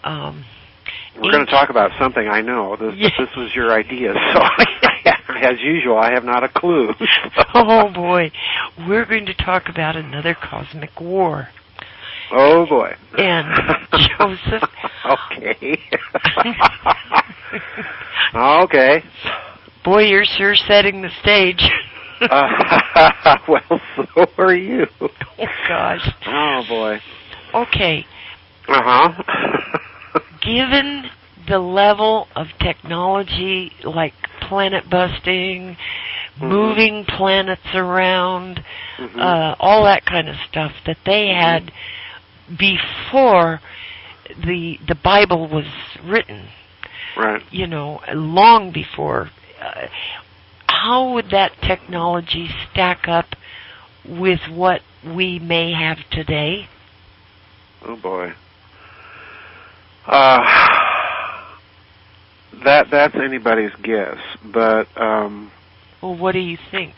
We're going to talk about something I know. This was your idea, so as usual, I have not a clue. Oh, boy. We're going to talk about another cosmic war. Oh, boy. And Joseph... Okay. Okay. Boy, you're sure setting the stage. Well, so are you. Oh, gosh. Oh, boy. Okay. Uh-huh. Given the level of technology, like planet busting, moving planets around, all that kind of stuff that they had before the Bible was written, right? You know, long before. How would that technology stack up with what we may have today? Oh boy. That's anybody's guess, but well, what do you think?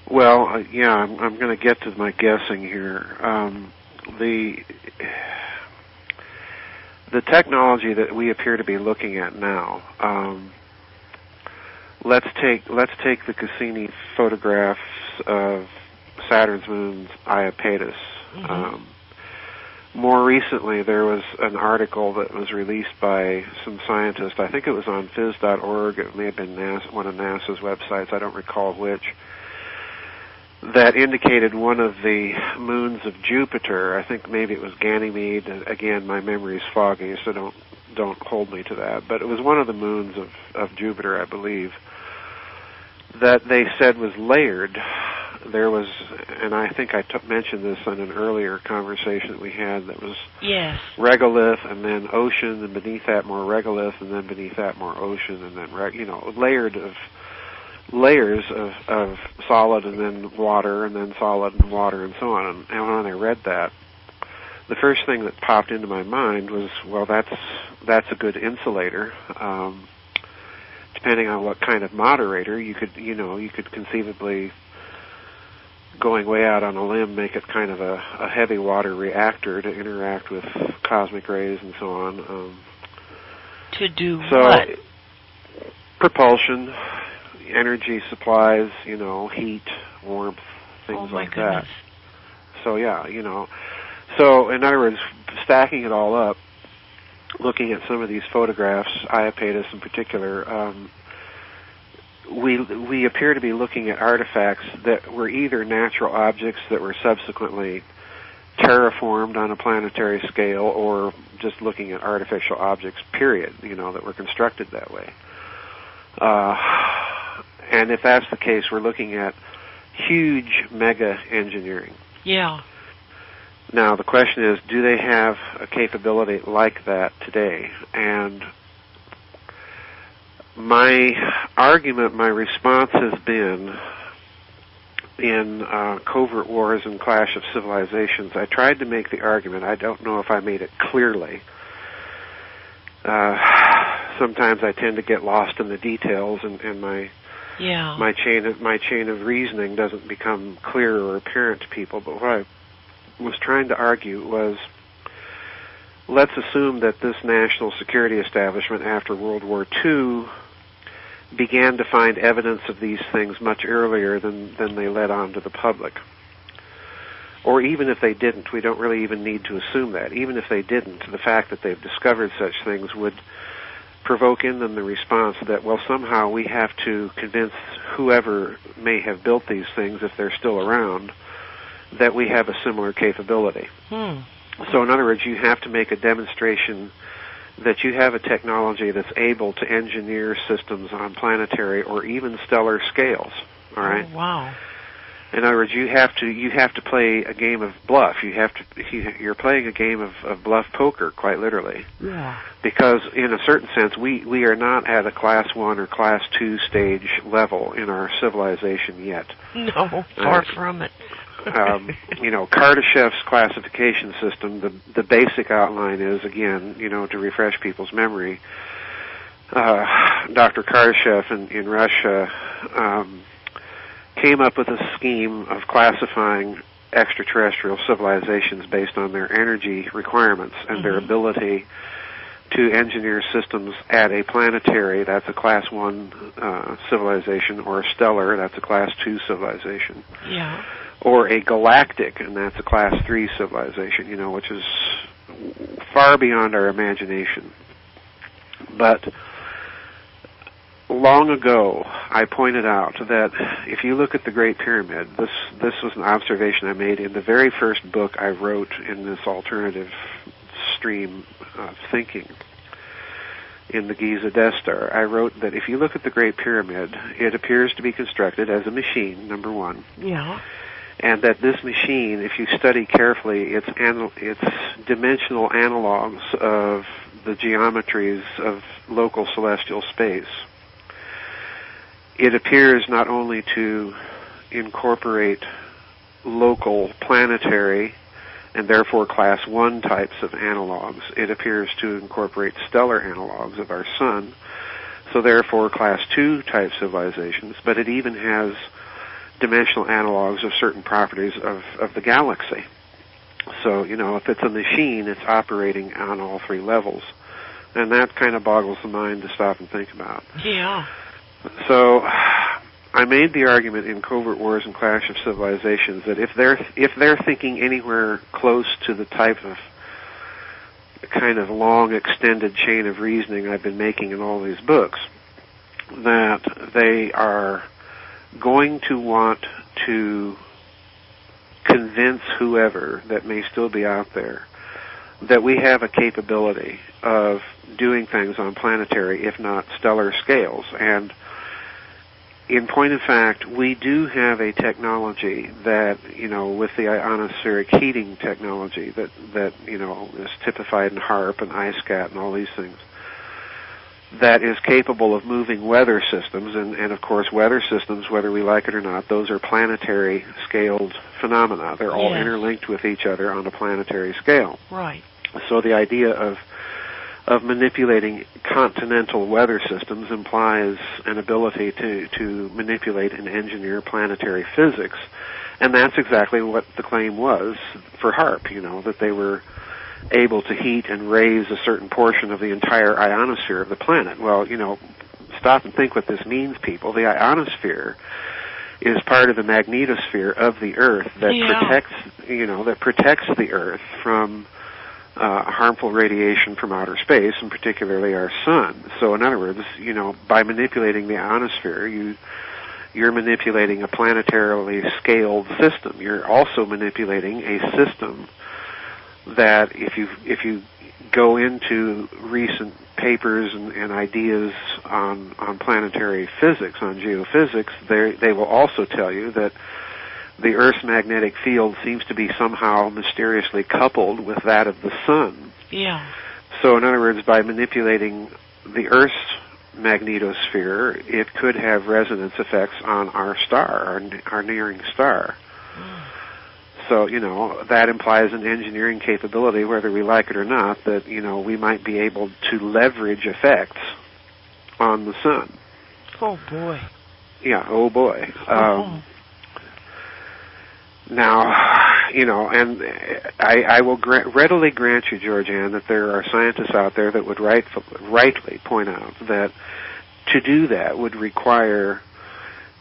Well, yeah, I'm going to get to my guessing here. The technology that we appear to be looking at now. Let's take the Cassini photographs of Saturn's moon Iapetus. More recently, there was an article that was released by some scientists. I think it was on phys.org. It may have been one of NASA's websites. I don't recall which. That indicated one of the moons of Jupiter. I think maybe it was Ganymede. Again, my memory is foggy, so don't hold me to that. But it was one of the moons of Jupiter, I believe, that they said was layered. There was, and I think I mentioned this in an earlier conversation that we had, that was regolith and then ocean, and beneath that more regolith, and then beneath that more ocean, and then layered of layers of solid and then water and then solid and water and so on. And when I read that, the first thing that popped into my mind was, well, that's a good insulator. Depending on what kind of moderator, you could conceivably, going way out on a limb, make it kind of a heavy water reactor to interact with cosmic rays and so on. To do what? Propulsion, energy supplies, heat, warmth, things like that. So yeah, So in other words, stacking it all up, looking at some of these photographs, Iapetus in particular, we appear to be looking at artifacts that were either natural objects that were subsequently terraformed on a planetary scale, or just looking at artificial objects, period, that were constructed that way. And if that's the case, we're looking at huge mega engineering. Yeah. Now, the question is, do they have a capability like that today? And my argument, my response has been, in Covert Wars and Clash of Civilizations, I tried to make the argument, I don't know if I made it clearly. Sometimes I tend to get lost in the details, and my chain of reasoning doesn't become clear or apparent to people. But what I was trying to argue was, let's assume that this national security establishment after World War II began to find evidence of these things much earlier than they let on to the public. Or even if they didn't, we don't really even need to assume that. Even if they didn't, the fact that they've discovered such things would provoke in them the response that, well, somehow we have to convince whoever may have built these things, if they're still around, that we have a similar capability. So in other words, you have to make a demonstration that you have a technology that's able to engineer systems on planetary or even stellar scales. All right. Oh, wow. In other words, you have to play a game of bluff. You're playing a game of bluff poker, quite literally. Yeah. Because in a certain sense, we are not at a Class 1 or Class 2 stage level in our civilization yet. No, far from it. Kardashev's classification system, the basic outline is, again, to refresh people's memory, Dr. Kardashev in Russia came up with a scheme of classifying extraterrestrial civilizations based on their energy requirements and their ability to engineer systems at a planetary, that's a Class 1 civilization, or a stellar, that's a Class 2 civilization. Yeah. Or a galactic, and that's a Class 3 civilization, you know, which is far beyond our imagination. But long ago, I pointed out that if you look at the Great Pyramid, this was an observation I made in the very first book I wrote in this alternative stream of thinking in the Giza Death Star. I wrote that if you look at the Great Pyramid, it appears to be constructed as a machine, number one. Yeah. And that this machine, if you study carefully its dimensional analogs of the geometries of local celestial space, it appears not only to incorporate local planetary and therefore Class 1 types of analogs, it appears to incorporate stellar analogs of our Sun, so therefore Class 2 type civilizations, but it even has dimensional analogs of certain properties of the galaxy. So, you know, if it's a machine, it's operating on all three levels. And that kind of boggles the mind to stop and think about. Yeah. So I made the argument in Covert Wars and Clash of Civilizations that if they're thinking anywhere close to the type of kind of long extended chain of reasoning I've been making in all these books, that they are going to want to convince whoever that may still be out there that we have a capability of doing things on planetary, if not stellar scales. And in point of fact, we do have a technology that, you know, with the ionospheric heating technology that you know, is typified in HARP and ISCAT and all these things, that is capable of moving weather systems, and of course weather systems, whether we like it or not, those are planetary scaled phenomena. They're all interlinked with each other on a planetary scale. Right. So the idea of manipulating continental weather systems implies an ability to manipulate and engineer planetary physics, and that's exactly what the claim was for HARP, you know, that they were able to heat and raise a certain portion of the entire ionosphere of the planet. Well, you know, stop and think what this means, people. The ionosphere is part of the magnetosphere of the Earth that protects the Earth from harmful radiation from outer space, and particularly our sun. So in other words, you know, by manipulating the ionosphere, you're manipulating a planetarily scaled system. You're also manipulating a system that if you go into recent papers and ideas on planetary physics, on geophysics, they will also tell you that the Earth's magnetic field seems to be somehow mysteriously coupled with that of the sun. Yeah. So in other words, by manipulating the Earth's magnetosphere, it could have resonance effects on our star, our nearing star. So, you know, that implies an engineering capability, whether we like it or not, that, you know, we might be able to leverage effects on the sun. Oh, boy. Yeah, oh, boy. Now, you know, and I will readily grant you, Georgianne, that there are scientists out there that would rightly point out that to do that would require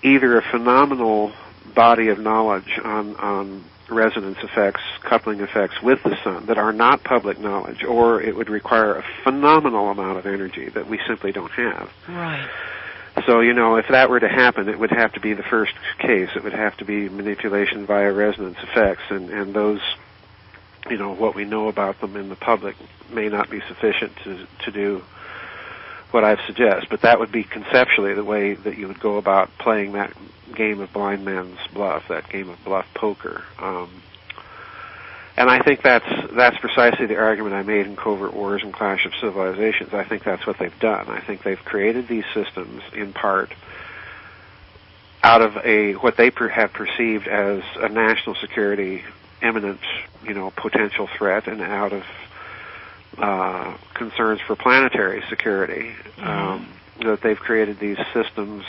either a phenomenal body of knowledge on resonance effects, coupling effects with the sun that are not public knowledge, or it would require a phenomenal amount of energy that we simply don't have. Right. So, you know, if that were to happen, it would have to be the first case. It would have to be manipulation via resonance effects, and those, you know, what we know about them in the public may not be sufficient to do what I suggest, but that would be conceptually the way that you would go about playing that game of blind man's bluff, that game of bluff poker. And I think that's precisely the argument I made in Covert Wars and Clash of Civilizations. I think that's what they've done. I think they've created these systems in part out of what they have perceived as a national security imminent, you know, potential threat, and out of concerns for planetary security, that they've created these systems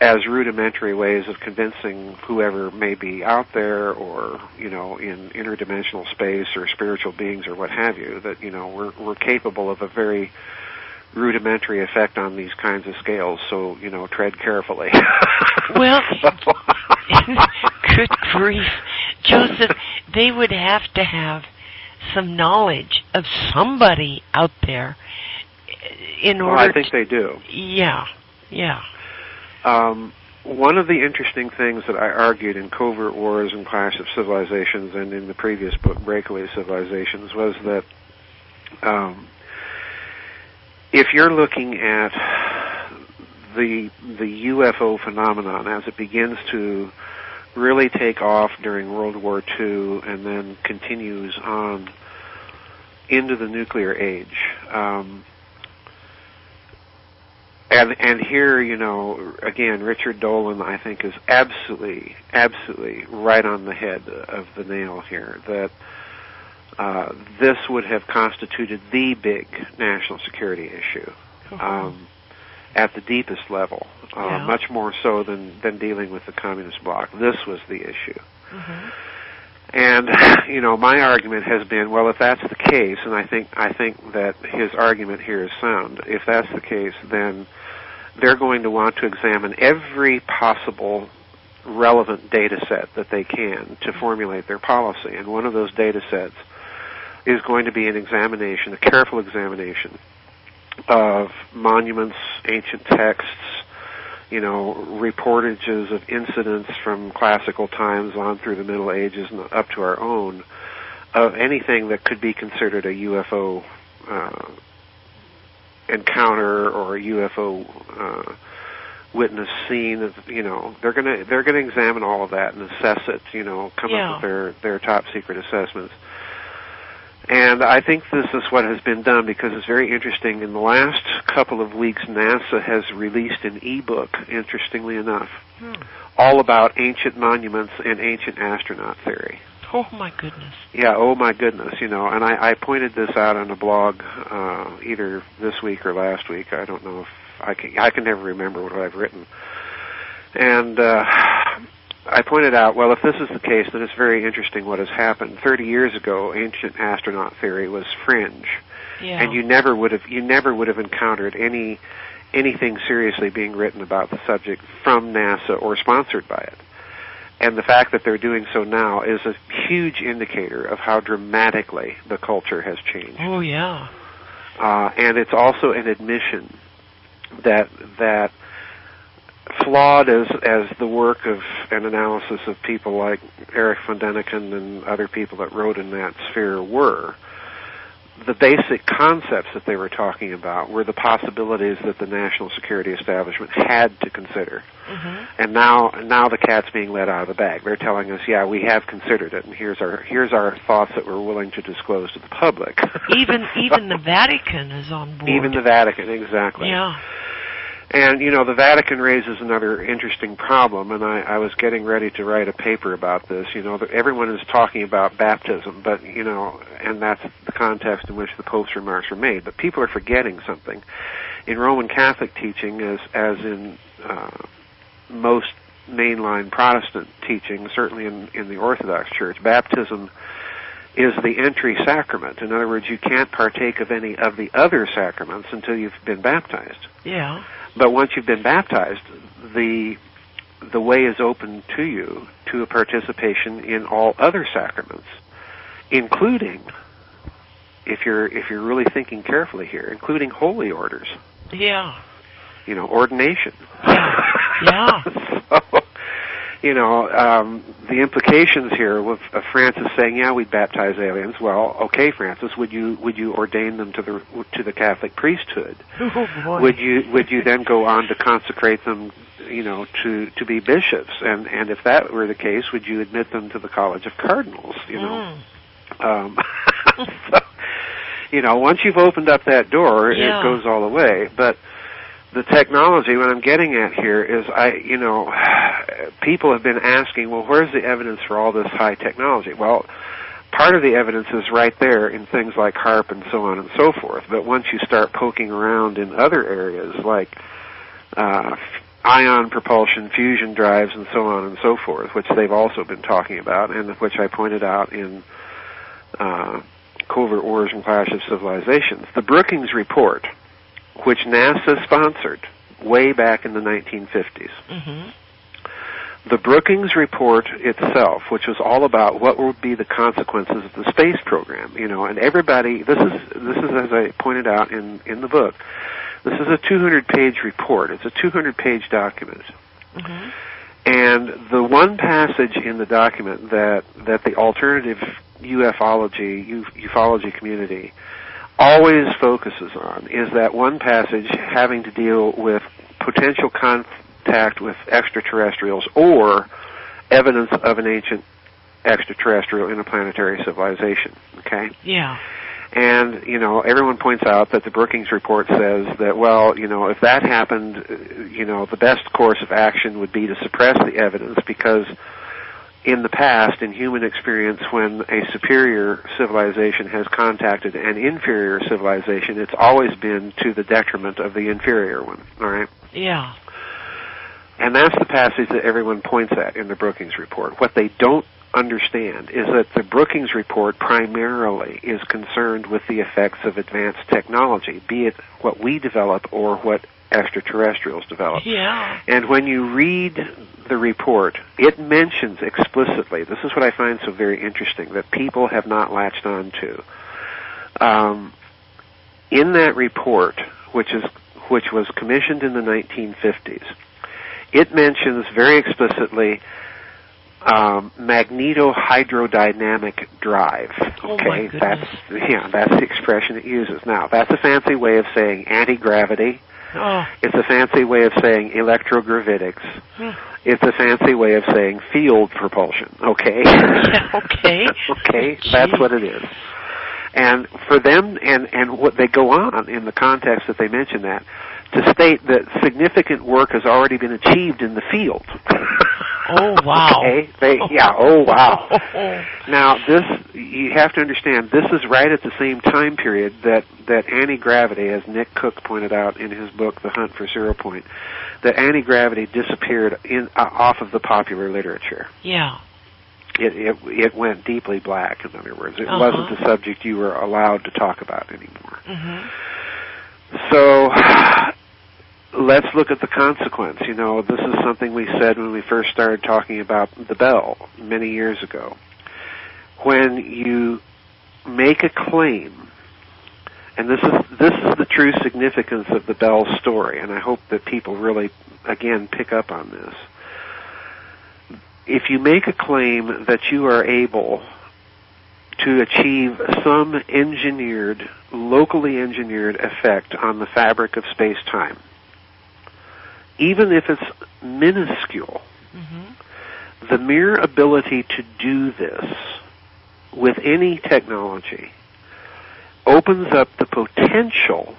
as rudimentary ways of convincing whoever may be out there, or in interdimensional space, or spiritual beings, or what have you, that we're capable of a very rudimentary effect on these kinds of scales. So tread carefully. Well, good grief, Joseph, they would have to have some knowledge of somebody out there in order. Well, I think they do. Yeah. One of the interesting things that I argued in Covert Wars and Clash of Civilizations, and in the previous book, Breakaway Civilizations, was that if you're looking at the UFO phenomenon as it begins to really take off during World War II and then continues on into the nuclear age, and here, again, Richard Dolan, I think, is absolutely right on the head of the nail here, that this would have constituted the big national security issue at the deepest level, much more so than dealing with the communist bloc. This was the issue. Mm-hmm. And, my argument has been, well, if that's the case, and I think that his argument here is sound, if that's the case, then they're going to want to examine every possible relevant data set that they can to formulate their policy. And one of those data sets is going to be an examination, a careful examination of monuments, ancient texts, reportages of incidents from classical times on through the Middle Ages and up to our own, of anything that could be considered a UFO encounter or a UFO witness scene. They're gonna examine all of that and assess it. Come up with their top secret assessments. And I think this is what has been done, because it's very interesting. In the last couple of weeks, NASA has released an e-book, interestingly enough, all about ancient monuments and ancient astronaut theory. Oh, my goodness. Yeah, oh, my goodness, and I pointed this out on a blog either this week or last week. I don't know if I can never remember what I've written. And I pointed out, well, if this is the case, then it's very interesting what has happened. 30 years ago, ancient astronaut theory was fringe, and you never would have encountered anything seriously being written about the subject from NASA or sponsored by it. And the fact that they're doing so now is a huge indicator of how dramatically the culture has changed. Oh, yeah. And it's also an admission that flawed as the work of an analysis of people like Erich von Däniken and other people that wrote in that sphere were, the basic concepts that they were talking about were the possibilities that the national security establishment had to consider. Mm-hmm. And now the cat's being let out of the bag. They're telling us, yeah, we have considered it, and here's our thoughts that we're willing to disclose to the public. Even the Vatican is on board. Even the Vatican, exactly. Yeah. And, the Vatican raises another interesting problem, and I was getting ready to write a paper about this. Everyone is talking about baptism, but, and that's the context in which the Pope's remarks were made. But people are forgetting something. In Roman Catholic teaching, as in most mainline Protestant teaching, certainly in the Orthodox Church, baptism is the entry sacrament. In other words, you can't partake of any of the other sacraments until you've been baptized. Yeah. But once you've been baptized, the way is open to you to a participation in all other sacraments, including, if you're really thinking carefully here, including holy orders. Yeah. Ordination. Yeah. So, the implications here with Francis saying, "Yeah, we'd baptize aliens." Well, okay, Francis, would you ordain them to the Catholic priesthood? Oh, boy. Would you then go on to consecrate them, to be bishops? And if that were the case, would you admit them to the College of Cardinals? So, once you've opened up that door, it goes all the way. But the technology, what I'm getting at here is, people have been asking, well, where's the evidence for all this high technology? Well, part of the evidence is right there in things like HAARP and so on and so forth. But once you start poking around in other areas like ion propulsion, fusion drives, and so on and so forth, which they've also been talking about, and which I pointed out in Covert Wars and Clash of Civilizations. The Brookings Report, which NASA sponsored way back in the 1950s. Mm-hmm. The Brookings Report itself, which was all about what would be the consequences of the space program, and everybody, this is as I pointed out in the book, this is a 200-page report. It's a 200-page document. Mm-hmm. And the one passage in the document that the alternative ufology community always focuses on is that one passage having to deal with potential contact with extraterrestrials or evidence of an ancient extraterrestrial interplanetary civilization. Okay? Yeah. And, everyone points out that the Brookings Report says that, well, if that happened, the best course of action would be to suppress the evidence because in the past, in human experience, when a superior civilization has contacted an inferior civilization, it's always been to the detriment of the inferior one, all right? Yeah. And that's the passage that everyone points at in the Brookings Report. What they don't understand is that the Brookings Report primarily is concerned with the effects of advanced technology, be it what we develop or what extraterrestrials develop. Yeah. And when you read the report, it mentions explicitly, this is what I find so very interesting, that people have not latched on to. In that report, which was commissioned in the 1950s, it mentions very explicitly magnetohydrodynamic drive. Okay, that's the expression it uses. Now, that's a fancy way of saying anti-gravity. Oh. It's a fancy way of saying electrogravitics. It's a fancy way of saying field propulsion. Okay. Okay. Okay. That's what it is. And for them, and what they go on in the context that they mention that, to state that significant work has already been achieved in the field. Oh, wow. Okay. Oh, wow. Now, you have to understand, this is right at the same time period that anti-gravity, as Nick Cook pointed out in his book, The Hunt for Zero Point, that anti-gravity disappeared off of the popular literature. Yeah. It went deeply black, in other words. It wasn't a subject you were allowed to talk about anymore. Mm-hmm. So let's look at the consequence. This is something we said when we first started talking about the bell many years ago. When you make a claim, and this is the true significance of the Bell story, and I hope that people really, again, pick up on this. If you make a claim that you are able to achieve some locally engineered effect on the fabric of space-time, even if it's minuscule, the mere ability to do this with any technology opens up the potential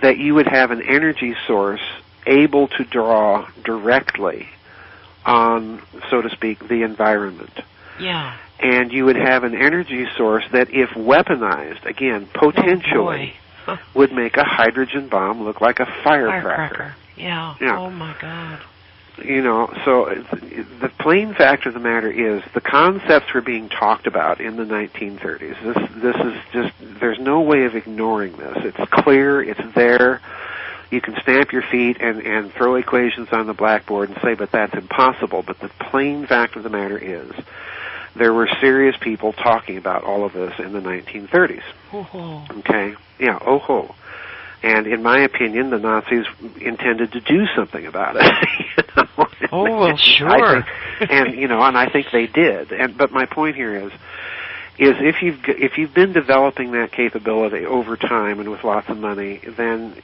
that you would have an energy source able to draw directly on, so to speak, the environment. Yeah. And you would have an energy source that, if weaponized, again, potentially, would make a hydrogen bomb look like a firecracker. Yeah. Oh, my God. So the plain fact of the matter is the concepts were being talked about in the 1930s. This is just, there's no way of ignoring this. It's clear, it's there. You can stamp your feet and throw equations on the blackboard and say, but that's impossible. But the plain fact of the matter is there were serious people talking about all of this in the 1930s. Oh. Okay? Yeah, And in my opinion, the Nazis intended to do something about it. Oh, well, sure. And I think they did. But my point here is if you've been developing that capability over time and with lots of money, then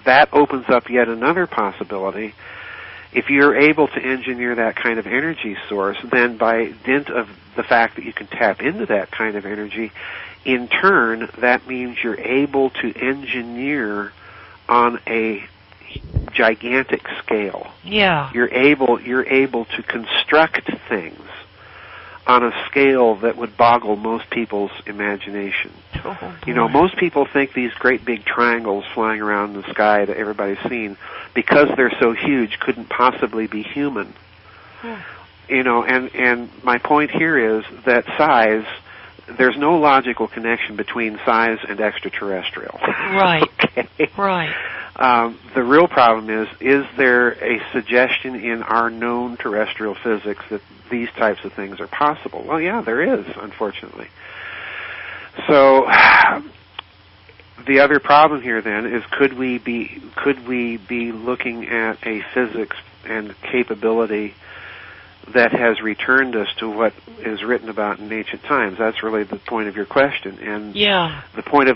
that opens up yet another possibility. If you're able to engineer that kind of energy source, then by dint of the fact that you can tap into that kind of energy, in turn, that means you're able to engineer on a gigantic scale. Yeah. You're able to construct things on a scale that would boggle most people's imagination. Oh, you know, most people think these great big triangles flying around in the sky that everybody's seen, because they're so huge, couldn't possibly be human. You know, and my point here is that size, there's no logical connection between size and extraterrestrial. Right. Okay? Right. The real problem is there a suggestion in our known terrestrial physics that these types of things are possible? Well, yeah, there is, unfortunately. So the other problem here then is could we be looking at a physics and capability that has returned us to what is written about in ancient times? That's really the point of your question, and the point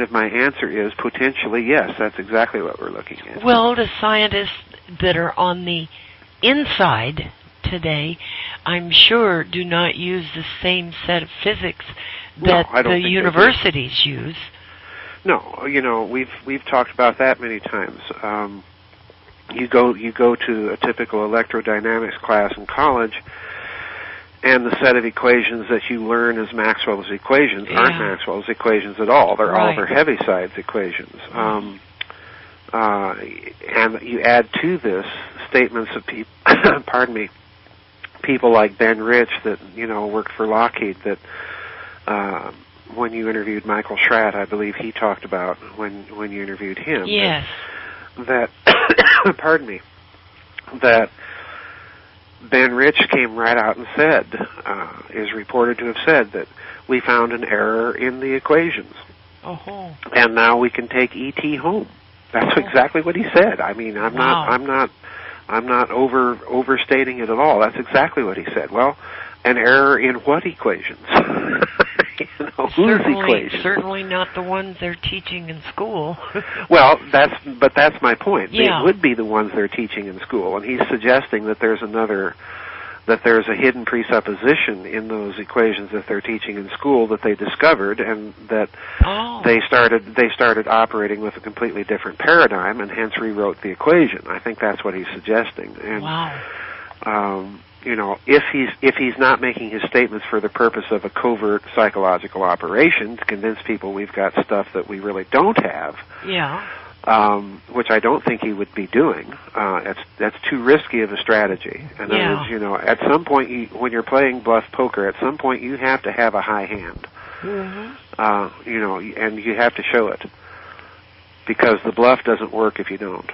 of my answer is potentially yes. That's exactly what we're looking at. Well, the scientists that are on the inside today, I'm sure, do not use the same set of physics that the universities use. No, you know, we've talked about that many times. You go to a typical electrodynamics class in college, and the set of equations that you learn as Maxwell's equations aren't Maxwell's equations at all. They're Oliver Heaviside's equations. And you add to this statements of people like Ben Rich that, you know, worked for Lockheed, that when you interviewed Michael Schratt, I believe he talked about when you interviewed him. Yes. That that Ben Rich came right out and said, is reported to have said that we found an error in the equations. Oh. And now we can take ET home. That's exactly what he said. I mean, I'm not overstating it at all. That's exactly what he said. Well, an error in what equations? You know, whose equations? Certainly not the ones they're teaching in school. Well, that's my point. They would be the ones they're teaching in school, and he's suggesting that there's a hidden presupposition in those equations that they're teaching in school that they discovered, and that they started operating with a completely different paradigm, and hence rewrote the equation. I think that's what he's suggesting. And, you know, if he's not making his statements for the purpose of a covert psychological operation to convince people we've got stuff that we really don't have, which I don't think he would be doing. That's too risky of a strategy. In other words, you know, at some point, when you're playing bluff poker, at some point you have to have a high hand. You know, and you have to show it, because the bluff doesn't work if you don't.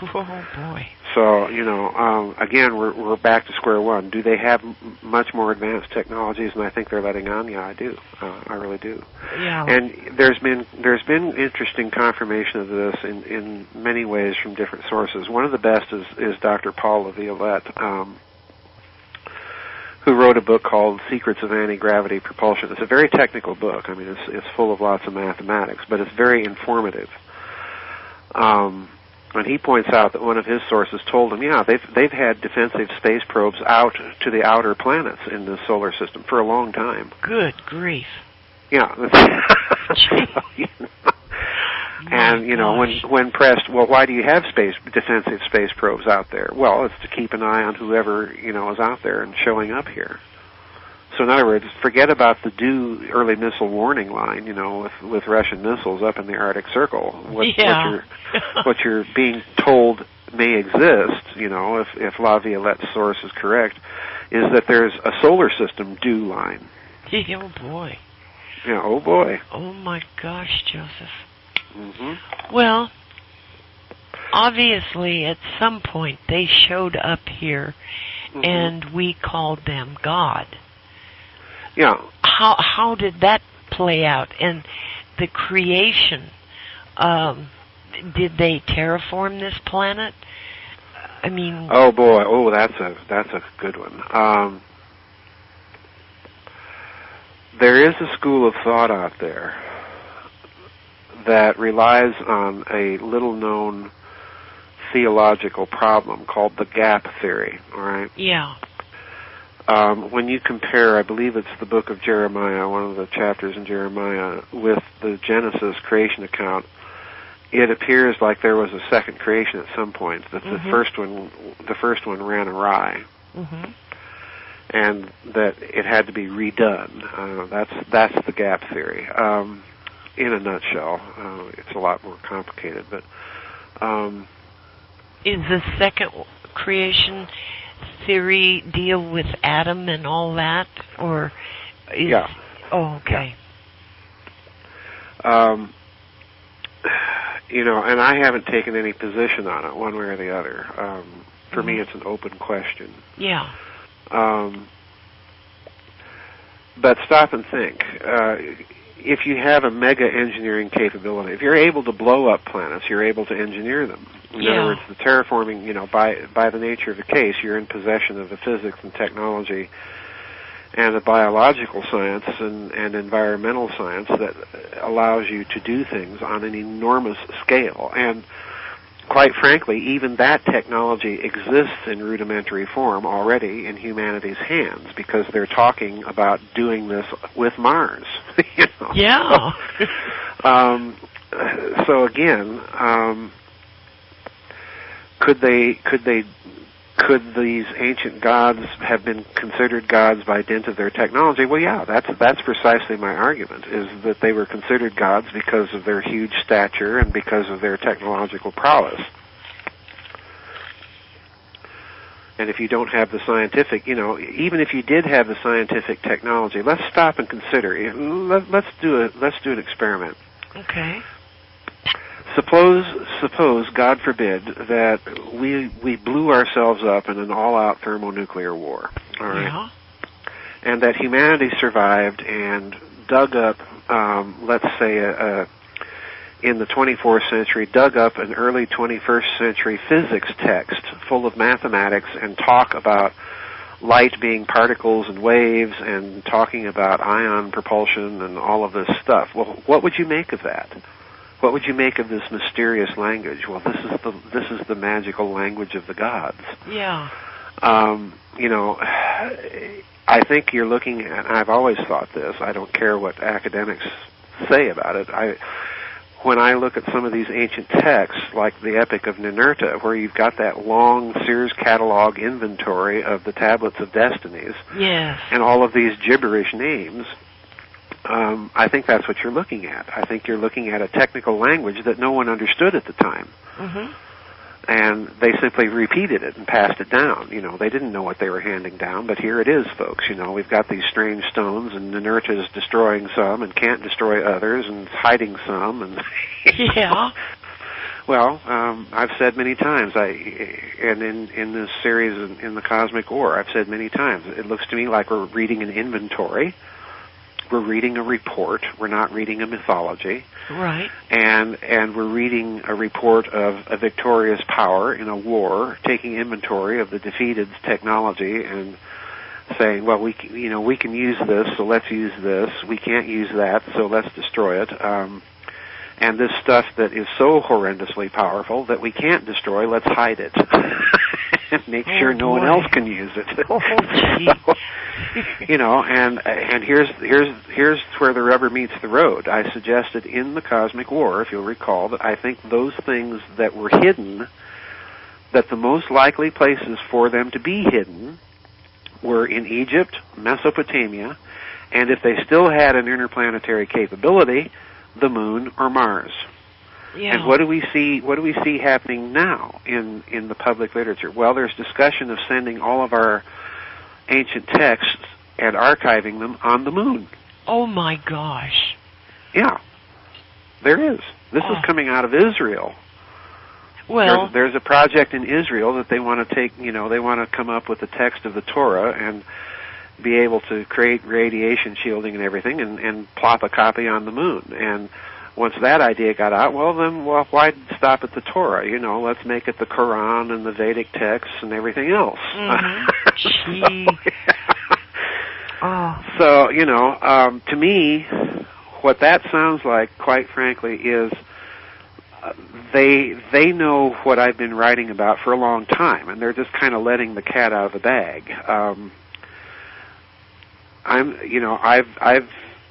Oh boy. So, you know, again, we're back to square one. Do they have much more advanced technologies than I think they're letting on? Yeah, I do. I really do. Yeah. And there's been interesting confirmation of this in many ways from different sources. One of the best is Dr. Paul Laviolette, who wrote a book called Secrets of Anti-Gravity Propulsion. It's a very technical book. I mean, it's full of lots of mathematics, but it's very informative. And he points out that one of his sources told him, they've had defensive space probes out to the outer planets in the solar system for a long time. Good grief. Yeah. And, you know, when pressed, well, why do you have defensive space probes out there? Well, it's to keep an eye on whoever, you know, is out there and showing up here. So in other words, forget about the early missile warning line, you know, with Russian missiles up in the Arctic Circle. What you're being told may exist, you know, if Laviolette's source is correct, is that there's a solar system dew line. Oh boy. Yeah, oh boy. Oh my gosh, Joseph. Mm-hmm. Well, obviously at some point they showed up here, and we called them God. Yeah. How did that play out? And the creation, did they terraform this planet? I mean. Oh boy. Oh, that's a good one. There is a school of thought out there that relies on a little-known theological problem called the gap theory. All right. Yeah. When you compare, I believe it's the book of Jeremiah, one of the chapters in Jeremiah, with the Genesis creation account, it appears like there was a second creation at some point. That the first one ran awry. and that it had to be redone. That's the gap theory. In a nutshell, it's a lot more complicated, but is the second creation theory deal with Adam and all that, or is, yeah? Oh, okay. And I haven't taken any position on it, one way or the other. For me, it's an open question. Yeah. But stop and think. If you have a mega engineering capability, if you're able to blow up planets, you're able to engineer them. In other words, the terraforming, by the nature of the case, you're in possession of the physics and technology and the biological science and environmental science that allows you to do things on an enormous scale. And quite frankly, even that technology exists in rudimentary form already in humanity's hands, because they're talking about doing this with Mars. Yeah. So again, could these ancient gods have been considered gods by dint of their technology? Well, yeah, that's precisely my argument, is that they were considered gods because of their huge stature and because of their technological prowess. And if you don't have the scientific, even if you did have the scientific technology, let's stop and consider. Let's do an experiment. Okay. Suppose, God forbid, that we blew ourselves up in an all-out thermonuclear war, all right? Yeah. And that humanity survived and dug up, let's say, in the 24th century, dug up an early 21st century physics text full of mathematics and talk about light being particles and waves and talking about ion propulsion and all of this stuff. Well, what would you make of that? What would you make of this mysterious language? Well, this is the magical language of the gods. Yeah. I think you're looking at, I've always thought this, I don't care what academics say about it, when I look at some of these ancient texts, like the Epic of Ninurta, where you've got that long Sears catalog inventory of the tablets of destinies, yes, and all of these gibberish names, I think that's what you're looking at. I think you're looking at a technical language that no one understood at the time. Mm-hmm. And they simply repeated it and passed it down. They didn't know what they were handing down, but here it is, folks. We've got these strange stones, and Ninurta is destroying some and can't destroy others, and it's hiding some. And yeah. Well, I've said many times, and in this series in the Cosmic War, I've said many times, it looks to me like we're reading an inventory. We're reading a report. We're not reading a mythology. Right. And we're reading a report of a victorious power in a war, taking inventory of the defeated's technology and saying, well, we can use this, so let's use this. We can't use that, so let's destroy it. And this stuff that is so horrendously powerful that we can't destroy, let's hide it. And make sure no one else can use it. And here's where the rubber meets the road. I suggested in the Cosmic War, if you'll recall, that I think those things that were hidden, that the most likely places for them to be hidden were in Egypt, Mesopotamia, and if they still had an interplanetary capability, the Moon or Mars. Yeah. And what do we see happening now in the public literature? Well, there's discussion of sending all of our ancient texts and archiving them on the Moon. Oh my gosh. Yeah. There is. This is coming out of Israel. Well, there's a project in Israel that they want to take, they want to come up with the text of the Torah and be able to create radiation shielding and everything and plop a copy on the Moon. And once that idea got out, well, why stop at the Torah? Let's make it the Quran and the Vedic texts and everything else. Mm-hmm. So, to me, what that sounds like, quite frankly, is they know what I've been writing about for a long time, and they're just kind of letting the cat out of the bag.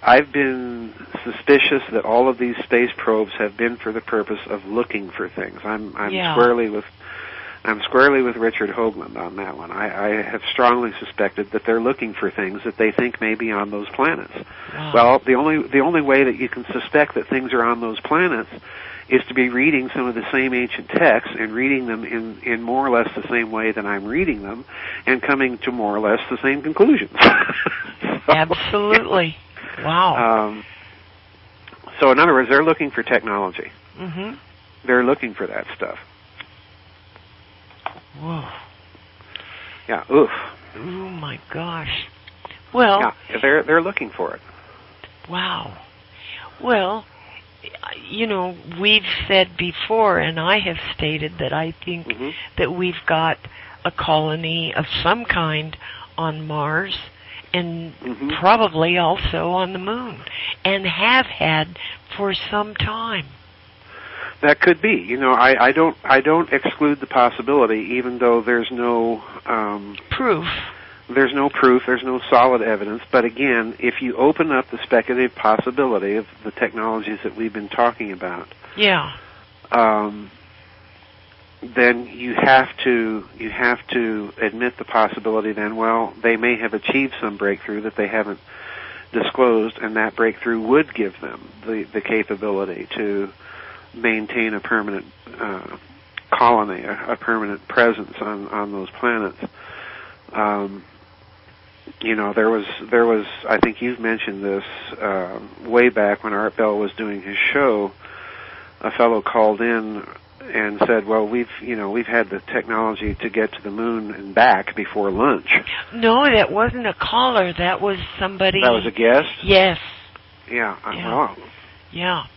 I've been suspicious that all of these space probes have been for the purpose of looking for things. I'm I'm squarely with Richard Hoagland on that one. I have strongly suspected that they're looking for things that they think may be on those planets. Wow. Well, the only way that you can suspect that things are on those planets is to be reading some of the same ancient texts and reading them in more or less the same way that I'm reading them and coming to more or less the same conclusions. Absolutely. Wow. So in other words, they're looking for technology. Mm-hmm. They're looking for that stuff. Whoa. Yeah, oof. Oh my gosh. Well, yeah, they're looking for it. Wow. Well, we've said before, and I have stated that I think that we've got a colony of some kind on Mars and probably also on the moon, and have had for some time. That could be. I don't exclude the possibility, even though there's no proof. There's no proof, there's no solid evidence, but again, if you open up the speculative possibility of the technologies that we've been talking about, then you have to admit the possibility then, well, they may have achieved some breakthrough that they haven't disclosed, and that breakthrough would give them the capability to maintain a permanent colony, a permanent presence on those planets. There was, I think you've mentioned this, way back when Art Bell was doing his show, a fellow called in and said, well, we've had the technology to get to the moon and back before lunch. No, that wasn't a caller. That was somebody. That was a guest? Yes. Yeah. Yeah. Yeah.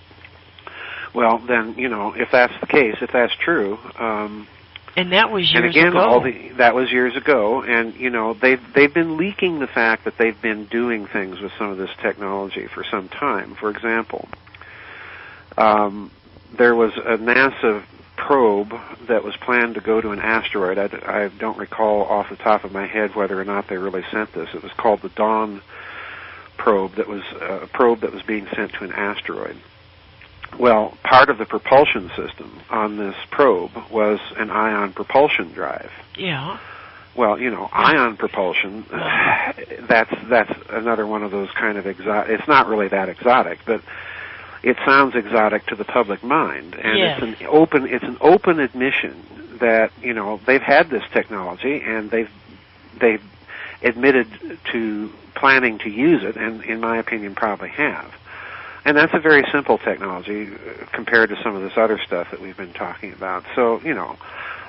Well, then, if that's the case, if that's true, and that was years ago. That was years ago, and they've been leaking the fact that they've been doing things with some of this technology for some time. For example, there was a NASA probe that was planned to go to an asteroid. I don't recall off the top of my head whether or not they really sent this. It was called the Dawn probe. That was a probe that was being sent to an asteroid. Well, part of the propulsion system on this probe was an ion propulsion drive. Yeah. Well, ion propulsion, that's another one of those kind of exotic. It's not really that exotic, but it sounds exotic to the public mind, and it's an open admission that they've had this technology and they've admitted to planning to use it, and in my opinion, probably have. And that's a very simple technology compared to some of this other stuff that we've been talking about. So,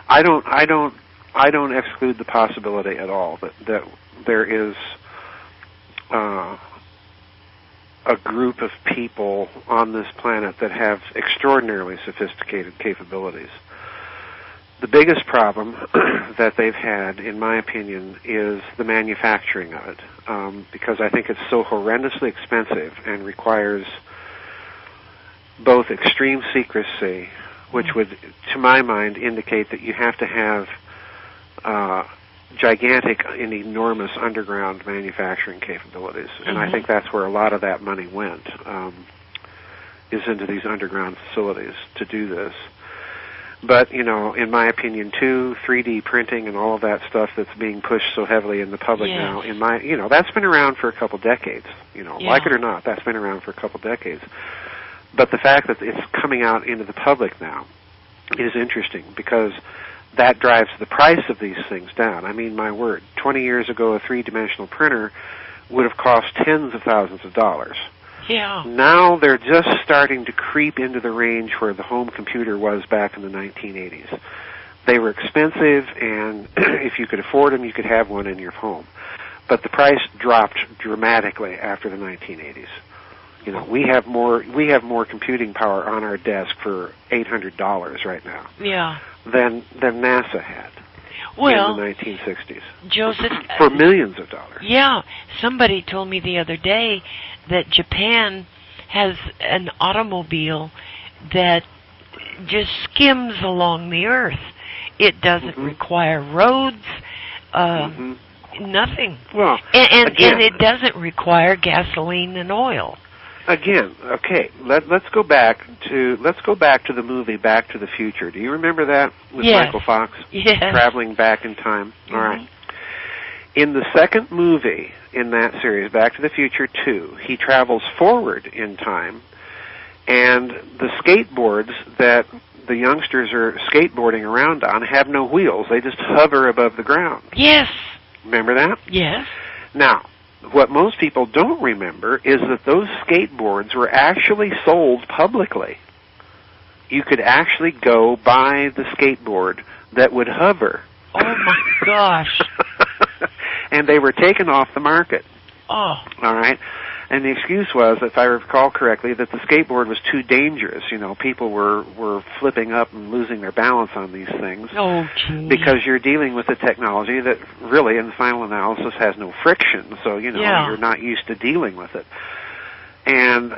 I don't exclude the possibility at all that there is a group of people on this planet that have extraordinarily sophisticated capabilities. The biggest problem that they've had, in my opinion, is the manufacturing of it, because I think it's so horrendously expensive and requires both extreme secrecy, which would, to my mind, indicate that you have to have gigantic and enormous underground manufacturing capabilities. And I think that's where a lot of that money went, is into these underground facilities to do this. But, in my opinion, too, 3D printing and all of that stuff that's being pushed so heavily in the public now, that's been around for a couple decades. Like it or not, that's been around for a couple decades. But the fact that it's coming out into the public now is interesting, because that drives the price of these things down. I mean, my word, 20 years ago, a three-dimensional printer would have cost tens of thousands of dollars. Yeah. Now they're just starting to creep into the range where the home computer was back in the 1980s. They were expensive, and if you could afford them, you could have one in your home. But the price dropped dramatically after the 1980s. We have more computing power on our desk for $800 right now. Yeah. Than NASA had in the 1960s. Joseph, for millions of dollars. Yeah. Somebody told me the other day that Japan has an automobile that just skims along the earth. It doesn't require roads, nothing. Well, and it doesn't require gasoline and oil. Again, okay. Let's go back to the movie Back to the Future. Do you remember that with Michael Fox? Yes. Traveling back in time. Mm-hmm. All right. In the second movie in that series, Back to the Future 2, he travels forward in time, and the skateboards that the youngsters are skateboarding around on have no wheels. They just hover above the ground. Yes. Remember that? Yes. Now, what most people don't remember is that those skateboards were actually sold publicly. You could actually go buy the skateboard that would hover. Oh, my gosh. And they were taken off the market. Oh. All right? And the excuse was, if I recall correctly, that the skateboard was too dangerous. You know, people were flipping up and losing their balance on these things. Oh, gee. Because you're dealing with a technology that really, in the final analysis, has no friction. So, you know, you're not used to dealing with it. And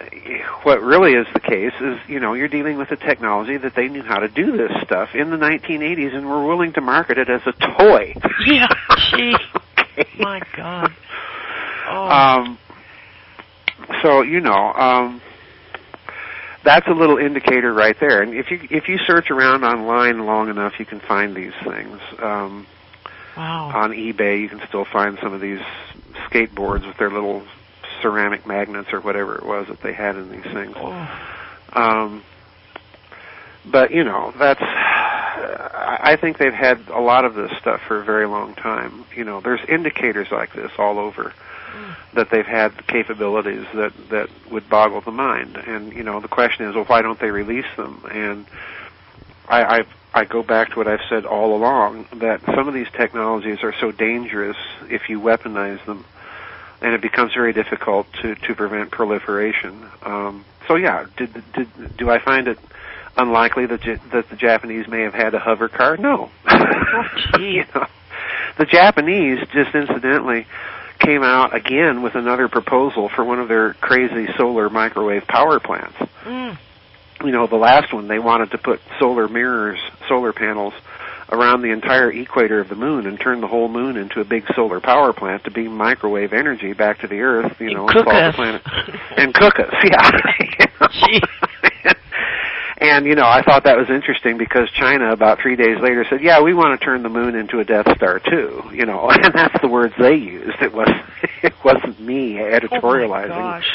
what really is the case is, you know, you're dealing with a technology that they knew how to do this stuff in the 1980s and were willing to market it as a toy. Yeah, gee. Okay. My God. Oh. So, you know, that's a little indicator right there. And if you search around online long enough, you can find these things. Wow. On eBay, you can still find some of these skateboards with their little ceramic magnets or whatever it was that they had in these things. Oh. But, you know, I think they've had a lot of this stuff for a very long time. You know, there's indicators like this all over that they've had capabilities that would boggle the mind. And, you know, the question is, well, why don't they release them? And I go back to what I've said all along, that some of these technologies are so dangerous if you weaponize them, and it becomes very difficult to prevent proliferation. So, yeah, do I find it unlikely that the Japanese may have had a hover car? No. Oh, you know, the Japanese, just incidentally, came out again with another proposal for one of their crazy solar microwave power plants. You know, the last one, they wanted to put solar panels around the entire equator of the moon and turn the whole moon into a big solar power plant to beam microwave energy back to the Earth, you know, and solve the planet. And cook us, yeah. You know? And, you know, I thought that was interesting because China, about 3 days later, said, yeah, we want to turn the moon into a Death Star, too. You know, and that's the words they used. It wasn't me editorializing. Oh, my gosh.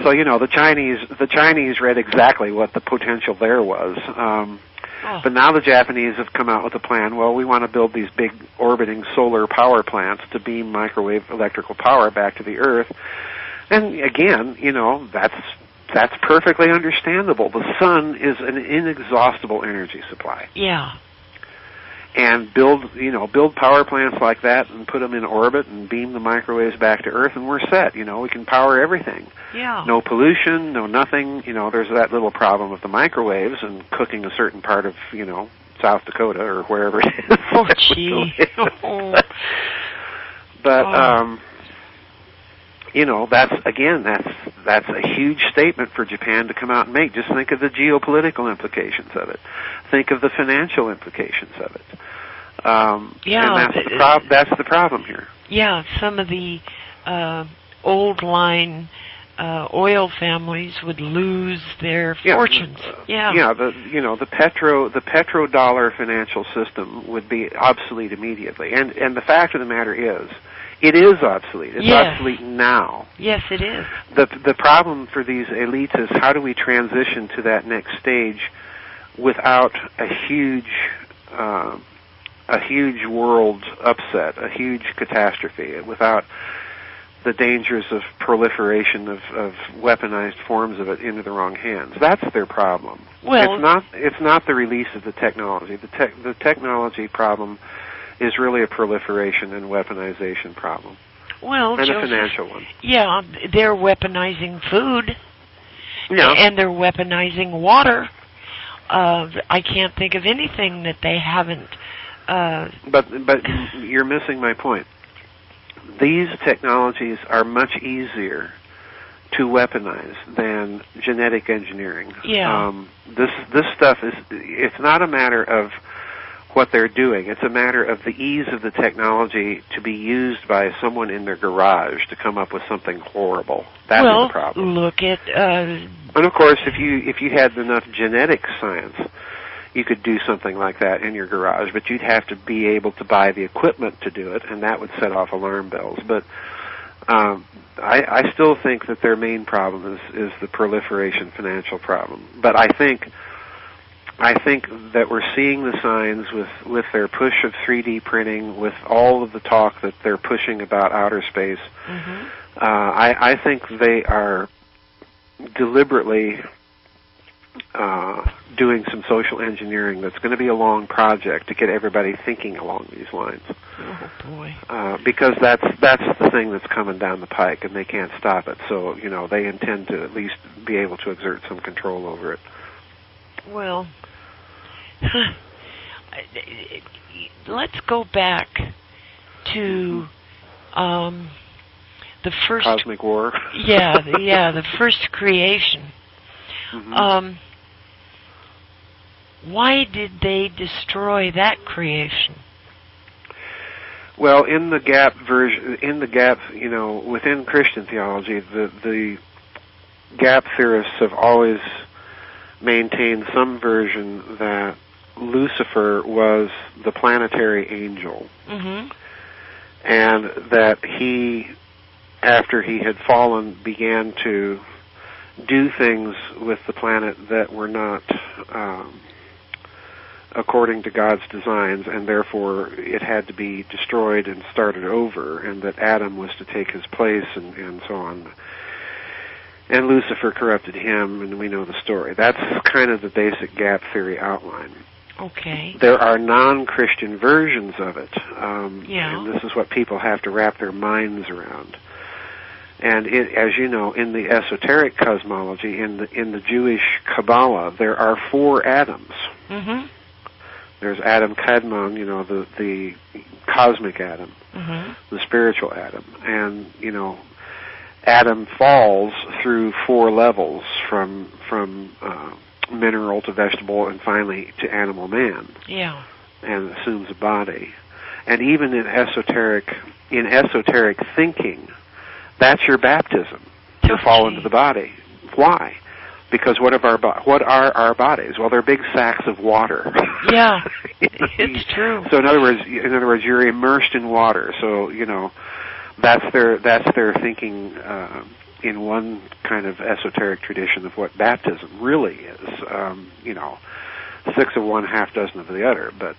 So, you know, the Chinese read exactly what the potential there was. But now the Japanese have come out with a plan. Well, we want to build these big orbiting solar power plants to beam microwave electrical power back to the Earth. And again, you know, that's perfectly understandable. The sun is an inexhaustible energy supply. Yeah. And build power plants like that and put them in orbit and beam the microwaves back to Earth, and we're set. You know, we can power everything. Yeah. No pollution, no nothing. You know, there's that little problem with the microwaves and cooking a certain part of, you know, South Dakota or wherever it is. Oh, gee. But you know, that's a huge statement for Japan to come out and make. Just think of the geopolitical implications of it. Think of the financial implications of it. And that's the problem here. Yeah, some of the old line oil families would lose their fortunes. The petrodollar financial system would be obsolete immediately. And the fact of the matter is, it is obsolete. It's obsolete now. Yes, it is. The problem for these elites is, how do we transition to that next stage without a huge world upset, a huge catastrophe, without the dangers of proliferation of weaponized forms of it into the wrong hands? That's their problem. Well, it's not the release of the technology. The technology problem is really a proliferation and weaponization problem. Well, and a financial one. Yeah, they're weaponizing food. Yeah. And they're weaponizing water. I can't think of anything that they haven't. But you're missing my point. These technologies are much easier to weaponize than genetic engineering. Yeah. This stuff it's not a matter of what they're doing. It's a matter of the ease of the technology to be used by someone in their garage to come up with something horrible. That's the problem. Look at... And of course, if you had enough genetic science, you could do something like that in your garage, but you'd have to be able to buy the equipment to do it, and that would set off alarm bells. But I still think that their main problem is the proliferation financial problem. But I think that we're seeing the signs with their push of 3D printing, with all of the talk that they're pushing about outer space. Mm-hmm. I think they are deliberately doing some social engineering that's going to be a long project to get everybody thinking along these lines. Oh boy! Because that's the thing that's coming down the pike, and they can't stop it. So they intend to at least be able to exert some control over it. Well, let's go back to the first cosmic war. the first creation. Mm-hmm. Why did they destroy that creation? Well, in the gap, within Christian theology, the gap theorists have always maintained some version that Lucifer was the planetary angel, mm-hmm. and that he, after he had fallen, began to do things with the planet that were not according to God's designs, and therefore it had to be destroyed and started over, and that Adam was to take his place, and so on. And Lucifer corrupted him, and we know the story. That's kind of the basic gap theory outline. Okay. There are non-Christian versions of it, yeah. and this is what people have to wrap their minds around. And as you know, in the esoteric cosmology, in the Jewish Kabbalah, there are 4 Adams. Mm-hmm. There's Adam Kadmon, the cosmic Adam, mm-hmm. the spiritual Adam, and Adam falls through 4 levels from mineral to vegetable and finally to animal man. Yeah. And assumes a body. And even in esoteric thinking, that's your baptism, to fall into the body. Why? Because what are our bodies? Well, they're big sacks of water. Yeah, it's true. So in other words, you're immersed in water. So that's their thinking in one kind of esoteric tradition of what baptism really is. 6 of one, half dozen of the other. But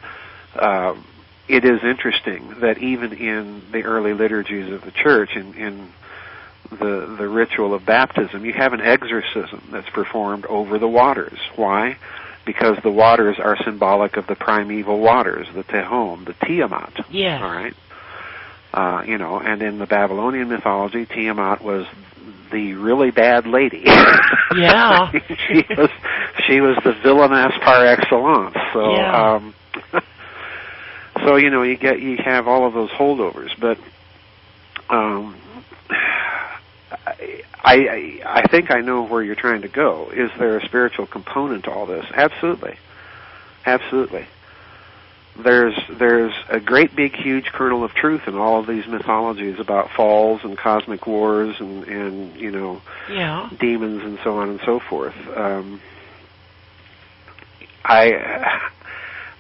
it is interesting that even in the early liturgies of the church, in the ritual of baptism, you have an exorcism that's performed over the waters. Why? Because the waters are symbolic of the primeval waters, the Tehom, the Tiamat. Yes. All right. And in the Babylonian mythology, Tiamat was the really bad lady. Yeah. she was the villainess par excellence. So yeah. So you have all of those holdovers, but I think I know where you're trying to go. Is there a spiritual component to all this? Absolutely. Absolutely. There's a great big huge kernel of truth in all of these mythologies about falls and cosmic wars and yeah. demons and so on and so forth.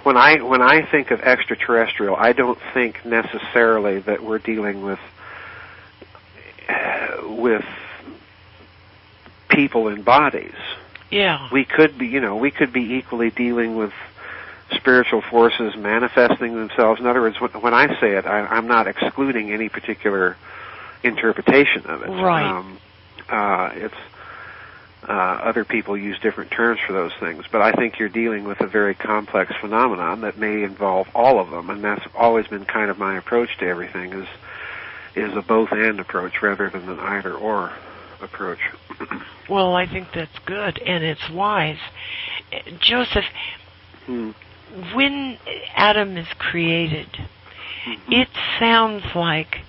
When I think of extraterrestrial, I don't think necessarily that we're dealing with people in bodies. Yeah. We could be equally dealing with spiritual forces manifesting themselves. In other words, when I say it, I'm not excluding any particular interpretation of it. Right. Other people use different terms for those things, but I think you're dealing with a very complex phenomenon that may involve all of them, and that's always been kind of my approach to everything, is a both-and approach rather than an either-or approach. Well, I think that's good, and it's wise. Joseph, when Adam is created, it sounds like,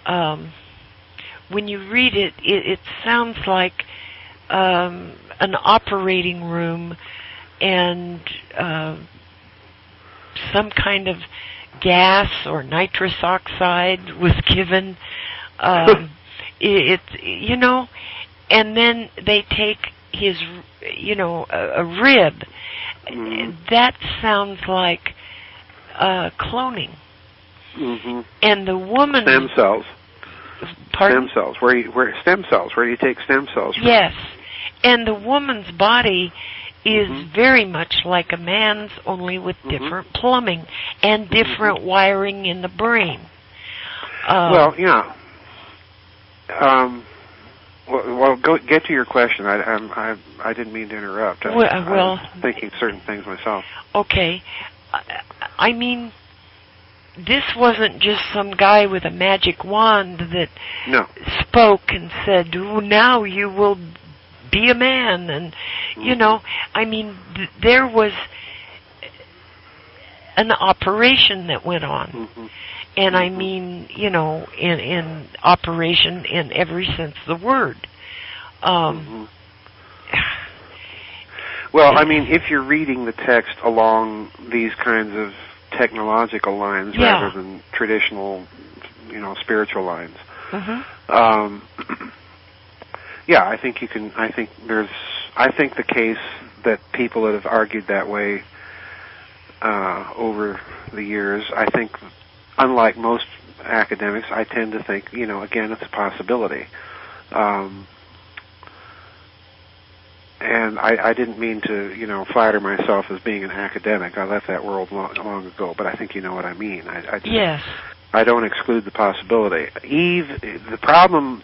when you read it, it sounds like an operating room, and some kind of gas or nitrous oxide was given. And then they take his, a rib. Mm-hmm. That sounds like cloning. Mm-hmm. And the woman... Stem cells. Pardon? Stem cells. Where stem cells? Where do you take stem cells from? Yes. And the woman's body is very much like a man's, only with different plumbing and different wiring in the brain. Well, yeah. Well, get to your question. I didn't mean to interrupt. I was thinking certain things myself. Okay. I mean, this wasn't just some guy with a magic wand that spoke and said, now you will be a man. And, I mean, there was an operation that went on. Mm-hmm. And I mean, in operation in every sense of the word. Well, I mean, if you're reading the text along these kinds of technological lines rather than traditional, spiritual lines, I think you can. I think the case that people that have argued that way over the years, I think. Unlike most academics, I tend to think, again, it's a possibility. And I didn't mean to, flatter myself as being an academic. I left that world long ago, but I think you know what I mean. Yes. I don't exclude the possibility. The problem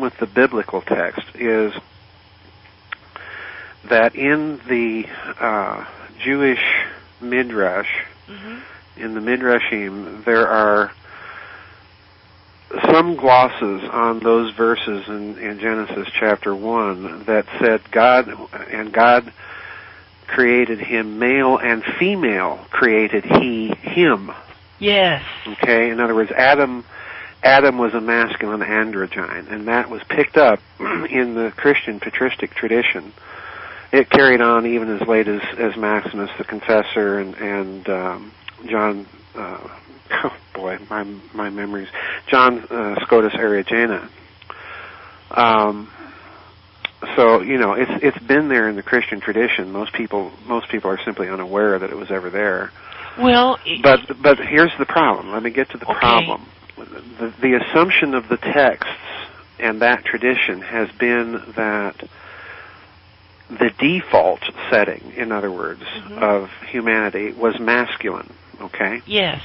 with the biblical text is that in the Jewish midrash, in the Midrashim, there are some glosses on those verses in Genesis chapter 1 that said God created him, male and female created he him. Yes. Okay, in other words, Adam was a masculine androgyne, and that was picked up in the Christian patristic tradition. It carried on even as late as Maximus the Confessor and John, my memories. John Scotus Eriugena. So it's been there in the Christian tradition. Most people are simply unaware that it was ever there. Well, but here's the problem. Let me get to the problem. The assumption of the texts and that tradition has been that the default setting, in other words, of humanity was masculine. Okay? Yes.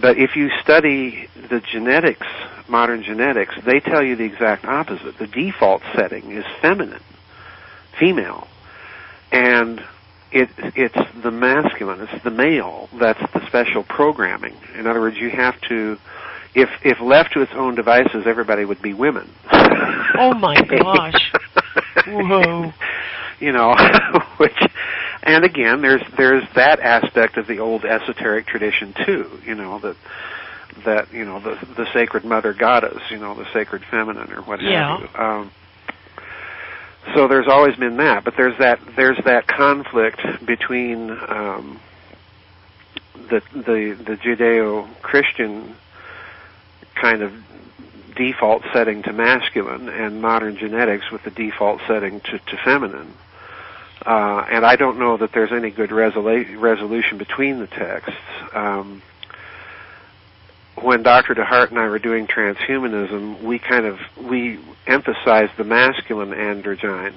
But if you study the genetics, modern genetics, they tell you the exact opposite. The default setting is feminine, female. And it's the masculine, it's the male that's the special programming. In other words, you have to, if left to its own devices, everybody would be women. Oh my gosh. Whoa. And again, there's that aspect of the old esoteric tradition too. That the sacred mother goddess, the sacred feminine or what have you. So there's always been that, but there's that conflict between the Judeo-Christian kind of default setting to masculine and modern genetics with the default setting to feminine. And I don't know that there's any good resolution between the texts. When Dr. DeHart and I were doing transhumanism, we emphasized the masculine androgyne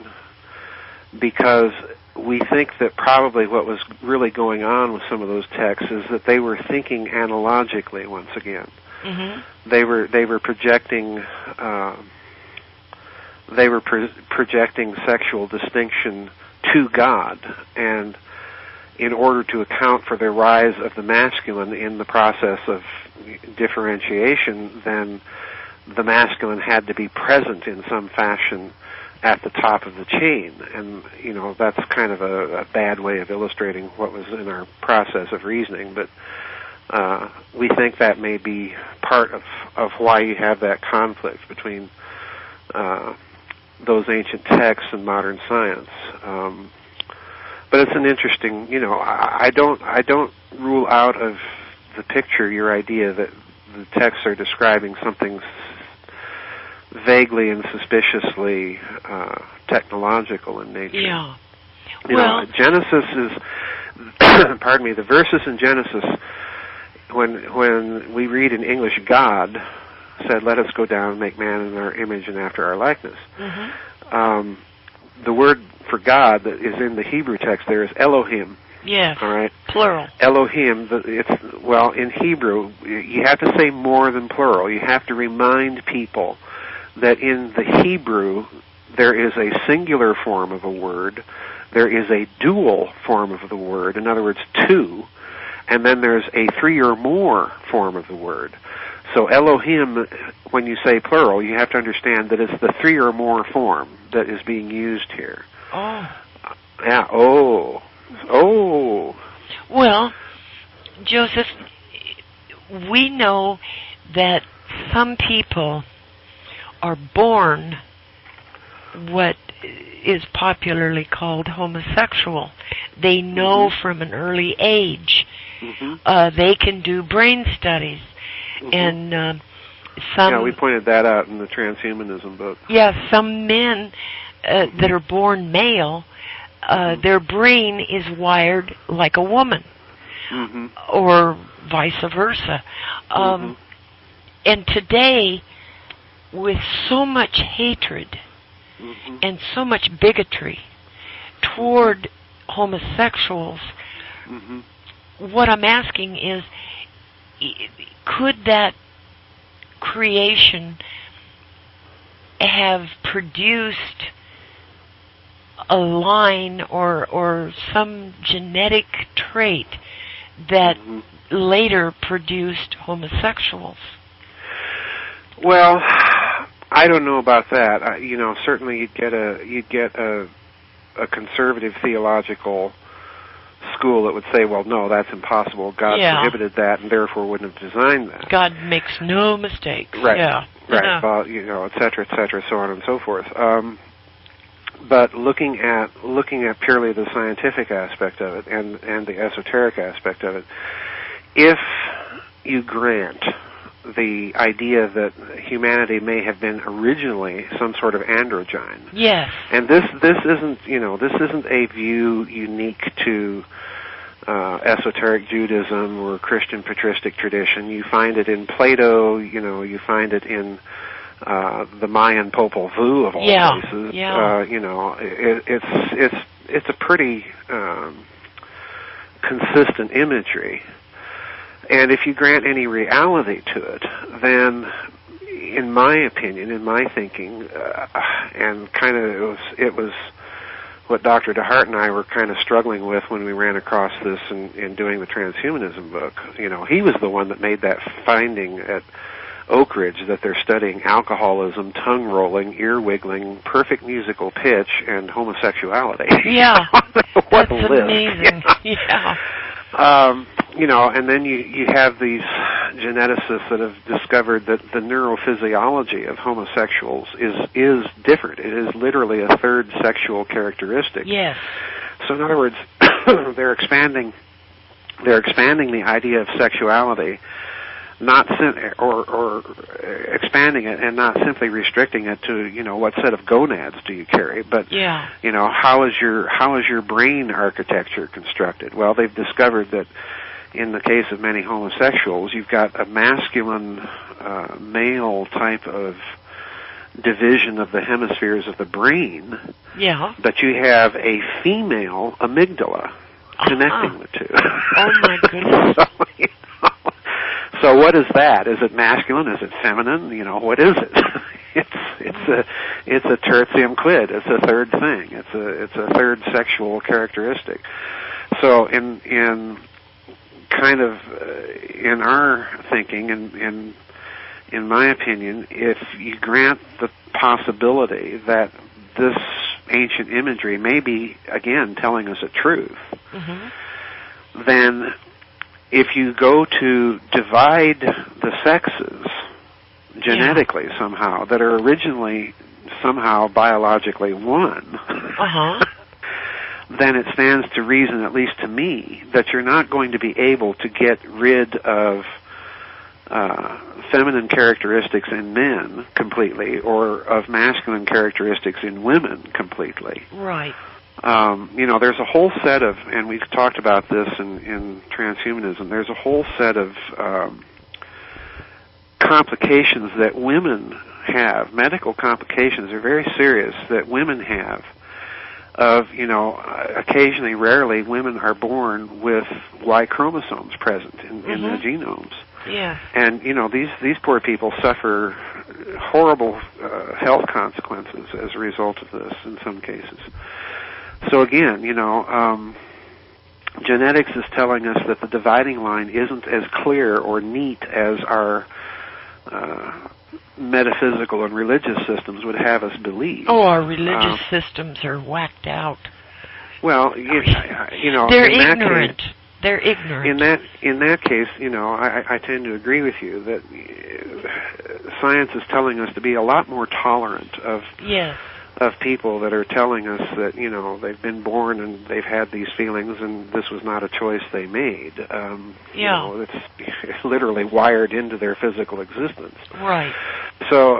because we think that probably what was really going on with some of those texts is that they were thinking analogically once again. They were projecting projecting sexual distinction to God, and in order to account for the rise of the masculine in the process of differentiation, then the masculine had to be present in some fashion at the top of the chain. And, that's kind of a bad way of illustrating what was in our process of reasoning, but we think that may be part of why you have that conflict between those ancient texts and modern science. But it's an interesting, I don't rule out of the picture your idea that the texts are describing something vaguely and suspiciously technological in nature. Yeah. Genesis is, pardon me, the verses in Genesis, when we read in English, God said, "Let us go down and make man in our image and after our likeness." Mm-hmm. The word for God that is in the Hebrew text there is Elohim. Yes. All right. Plural. Elohim. In Hebrew, you have to say more than plural. You have to remind people that in the Hebrew there is a singular form of a word, there is a dual form of the word, in other words, two, and then there's a three or more form of the word. So Elohim, when you say plural, you have to understand that it's the three or more form that is being used here. Oh. Yeah, oh. Well, Joseph, we know that some people are born what is popularly called homosexual. They know from an early age. Mm-hmm. They can do brain studies. Mm-hmm. And some... Yeah, we pointed that out in the transhumanism book. Yeah, some men that are born male, their brain is wired like a woman. Mm-hmm. Or vice versa. And today, with so much hatred and so much bigotry toward homosexuals, what I'm asking is, could that creation have produced a line or some genetic trait that later produced homosexuals? Well, I don't know about that. Certainly you'd get a conservative theological school that would say, well, no, that's impossible. God prohibited that, and therefore wouldn't have designed that. God makes no mistakes. Right. Yeah. Right. Well, et cetera, so on and so forth. But looking at purely the scientific aspect of it and the esoteric aspect of it, if you grant the idea that humanity may have been originally some sort of androgyne. Yes. And this isn't a view unique to esoteric Judaism or Christian patristic tradition. You find it in Plato. You find it in the Mayan Popol Vuh of all places. Yeah. It's a pretty consistent imagery. And if you grant any reality to it, then, in my opinion, in my thinking, and kind of it was what Dr. DeHart and I were kind of struggling with when we ran across this in doing the transhumanism book. He was the one that made that finding at Oak Ridge that they're studying alcoholism, tongue rolling, ear wiggling, perfect musical pitch, and homosexuality. Yeah, what that's a list. Amazing. Yeah. And then you have these geneticists that have discovered that the neurophysiology of homosexuals is different. It is literally a third sexual characteristic. Yes. So in other words, they're expanding the idea of sexuality, or expanding it and not simply restricting it to what set of gonads do you carry, but how is your brain architecture constructed? Well, they've discovered that in the case of many homosexuals, you've got a masculine male type of division of the hemispheres of the brain, but you have a female amygdala connecting the two. Oh my goodness. So what is that? Is it masculine? Is it feminine? What is it? It's a tertium quid. It's a third thing. It's a third sexual characteristic. So in our thinking, in my opinion, if you grant the possibility that this ancient imagery may be again telling us a truth, then if you go to divide the sexes genetically somehow, that are originally somehow biologically one, then it stands to reason, at least to me, that you're not going to be able to get rid of feminine characteristics in men completely, or of masculine characteristics in women completely. Right. There's a whole set of, and we've talked about this in transhumanism, there's a whole set of complications that women have. Medical complications are very serious that women have. Occasionally, rarely, women are born with Y chromosomes present in their genomes. Yeah. And, these poor people suffer horrible health consequences as a result of this in some cases. So again, genetics is telling us that the dividing line isn't as clear or neat as our metaphysical and religious systems would have us believe. Oh, our religious systems are whacked out. Well, they're ignorant. They're ignorant. In that case, I tend to agree with you that science is telling us to be a lot more tolerant of people that are telling us that they've been born and they've had these feelings and this was not a choice they made. It's literally wired into their physical existence. Right. So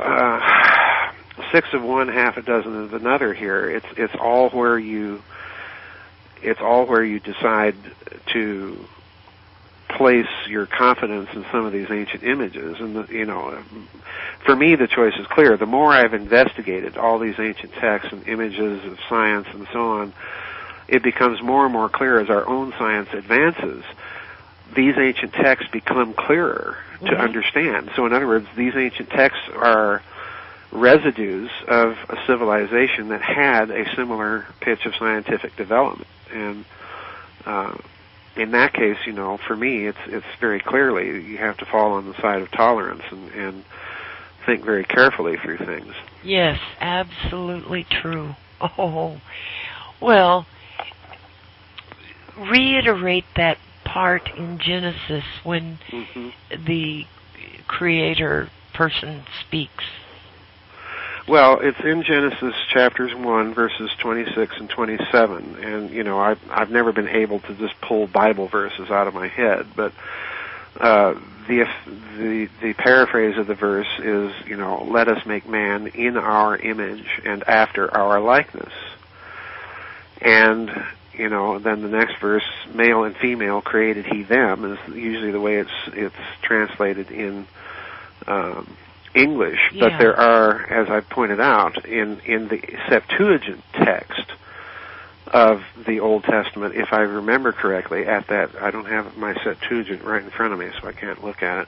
6 of one, half a dozen of another here. It's all where you decide to place your confidence in some of these ancient images. And for me, the choice is clear. The more I've investigated all these ancient texts and images of science and so on, it becomes more and more clear as our own science advances. These ancient texts become clearer to understand. So in other words, these ancient texts are residues of a civilization that had a similar pitch of scientific development. And in that case, for me, it's very clearly you have to fall on the side of tolerance and think very carefully through things. Yes, absolutely true. Oh, well, reiterate that part in Genesis when the creator person speaks. Well, it's in Genesis chapters 1, verses 26 and 27, and I've never been able to just pull Bible verses out of my head, but the paraphrase of the verse is, let us make man in our image and after our likeness. And then the next verse, male and female created he them, is usually the way it's translated in English, but there are, as I pointed out, in the Septuagint text of the Old Testament, if I remember correctly, I don't have my Septuagint right in front of me, so I can't look at it.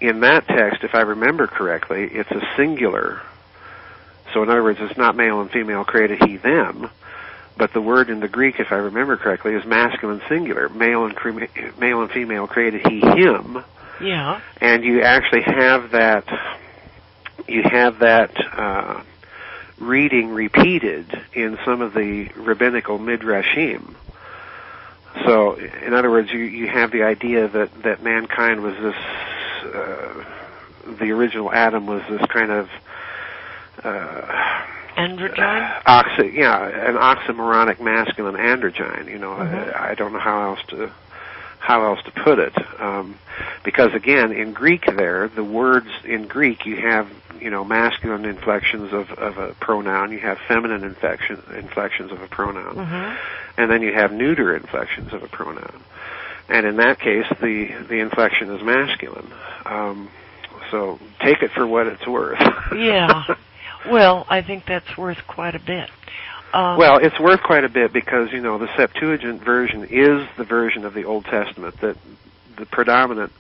In that text, if I remember correctly, it's a singular. So in other words, it's not male and female created he them, but the word in the Greek, if I remember correctly, is masculine singular. Male and female created he him. Yeah. And you actually have that reading repeated in some of the rabbinical midrashim. So, in other words, you have the idea that mankind was this, the original Adam was this kind of androgyne? An oxymoronic masculine androgyne. I don't know how else to put it, because again, in Greek the words in Greek, you have, masculine inflections of a pronoun, you have feminine inflections of a pronoun, and then you have neuter inflections of a pronoun. And in that case, the inflection is masculine. So take it for what it's worth. Yeah. Well, I think that's worth quite a bit. Well, it's worth quite a bit because, the Septuagint version is the version of the Old Testament that the predominant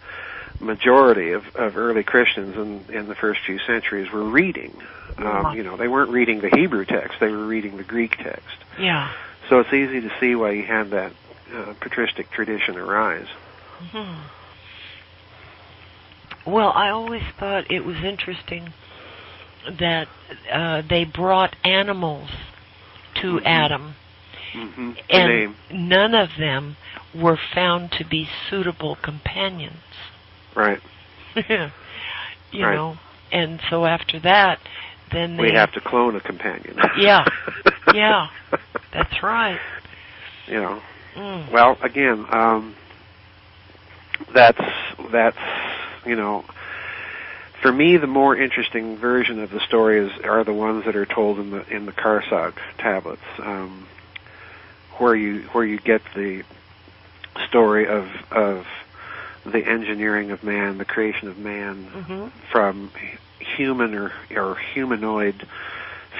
majority of early Christians in the first few centuries were reading. They weren't reading the Hebrew text, they were reading the Greek text. Yeah. So it's easy to see why you had that patristic tradition arise. Well, I always thought it was interesting that they brought animals to Adam, and none of them were found to be suitable companions. Right. you know, and so after that, then we have to clone a companion. Yeah. Yeah, that's right. You know. Well, again, that's you know, for me, the more interesting version of the story are the ones that are told in the Karsag tablets, where you get the story of the engineering of man, the creation of man from human or humanoid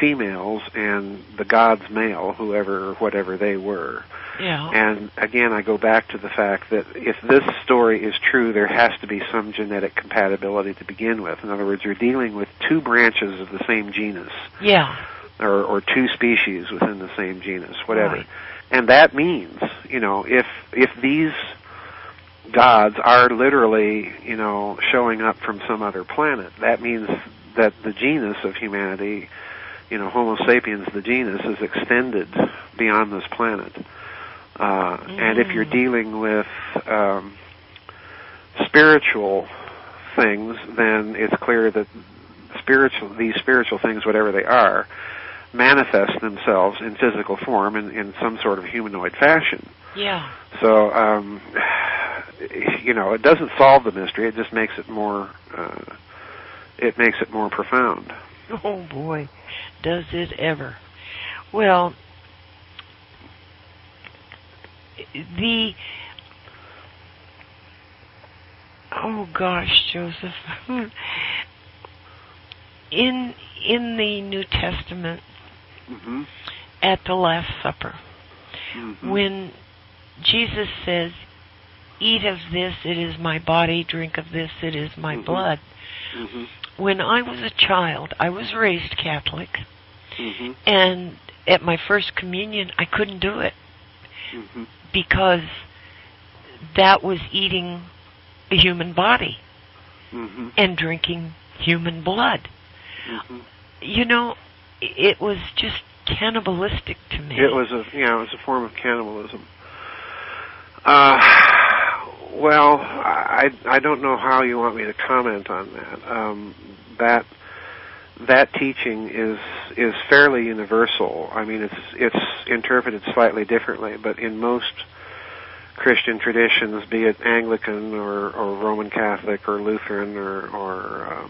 females and the gods male, whoever or whatever they were. Yeah. And again, I go back to the fact that if this story is true, there has to be some genetic compatibility to begin with. In other words, you're dealing with two branches of the same genus. Yeah. Or two species within the same genus, whatever. Right. And that means, you know, if these gods are literally, you know, showing up from some other planet, that means that the genus of humanity, you know, Homo sapiens, the genus, is extended beyond this planet. And if you're dealing with spiritual things, then it's clear that these spiritual things, whatever they are, manifest themselves in physical form in some sort of humanoid fashion. Yeah. So, you know, it doesn't solve the mystery. It just makes it more. It makes it more profound. Oh boy, does it ever! Well, oh gosh, Joseph, in the New Testament, at the Last Supper, when Jesus says, "Eat of this, it is my body, drink of this, it is my blood." When I was a child, I was raised Catholic, and at my first communion, I couldn't do it because that was eating a human body and drinking human blood. You know, it was just cannibalistic to me. It was a form of cannibalism. Well, I don't know how you want me to comment on that. That teaching is fairly universal. I mean, it's interpreted slightly differently, but in most Christian traditions, be it Anglican or Roman Catholic or Lutheran or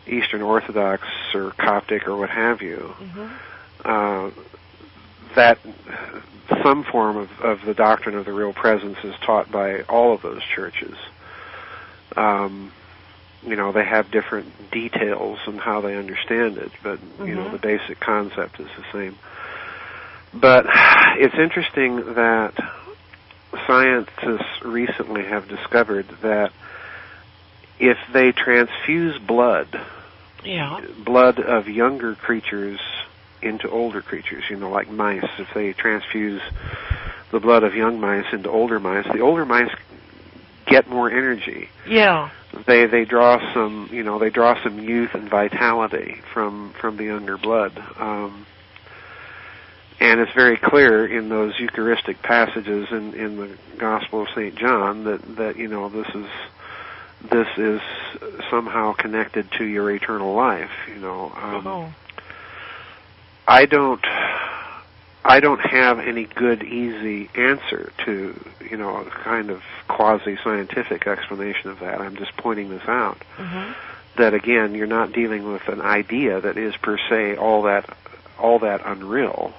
Eastern Orthodox or Coptic or what have you, that some form of the doctrine of the real presence is taught by all of those churches. You know, they have different details on how they understand it, but, you know, the basic concept is the same. But it's interesting that scientists recently have discovered that if they transfuse blood of younger creatures into older creatures, you know, like mice, if they transfuse the blood of young mice into older mice, the older mice get more energy. Yeah. They draw some, you know, some youth and vitality from the younger blood. And it's very clear in those Eucharistic passages in the Gospel of St. John that you know, this is somehow connected to your eternal life, you know. I don't have any good, easy answer to, you know, a kind of quasi-scientific explanation of that. I'm just pointing this out. That again, you're not dealing with an idea that is per se all that unreal.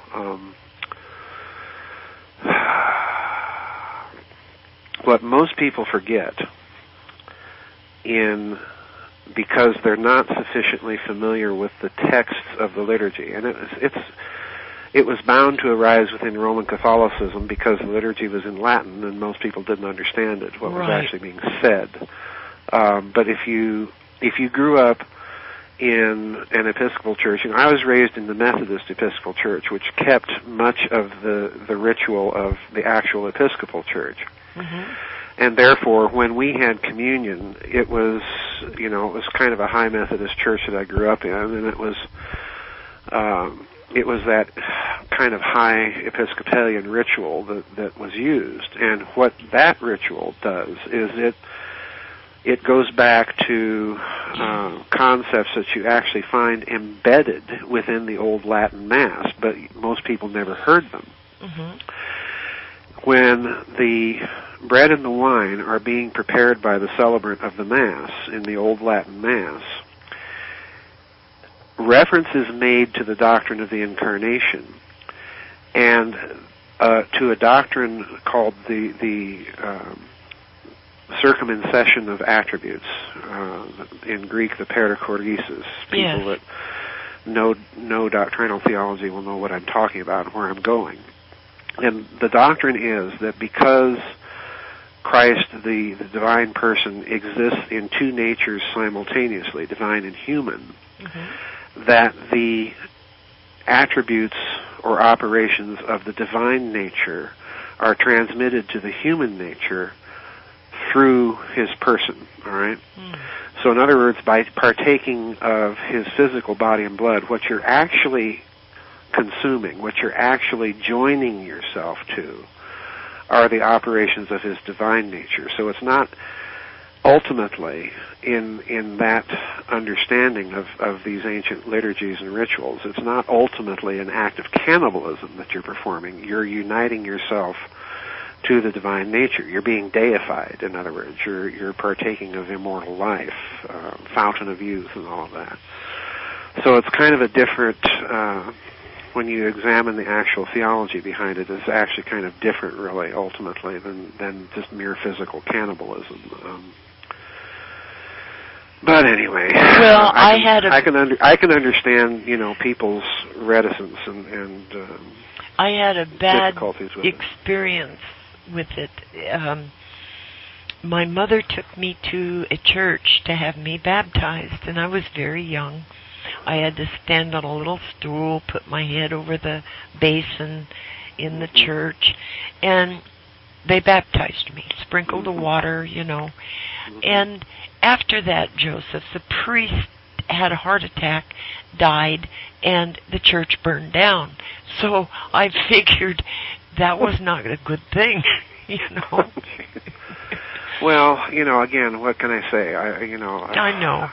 What most people forget, because they're not sufficiently familiar with the texts of the liturgy, and it was bound to arise within Roman Catholicism because the liturgy was in Latin and most people didn't understand it, what was actually being said. But if you grew up in an Episcopal church, and I was raised in the Methodist Episcopal Church, which kept much of the ritual of the actual Episcopal Church. And therefore, when we had communion, it was kind of a high Methodist church that I grew up in, and it was that kind of high Episcopalian ritual that was used. And what that ritual does is it goes back to concepts that you actually find embedded within the old Latin Mass, but most people never heard them. When the bread and the wine are being prepared by the celebrant of the Mass in the old Latin Mass, reference is made to the doctrine of the Incarnation and to a doctrine called the circumcision of attributes, in Greek the perichoresis. People that know doctrinal theology will know what I'm talking about and where I'm going. And the doctrine is that because Christ, the divine person, exists in two natures simultaneously, divine and human, that the attributes or operations of the divine nature are transmitted to the human nature through his person, all right? So in other words, by partaking of his physical body and blood, what you're actually consuming, what you're actually joining yourself to, are the operations of his divine nature. So it's not ultimately, in that understanding of these ancient liturgies and rituals, it's not ultimately an act of cannibalism that you're performing. You're uniting yourself to the divine nature. You're being deified, in other words. You're partaking of immortal life, fountain of youth, and all of that. So it's kind of a different, when you examine the actual theology behind it, it's actually kind of different, really, ultimately, than just mere physical cannibalism. But anyway, well, I can understand, people's reticence and I had a bad difficulties with experience with it. My mother took me to a church to have me baptized, and I was very young. I had to stand on a little stool, put my head over the basin in the church, and they baptized me, sprinkled the water, And after that, Joseph, the priest had a heart attack, died, and the church burned down. So I figured that was not a good thing, Well, again, what can I say? I know.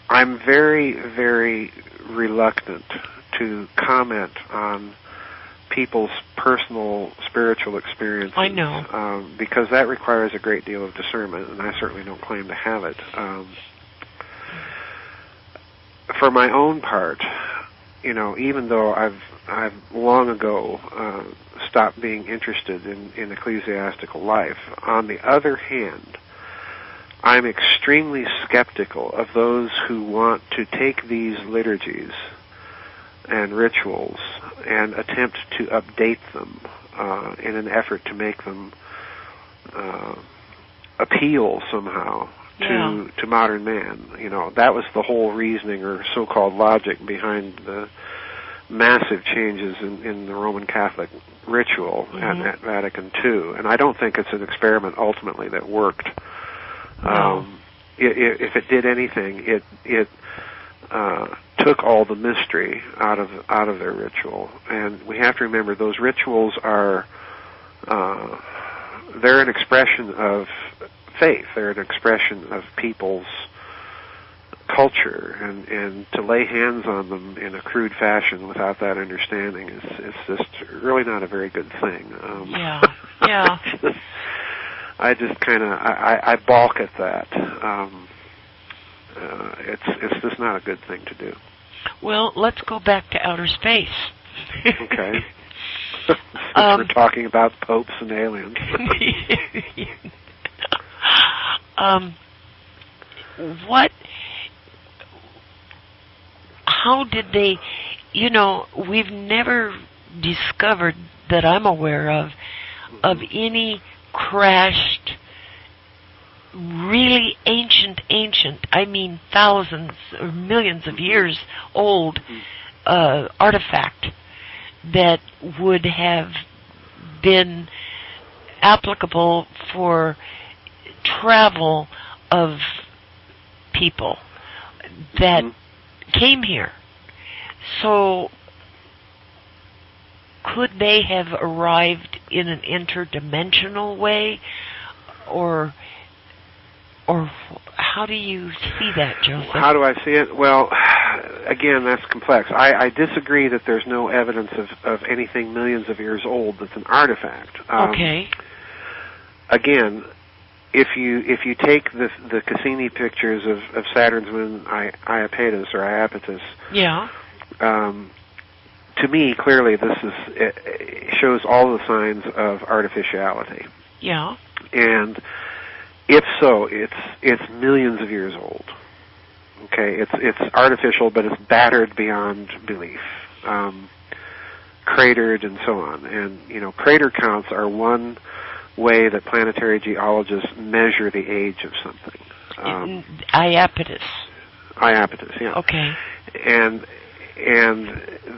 I'm very, very reluctant to comment on people's personal spiritual experiences. I know. Because that requires a great deal of discernment, and I certainly don't claim to have it. For my own part, even though I've long ago stopped being interested in ecclesiastical life, on the other hand, I'm extremely skeptical of those who want to take these liturgies and rituals and attempt to update them in an effort to make them appeal somehow to modern man. That was the whole reasoning or so-called logic behind the massive changes in the Roman Catholic ritual at Vatican II. And I don't think it's an experiment ultimately that worked. No. If it did anything, it took all the mystery out of their ritual. And we have to remember those rituals are they're an expression of faith. They're an expression of people's culture, and to lay hands on them in a crude fashion without that understanding is just really not a very good thing. Yeah. I just kind of I balk at that. It's just not a good thing to do. Well, let's go back to outer space. Okay. Since we're talking about popes and aliens. How did they, we've never discovered that I'm aware of any crashed, really ancient, I mean thousands or millions of years old artifact that would have been applicable for travel of people that came here. So could they have arrived in an interdimensional way, or how do you see that, Joseph? How do I see it? Well, again, that's complex. I disagree that there's no evidence of anything millions of years old that's an artifact. Okay. Again, if you take the Cassini pictures of Saturn's moon Iapetus or Iapetus, yeah. To me, clearly, it shows all the signs of artificiality. Yeah. And if so, it's millions of years old. Okay, it's artificial, but it's battered beyond belief, cratered, and so on. And crater counts are one way that planetary geologists measure the age of something. Iapetus. Iapetus, yeah. Okay. And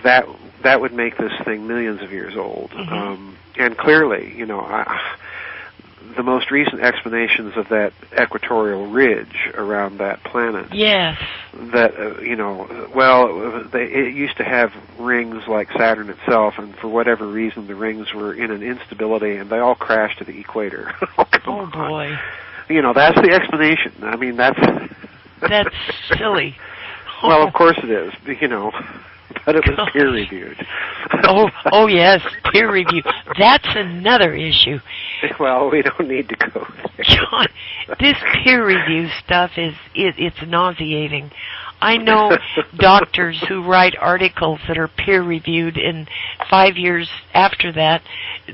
that would make this thing millions of years old. Mm-hmm. And clearly, the most recent explanations of that equatorial ridge around that planet. Yes. That it used to have rings like Saturn itself, and for whatever reason, the rings were in an instability, and they all crashed to the equator. Oh boy. That's the explanation. I mean, that's silly. Well, of course it is. But it was peer reviewed. oh yes, peer review. That's another issue. Well, we don't need to go there. John, this peer review stuff it's nauseating. I know doctors who write articles that are peer reviewed, and 5 years after that,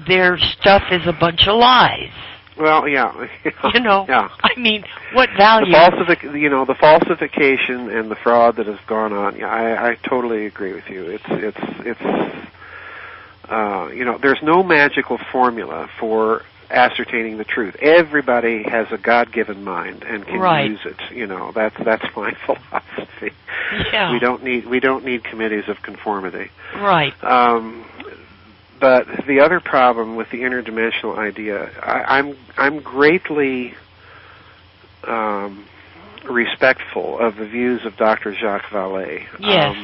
their stuff is a bunch of lies. Well, yeah. Yeah. I mean, what value? The falsification and the fraud that has gone on. Yeah, I totally agree with you. It's there's no magical formula for ascertaining the truth. Everybody has a God-given mind and can use it. That's my philosophy. Yeah. We don't need committees of conformity. Right. But the other problem with the interdimensional idea, I'm greatly respectful of the views of Dr. Jacques Vallée. Yes.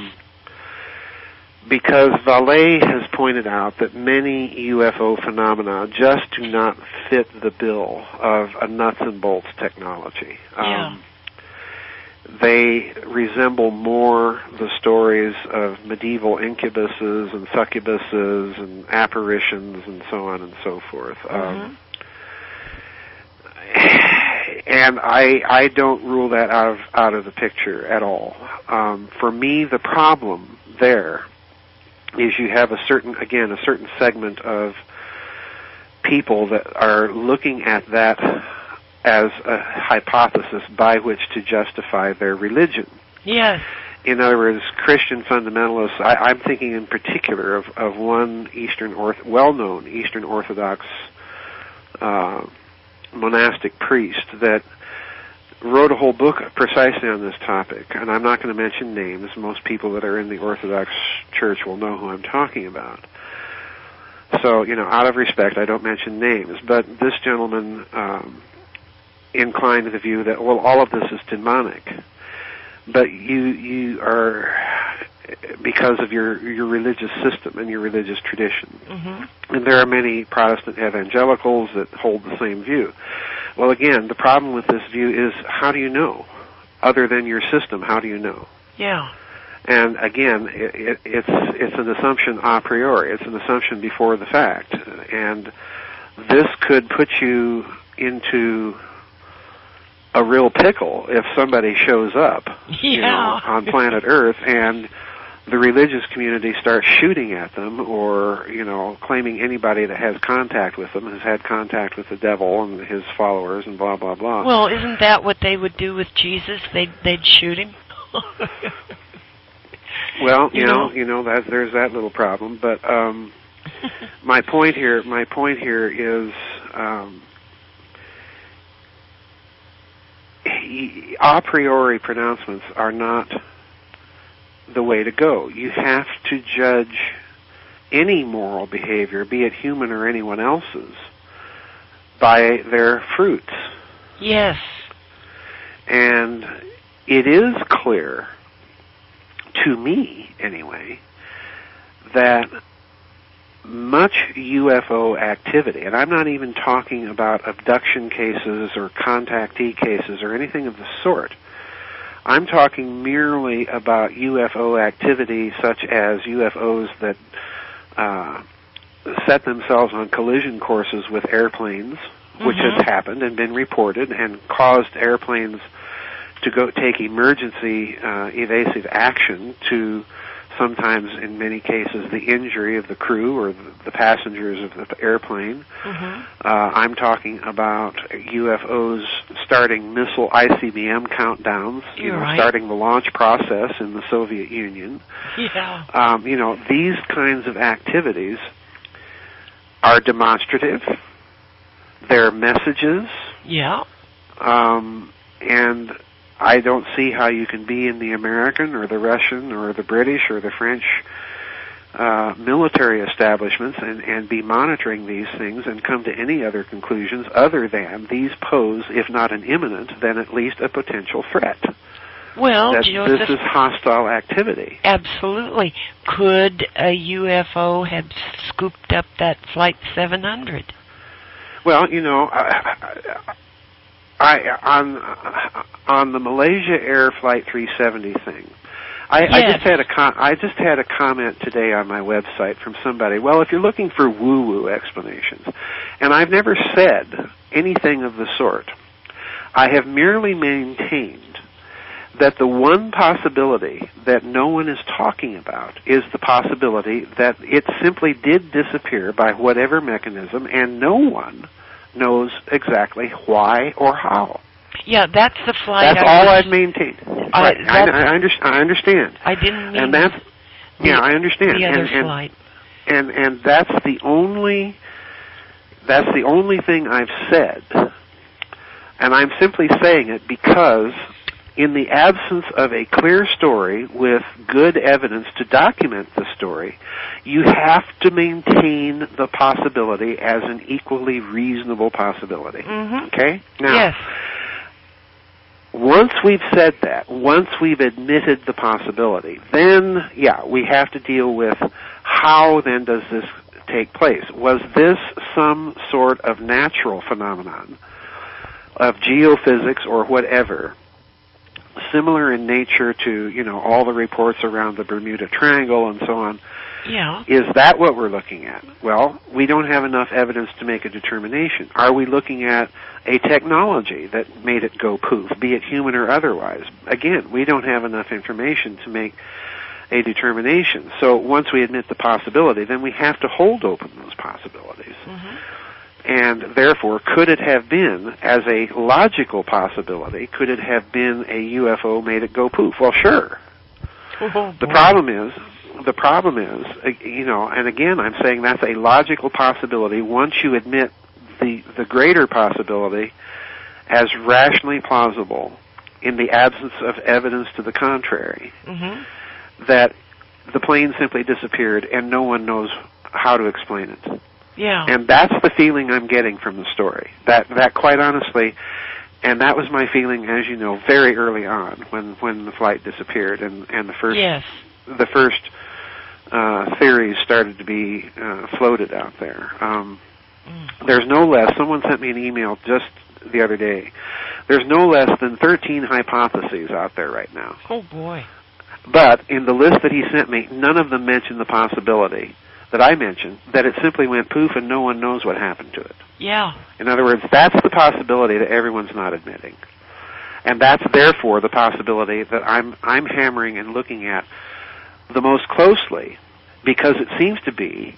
Because Vallée has pointed out that many UFO phenomena just do not fit the bill of a nuts and bolts technology. Yeah. They resemble more the stories of medieval incubuses and succubuses and apparitions and so on and so forth. Mm-hmm. And I don't rule that out of the picture at all. For me, the problem there is you have a certain segment of people that are looking at that as a hypothesis by which to justify their religion. Yes. In other words, Christian fundamentalists, I'm thinking in particular of one well-known Eastern Orthodox monastic priest that wrote a whole book precisely on this topic, and I'm not going to mention names. Most people that are in the Orthodox Church will know who I'm talking about. So, out of respect, I don't mention names. But this gentleman inclined to the view that, well, all of this is demonic. But you are, because of your religious system and your religious tradition. Mm-hmm. And there are many Protestant evangelicals that hold the same view. Well, again, the problem with this view is, how do you know? Other than your system, how do you know? Yeah. And again, it's an assumption a priori. It's an assumption before the fact. And this could put you into a real pickle if somebody shows up on planet Earth and the religious community starts shooting at them, or claiming anybody that has contact with them has had contact with the devil and his followers and blah blah blah. Well, isn't that what they would do with Jesus? They'd shoot him. Well, you know that there's that little problem, but my point here is a priori pronouncements are not the way to go. You have to judge any moral behavior, be it human or anyone else's, by their fruits. Yes. And it is clear, to me anyway, that much UFO activity, and I'm not even talking about abduction cases or contactee cases or anything of the sort. I'm talking merely about UFO activity such as UFOs that set themselves on collision courses with airplanes, which has happened and been reported, and caused airplanes to go take emergency evasive action to sometimes, in many cases, the injury of the crew or the passengers of the airplane. I'm talking about UFOs starting missile ICBM countdowns, starting the launch process in the Soviet Union. These kinds of activities are demonstrative. They're messages. And I don't see how you can be in the American or the Russian or the British or the French military establishments and be monitoring these things and come to any other conclusions other than these pose, if not an imminent, then at least a potential threat. Well, Joseph, this is hostile activity. Absolutely. Could a UFO have scooped up that Flight 700? Well, on the Malaysia Air Flight 370 thing, I just had a comment today on my website from somebody. Well, if you're looking for woo-woo explanations, and I've never said anything of the sort, I have merely maintained that the one possibility that no one is talking about is the possibility that it simply did disappear by whatever mechanism, and no one knows exactly why or how. Yeah, that's the flight. That's all I've maintained. Right. I understand. I didn't mean. And that's I understand. The other flight. And that's the only thing I've said. And I'm simply saying it because, in the absence of a clear story with good evidence to document the story, you have to maintain the possibility as an equally reasonable possibility. Okay? Now, yes. Once we've said that, once we've admitted the possibility, then, we have to deal with how then does this take place. Was this some sort of natural phenomenon of geophysics or whatever, similar in nature to, all the reports around the Bermuda Triangle and so on? Yeah. Is that what we're looking at? Well, we don't have enough evidence to make a determination. Are we looking at a technology that made it go poof, be it human or otherwise? Again, we don't have enough information to make a determination. So once we admit the possibility, then we have to hold open those possibilities. And therefore, could it have been, as a logical possibility, could it have been a UFO made it go poof? Well, sure. The problem is, and again, I'm saying that's a logical possibility once you admit the greater possibility as rationally plausible in the absence of evidence to the contrary, that the plane simply disappeared and no one knows how to explain it. Yeah. And that's the feeling I'm getting from the story. That quite honestly, and that was my feeling, as you know, very early on when the flight disappeared and the first theories started to be floated out there. There's no less. Someone sent me an email just the other day. There's no less than 13 hypotheses out there right now. Oh boy! But in the list that he sent me, none of them mention the possibility that I mentioned, that it simply went poof and no one knows what happened to it. Yeah. In other words, that's the possibility that everyone's not admitting. And that's therefore the possibility that I'm hammering and looking at the most closely, because it seems to be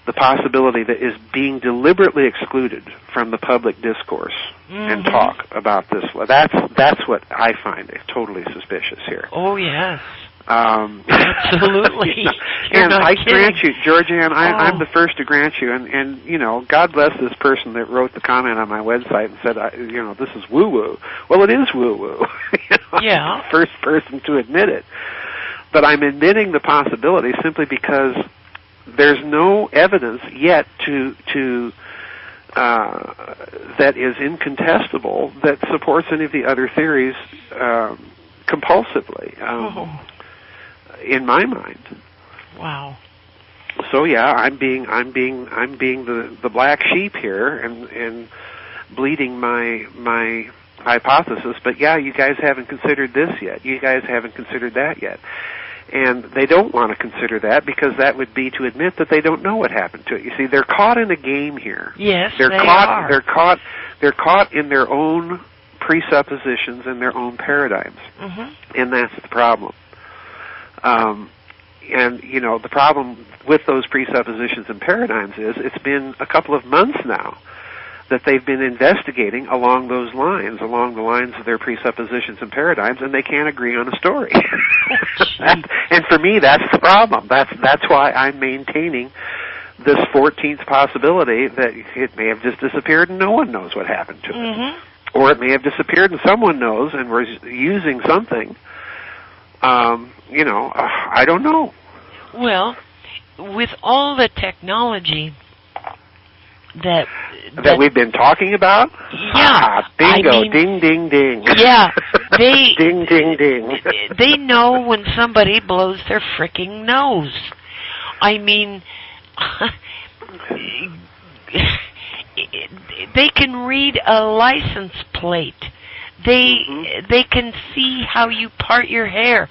the possibility that is being deliberately excluded from the public discourse and talk about this. That's what I find totally suspicious here. Oh, yes. Absolutely. And I grant you, Georgianne, I'm the first to grant you, and God bless this person that wrote the comment on my website and said, this is woo-woo. Well, it is woo-woo. Yeah. I'm the first person to admit it. But I'm admitting the possibility simply because there's no evidence yet that is incontestable that supports any of the other theories compulsively. In my mind. Wow. So yeah, I'm being the black sheep here and bleeding my hypothesis. But yeah, you guys haven't considered this yet. You guys haven't considered that yet. And they don't want to consider that because that would be to admit that they don't know what happened to it. You see, they're caught in a game here. Yes, They're caught in their own presuppositions and their own paradigms. And that's the problem. And, you know, the problem with those presuppositions and paradigms is it's been a couple of months now that they've been investigating along those lines, along the lines of their presuppositions and paradigms, and they can't agree on a story. And for me, that's the problem. That's why I'm maintaining this 14th possibility that it may have just disappeared and no one knows what happened to it. Or it may have disappeared and someone knows and we're using something. You know, I don't know. Well, with all the technology that we've been talking about? Yeah. Bingo, I mean, ding, ding, ding. Yeah. Ding, ding, ding. They know when somebody blows their fricking nose. I mean, they can read a license plate. They can see how you part your hair,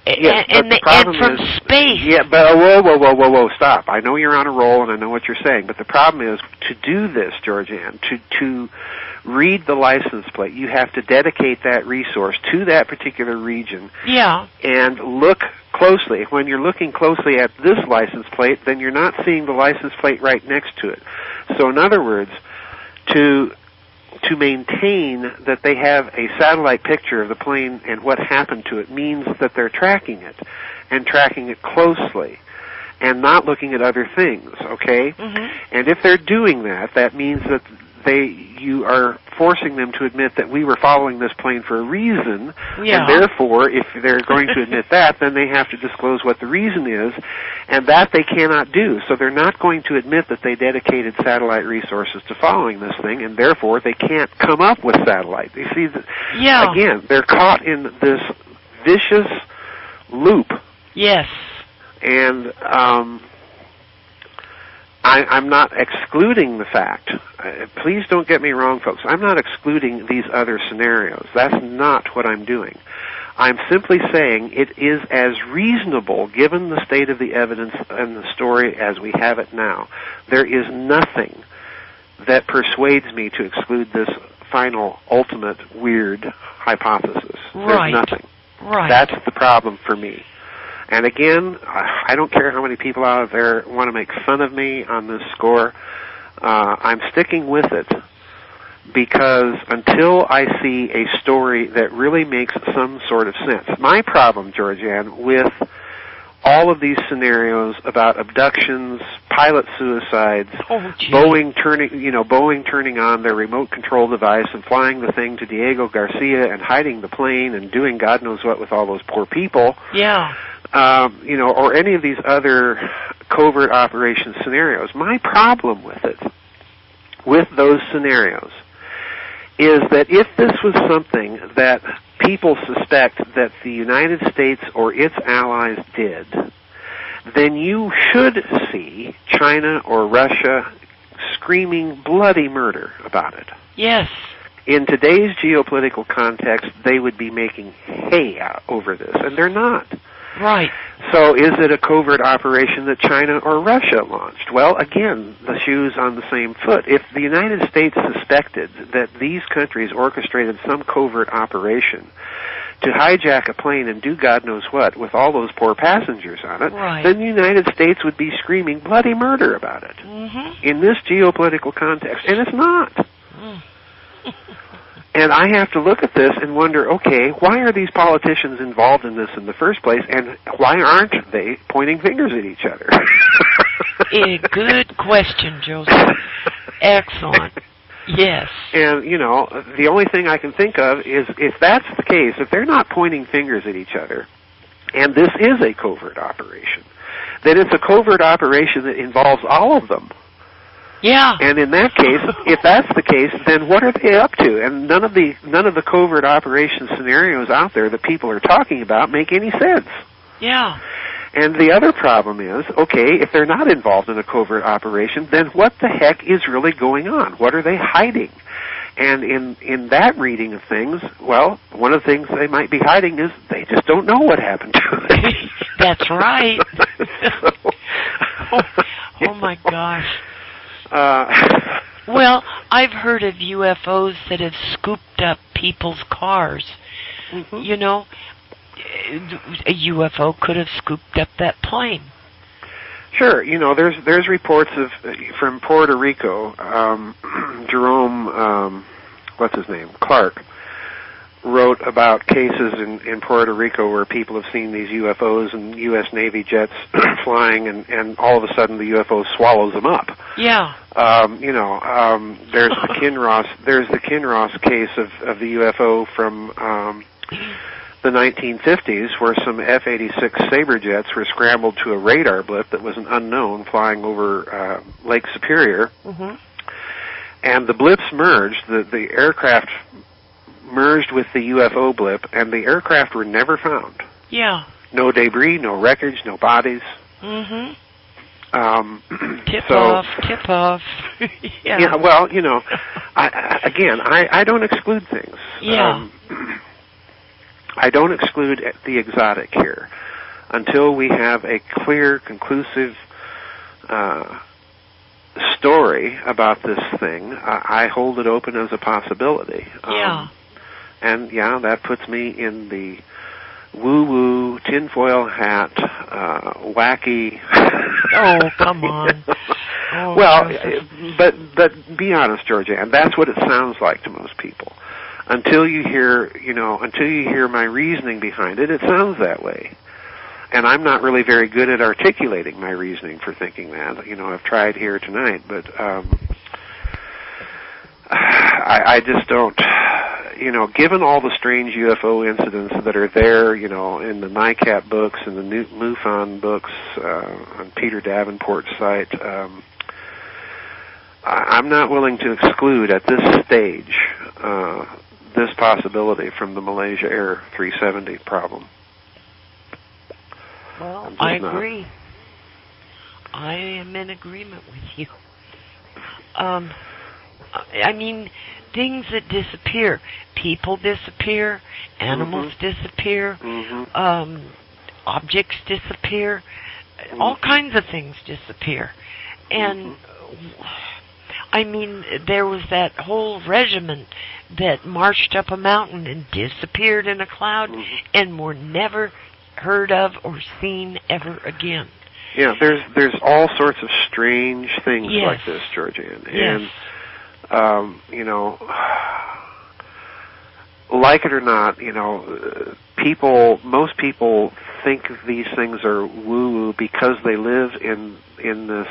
and from space. Yeah, but whoa, stop! I know you're on a roll, and I know what you're saying, but the problem is to do this, Georgianne, to read the license plate, you have to dedicate that resource to that particular region. Yeah. And look closely. When you're looking closely at this license plate, then you're not seeing the license plate right next to it. So, in other words, to maintain that they have a satellite picture of the plane and what happened to it means that they're tracking it, and tracking it closely, and not looking at other things, okay? And if they're doing that, that means that you are forcing them to admit that we were following this plane for a reason, and therefore, if they're going to admit that, then they have to disclose what the reason is, and that they cannot do. So they're not going to admit that they dedicated satellite resources to following this thing, and therefore they can't come up with satellite. You see, again, they're caught in this vicious loop. Yes. And I'm not excluding the fact, please don't get me wrong, folks, I'm not excluding these other scenarios. That's not what I'm doing. I'm simply saying it is as reasonable, given the state of the evidence and the story as we have it now. There is nothing that persuades me to exclude this final, ultimate, weird hypothesis. Right. There's nothing. Right. That's the problem for me. And again, I don't care how many people out there want to make fun of me on this score. I'm sticking with it because until I see a story that really makes some sort of sense. My problem, Georgianne, with all of these scenarios about abductions, pilot suicides, Boeing turning on their remote control device and flying the thing to Diego Garcia and hiding the plane and doing God knows what with all those poor people. Yeah. Or any of these other covert operation scenarios. My problem with it, with those scenarios, is that if this was something that people suspect that the United States or its allies did, then you should see China or Russia screaming bloody murder about it. Yes. In today's geopolitical context, they would be making hay over this, and they're not. Right. So is it a covert operation that China or Russia launched? Well, again, the shoe's on the same foot. If the United States suspected that these countries orchestrated some covert operation to hijack a plane and do God knows what with all those poor passengers on it, then the United States would be screaming bloody murder about it in this geopolitical context. And it's not. And I have to look at this and wonder, okay, why are these politicians involved in this in the first place, and why aren't they pointing fingers at each other? A good question, Joseph. Excellent. Yes. And, the only thing I can think of is if that's the case, if they're not pointing fingers at each other, and this is a covert operation, then it's a covert operation that involves all of them. Yeah. And in that case, if that's the case, then what are they up to? And none of the covert operation scenarios out there that people are talking about make any sense. Yeah. And the other problem is, okay, if they're not involved in a covert operation, then what the heck is really going on? What are they hiding? And in that reading of things, well, one of the things they might be hiding is they just don't know what happened to it. That's right. Oh my gosh. Well, I've heard of UFOs that have scooped up people's cars. Mm-hmm. You know, a UFO could have scooped up that plane. Sure, you know, there's reports from Puerto Rico. Jerome, what's his name, Clark, wrote about cases in Puerto Rico where people have seen these UFOs and U.S. Navy jets flying, and all of a sudden the UFO swallows them up. Yeah. There's the Kinross case of the UFO from the 1950s, where some F-86 Sabre jets were scrambled to a radar blip that was an unknown flying over Lake Superior. Mm-hmm. And the blips merged, the aircraft merged with the UFO blip, and the aircraft were never found. Yeah. No debris, no wreckage, no bodies. Mm-hmm. Tip off. Yeah. Yeah, well, you know, I don't exclude things. Yeah. I don't exclude the exotic here until we have a clear, conclusive story about this thing. I hold it open as a possibility. Yeah. And, yeah, that puts me in the woo-woo, tinfoil hat, wacky... Oh, come on. Oh, well, but be honest, Georgianne, that's what it sounds like to most people. Until you hear my reasoning behind it, it sounds that way. And I'm not really very good at articulating my reasoning for thinking that. You know, I've tried here tonight, but I just don't. You know, given all the strange UFO incidents that are there, you know, in the NICAP books and the MUFON books on Peter Davenport's site, I'm not willing to exclude at this stage this possibility from the Malaysia Air 370 problem. Well, I agree. I am in agreement with you. I mean, things that disappear. People disappear. Animals disappear. Mm-hmm. Objects disappear. Mm-hmm. All kinds of things disappear. And, I mean, there was that whole regiment that marched up a mountain and disappeared in a cloud and were never heard of or seen ever again. Yeah, there's all sorts of strange things like this, Georgianne. Yes. And, you know, like it or not, you know, most people think these things are woo-woo because they live in this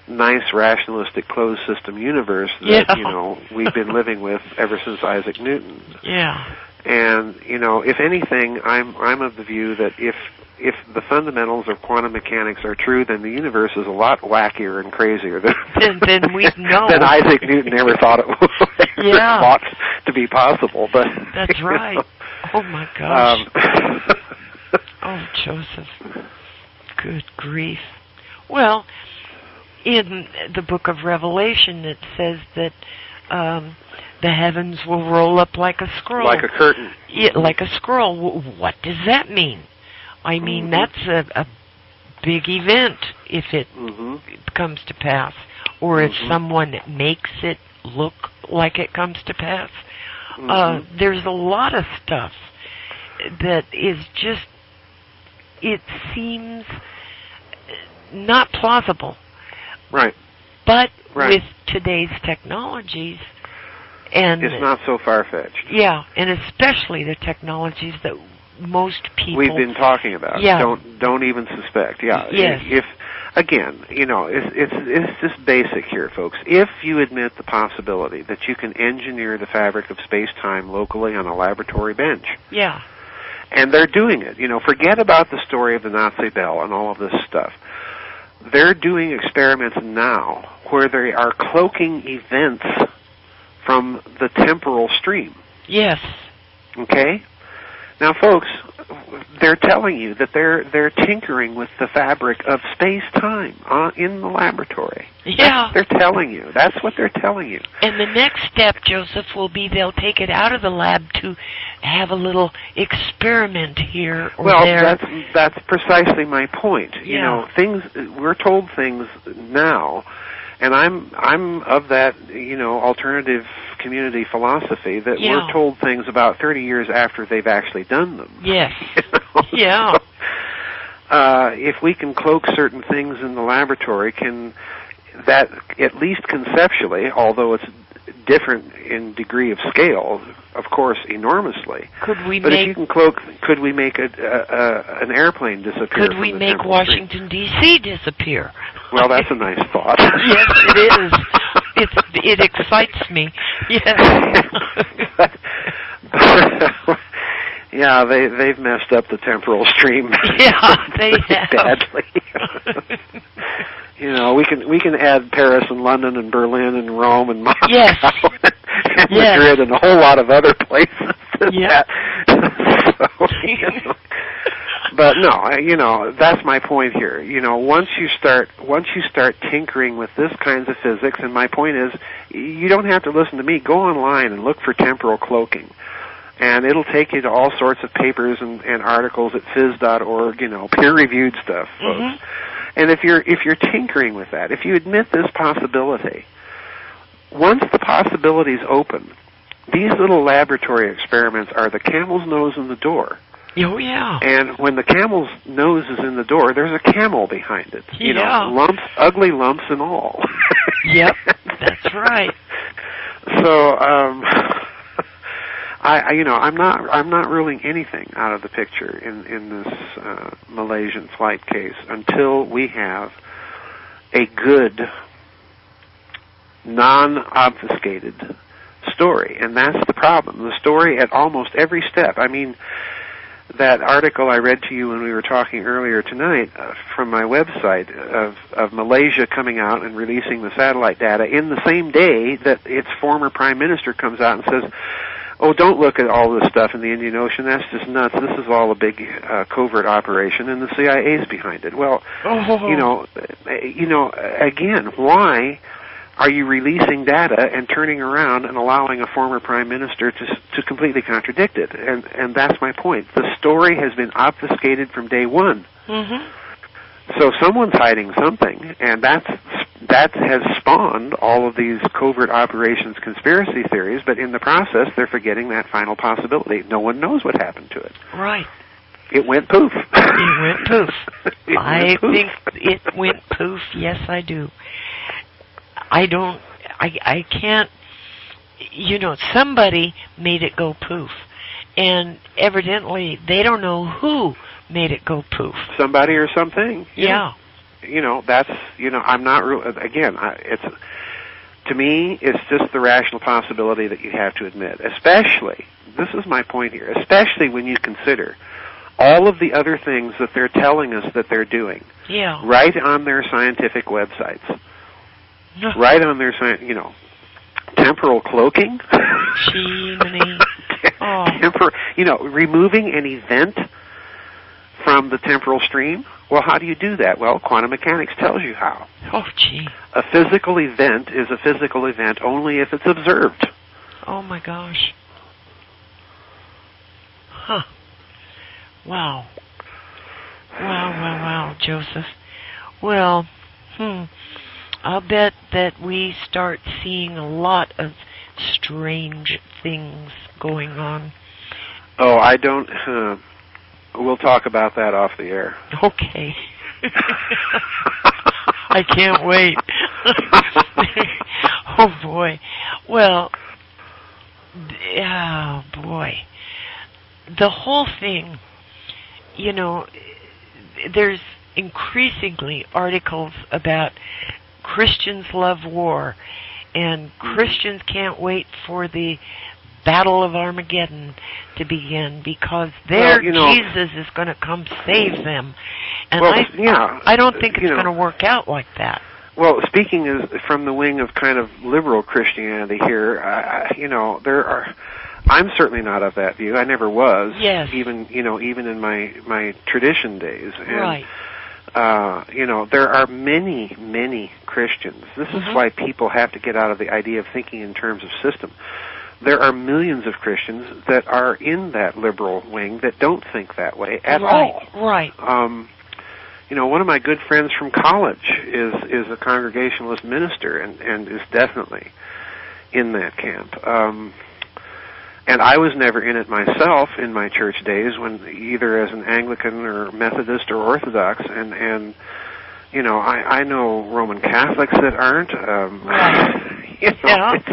nice rationalistic closed system universe that, you know, we've been living with ever since Isaac Newton. Yeah. And, you know, if anything, I'm of the view that if the fundamentals of quantum mechanics are true, then the universe is a lot wackier and crazier than we know. Than Isaac Newton ever thought it was thought to be possible. But that's right. Oh my gosh. Oh, Joseph. Good grief. Well, in the book of Revelation, it says that the heavens will roll up like a scroll. Like a curtain. Yeah, like a scroll. What does that mean? I mean, that's a big event if it comes to pass, or if someone makes it look like it comes to pass. There's a lot of stuff that is just, it seems not plausible. Right. But with today's technologies, and it's not so far-fetched. Yeah, and especially the technologies that most people we've been talking about. Yeah. Don't even suspect. Yeah. Yes. If again, you know, it's just basic here, folks. If you admit the possibility that you can engineer the fabric of space-time locally on a laboratory bench. Yeah. And they're doing it. You know, forget about the story of the Nazi bell and all of this stuff. They're doing experiments now where they are cloaking events from the temporal stream. Yes. Okay? Now, folks, they're telling you that they're tinkering with the fabric of space-time in the laboratory. Yeah. They're telling you. That's what they're telling you. And the next step, Joseph, will be they'll take it out of the lab to have a little experiment here or there. Well, that's precisely my point. You know, we're told things now, and I'm of that, alternative community philosophy that we're told things about 30 years after they've actually done them. Yes. Yeah. If we can cloak certain things in the laboratory, can that, at least conceptually, although it's different in degree of scale, of course, enormously. If you can cloak, could we make an airplane disappear? Could we make Washington, D.C. disappear? Well, that's a nice thought. Yes, it is. It excites me. Yes. Yeah, they've messed up the temporal stream. Yeah, they have. Badly. We can add Paris and London and Berlin and Rome and Moscow and Madrid and a whole lot of other places. Yeah. But no, that's my point here. Once you start tinkering with this kinds of physics, and my point is, you don't have to listen to me. Go online and look for temporal cloaking, and it'll take you to all sorts of papers and articles at phys.org. Peer-reviewed stuff, folks. Mm-hmm. And if you're tinkering with that, if you admit this possibility, once the possibility's open, these little laboratory experiments are the camel's nose in the door. Oh, yeah. And when the camel's nose is in the door, there's a camel behind it. Lumps, ugly lumps and all. Yep, that's right. So, I'm not ruling anything out of the picture in this Malaysian flight case until we have a good, non-obfuscated story, and that's the problem. The story at almost every step. I mean, that article I read to you when we were talking earlier tonight from my website of Malaysia coming out and releasing the satellite data in the same day that its former prime minister comes out and says, "Oh, don't look at all this stuff in the Indian Ocean. That's just nuts. This is all a big covert operation, and the CIA's behind it." Well, again, why are you releasing data and turning around and allowing a former prime minister to completely contradict it? And that's my point. The story has been obfuscated from day one. Mm-hmm. So someone's hiding something, and that has spawned all of these covert operations conspiracy theories, but in the process, they're forgetting that final possibility. No one knows what happened to it. Right. It went poof. It went poof. I think it went poof. Yes, I do. I can't, somebody made it go poof. And evidently, they don't know who made it go poof. Somebody or something. Yeah. That's, I'm not, again, to me, it's just the rational possibility that you have to admit, especially, this is my point here, especially when you consider all of the other things that they're telling us that they're doing. Yeah. Right on their scientific websites. Right on their, temporal cloaking. Gee-many. Removing an event from the temporal stream. Well, how do you do that? Well, quantum mechanics tells you how. Oh, gee. A physical event is a physical event only if it's observed. Oh, my gosh. Huh. Wow. Wow, Joseph. Well, I'll bet that we start seeing a lot of strange things going on. Oh, I don't... we'll talk about that off the air. Okay. I can't wait. Oh, boy. Well, oh, boy. The whole thing, there's increasingly articles about Christians love war, and Christians can't wait for the Battle of Armageddon to begin because their Jesus is going to come save them. And I don't think it's going to work out like that. Well, speaking from the wing of kind of liberal Christianity here, there are I'm certainly not of that view. I never was. Yes. Even in my tradition days. And, right. There are many, many Christians. This is why people have to get out of the idea of thinking in terms of system. There are millions of Christians that are in that liberal wing that don't think that way at all. Right. One of my good friends from college is a Congregationalist minister and is definitely in that camp. And I was never in it myself in my church days, when either as an Anglican or Methodist or Orthodox, and I know Roman Catholics that aren't. It's just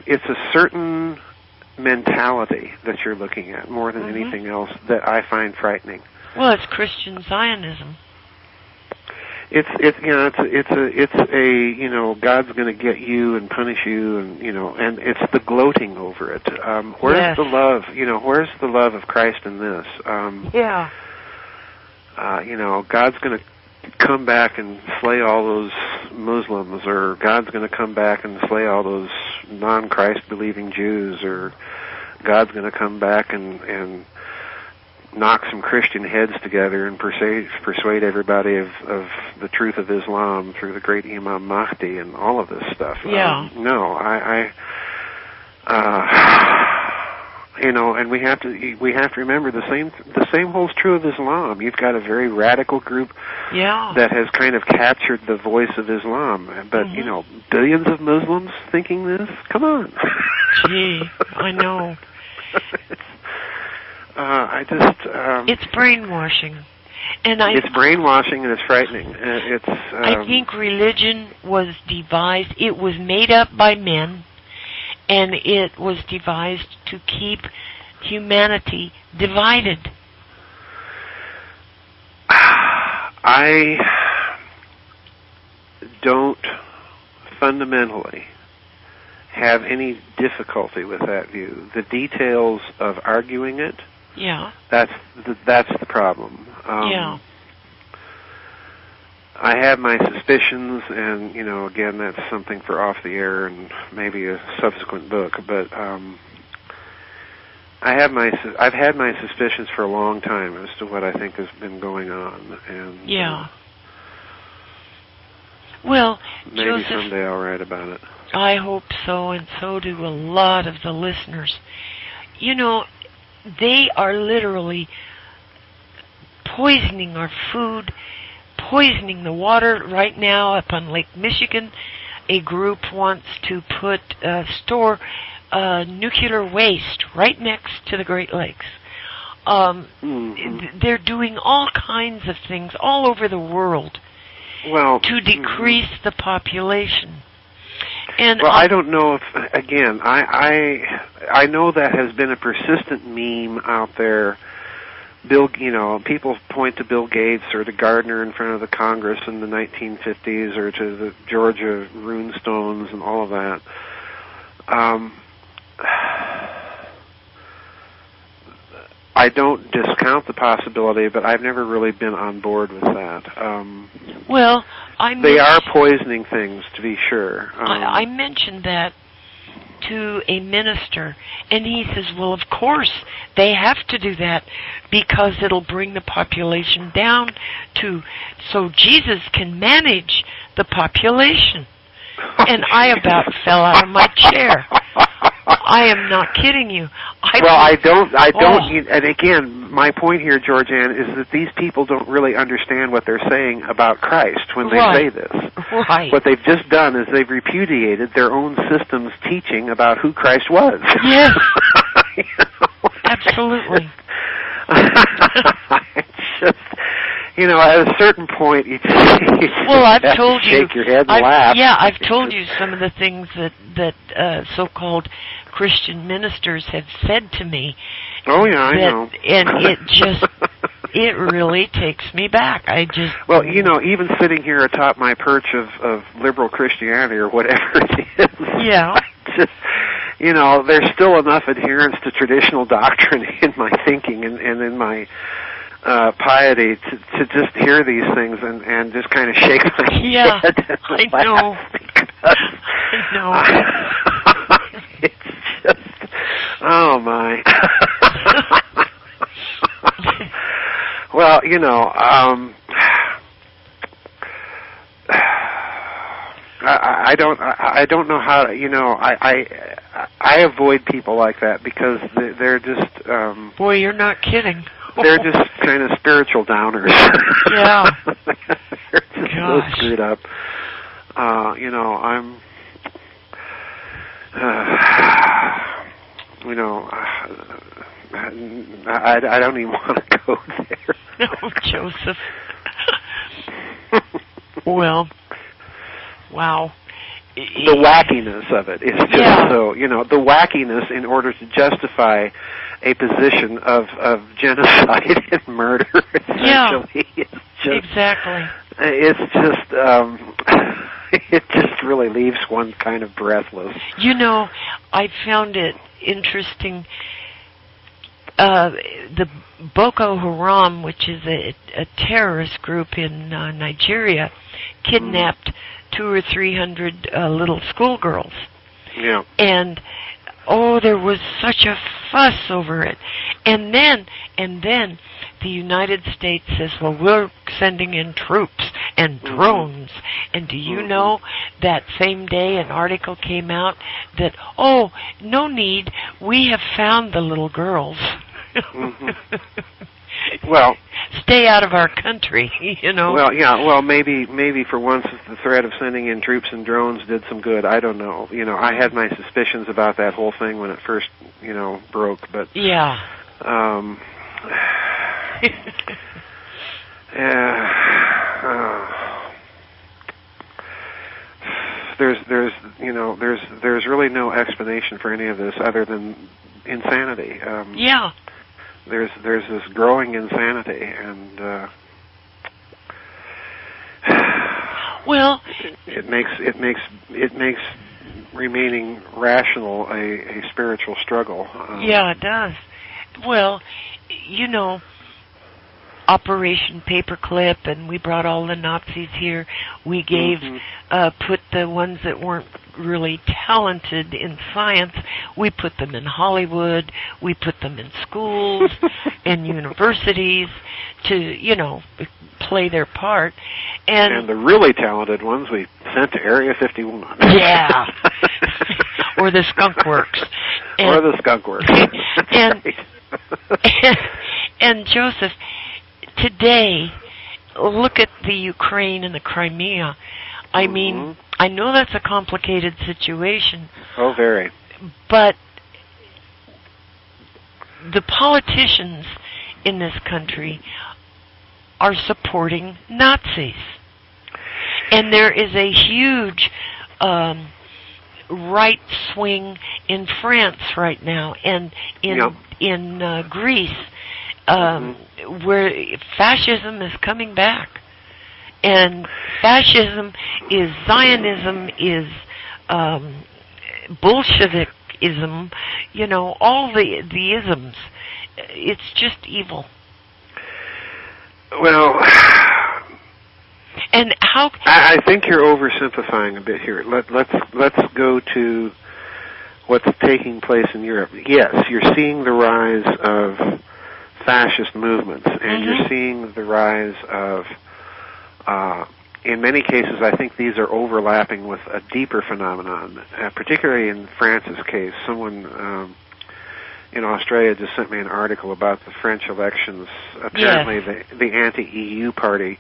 it's a certain mentality that you're looking at more than anything else that I find frightening. Well, it's Christian Zionism. It's God's going to get you and punish you, and it's the gloating over it. Where's the love? Where's the love of Christ in this? God's going to come back and slay all those Muslims, or God's going to come back and slay all those non-Christ believing Jews, or God's going to come back and knock some Christian heads together and persuade everybody of the truth of Islam through the great Imam Mahdi and all of this stuff. And we have to remember the same holds true of Islam. You've got a very radical group that has kind of captured the voice of Islam, but billions of Muslims thinking this? Come on. Gee, I know. It's brainwashing, it's brainwashing and it's frightening. I think religion was devised. It was made up by men, and it was devised to keep humanity divided. I don't fundamentally have any difficulty with that view. The details of arguing it, that's the problem. I have my suspicions, and again, that's something for off the air and maybe a subsequent book. But I've had my suspicions for a long time as to what I think has been going on, and well, maybe Joseph, someday I'll write about it. I hope so, and so do a lot of the listeners. They are literally poisoning our food, poisoning the water. Right now up on Lake Michigan, a group wants to store nuclear waste right next to the Great Lakes. They're doing all kinds of things all over the world to decrease the population. And I don't know if, again, I know that has been a persistent meme out there. People point to Bill Gates or to Gardner in front of the Congress in the 1950s, or to the Georgia runestones and all of that. I don't discount the possibility, but I've never really been on board with that. They are poisoning things, to be sure. I mentioned that to a minister, and he says, well, of course they have to do that because it'll bring the population down so Jesus can manage the population. And I about fell out of my chair. I am not kidding you. I don't. And again, my point here, Georgianne, is that these people don't really understand what they're saying about Christ when they say this. Right. What they've just done is they've repudiated their own system's teaching about who Christ was. Yes. Absolutely. It's just, at a certain point, you I've told you, shake your head and laugh. Yeah, I've told you some of the things that so-called Christian ministers have said to me. Oh yeah, I know. And it really takes me back. Even sitting here atop my perch of liberal Christianity or whatever it is. There's still enough adherence to traditional doctrine in my thinking and in my piety to just hear these things and just kind of shake my head and I laugh know. I know. It's just, oh my. Well, I don't know how to, I avoid people like that because they're just boy, you're not kidding. They're just kind of spiritual downers. Yeah. They're just so screwed up. I don't even want to go there. No, Joseph. Well, wow. The wackiness of it is just so, the wackiness in order to justify a position of genocide and murder, essentially. Yeah, exactly. It's just, it just really leaves one kind of breathless. I found it interesting. The Boko Haram, which is a terrorist group in Nigeria, kidnapped 200 or 300 little schoolgirls. Yeah. And there was such a fuss over it. And then the United States says, well, we're sending in troops and drones. And do you know that same day an article came out that, no need, we have found the little girls. Well, stay out of our country, Well, yeah. Well, maybe for once the threat of sending in troops and drones did some good. I don't know. I had my suspicions about that whole thing when it first, broke. But yeah. There's really no explanation for any of this other than insanity. Yeah. There's this growing insanity, and well, it makes remaining rational a spiritual struggle. Yeah, it does. Well, Operation Paperclip, and we brought all the Nazis here. We gave, put the ones that weren't really talented in science, we put them in Hollywood, we put them in schools, in universities to, play their part. And the really talented ones we sent to Area 51. Yeah. Or the Skunk Works. Or the Skunk Works. And Joseph, today, look at the Ukraine and the Crimea. I mean, I know that's a complicated situation. Oh, very. But the politicians in this country are supporting Nazis. And there is a huge right swing in France right now, and in Greece, where fascism is coming back. And fascism is Zionism, is Bolshevikism, all the isms. It's just evil. Well, and how? I think you're oversimplifying a bit here. Let's go to what's taking place in Europe. Yes, you're seeing the rise of fascist movements, and you're seeing the rise of, in many cases, I think these are overlapping with a deeper phenomenon, particularly in France's case. Someone in Australia just sent me an article about the French elections. Apparently the anti-EU party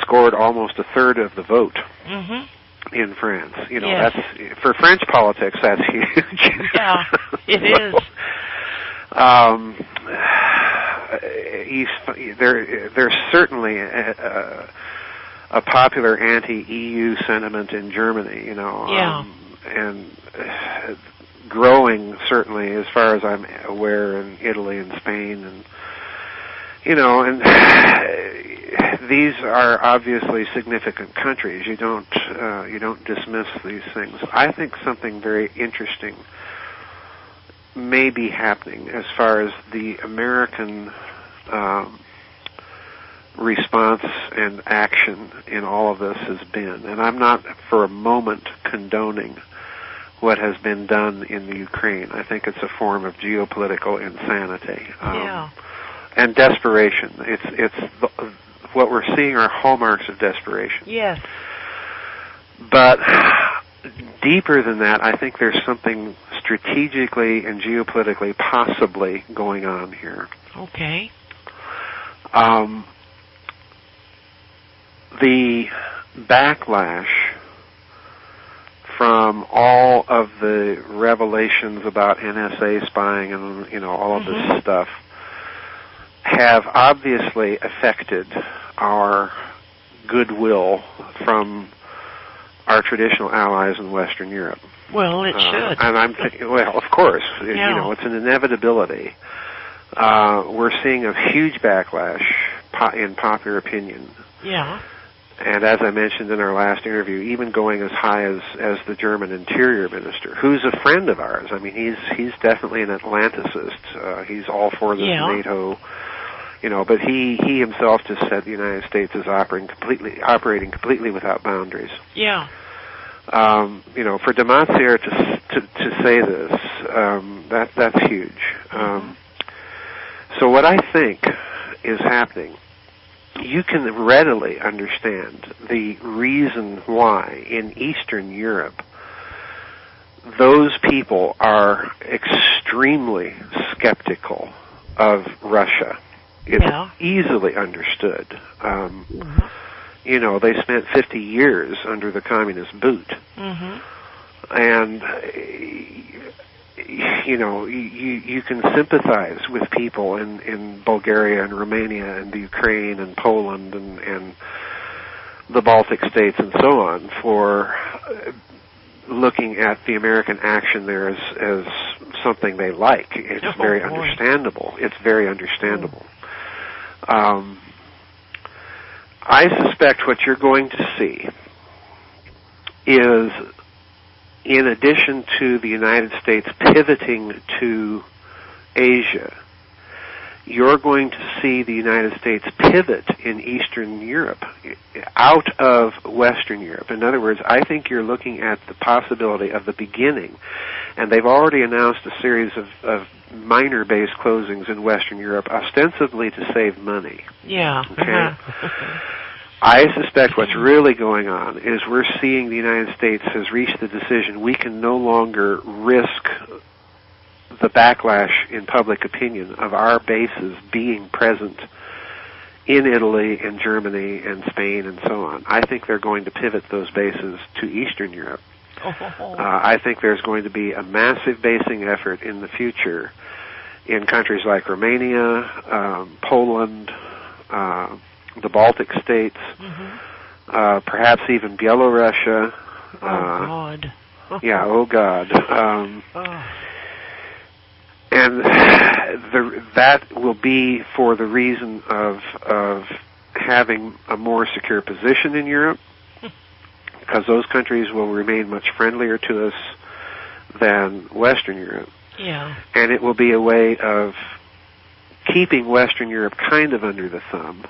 scored almost a third of the vote in France. That's, for French politics, that's huge. Yeah, it is. There's certainly a popular anti-EU sentiment in Germany, and growing certainly as far as I'm aware in Italy and Spain, and these are obviously significant countries. You don't dismiss these things. I think something very interesting may be happening as far as the American response and action in all of this has been. And I'm not for a moment condoning what has been done in the Ukraine. I think it's a form of geopolitical insanity and desperation. What we're seeing are hallmarks of desperation. Yes. But deeper than that, I think there's something strategically and geopolitically possibly going on here. Okay. The backlash from all of the revelations about NSA spying and all of this stuff have obviously affected our goodwill from our traditional allies in Western Europe. Well, it should. And I'm thinking, well, of course, it's an inevitability. We're seeing a huge backlash in popular opinion. Yeah. And as I mentioned in our last interview, even going as high as the German Interior Minister, who's a friend of ours. I mean, he's definitely an Atlanticist. He's all for the NATO, but he himself just said the United States is operating completely without boundaries. Yeah. For Dematsier to say this, that's huge. So what I think is happening, you can readily understand the reason why in Eastern Europe those people are extremely skeptical of Russia. It's easily understood. They spent 50 years under the communist boot. And you can sympathize with people in Bulgaria and Romania and the Ukraine and Poland and the Baltic states and so on for looking at the American action there as something they like. It's very understandable. It's very understandable. I suspect what you're going to see is, in addition to the United States pivoting to Asia, you're going to see the United States pivot in Eastern Europe out of Western Europe. In other words, I think you're looking at the possibility of the beginning, and they've already announced a series of minor base closings in Western Europe, ostensibly to save money. Yeah. Okay? I suspect what's really going on is we're seeing the United States has reached the decision we can no longer risk the backlash in public opinion of our bases being present in Italy and Germany and Spain and so on. I think they're going to pivot those bases to Eastern Europe. I think there's going to be a massive basing effort in the future in countries like Romania, Poland, the Baltic states, perhaps even Belarusia. God. Yeah, oh God. And that will be for the reason of having a more secure position in Europe, because those countries will remain much friendlier to us than Western Europe. Yeah. And it will be a way of keeping Western Europe kind of under the thumb.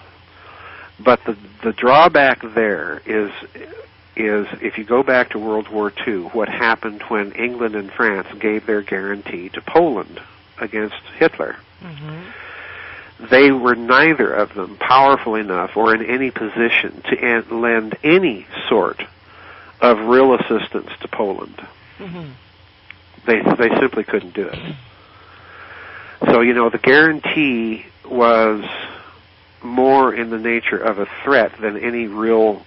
But the drawback there is if you go back to World War II, what happened when England and France gave their guarantee to Poland against Hitler. They were neither of them powerful enough or in any position to lend any sort of real assistance to Poland. They simply couldn't do it. So, the guarantee was more in the nature of a threat than any real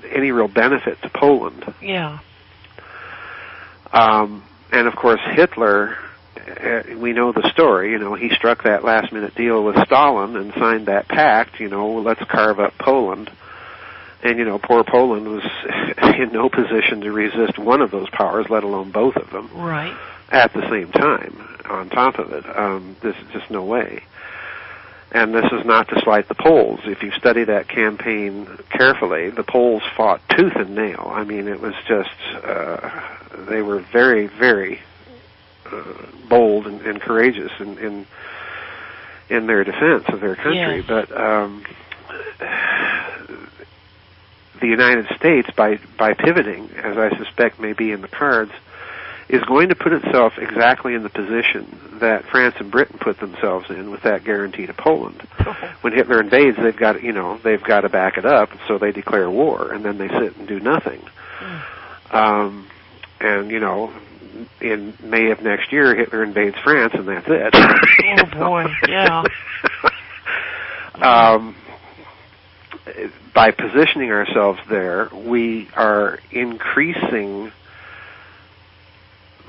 benefit to Poland. Yeah. And of course Hitler, we know the story, he struck that last minute deal with Stalin and signed that pact, let's carve up Poland. And, poor Poland was in no position to resist one of those powers, let alone both of them. Right. At the same time, on top of it. There's just no way. And this is not to slight the Poles. If you study that campaign carefully, the Poles fought tooth and nail. I mean, it was just, they were very, very bold and courageous in their defense of their country. Yes. But the United States, by pivoting, as I suspect may be in the cards, is going to put itself exactly in the position that France and Britain put themselves in with that guarantee to Poland. When Hitler invades, they've got to back it up, so they declare war, and then they sit and do nothing. And in May of next year, Hitler invades France, and that's it. Oh boy, yeah. By positioning ourselves there, we are increasing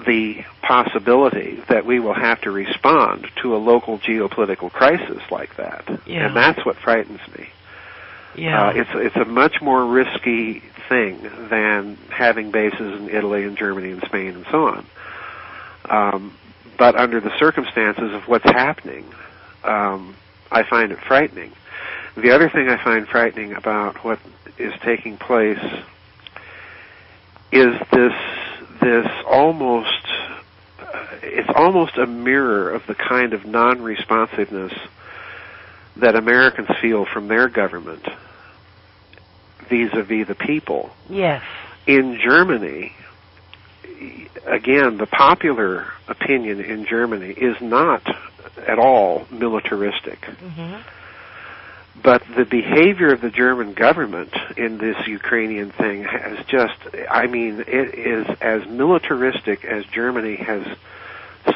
the possibility that we will have to respond to a local geopolitical crisis like that. Yeah. And that's what frightens me. Yeah. It's a much more risky thing than having bases in Italy and Germany and Spain and so on. But under the circumstances of what's happening, I find it frightening. The other thing I find frightening about what is taking place is this almost, it's almost a mirror of the kind of non-responsiveness that Americans feel from their government vis-a-vis the people. Yes. In Germany, again, the popular opinion in Germany is not at all militaristic. Mm-hmm. But the behavior of the German government in this Ukrainian thing has just, I mean, it is as militaristic as Germany has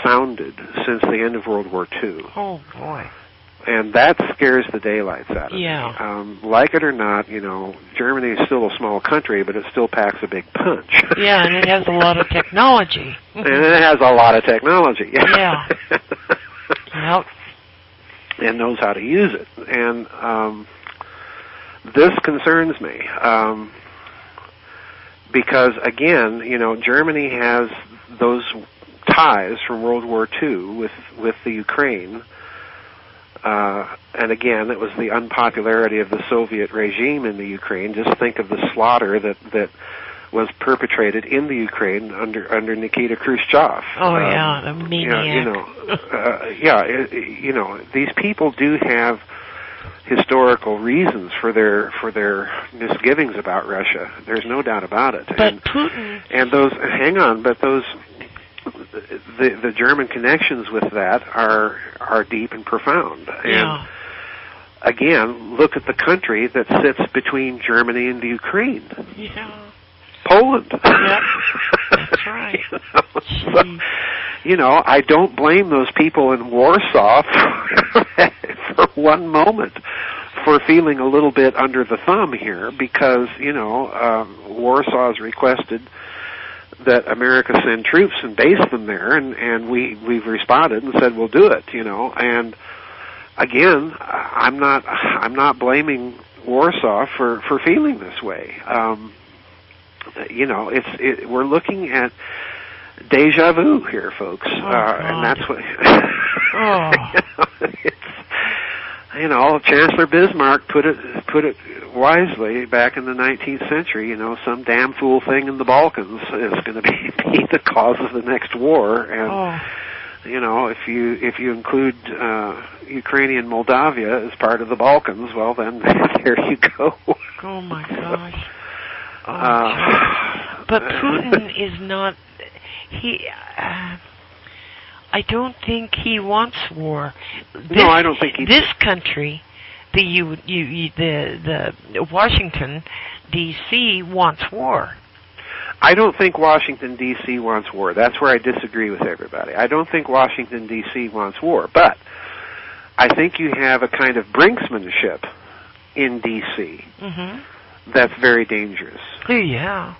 sounded since the end of World War II. Oh, boy. And that scares the daylights out of me. Yeah. Like it or not, Germany is still a small country, but it still packs a big punch. Yeah, and it has a lot of technology. And it has a lot of technology. Yeah. Yep. And knows how to use it. And this concerns me. Because, again, Germany has those ties from World War II with the Ukraine. And again, it was the unpopularity of the Soviet regime in the Ukraine. Just think of the slaughter that was perpetrated in the Ukraine under Nikita Khrushchev. Oh yeah, the maniac. These people do have historical reasons for their misgivings about Russia. There's no doubt about it. But Putin and those the German connections with that are deep and profound. And again, look at the country that sits between Germany and the Ukraine. Yeah. Poland. Yep. That's right. I don't blame those people in Warsaw for one moment for feeling a little bit under the thumb here, because Warsaw has requested that America send troops and base them there, and we've responded and said we'll do it. And again, I'm not blaming Warsaw for feeling this way. We're looking at deja vu here, folks, and that's what. Chancellor Bismarck put it wisely back in the 19th century. Some damn fool thing in the Balkans is going to be the cause of the next war, and if you include Ukrainian Moldavia as part of the Balkans, well then there you go. Oh my gosh. But Putin is not. I don't think he wants war. No, I don't think he. This country, the Washington D.C. wants war. I don't think Washington D.C. wants war. That's where I disagree with everybody. I don't think Washington D.C. wants war, but I think you have a kind of brinksmanship in D.C. Mm-hmm. That's very dangerous. Yeah.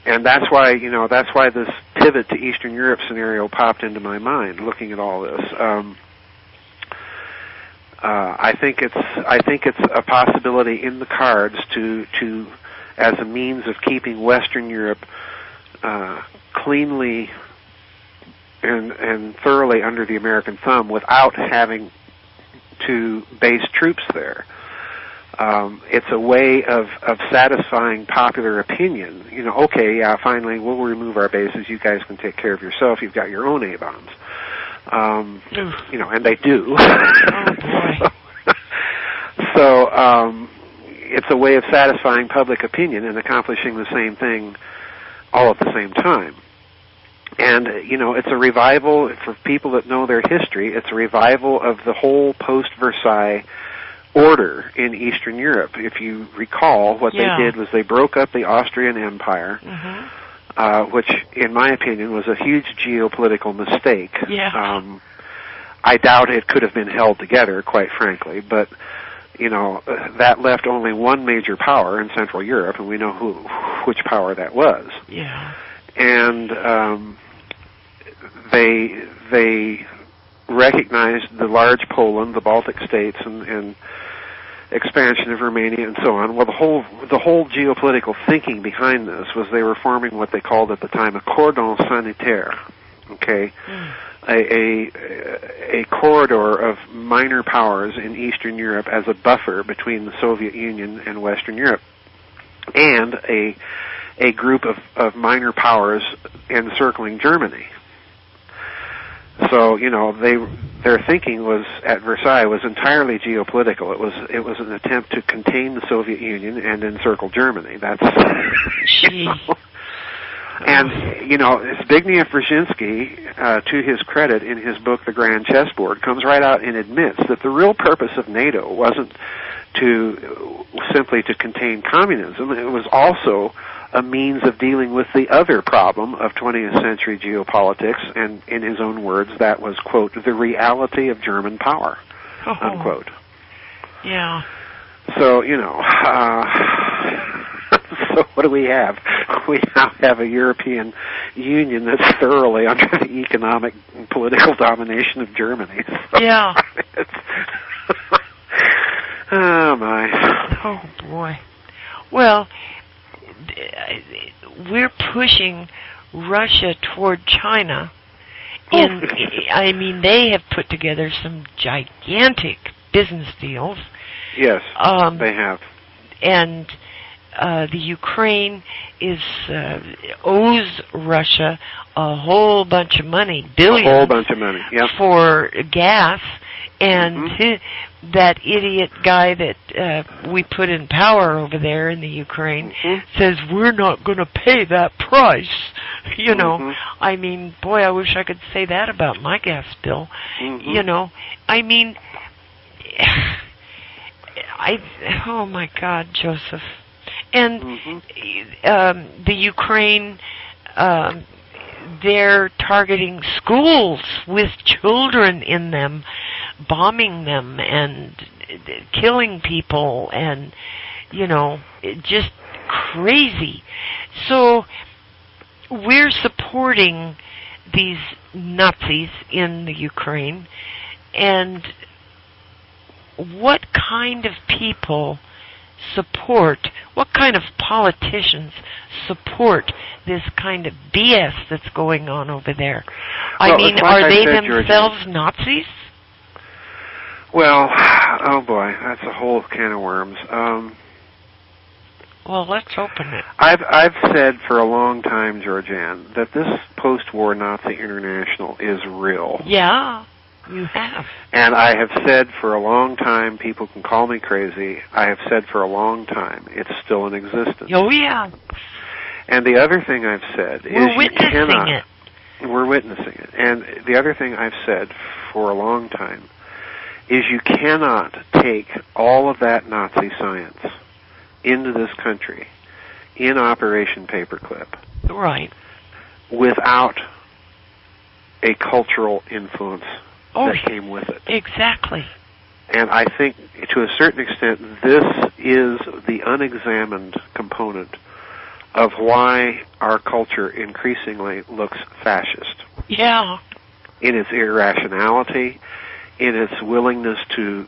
And that's why this pivot to Eastern Europe scenario popped into my mind, looking at all this. I think it's a possibility in the cards to as a means of keeping Western Europe cleanly and thoroughly under the American thumb without having to base troops there. It's a way of satisfying popular opinion. Finally, we'll remove our bases. You guys can take care of yourself. You've got your own A-bombs. And they do. Oh, boy. So it's a way of satisfying public opinion and accomplishing the same thing all at the same time. And, it's a revival, for people that know their history, it's a revival of the whole post-Versailles order in Eastern Europe. If you recall, what they did was they broke up the Austrian Empire, which, in my opinion, was a huge geopolitical mistake. Yeah. I doubt it could have been held together, quite frankly, but, that left only one major power in Central Europe, and we know which power that was. Yeah. And they recognized the large Poland, the Baltic states, and expansion of Romania, and so on. Well, the whole geopolitical thinking behind this was they were forming what they called at the time a cordon sanitaire. Okay. A corridor of minor powers in Eastern Europe as a buffer between the Soviet Union and Western Europe, and a group of minor powers encircling Germany. So, their thinking was at Versailles was entirely geopolitical. It was an attempt to contain the Soviet Union and encircle Germany. That's And, Zbigniew Brzezinski, to his credit, in his book, The Grand Chessboard, comes right out and admits that the real purpose of NATO wasn't simply to contain communism. It was also a means of dealing with the other problem of 20th century geopolitics, and in his own words, that was, quote, the reality of German power, unquote. Yeah. So, so what do we have? We now have a European Union that's thoroughly under the economic and political domination of Germany. So yeah. Oh, my. Oh, boy. Well, we're pushing Russia toward China. They have put together some gigantic business deals. Yes, they have. And the Ukraine owes Russia a whole bunch of money, billions. A whole bunch of money, yep. For gas. And that idiot guy that we put in power over there in the Ukraine says we're not going to pay that price. Boy, I wish I could say that about my gas bill. Oh my God, Joseph. And the Ukraine, they're targeting schools with children in them, bombing them and killing people, and, just crazy. So we're supporting these Nazis in the Ukraine, and what kind of people what kind of politicians support this kind of BS that's going on over there? Are they themselves Nazis? Well, oh boy, that's a whole can of worms. Well, let's open it. I've said for a long time, Georgianne, that this post-war Nazi international is real. Yeah. You have. And I have said for a long time, people can call me crazy, I have said for a long time, it's still in existence. Oh, yeah. And the other thing I've said is we're witnessing it. We're witnessing it. And the other thing I've said for a long time is you cannot take all of that Nazi science into this country in Operation Paperclip. Right. Without a cultural influence that came with it. Exactly. And I think, to a certain extent, this is the unexamined component of why our culture increasingly looks fascist. Yeah. In its irrationality, in its willingness to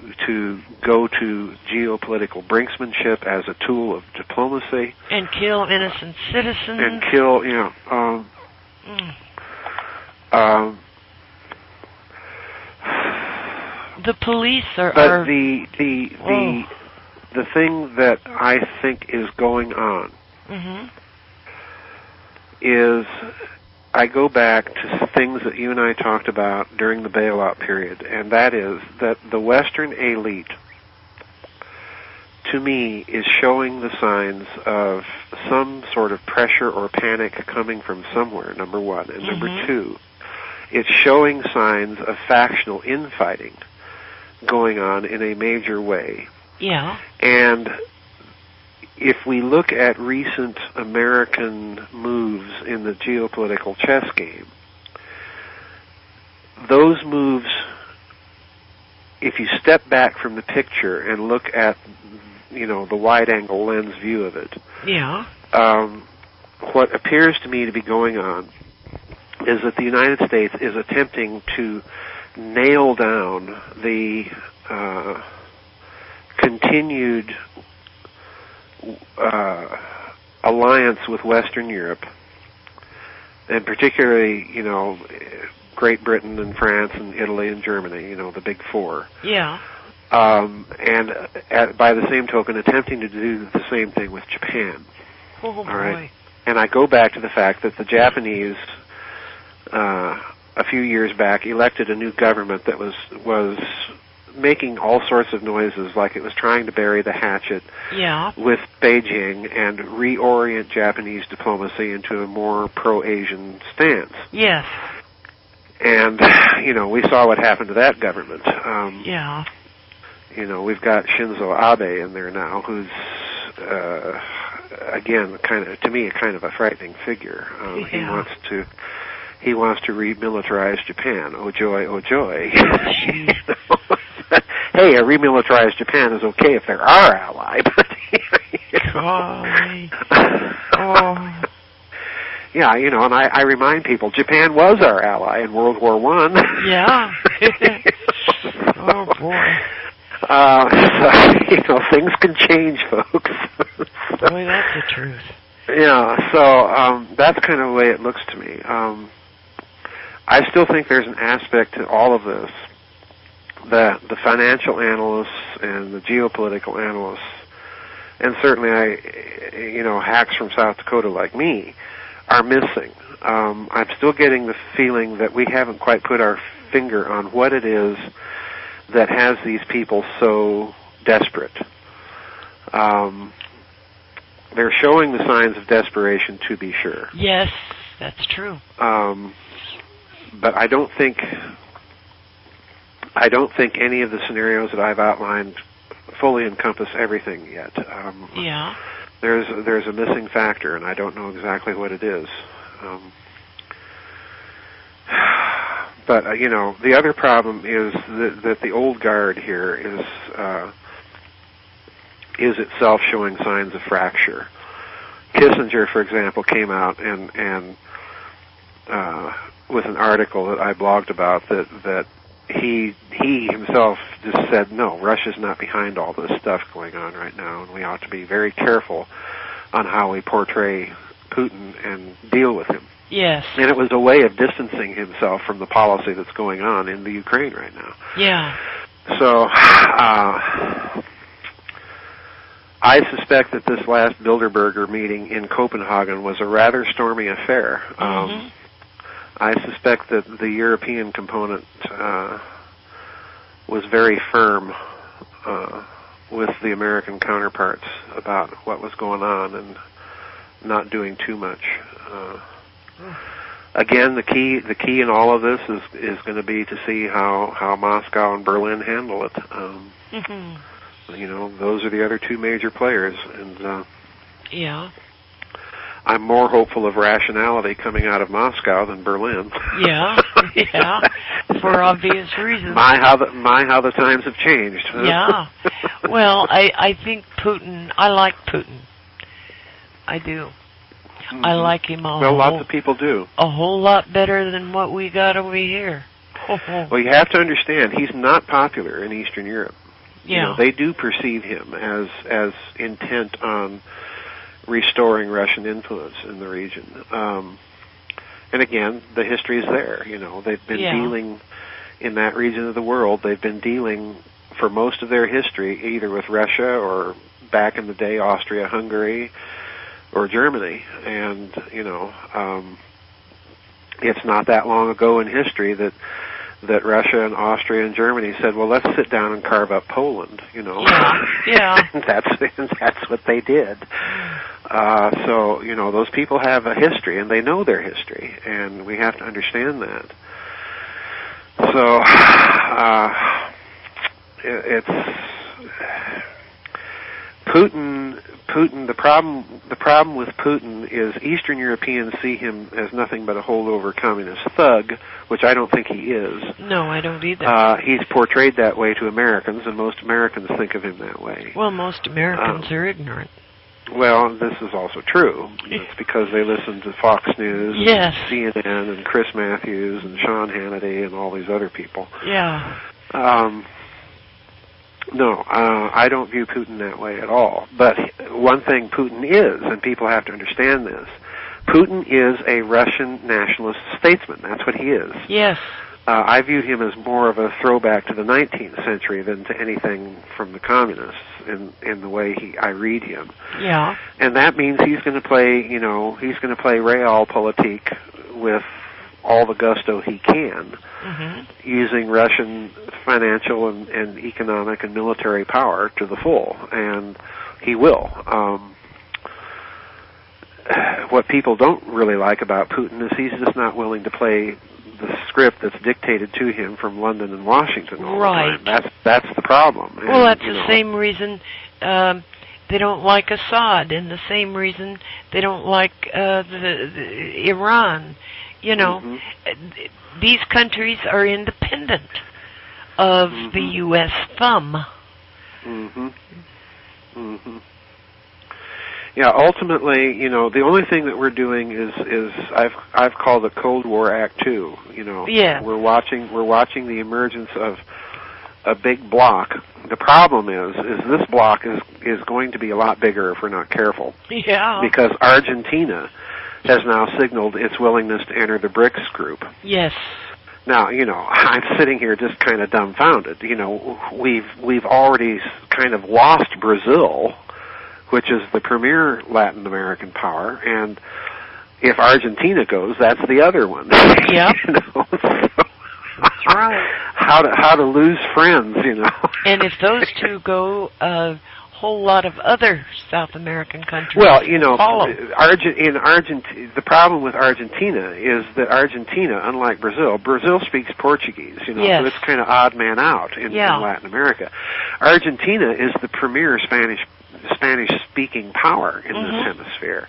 go to geopolitical brinksmanship as a tool of diplomacy. And kill innocent citizens. And kill, the police are. But the thing that I think is going on is, I go back to things that you and I talked about during the bailout period, and that is that the Western elite to me, is showing the signs of some sort of pressure or panic coming from somewhere, number one. And number two, it's showing signs of factional infighting going on in a major way. Yeah. And if we look at recent American moves in the geopolitical chess game, those moves, if you step back from the picture and look at, the wide-angle lens view of it, what appears to me to be going on is that the United States is attempting to nail down the continued alliance with Western Europe, and particularly, Great Britain and France and Italy and Germany, the big four. Yeah. And by the same token, attempting to do the same thing with Japan. Oh, boy. All right? And I go back to the fact that the Japanese, a few years back, elected a new government that was making all sorts of noises, like it was trying to bury the hatchet with Beijing and reorient Japanese diplomacy into a more pro-Asian stance. Yes. And, we saw what happened to that government. We've got Shinzo Abe in there now, who's, again, to me, a kind of a frightening figure. He wants to remilitarize Japan. Oh joy, oh joy. Hey, a remilitarized Japan is okay if they're our ally, but yeah, and I remind people, Japan was our ally in World War I. Yeah. Oh boy. So, things can change, folks. Boy, that's the truth. Yeah, so that's kind of the way it looks to me. I still think there's an aspect to all of this that the financial analysts and the geopolitical analysts, and certainly hacks from South Dakota like me, are missing. I'm still getting the feeling that we haven't quite put our finger on what it is that has these people so desperate. They're showing the signs of desperation, to be sure. Yes, that's true. But I don't think any of the scenarios that I've outlined fully encompass everything yet. There's a missing factor, and I don't know exactly what it is. But the other problem is that the old guard here is itself showing signs of fracture. Kissinger, for example, came out and with an article that I blogged about that he himself just said, no, Russia's not behind all this stuff going on right now, and we ought to be very careful on how we portray Putin and deal with him. Yes. And it was a way of distancing himself from the policy that's going on in the Ukraine right now. Yeah. So I suspect that this last Bilderberger meeting in Copenhagen was a rather stormy affair. I suspect that the European component was very firm with the American counterparts about what was going on and not doing too much. Again, the key in all of this is going to be to see how Moscow and Berlin handle it. Those are the other two major players, and I'm more hopeful of rationality coming out of Moscow than Berlin. Yeah, for obvious reasons. My how the times have changed. Yeah. Well, I think Putin. I like Putin. I do. I like him lots of people do. A whole lot better than what we got over here. Well, you have to understand, he's not popular in Eastern Europe. Yeah. They do perceive him as intent on restoring Russian influence in the region. And again, the history is there. They've been dealing in that region of the world. They've been dealing for most of their history either with Russia or back in the day Austria, Hungary, or Germany. And it's not that long ago in history that that Russia and Austria and Germany said, well, let's sit down and carve up Poland, Yeah. And that's what they did. So, those people have a history, and they know their history, and we have to understand that. So, it's Putin. The problem with Putin is Eastern Europeans see him as nothing but a holdover communist thug, which I don't think he is. No, I don't either. He's portrayed that way to Americans, and most Americans think of him that way. Well, most Americans are ignorant. Well, this is also true. It's because they listen to Fox News, yes, and CNN, and Chris Matthews, and Sean Hannity, and all these other people. Yeah. No, I don't view Putin that way at all. But one thing Putin is, and people have to understand this, Putin is a Russian nationalist statesman. That's what he is. Yes. I viewed him as more of a throwback to the 19th century than to anything from the communists in the way I read him. Yeah. And that means he's going to play, he's going to play realpolitik with all the gusto he can, using Russian financial and economic and military power to the full, and he will. What people don't really like about Putin is he's just not willing to play the script that's dictated to him from London and Washington all the time. That's the problem. Well, that's the same reason they don't like Assad, and the same reason they don't like the Iran. These countries are independent of the U.S. thumb. Yeah, ultimately, the only thing that we're doing is I've called it Cold War Act 2. Yeah. We're watching the emergence of a big bloc. The problem is this bloc is going to be a lot bigger if we're not careful. Yeah. Because Argentina has now signaled its willingness to enter the BRICS group. Yes. Now, I'm sitting here just kind of dumbfounded. We've already kind of lost Brazil, which is the premier Latin American power, and if Argentina goes, that's the other one. Yeah. That's right. How to lose friends, And if those two go, whole lot of other South American countries. Well, follow. the problem with Argentina is that Argentina, unlike Brazil speaks Portuguese, Yes. So it's kind of odd man out in Latin America. Argentina is the premier Spanish-speaking power in this hemisphere.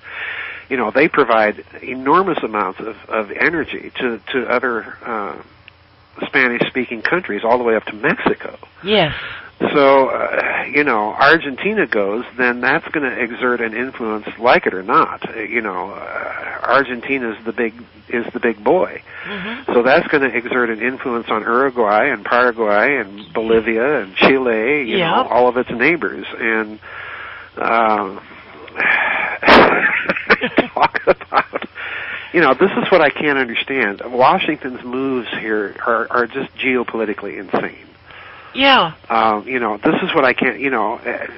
They provide enormous amounts of energy to other Spanish-speaking countries, all the way up to Mexico. Yes. So, Argentina goes, then that's going to exert an influence, like it or not. Argentina is the big boy. So that's going to exert an influence on Uruguay and Paraguay and Bolivia and Chile, all of its neighbors. And talk about, this is what I can't understand. Washington's moves here are just geopolitically insane. Yeah. This is what I can't,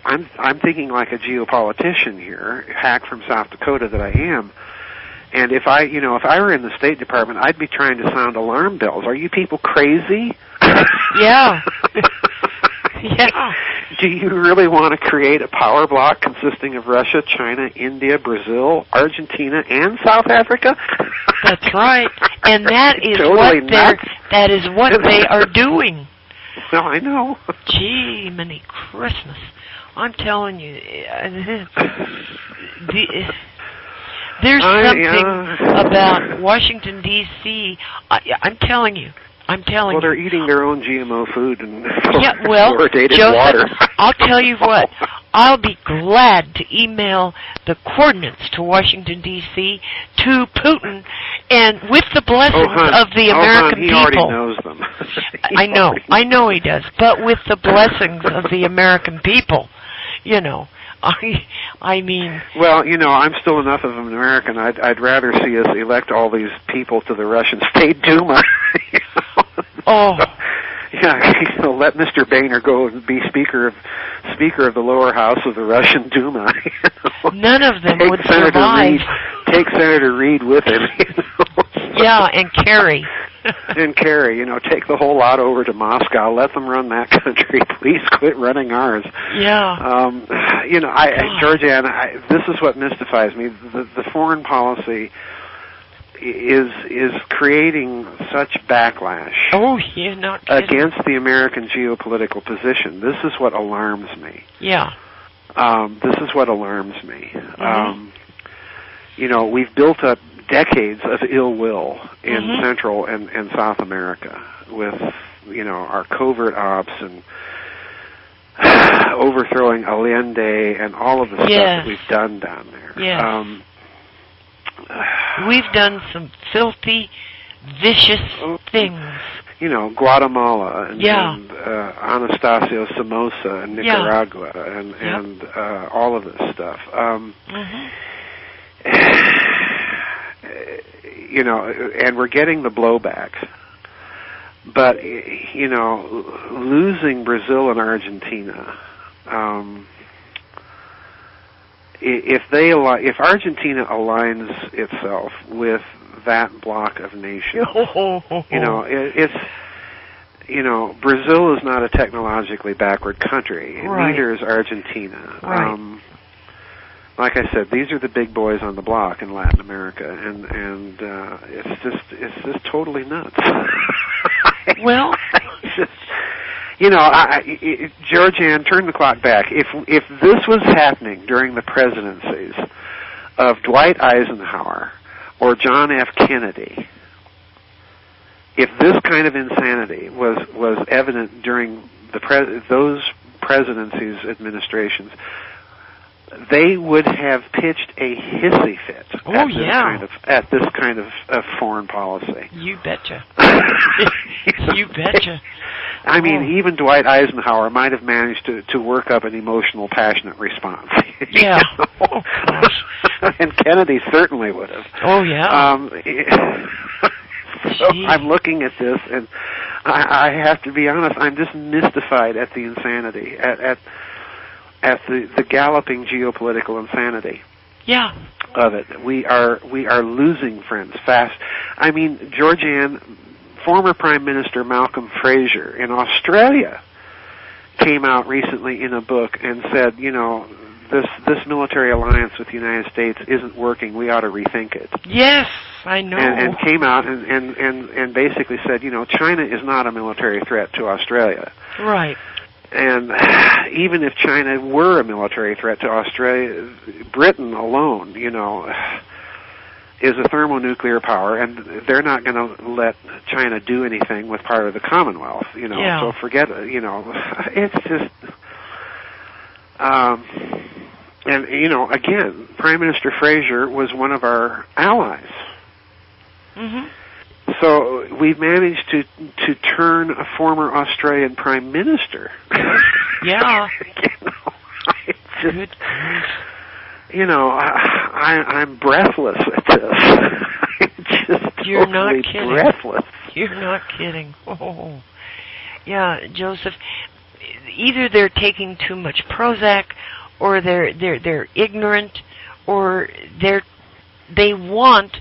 I'm thinking like a geopolitician here, hack from South Dakota that I am. And if I were in the State Department, I'd be trying to sound alarm bells. Are you people crazy? Yeah. Yeah. Do you really want to create a power block consisting of Russia, China, India, Brazil, Argentina, and South Africa? That's right. And that is totally what they are doing. No, I know. Gee, many Christmas. I'm telling you, there's something about Washington, D.C. I'm telling you. Well, they're eating their own GMO food and fluoridated water. I'll tell you what. I'll be glad to email the coordinates to Washington, D.C. to Putin, and with the blessings of the American he people. Already knows them. I know he does, but with the blessings of the American people, I mean. Well, I'm still enough of an American. I'd rather see us elect all these people to the Russian State Duma. Oh. Yeah, let Mr. Boehner go and be speaker of the lower house of the Russian Duma. None of them would survive. Take Senator Reid with him. Yeah, and Kerry. and Kerry, take the whole lot over to Moscow. Let them run that country. Please quit running ours. Yeah. Georgianne, this is what mystifies me. The foreign policy is creating such backlash. Oh, you're not kidding. Against the American geopolitical position. This is what alarms me. Yeah. This is what alarms me. Mm-hmm. We've built up decades of ill will in Central and South America with, our covert ops and overthrowing Allende and all of the stuff that we've done down there. Yes. We've done some filthy, vicious things. Guatemala and Anastasio Somoza and Nicaragua and all of this stuff. And we're getting the blowback. But, losing Brazil and Argentina, if Argentina aligns itself with that block of nations, Brazil is not a technologically backward country. Right. Neither is Argentina. Right. Like I said, these are the big boys on the block in Latin America, and it's just totally nuts. Well, Georgianne, turn the clock back. If this was happening during the presidencies of Dwight Eisenhower or John F. Kennedy, if this kind of insanity was evident during those presidencies, administrations, they would have pitched a hissy fit at this kind of foreign policy. You betcha. You betcha. I mean, even Dwight Eisenhower might have managed to work up an emotional, passionate response. Yeah. Oh, gosh. And Kennedy certainly would have. Oh, yeah. So I'm looking at this, and I have to be honest, I'm just mystified at the insanity, at the galloping geopolitical insanity. Yeah. Of it. We are losing friends fast. I mean, Georgianne, former Prime Minister Malcolm Fraser in Australia came out recently in a book and said, this military alliance with the United States isn't working. We ought to rethink it. Yes, I know. And came out and basically said, China is not a military threat to Australia. Right. And even if China were a military threat to Australia, Britain alone, is a thermonuclear power, and they're not going to let China do anything with part of the Commonwealth, So forget, it's just, and again, Prime Minister Fraser was one of our allies. Mm-hmm. So we've managed to turn a former Australian Prime Minister. Yeah. Good. I'm breathless at this. You're not kidding. Breathless. You're not kidding. Oh, yeah, Joseph. Either they're taking too much Prozac, or they're ignorant, or they want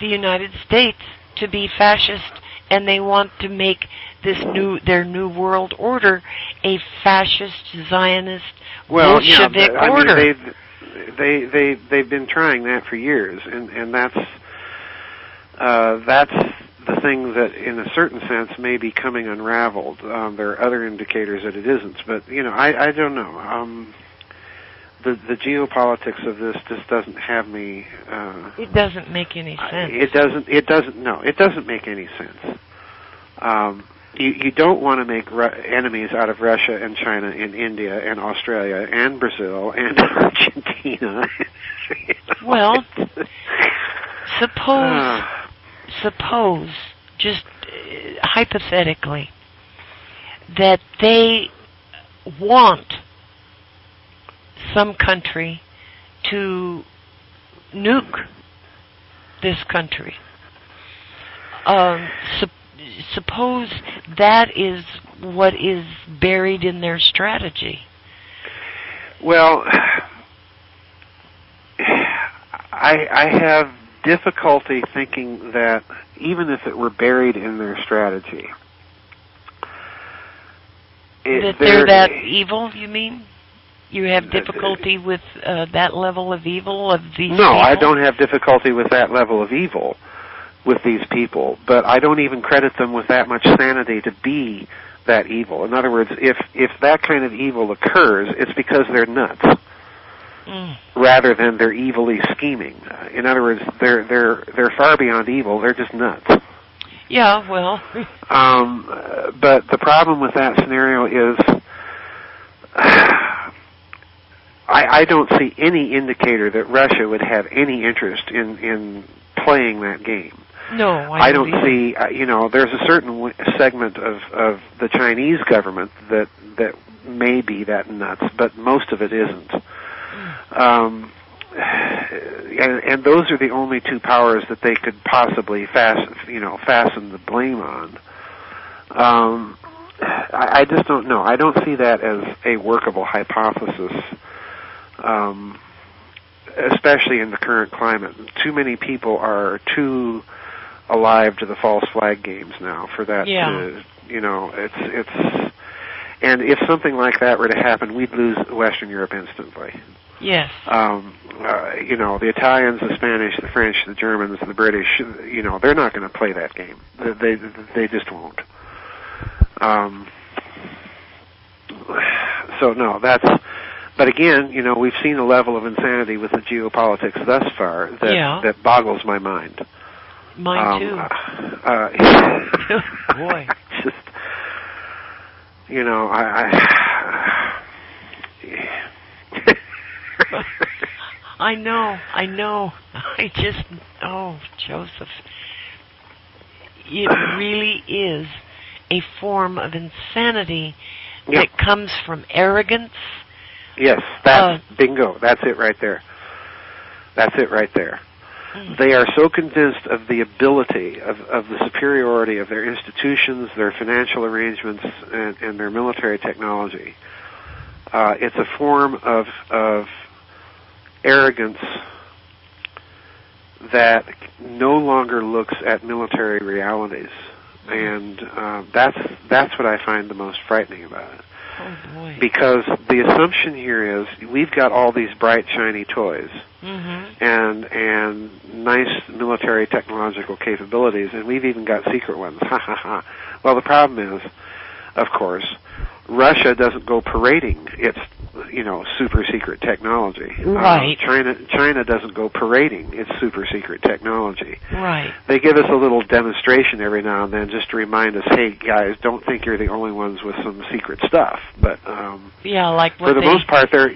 the United States to be fascist, and they want to make their new world order a fascist Zionist Bolshevik order. I mean, they've been trying that for years, and that's the thing that, in a certain sense, may be coming unraveled. There are other indicators that it isn't, but I don't know. The geopolitics of this just doesn't have me. It doesn't make any sense. It doesn't. No, it doesn't make any sense. You don't want to make enemies out of Russia and China and India and Australia and Brazil and Argentina. Well, suppose, just hypothetically, that they want some country to nuke this country. Suppose that is what is buried in their strategy. Well, I have difficulty thinking that even if it were buried in their strategy, that they're that evil, you mean? You have difficulty with that level of evil of these people? I don't have difficulty with that level of evil with these people, but I don't even credit them with that much sanity to be that evil. In other words, if that kind of evil occurs, it's because they're nuts, rather than they're evilly scheming. In other words, they're far beyond evil. They're just nuts. Yeah, well. But the problem with that scenario is I don't see any indicator that Russia would have any interest in playing that game. No, I don't see. There's a certain segment of the Chinese government that may be that nuts, but most of it isn't. And those are the only two powers that they could possibly fasten the blame on. I just don't know. I don't see that as a workable hypothesis, especially in the current climate. Too many people are too alive to the false flag games now for that. Yeah. It's and if something like that were to happen, we'd lose Western Europe instantly. Yes. The Italians, the Spanish, the French, the Germans, the British, they're not going to play that game. They just won't. So no, but again, we've seen a level of insanity with the geopolitics thus far that boggles my mind. Mine too. Boy. Just, I know. Joseph. It really is a form of insanity that comes from arrogance. Yes, bingo. That's it right there. They are so convinced of the ability, of the superiority of their institutions, their financial arrangements, and their military technology. It's a form of arrogance that no longer looks at military realities, and that's what I find the most frightening about it. Oh boy! Because the assumption here is we've got all these bright, shiny toys, and nice military technological capabilities, and we've even got secret ones. Ha ha ha! Well, the problem is, of course, Russia doesn't go parading its super secret technology. Right. China doesn't go parading its super secret technology. Right. They give us a little demonstration every now and then just to remind us, hey guys, don't think you're the only ones with some secret stuff. But like what for the most part, they're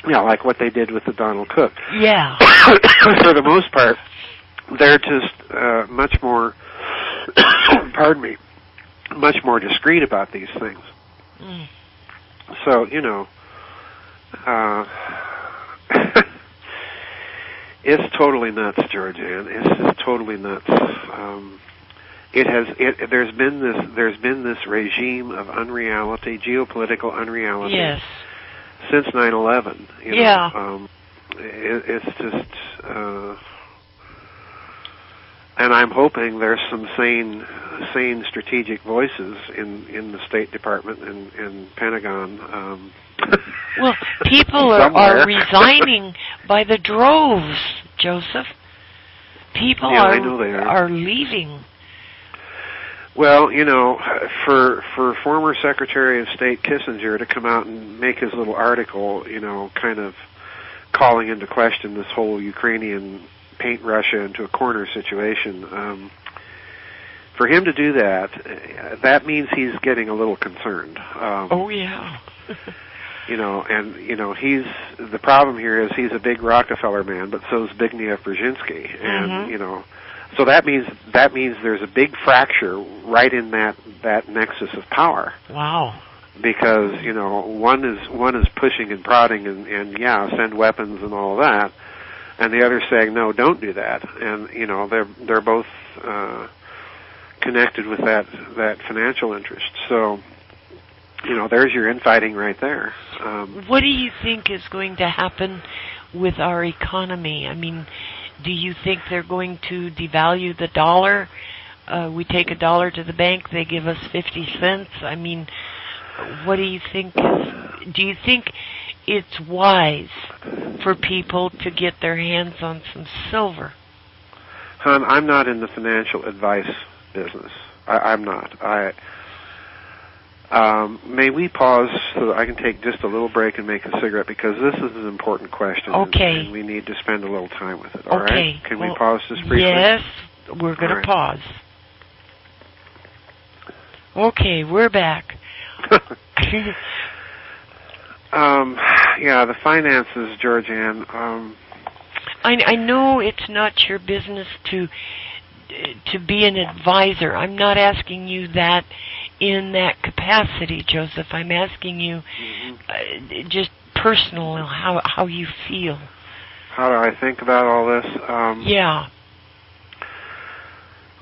like what they did with the Donald Cook. Yeah. For the most part, they're just much more. Pardon me. Much more discreet about these things. So, it's totally nuts, Georgianne. It's just totally nuts. There's been this regime of unreality, geopolitical unreality, since 9/11. It's just. And I'm hoping there's some sane strategic voices in the State Department and Pentagon. Well, people are resigning by the droves, Joseph. People are leaving. Well, for former Secretary of State Kissinger to come out and make his little article, kind of calling into question this whole Ukrainian paint Russia into a corner situation. For him to do that means he's getting a little concerned. He's the problem here is he's a big Rockefeller man, but so is Zbigniew Brzezinski, and so that means there's a big fracture right in that nexus of power. Wow. Because one is pushing and prodding and send weapons and all that. And the other saying, no, don't do that. And, they're both connected with that financial interest. So, there's your infighting right there. What do you think is going to happen with our economy? I mean, Do you think they're going to devalue the dollar? We take $1 to the bank, they give us 50 cents. I mean, what do you think? Do you think it's wise for people to get their hands on some silver? Hon, I'm not in the financial advice business. I'm not. May we pause so that I can take just a little break and make a cigarette, because this is an important question. Okay. And we need to spend a little time with it. All okay. right? Can we pause just briefly? Yes, we're going to pause. Okay, we're back. Yeah, the finances, Georgianne. I know it's not your business to be an advisor. I'm not asking you that in that capacity, Joseph. I'm asking you just personal, how you feel. How do I think about all this? Yeah.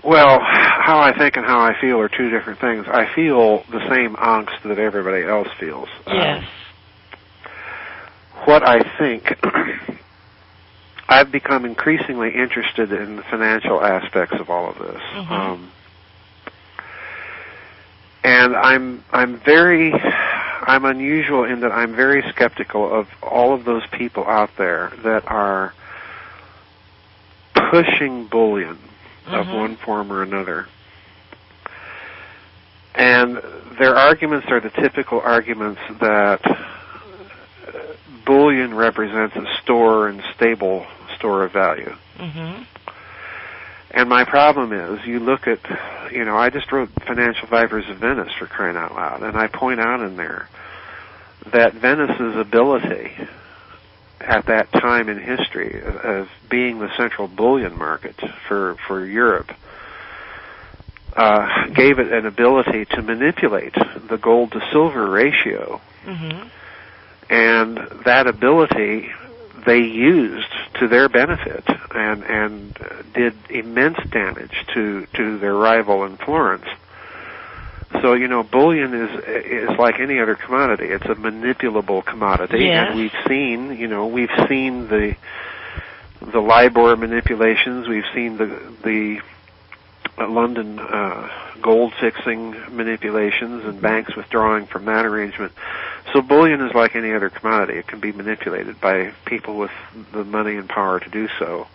Well, how I think and how I feel are two different things. I feel the same angst that everybody else feels. Yes. What I think, I've become increasingly interested in the financial aspects of all of this. And I'm unusual in that I'm very skeptical of all of those people out there that are pushing bullion of one form or another. And their arguments are the typical arguments that bullion represents a store and stable store of value. And my problem is, you look at, I just wrote Financial Vipers of Venice, for crying out loud, and I point out in there that Venice's ability at that time in history of being the central bullion market for Europe gave it an ability to manipulate the gold to silver ratio. And that ability they used to their benefit and did immense damage to their rival in Florence. So, bullion is like any other commodity. It's a manipulable commodity. Yes. And we've seen the LIBOR manipulations. We've seen the London gold fixing manipulations and banks withdrawing from that arrangement. So bullion is like any other commodity. It can be manipulated by people with the money and power to do so.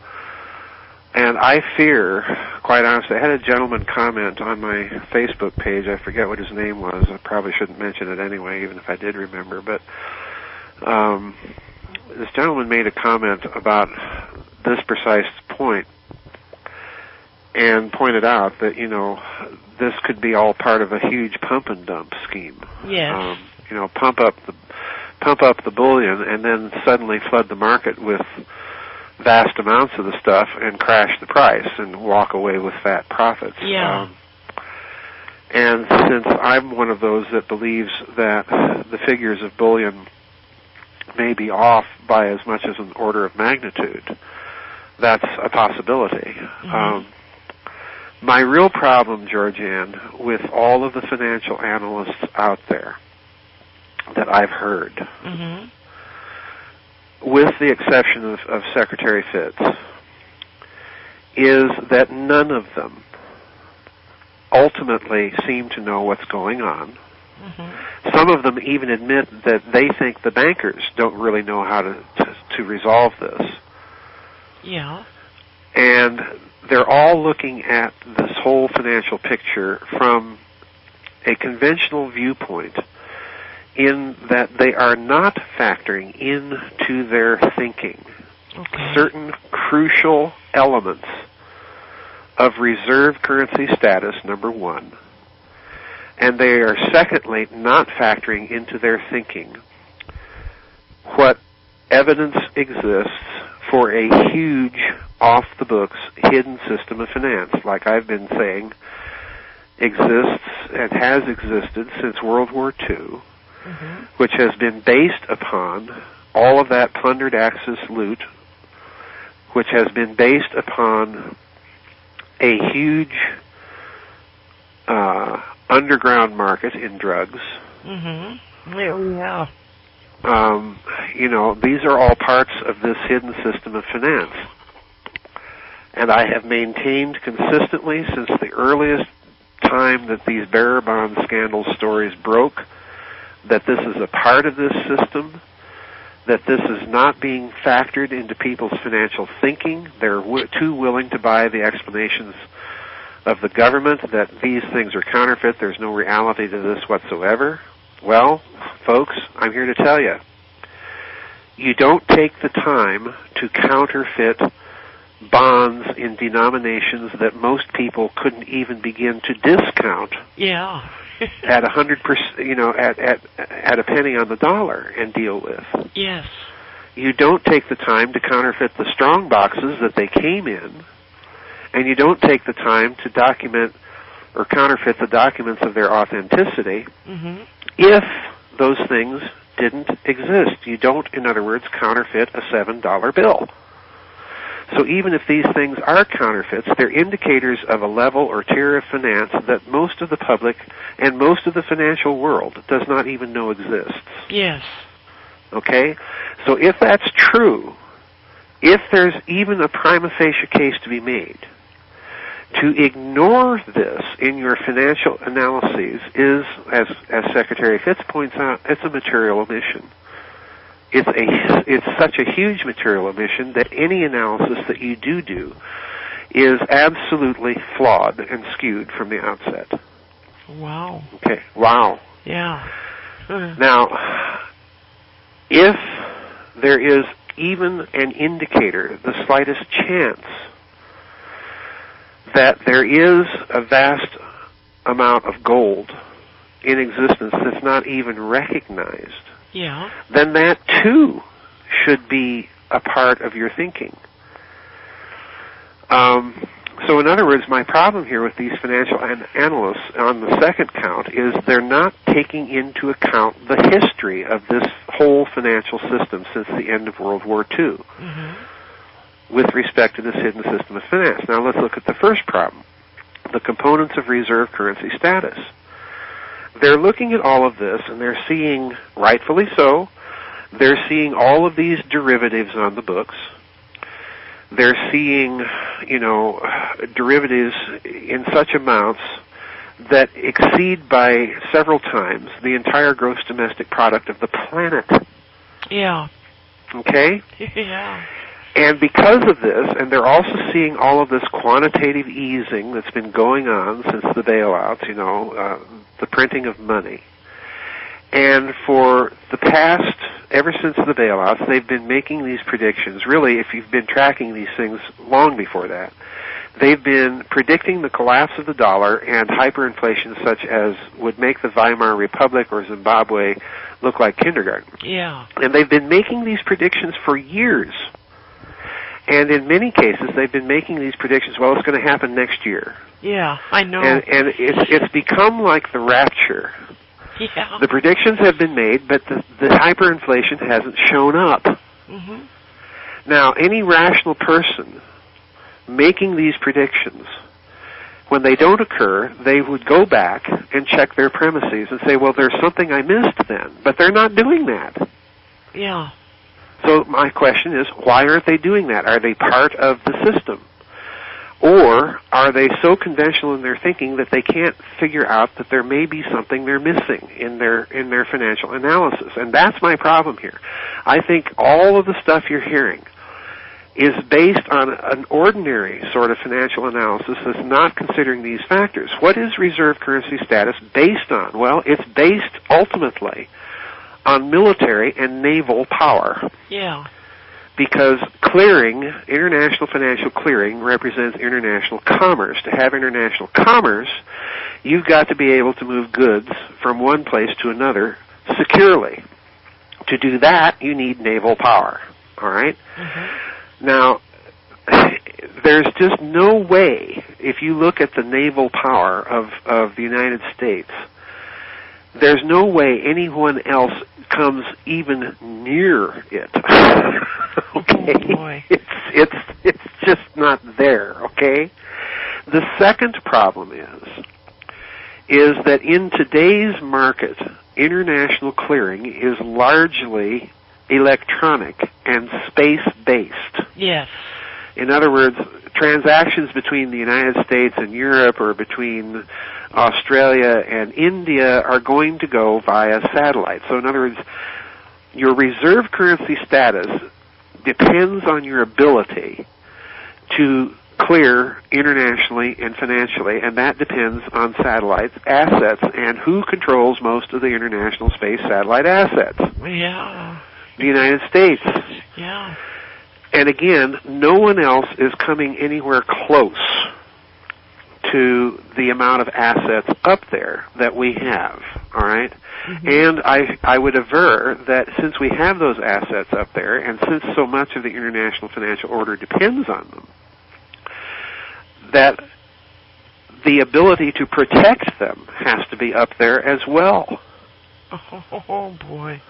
And I fear, quite honestly, I had a gentleman comment on my Facebook page. I forget what his name was. I probably shouldn't mention it anyway, even if I did remember. But this gentleman made a comment about this precise point and pointed out that, this could be all part of a huge pump and dump scheme. Yes. Pump up the bullion and then suddenly flood the market with vast amounts of the stuff and crash the price and walk away with fat profits. Yeah. And since I'm one of those that believes that the figures of bullion may be off by as much as an order of magnitude, that's a possibility. My real problem, Georgianne, with all of the financial analysts out there that I've heard, with the exception of Secretary Fitz, is that none of them ultimately seem to know what's going on. Some of them even admit that they think the bankers don't really know how to resolve this. Yeah. And they're all looking at this whole financial picture from a conventional viewpoint, in that they are not factoring into their thinking certain crucial elements of reserve currency status, number one, and they are, secondly, not factoring into their thinking what evidence exists for a huge, off-the-books, hidden system of finance, like I've been saying, exists and has existed since World War II, which has been based upon all of that plundered Axis loot, which has been based upon a huge underground market in drugs. Yeah. These are all parts of this hidden system of finance. And I have maintained consistently since the earliest time that these bearer bond scandal stories broke that this is a part of this system, that this is not being factored into people's financial thinking. They're too willing to buy the explanations of the government that these things are counterfeit. There's no reality to this whatsoever. Well, folks, I'm here to tell you, you don't take the time to counterfeit bonds in denominations that most people couldn't even begin to discount. Yeah. At 100%, at a penny on the dollar and deal with. Yes. You don't take the time to counterfeit the strong boxes that they came in, and you don't take the time to document or counterfeit the documents of their authenticity if those things didn't exist. You don't, in other words, counterfeit a $7 bill. So even if these things are counterfeits, they're indicators of a level or tier of finance that most of the public and most of the financial world does not even know exists. Yes. Okay? So if that's true, if there's even a prima facie case to be made, to ignore this in your financial analyses is, as Secretary Fitz points out, it's a material omission. It's such a huge material omission that any analysis that you do is absolutely flawed and skewed from the outset. Wow. Okay. Wow. Yeah. Now, if there is even an indicator, the slightest chance, that there is a vast amount of gold in existence that's not even recognized, then that too should be a part of your thinking. So in other words, my problem here with these financial analysts on the second count is they're not taking into account the history of this whole financial system since the end of World War II with respect to this hidden system of finance. Now let's look at the first problem, the components of reserve currency status. They're looking at all of this, and they're seeing, rightfully so, they're seeing all of these derivatives on the books. They're seeing, derivatives in such amounts that exceed by several times the entire gross domestic product of the planet. Yeah. Okay? Yeah. And because of this, and they're also seeing all of this quantitative easing that's been going on since the bailouts, the printing of money. And for the past, ever since the bailouts, they've been making these predictions. Really, if you've been tracking these things long before that, they've been predicting the collapse of the dollar and hyperinflation such as would make the Weimar Republic or Zimbabwe look like kindergarten. Yeah. And they've been making these predictions for years. And in many cases, they've been making these predictions, well, it's going to happen next year. Yeah, I know. And it's become like the rapture. Yeah. The predictions have been made, but the hyperinflation hasn't shown up. Now, any rational person making these predictions, when they don't occur, they would go back and check their premises and say, well, there's something I missed then. But they're not doing that. Yeah. So my question is, why aren't they doing that? Are they part of the system? Or are they so conventional in their thinking that they can't figure out that there may be something they're missing in their financial analysis? And that's my problem here. I think all of the stuff you're hearing is based on an ordinary sort of financial analysis that's not considering these factors. What is reserve currency status based on? Well, it's based ultimately on military and naval power. Yeah. Because clearing, international financial clearing, represents international commerce. To have international commerce, you've got to be able to move goods from one place to another securely. To do that, you need naval power. All right? Now, there's just no way, if you look at the naval power of the United States, there's no way anyone else comes even near it. Okay? Oh boy. It's just not there, okay? The second problem is that in today's market, international clearing is largely electronic and space-based. Yes. In other words, transactions between the United States and Europe or between Australia and India are going to go via satellite. So in other words, your reserve currency status depends on your ability to clear internationally and financially, and that depends on satellites, assets, and who controls most of the international space satellite assets. Yeah. The United States. Yeah. And again, no one else is coming anywhere close to the amount of assets up there that we have, all right? Mm-hmm. And I would aver that since we have those assets up there, and since so much of the international financial order depends on them, that the ability to protect them has to be up there as well. Oh, boy.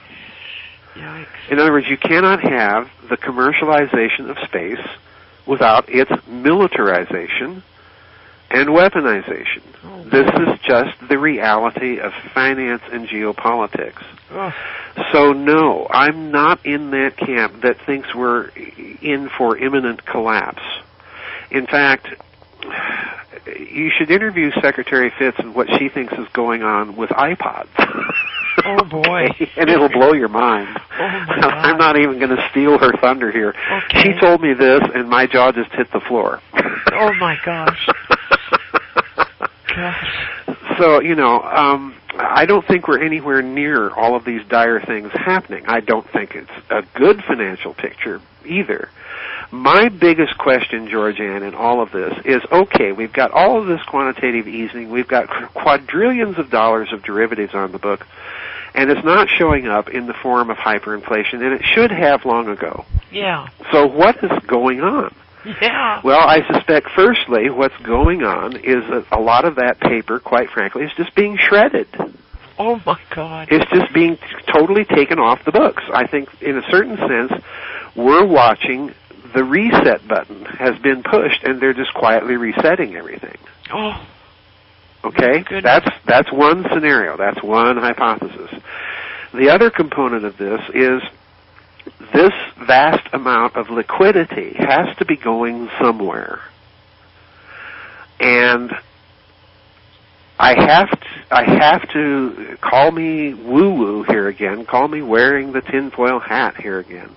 Yikes. In other words, you cannot have the commercialization of space without its militarization and weaponization. Oh, this is just the reality of finance and geopolitics. Oh. So no, I'm not in that camp that thinks we're in for imminent collapse. In fact, you should interview Secretary Fitz and what she thinks is going on with iPods. Oh, boy. Okay? And it'll blow your mind. Oh, my God. I'm not even going to steal her thunder here. Okay. She told me this, and my jaw just hit the floor. Oh, my gosh. Gosh. So, I don't think we're anywhere near all of these dire things happening. I don't think it's a good financial picture either. My biggest question, Georgianne, in all of this is, okay, we've got all of this quantitative easing, we've got quadrillions of dollars of derivatives on the book, and it's not showing up in the form of hyperinflation, and it should have long ago. Yeah. So what is going on? Yeah. Well, I suspect, firstly, what's going on is that a lot of that paper, quite frankly, is just being shredded. Oh, my God. It's just being totally taken off the books. I think, in a certain sense, we're watching the reset button has been pushed, and they're just quietly resetting everything. Oh. Okay? That's one scenario. That's one hypothesis. The other component of this is this vast amount of liquidity has to be going somewhere. And I have to call me woo-woo here again, call me wearing the tinfoil hat here again.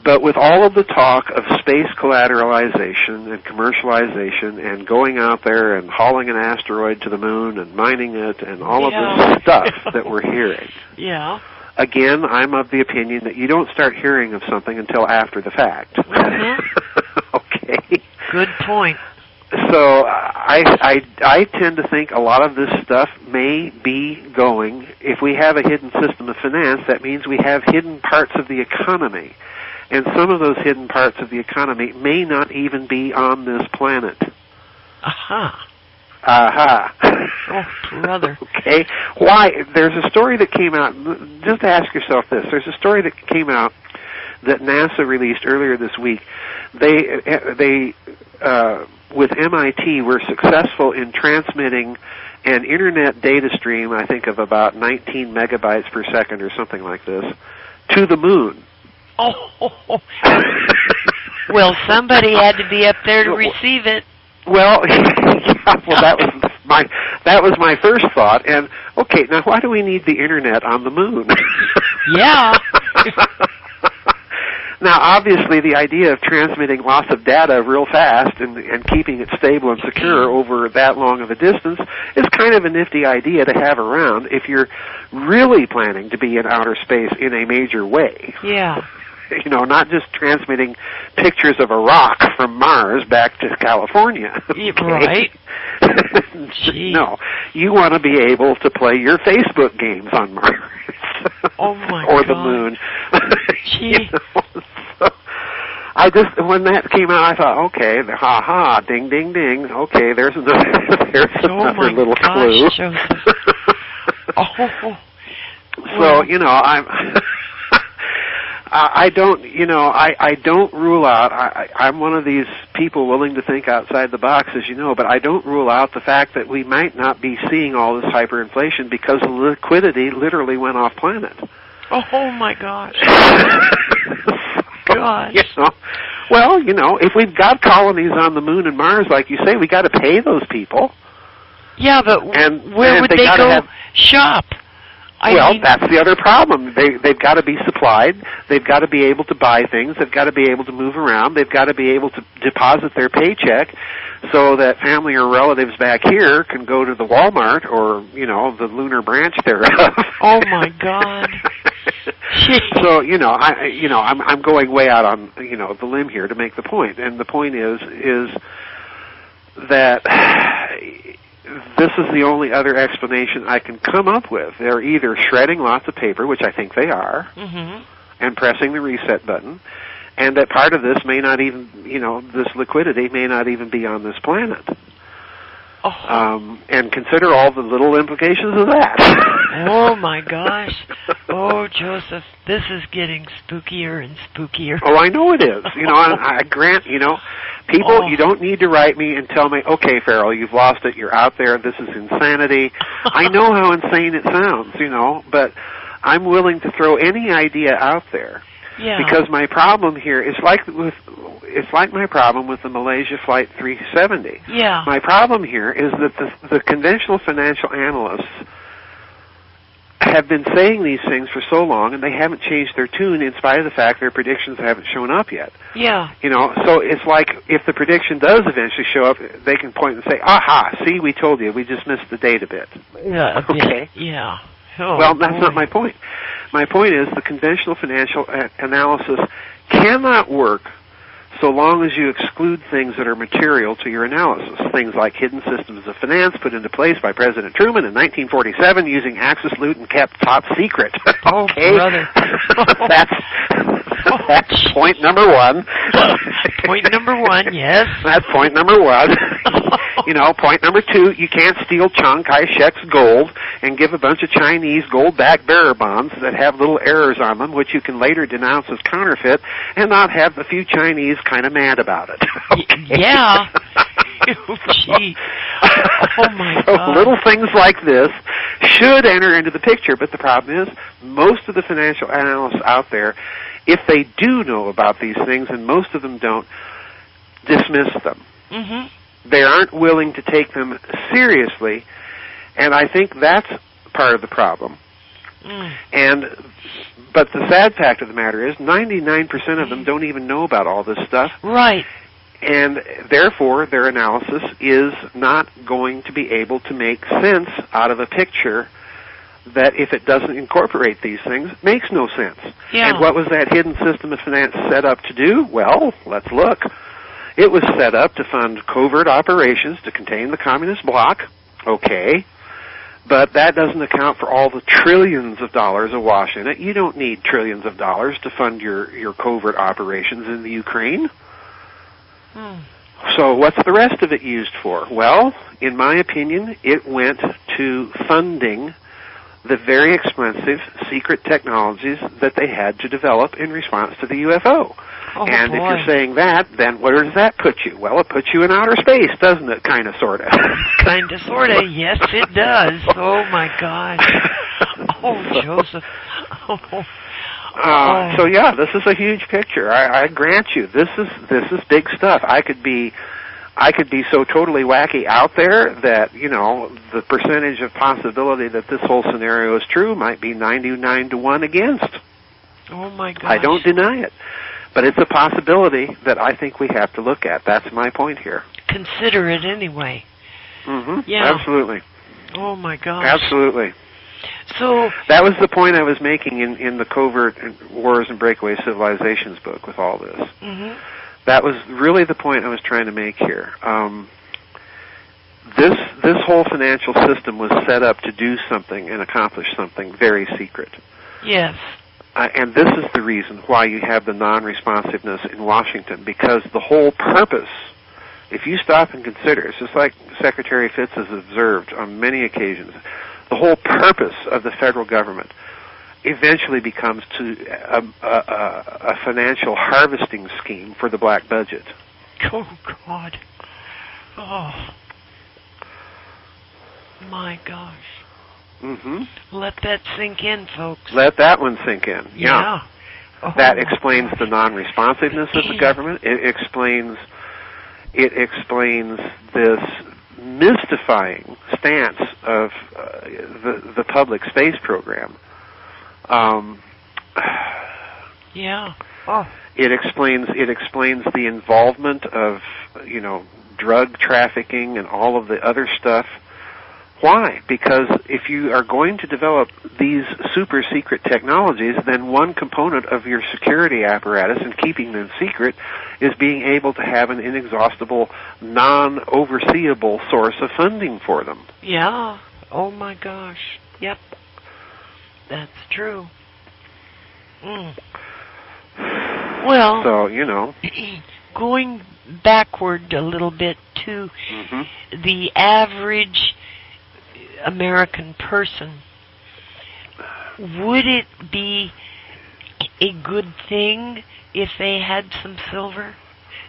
But with all of the talk of space collateralization and commercialization and going out there and hauling an asteroid to the moon and mining it and all of this stuff that we're hearing, again, I'm of the opinion that you don't start hearing of something until after the fact. Mm-hmm. Okay? Good point. So I tend to think a lot of this stuff may be going, if we have a hidden system of finance, that means we have hidden parts of the economy. And some of those hidden parts of the economy may not even be on this planet. Aha. Aha. Oh, brother. Okay. Why? There's a story that came out, just ask yourself this. There's a story that came out that NASA released earlier this week. They with MIT, were successful in transmitting an internet data stream, I think of about 19 megabytes per second or something like this, to the moon. Oh. Well, somebody had to be up there to receive it. Well, that was my first thought. And okay, now why do we need the internet on the moon? Yeah. Now, obviously, the idea of transmitting lots of data real fast and keeping it stable and secure over that long of a distance is kind of a nifty idea to have around if you're really planning to be in outer space in a major way. Yeah. You know, not just transmitting pictures of a rock from Mars back to California. Okay? Right. No, you want to be able to play your Facebook games on Mars. Oh my or God. the moon. Gee. You know, so when that came out, I thought, okay, ha, ding, ding, ding. Okay, there's another little clue. Oh. So, you know, I don't rule out, I'm one of these people willing to think outside the box, as you know, but I don't rule out the fact that we might not be seeing all this hyperinflation because the liquidity literally went off planet. Oh my gosh. Gosh. You know, Well, if we've got colonies on the moon and Mars, like you say, we got to pay those people. Yeah, but where would they go shop? I mean, that's the other problem. They've got to be supplied. They've got to be able to buy things. They've got to be able to move around. They've got to be able to deposit their paycheck so that family or relatives back here can go to the Walmart or, the lunar branch thereof. Oh, my God. So, I'm going way out on, the limb here to make the point. And the point is that this is the only other explanation I can come up with. They're either shredding lots of paper, which I think they are, and pressing the reset button, and that part of this may not even, this liquidity may not even be on this planet. And consider all the little implications of that. Oh, my gosh. Oh, Joseph, this is getting spookier and spookier. Oh, I know it is. I grant, people, you don't need to write me and tell me, okay, Farrell, you've lost it, you're out there, this is insanity. I know how insane it sounds, but I'm willing to throw any idea out there. Yeah. Because my problem here is like my problem with the Malaysia Flight 370. Yeah. My problem here is that the conventional financial analysts have been saying these things for so long, and they haven't changed their tune in spite of the fact their predictions haven't shown up yet. Yeah. So it's like if the prediction does eventually show up, they can point and say, aha, see, we told you, we just missed the date a bit. Yeah. Okay? Yeah. Oh, well, that's not my point. My point is the conventional financial analysis cannot work so long as you exclude things that are material to your analysis. Things like hidden systems of finance put into place by President Truman in 1947 using Axis loot and kept top secret. Oh, okay? brother. That's point number one. Point number one, yes. That's point number one. Point number two, you can't steal Chiang Kai-shek's gold and give a bunch of Chinese gold-backed bearer bonds that have little errors on them, which you can later denounce as counterfeit, and not have a few Chinese kind of mad about it. Okay? Yeah. Oh, gee. Oh, my so God. little things like this should enter into the picture, but the problem is most of the financial analysts out there, if they do know about these things, and most of them don't, dismiss them. Mm-hmm. They aren't willing to take them seriously, and I think that's part of the problem. But the sad fact of the matter is 99% of them don't even know about all this stuff. Right. And therefore, their analysis is not going to be able to make sense out of a picture that, if it doesn't incorporate these things, makes no sense. Yeah. And what was that hidden system of finance set up to do? Well, let's look. It was set up to fund covert operations to contain the communist bloc. Okay. But that doesn't account for all the trillions of dollars awash in it. You don't need trillions of dollars to fund your covert operations in the Ukraine. So what's the rest of it used for? Well, in my opinion, it went to funding the very expensive secret technologies that they had to develop in response to the UFO. Oh, and boy. if you're saying that, then where does that put you? Well, it puts you in outer space, doesn't it? Kind of, sort of. Kind of, sort of. Yes, it does. Oh, my gosh. Oh, Joseph. So yeah, this is a huge picture. I grant you, this is big stuff. I could be so totally wacky out there that, the percentage of possibility that this whole scenario is true might be 99 to 1 against. Oh, my gosh. I don't deny it. But it's a possibility that I think we have to look at. That's my point here. Consider it anyway. Mm-hmm. Yeah. Absolutely. Oh, my gosh. Absolutely. So that was the point I was making in the Covert Wars and Breakaway Civilizations book with all this. Mm-hmm. That was really the point I was trying to make here. This whole financial system was set up to do something and accomplish something very secret. Yes. And this is the reason why you have the non-responsiveness in Washington, because the whole purpose, if you stop and consider, it's just like Secretary Fitz has observed on many occasions, the whole purpose of the federal government eventually becomes a financial harvesting scheme for the black budget. Oh, God. Oh. My gosh. Mm-hmm. Let that sink in, folks. Let that one sink in. Yeah. That explains the non-responsiveness of the government. It explains this mystifying stance of the public space program. It explains the involvement of drug trafficking and all of the other stuff. Why? Because if you are going to develop these super secret technologies, then one component of your security apparatus and keeping them secret is being able to have an inexhaustible, non-overseeable source of funding for them. Yeah. Oh my gosh. Yep. That's true. Well, so, going backward a little bit to the average American person, would it be a good thing if they had some silver,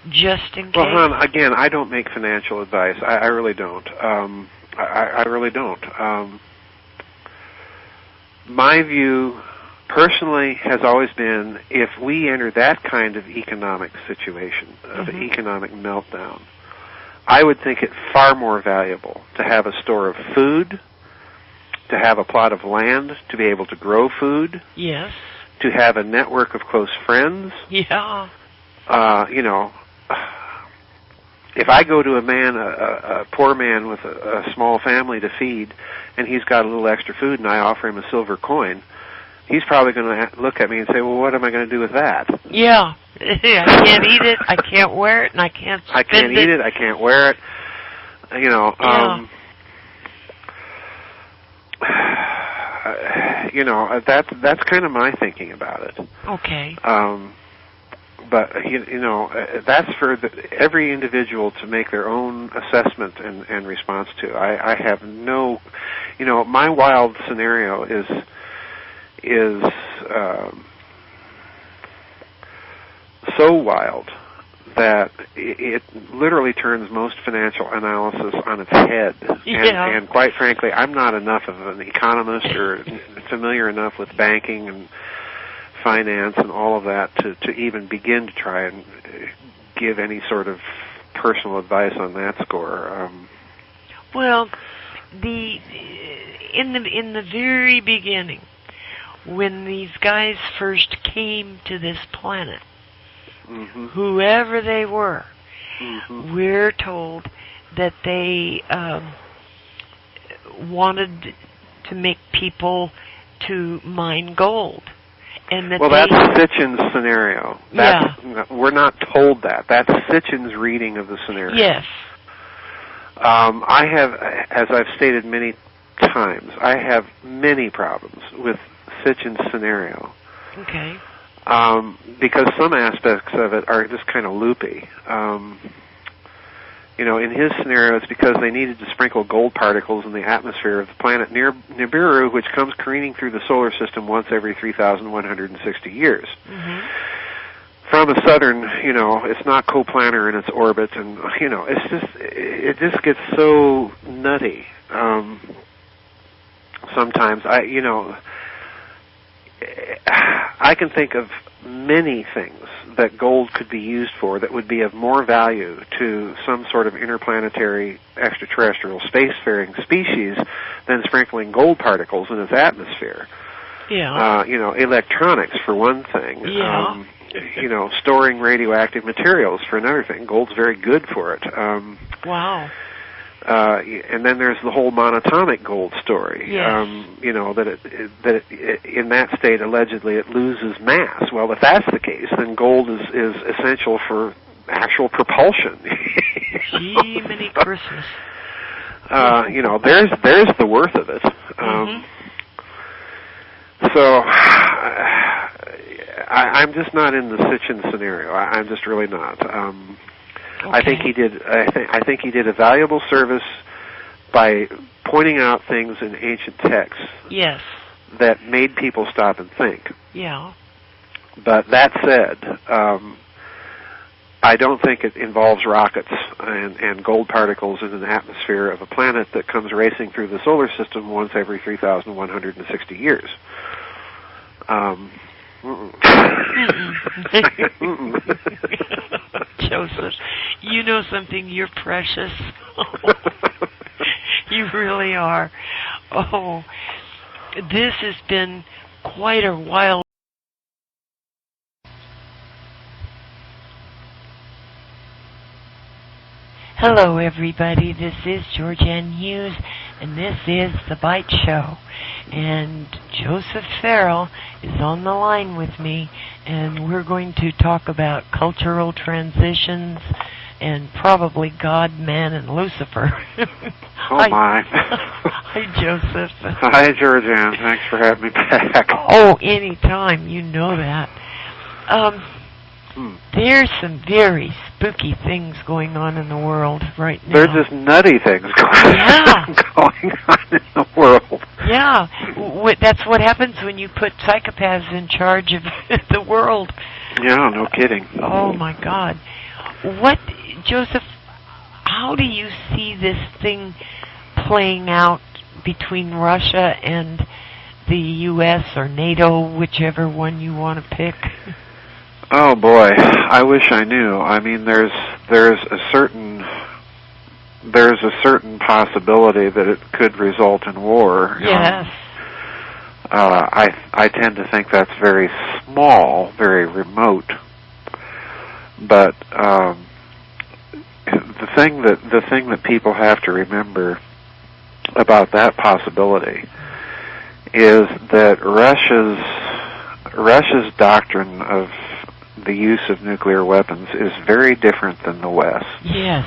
just in case? Well, hon, again, I don't make financial advice. I really don't. I really don't. My view, personally, has always been, if we enter that kind of economic situation, of economic meltdown, I would think it far more valuable to have a store of food, to have a plot of land to be able to grow food. Yes. To have a network of close friends. Yeah. If I go to a poor man with a small family to feed, and he's got a little extra food, and I offer him a silver coin, he's probably going to look at me and say, well, what am I going to do with that? Yeah. I can't eat it, I can't wear it, and I can't spend it. I can't eat it, I can't wear it. That's kind of my thinking about it. Okay. But that's for every individual to make their own assessment and response to. I have no, my wild scenario is so wild that it literally turns most financial analysis on its head. And quite frankly, I'm not enough of an economist or familiar enough with banking and finance and all of that to even begin to try and give any sort of personal advice on that score. Well, in the very beginning, when these guys first came to this planet, whoever they were, we're told that they wanted to make people to mine gold. And that that's Sitchin's scenario. We're not told that. That's Sitchin's reading of the scenario. Yes. I have, as I've stated many times, I have many problems with Sitchin's scenario. Okay. Because some aspects of it are just kind of loopy. In his scenario, it's because they needed to sprinkle gold particles in the atmosphere of the planet near Nibiru, which comes careening through the solar system once every 3,160 years. From a southern, it's not coplanar in its orbit, and it just gets so nutty. Sometimes I can think of many things that gold could be used for that would be of more value to some sort of interplanetary extraterrestrial spacefaring species than sprinkling gold particles in its atmosphere. Yeah. Electronics for one thing. Yeah. Storing radioactive materials for another thing. Gold's very good for it. Wow. And then there's the whole monatomic gold story. Yes. That in that state allegedly it loses mass. Well, if that's the case, then gold is essential for actual propulsion. Gee, many Christmas. There's the worth of it. So I'm just not in the Sitchin scenario. I'm just really not. Okay. I think he did a valuable service by pointing out things in ancient texts. Yes. That made people stop and think. Yeah. But that said, I don't think it involves rockets and gold particles in an atmosphere of a planet that comes racing through the solar system once every 3,160 years. Joseph, you know something? You're precious. You really are. Oh, this has been quite a while. Hello, everybody. This is Georgianne Hughes, and this is The Bite Show. And Joseph Farrell is on the line with me, and we're going to talk about cultural transitions and probably God, man, and Lucifer. Oh, my. Hi, Joseph. Hi, Georgianne. Thanks for having me back. Oh, anytime. You know that. There's some very spooky things going on in the world right now. They're just nutty things going on in the world. Yeah, that's what happens when you put psychopaths in charge of the world. Yeah, no kidding. Oh, my God. Joseph, how do you see this thing playing out between Russia and the U.S. or NATO, whichever one you want to pick? Oh boy, I wish I knew. I mean, there's a certain possibility that it could result in war. Yes. I tend to think that's very small, very remote. But the thing that people have to remember about that possibility is that Russia's doctrine of the use of nuclear weapons is very different than the West. Yes.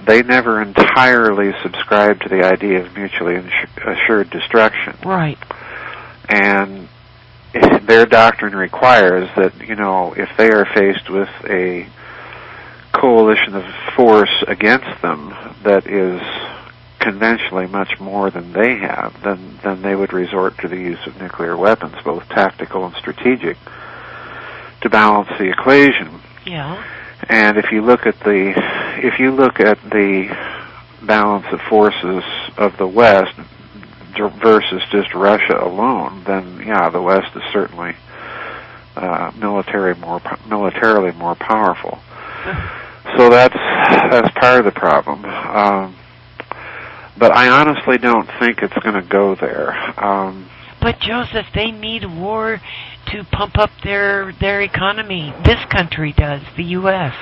They never entirely subscribe to the idea of mutually assured destruction. Right. And their doctrine requires that, if they are faced with a coalition of force against them that is conventionally much more than they have, then they would resort to the use of nuclear weapons, both tactical and strategic, to balance the equation. Yeah. And if you look at the balance of forces of the West versus just Russia alone, then the West is certainly militarily more powerful. So that's part of the problem. But I honestly don't think it's going to go there. But Joseph, they need war to pump up their economy. This country does, the U.S.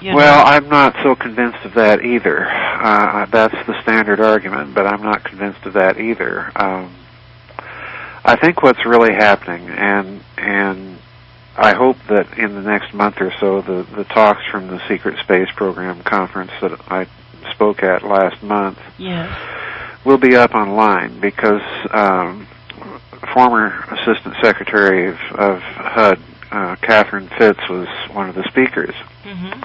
Well, I'm not so convinced of that either. That's the standard argument, but I'm not convinced of that either. I think what's really happening, and I hope that in the next month or so, the talks from the Secret Space Program conference that I spoke at last month will be up online, because former Assistant Secretary of HUD, Catherine Fitz, was one of the speakers. Mm-hmm.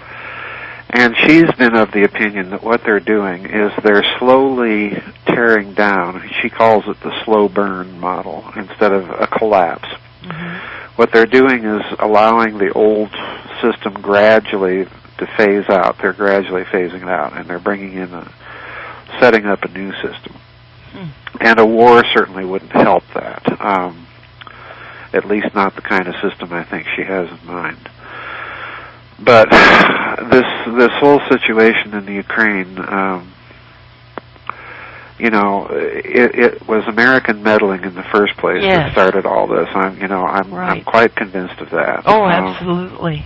And she's been of the opinion that what they're doing is they're slowly tearing down, she calls it the slow burn model, instead of a collapse. Mm-hmm. What they're doing is allowing the old system gradually to phase out. They're gradually phasing it out, and they're setting up a new system. And a war certainly wouldn't help that. At least not the kind of system I think she has in mind. But this whole situation in the Ukraine, it was American meddling in the first place that started all this. I'm quite convinced of that. Oh, absolutely.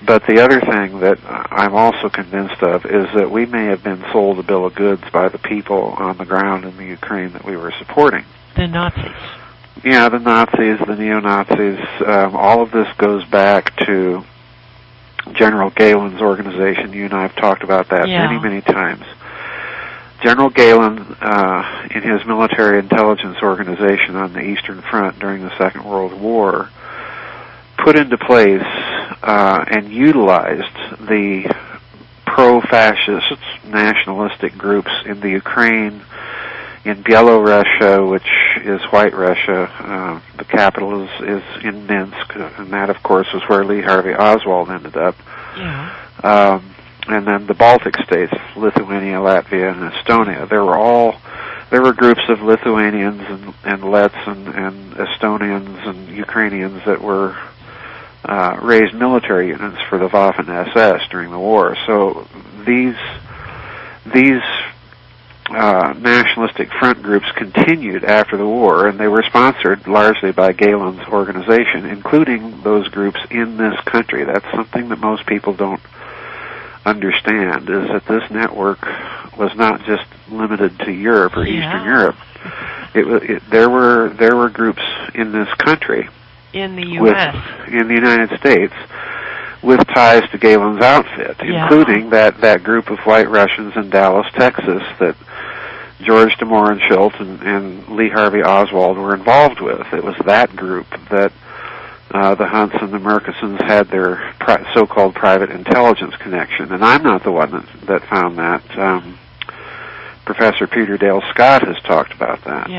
But the other thing that I'm also convinced of is that we may have been sold a bill of goods by the people on the ground in the Ukraine that we were supporting. The Nazis. Yeah, the Nazis, the neo-Nazis. All of this goes back to General Galen's organization. You and I have talked about that many, many times. General Galen, in his military intelligence organization on the Eastern Front during the Second World War, put into place and utilized the pro-fascist nationalistic groups in the Ukraine, in Byelorussia, which is White Russia. The capital is in Minsk, and that, of course, was where Lee Harvey Oswald ended up. Yeah. And then the Baltic states, Lithuania, Latvia, and Estonia. there were groups of Lithuanians and Letts and Estonians and Ukrainians that were raised military units for the Waffen-SS during the war. So these nationalistic front groups continued after the war, and they were sponsored largely by Galen's organization, including those groups in this country. That's something that most people don't understand, is that this network was not just limited to Europe or Eastern Europe. There were groups in this country, in the U.S., in the United States, with ties to Galen's outfit, including that group of White Russians in Dallas, Texas, that George de Mohrenschildt and Lee Harvey Oswald were involved with. It was that group that the Hunts and the Murchisons had their so-called private intelligence connection, and I'm not the one that found that. Professor Peter Dale Scott has talked about that.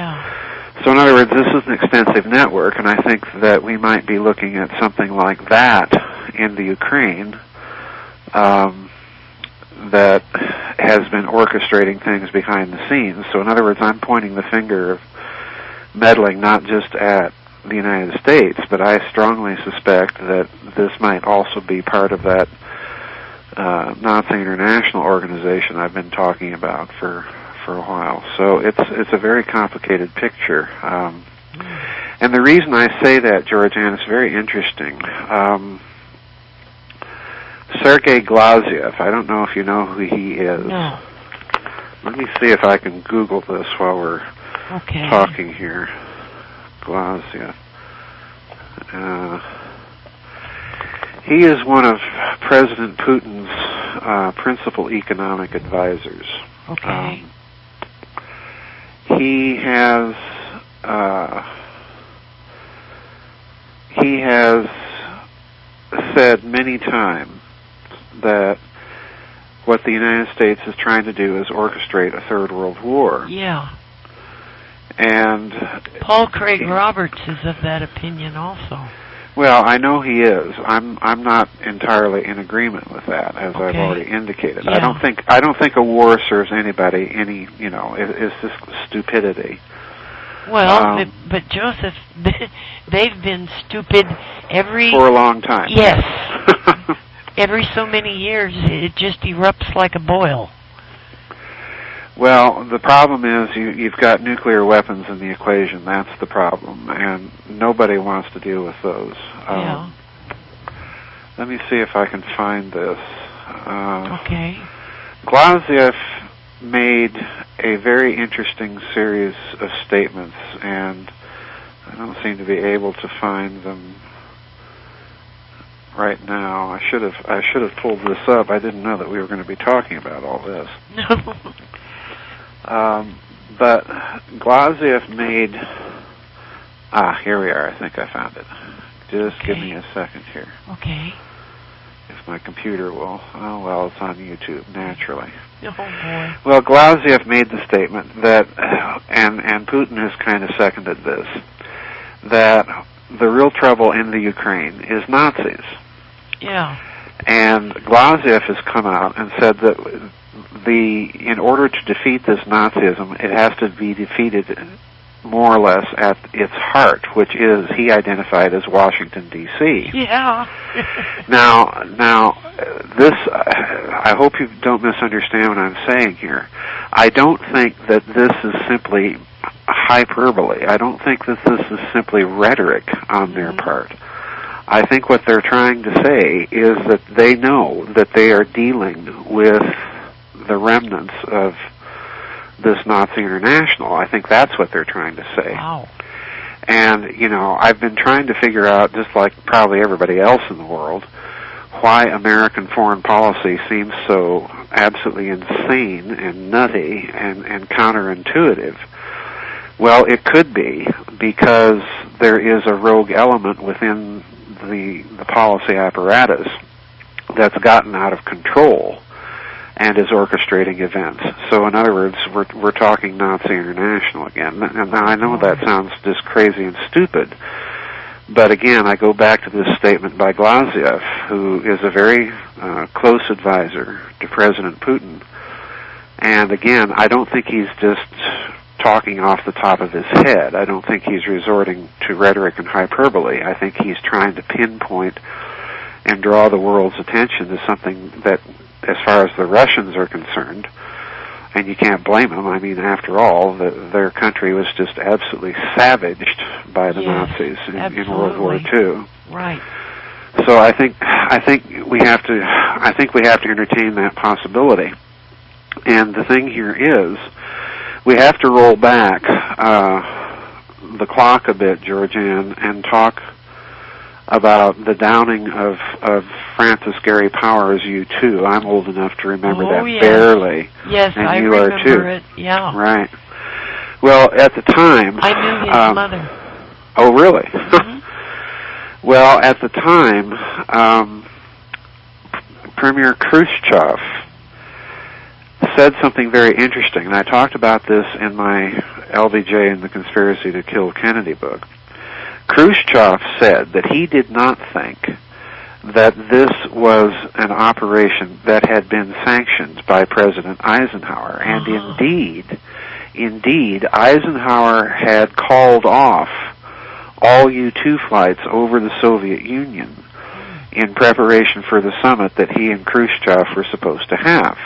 So in other words, this is an extensive network, and I think that we might be looking at something like that in the Ukraine that has been orchestrating things behind the scenes. So in other words, I'm pointing the finger of meddling not just at the United States, but I strongly suspect that this might also be part of that Nazi International organization I've been talking about for a while. So it's a very complicated picture. And the reason I say that, Georgianne, is very interesting. Sergei Glaziev, I don't know if you know who he is. No. Let me see if I can Google this while we're talking here. Glaziev. He is one of President Putin's principal economic advisors. He has said many times that what the United States is trying to do is orchestrate a third world war. And Paul Craig Roberts is of that opinion also. Well, I know he is. I'm not entirely in agreement with that, as I've already indicated. I don't think a war serves anybody any. It's just stupidity. Well, but Joseph, they've been stupid for a long time. Yes. Every so many years, it just erupts like a boil. Well, the problem is you've got nuclear weapons in the equation. That's the problem, and nobody wants to deal with those. Let me see if I can find this. Glaziev made a very interesting series of statements, and I don't seem to be able to find them right now. I should have pulled this up. I didn't know that we were going to be talking about all this. But Glaziev made... here we are. I think I found it. Just give me a second here. If my computer will... Oh, well, it's on YouTube, naturally. Oh, boy. Well, Glaziev made the statement that, and Putin has kind of seconded this, that the real trouble in the Ukraine is Nazis. And Glaziev has come out and said that in order to defeat this Nazism, it has to be defeated more or less at its heart, which is, he identified as Washington, D.C. Now, this, I hope you don't misunderstand what I'm saying here. I don't think that this is simply hyperbole. I don't think that this is simply rhetoric on their part. I think what they're trying to say is that they know that they are dealing with the remnants of this Nazi International. I think that's what they're trying to say. And, I've been trying to figure out, just like probably everybody else in the world, why American foreign policy seems so absolutely insane and nutty and counterintuitive. Well, it could be because there is a rogue element within the policy apparatus that's gotten out of control and is orchestrating events. So in other words, we're talking Nazi International again. And now I know that sounds just crazy and stupid, but again, I go back to this statement by Glaziev, who is a very close advisor to President Putin. And again, I don't think he's just talking off the top of his head. I don't think he's resorting to rhetoric and hyperbole. I think he's trying to pinpoint and draw the world's attention to something that, as far as the Russians are concerned, and you can't blame them. I mean, after all, their country was just absolutely savaged by the Nazis in World War II. Right. So I think we have to entertain that possibility. And the thing here is, we have to roll back the clock a bit, Georgianne, and talk about the downing of Francis Gary Powers' U2. I'm old enough to remember that barely. Yes, and I you remember are too. it. Yeah. Right. Well, at the time, I knew his mother. Oh, really? Mm-hmm. Well, at the time, Premier Khrushchev said something very interesting, and I talked about this in my LBJ and the Conspiracy to Kill Kennedy book. Khrushchev said that he did not think that this was an operation that had been sanctioned by President Eisenhower, and indeed, Eisenhower had called off all U-2 flights over the Soviet Union in preparation for the summit that he and Khrushchev were supposed to have.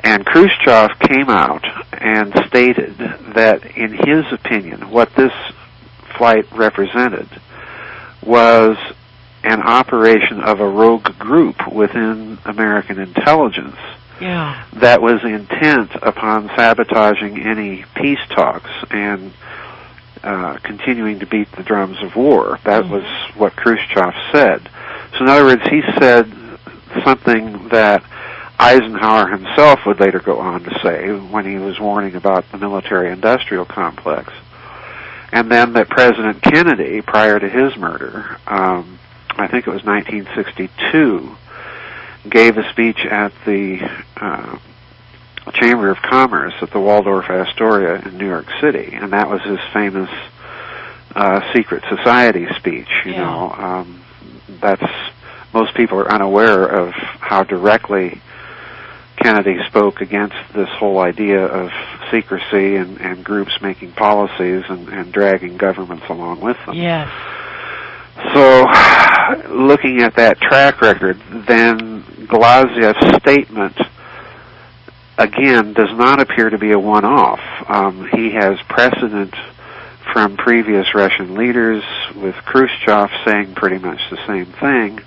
And Khrushchev came out and stated that, in his opinion, what this flight represented was an operation of a rogue group within American intelligence that was intent upon sabotaging any peace talks and continuing to beat the drums of war. That was what Khrushchev said. So in other words, he said something that Eisenhower himself would later go on to say when he was warning about the military-industrial complex. And then that President Kennedy, prior to his murder, I think it was 1962, gave a speech at the Chamber of Commerce at the Waldorf Astoria in New York City, and that was his famous secret society speech. You know, that's, most people are unaware of how directly Kennedy spoke against this whole idea of secrecy and groups making policies and dragging governments along with them. Yes. So, looking at that track record, then Glazev's statement, again, does not appear to be a one-off. He has precedent from previous Russian leaders, with Khrushchev saying pretty much the same thing,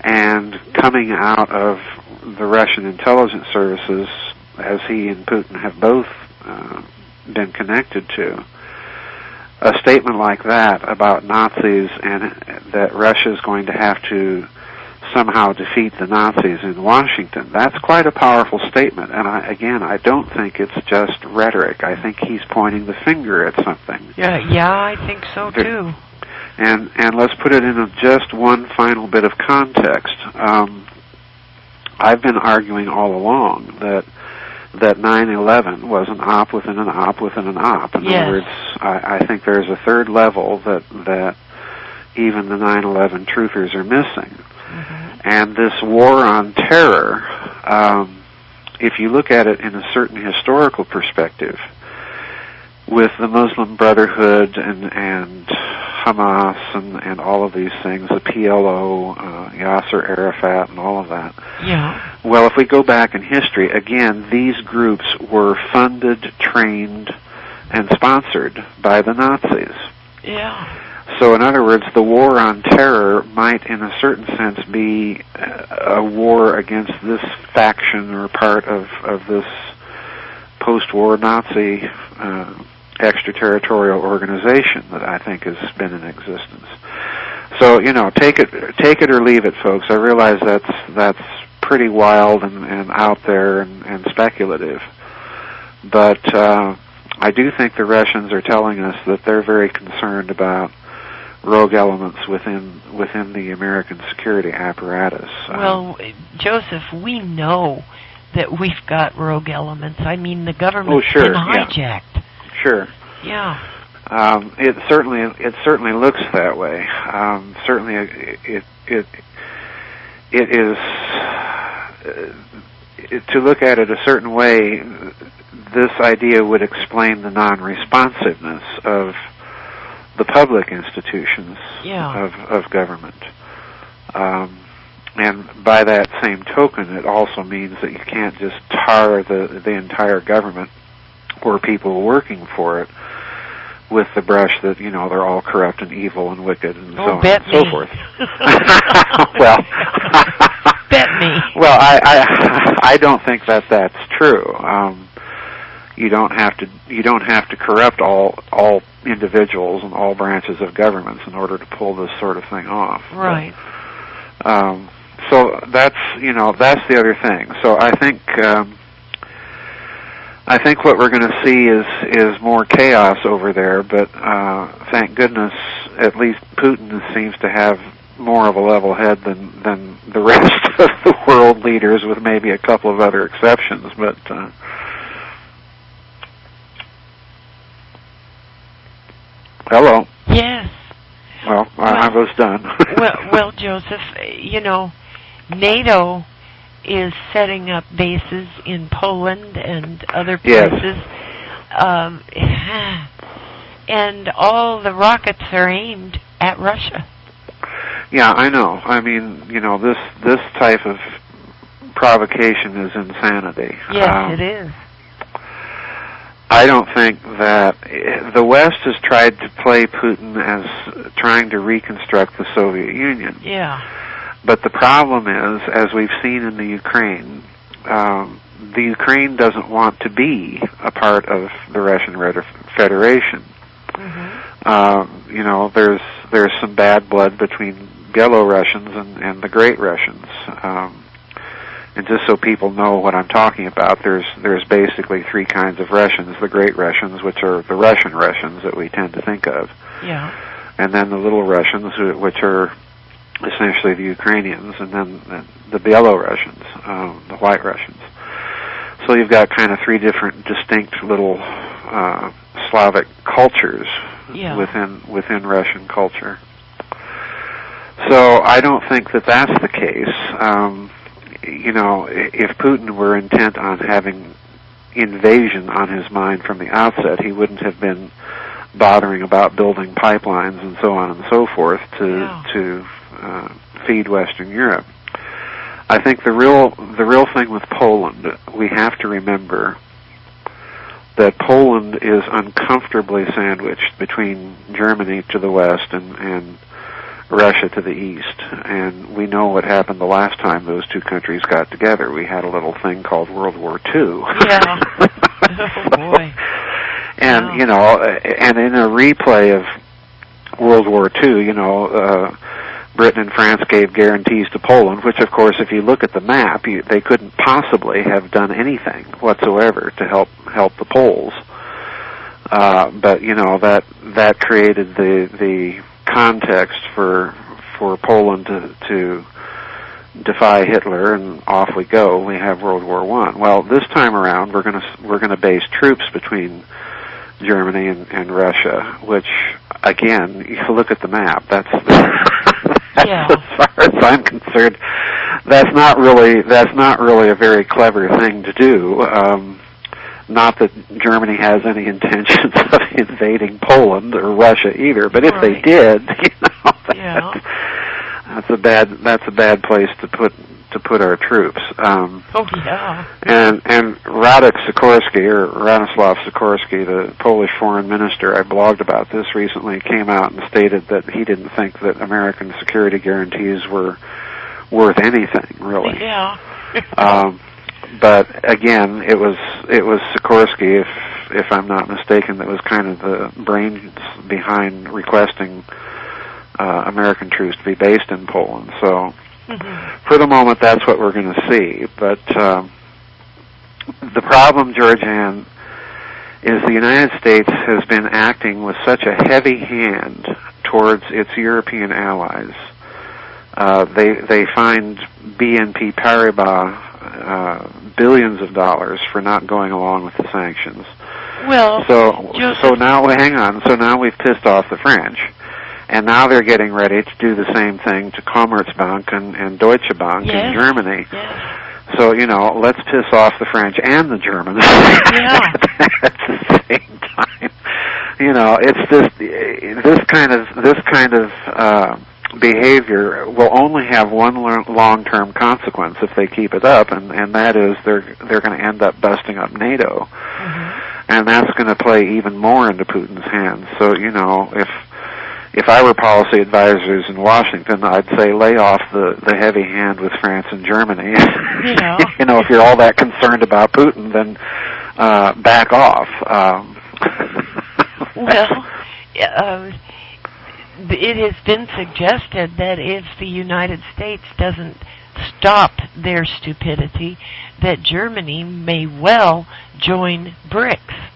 and coming out of the Russian intelligence services, as he and Putin have both been connected to, a statement like that about Nazis and that Russia is going to have to somehow defeat the Nazis in Washington, that's quite a powerful statement. And I don't think it's just rhetoric. I think he's pointing the finger at something. Yeah, I think so too. And let's put it in just one final bit of context. I've been arguing all along that 9/11 was an op within an op within an op. In other words, I think there's a third level that even the 9/11 truthers are missing. And this war on terror, if you look at it in a certain historical perspective, with the Muslim Brotherhood and Hamas and all of these things, the PLO, Yasser Arafat and all of that. Yeah. Well, if we go back in history, again, these groups were funded, trained, and sponsored by the Nazis. Yeah. So in other words, the war on terror might in a certain sense be a war against this faction or part of this post-war Nazi extraterritorial organization that I think has been in existence. So, you know, take it or leave it, folks. I realize that's pretty wild and out there and speculative. But I do think the Russians are telling us that they're very concerned about rogue elements within the American security apparatus. Well, Joseph, we know that we've got rogue elements. I mean, the government's been hijacked. Yeah. Sure. Yeah. It certainly looks that way. Certainly, it is to look at it a certain way. this idea would explain the non-responsiveness of the public institutions of government. And by that same token, it also means that you can't just tar the entire government or people working for it with the brush that, you know, they're all corrupt and evil and wicked and so on and so forth. Well, bet me. Well, I don't think that that's true. You don't have to corrupt all individuals and all branches of governments in order to pull this sort of thing off. Right. So that's the other thing. So I think what we're going to see is more chaos over there, but thank goodness at least Putin seems to have more of a level head than the rest of the world leaders, with maybe a couple of other exceptions. But hello. Yes. Well, I was done. well, Joseph, you know, NATO is setting up bases in Poland and other places. Yes. And all the rockets are aimed at Russia. Yeah, I know. I mean, you know, this type of provocation is insanity. Yes, it is. I don't think that the West has tried to play Putin as trying to reconstruct the Soviet Union. Yeah. But the problem is, as we've seen in the Ukraine doesn't want to be a part of the Russian Federation. Mm-hmm. You know, there's some bad blood between Belarusians and the Great Russians. And just so people know what I'm talking about, there's basically three kinds of Russians: the Great Russians, which are the Russian Russians that we tend to think of, and then the Little Russians, which are essentially the Ukrainians, and then the Belarusians, the White Russians. So you've got kind of three different distinct little Slavic cultures within Russian culture. So I don't think that that's the case. You know, if Putin were intent on having invasion on his mind from the outset, he wouldn't have been bothering about building pipelines and so on and so forth to feed Western Europe. I think the real thing with Poland, we have to remember that Poland is uncomfortably sandwiched between Germany to the west and Russia to the east, and we know what happened the last time those two countries got together. We had a little thing called World War II. Yeah. Oh boy. And you know, and in a replay of World War II, you know, Britain and France gave guarantees to Poland, which, of course, if you look at the map, they couldn't possibly have done anything whatsoever to help the Poles. But you know, that created the context for Poland to defy Hitler, and off we go. We have World War I. Well, this time around, we're gonna base troops between Germany and Russia, which, again, you look at the map. That's as far as I'm concerned, that's not really a very clever thing to do. Not that Germany has any intentions of invading Poland or Russia either, but if they did, you know, that's a bad place to put our troops. And Radek Sikorski, or Radoslaw Sikorski, the Polish foreign minister, I blogged about this recently, came out and stated that he didn't think that American security guarantees were worth anything, really. Yeah. But again, it was Sikorski, if I'm not mistaken, that was kind of the brains behind requesting American troops to be based in Poland. So, for the moment, that's what we're going to see. But the problem, Georgianne, is the United States has been acting with such a heavy hand towards its European allies. They fined BNP Paribas billions of dollars for not going along with the sanctions. Well, so now hang on. So now we've pissed off the French, and now they're getting ready to do the same thing to Commerzbank and Deutsche Bank in Germany. Yes. So, let's piss off the French and the Germans yeah. at the same time. It's this kind of behavior will only have one long-term consequence if they keep it up, and that is they're going to end up busting up NATO, and that's going to play even more into Putin's hands. So, if I were policy advisors in Washington, I'd say lay off the heavy hand with France and Germany. If you're all that concerned about Putin, then back off. Well, it has been suggested that if the United States doesn't stop their stupidity, that Germany may well join BRICS.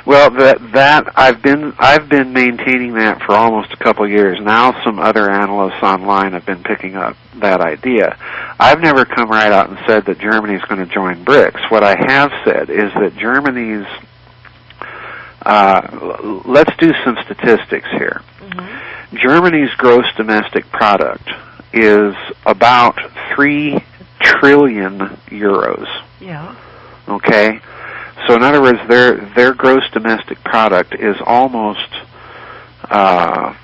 Well, that I've been maintaining that for almost a couple of years now. Some other analysts online have been picking up that idea. I've never come right out and said that Germany's going to join BRICS. What I have said is that Germany's let's do some statistics here. Germany's gross domestic product is about 3 trillion euros. Yeah. Okay? So in other words, their gross domestic product is almost a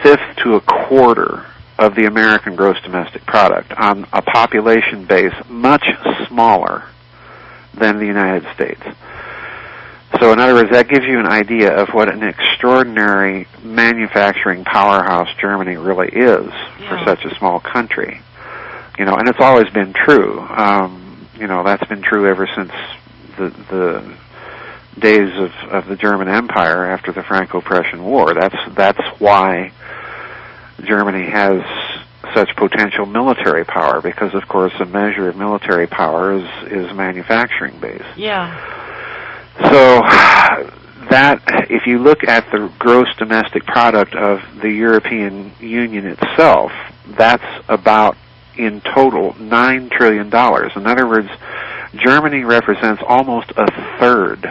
fifth to a quarter of the American gross domestic product on a population base much smaller than the United States. So in other words, that gives you an idea of what an extraordinary manufacturing powerhouse Germany really is for such a small country. And it's always been true. That's been true ever since the days of the German Empire after the Franco-Prussian War. That's why Germany has such potential military power, because of course a measure of military power is manufacturing base. Yeah. So that, if you look at the gross domestic product of the European Union itself, that's about, in total, $9 trillion. In other words, Germany represents almost a third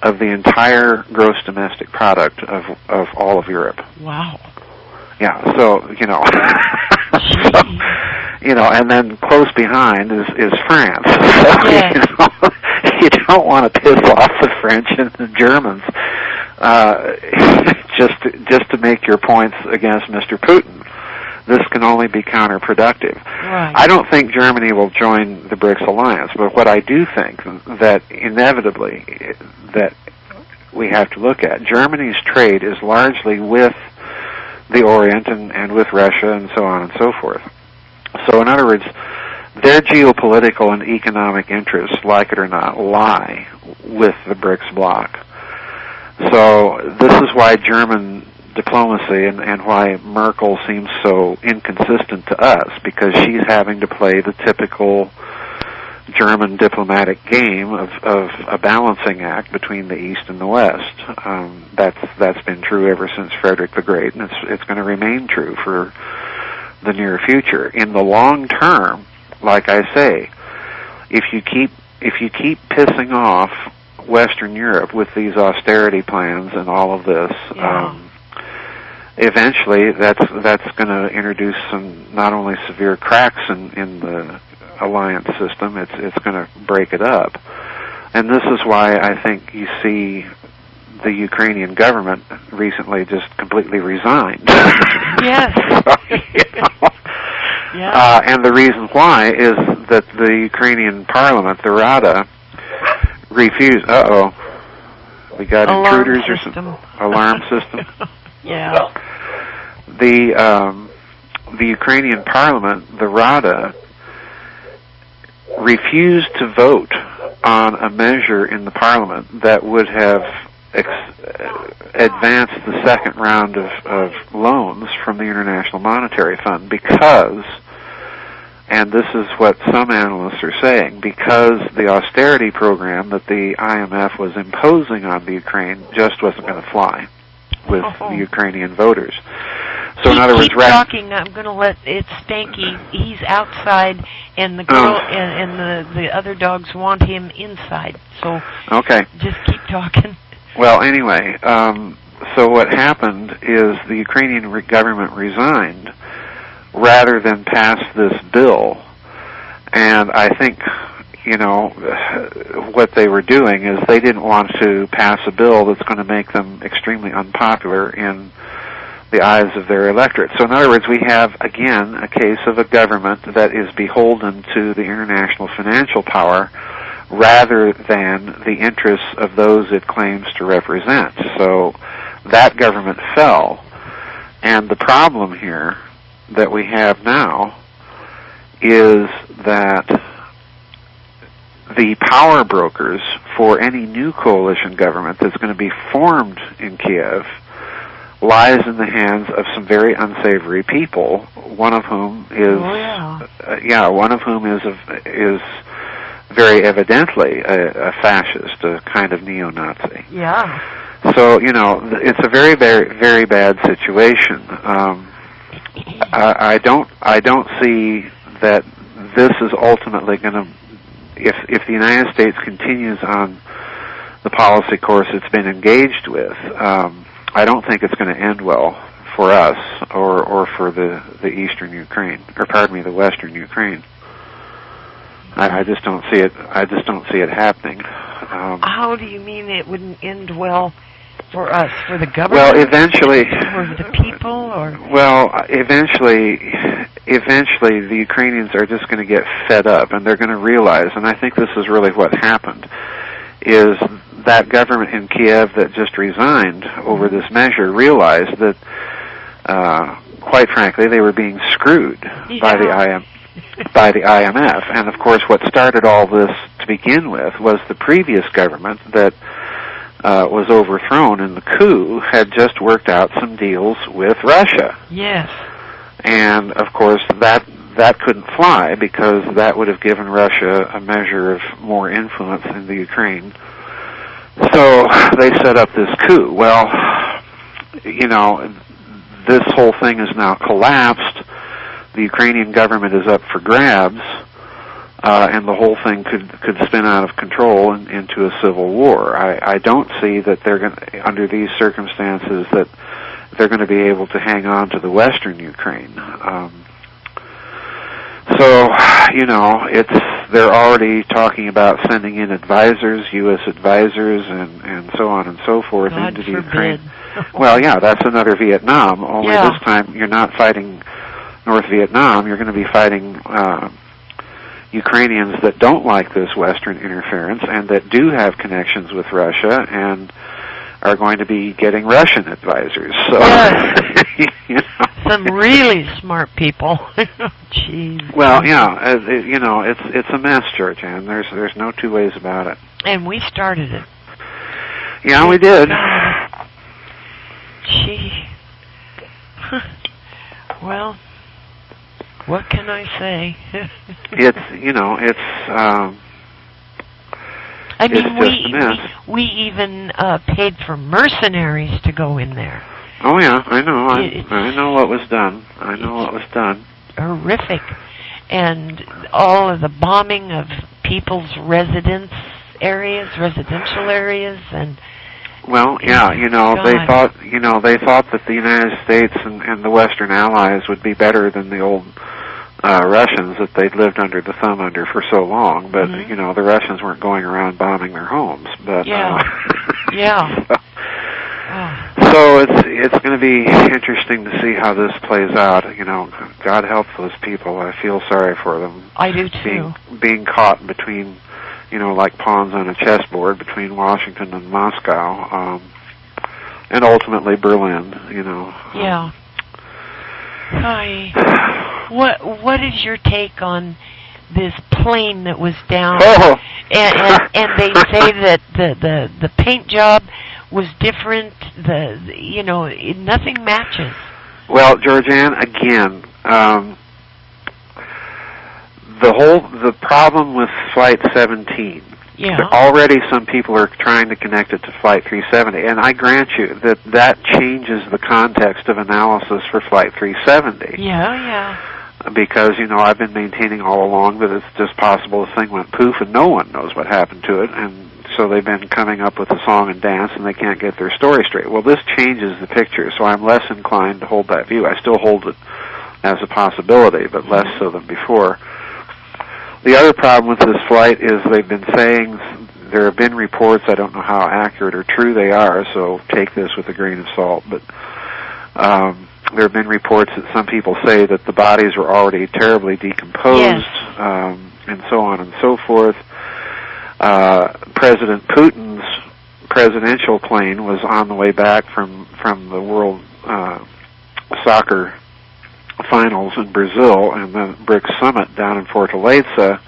of the entire gross domestic product of all of Europe. Wow. Yeah, so, and then close behind is France. So, yes. You don't want to piss off the French and the Germans just to make your points against Mr. Putin. This can only be counterproductive. Right. I don't think Germany will join the BRICS alliance, but what I do think that inevitably that we have to look at, Germany's trade is largely with the Orient and with Russia and so on and so forth. So in other words, their geopolitical and economic interests, like it or not, lie with the BRICS bloc. So this is why German diplomacy and why Merkel seems so inconsistent to us, because she's having to play the typical German diplomatic game of a balancing act between the East and the West. That's been true ever since Frederick the Great, and it's going to remain true for the near future. In the long term, like I say, if you keep pissing off Western Europe with these austerity plans and all of this, eventually that's going to introduce some not only severe cracks in the alliance system, it's going to break it up. And this is why I think you see the Ukrainian government recently just completely resigned. Yes. And the reason why is that the Ukrainian parliament, the Rada, refused. We got alarm intruders system. Or some alarm system. Yeah. The Ukrainian parliament, the Rada, refused to vote on a measure in the parliament that would have advanced the second round of loans from the International Monetary Fund because, and this is what some analysts are saying, because the austerity program that the IMF was imposing on the Ukraine just wasn't going to fly with the Ukrainian voters. So in other words, keep talking. I'm going to let Spanky. He's outside, and the girl and the other dogs want him inside. So okay, just keep talking. Well, anyway, so what happened is the Ukrainian government resigned rather than pass this bill And I think, what they were doing is they didn't want to pass a bill that's going to make them extremely unpopular in the eyes of their electorate. So in other words, we have, again, a case of a government that is beholden to the international financial power rather than the interests of those it claims to represent. So that government fell. And the problem here that we have now is that the power brokers for any new coalition government that's going to be formed in Kiev lies in the hands of some very unsavory people, one of whom is is very evidently a fascist, a kind of neo-Nazi. Yeah. So, it's a very, very, very bad situation. I don't see that this is ultimately going to, if the United States continues on the policy course it's been engaged with, I don't think it's going to end well for us or for the eastern Ukraine, or pardon me, the western Ukraine. I just don't see it. I just don't see it happening. How do you mean it wouldn't end well for us, for the government? Well, eventually, or the people, or eventually, the Ukrainians are just going to get fed up, and they're going to realize. And I think this is really what happened. Is that government in Kiev that just resigned over this measure realized that, quite frankly, they were being screwed by the IMF. And of course, what started all this to begin with was the previous government that was overthrown in the coup had just worked out some deals with Russia. Yes. And of course, that couldn't fly because that would have given Russia a measure of more influence in the Ukraine. So they set up this coup. Well, this whole thing is now collapsed. The Ukrainian government is up for grabs, and the whole thing could spin out of control into a civil war. I don't see that they're going to, under these circumstances, that they're going to be able to hang on to the western Ukraine. So, they're already talking about sending in advisors, U.S. advisors, and so on and so forth God into the forbid. Ukraine. Well, yeah, that's another Vietnam, only this time you're not fighting North Vietnam, you're going to be fighting Ukrainians that don't like this Western interference and that do have connections with Russia and are going to be getting Russian advisors. So, some really smart people. Jeez. Well, it's a mess, Georgianne. There's no two ways about it. And we started it. Yeah, we did. Gee. Well, what can I say? I mean, we even paid for mercenaries to go in there. Oh yeah, I know. I know what was done. I know what was done. Horrific, and all of the bombing of people's residential areas, and. Well, yeah, they thought that the United States and the Western Allies would be better than the old Russians that they'd lived under the thumb under for so long, but the Russians weren't going around bombing their homes. But so it's going to be interesting to see how this plays out. God help those people. I feel sorry for them. I do too. Being caught between, like pawns on a chessboard between Washington and Moscow, and ultimately Berlin. Yeah. Hi. What is your take on this plane that was down? Oh. And they say that the paint job was different. Nothing matches. Well, Georgianne, again, the problem with Flight 17. Yeah. Already some people are trying to connect it to Flight 370, and I grant you that changes the context of analysis for Flight 370. Yeah. Because, I've been maintaining all along that it's just possible the thing went poof and no one knows what happened to it, and so they've been coming up with a song and dance and they can't get their story straight. Well, this changes the picture, so I'm less inclined to hold that view. I still hold it as a possibility, but less so than before. The other problem with this flight is they've been saying, there have been reports, I don't know how accurate or true they are, so take this with a grain of salt, but there have been reports that some people say that the bodies were already terribly decomposed, and so on and so forth. President Putin's presidential plane was on the way back from the World Soccer Finals in Brazil and the BRICS Summit down in Fortaleza,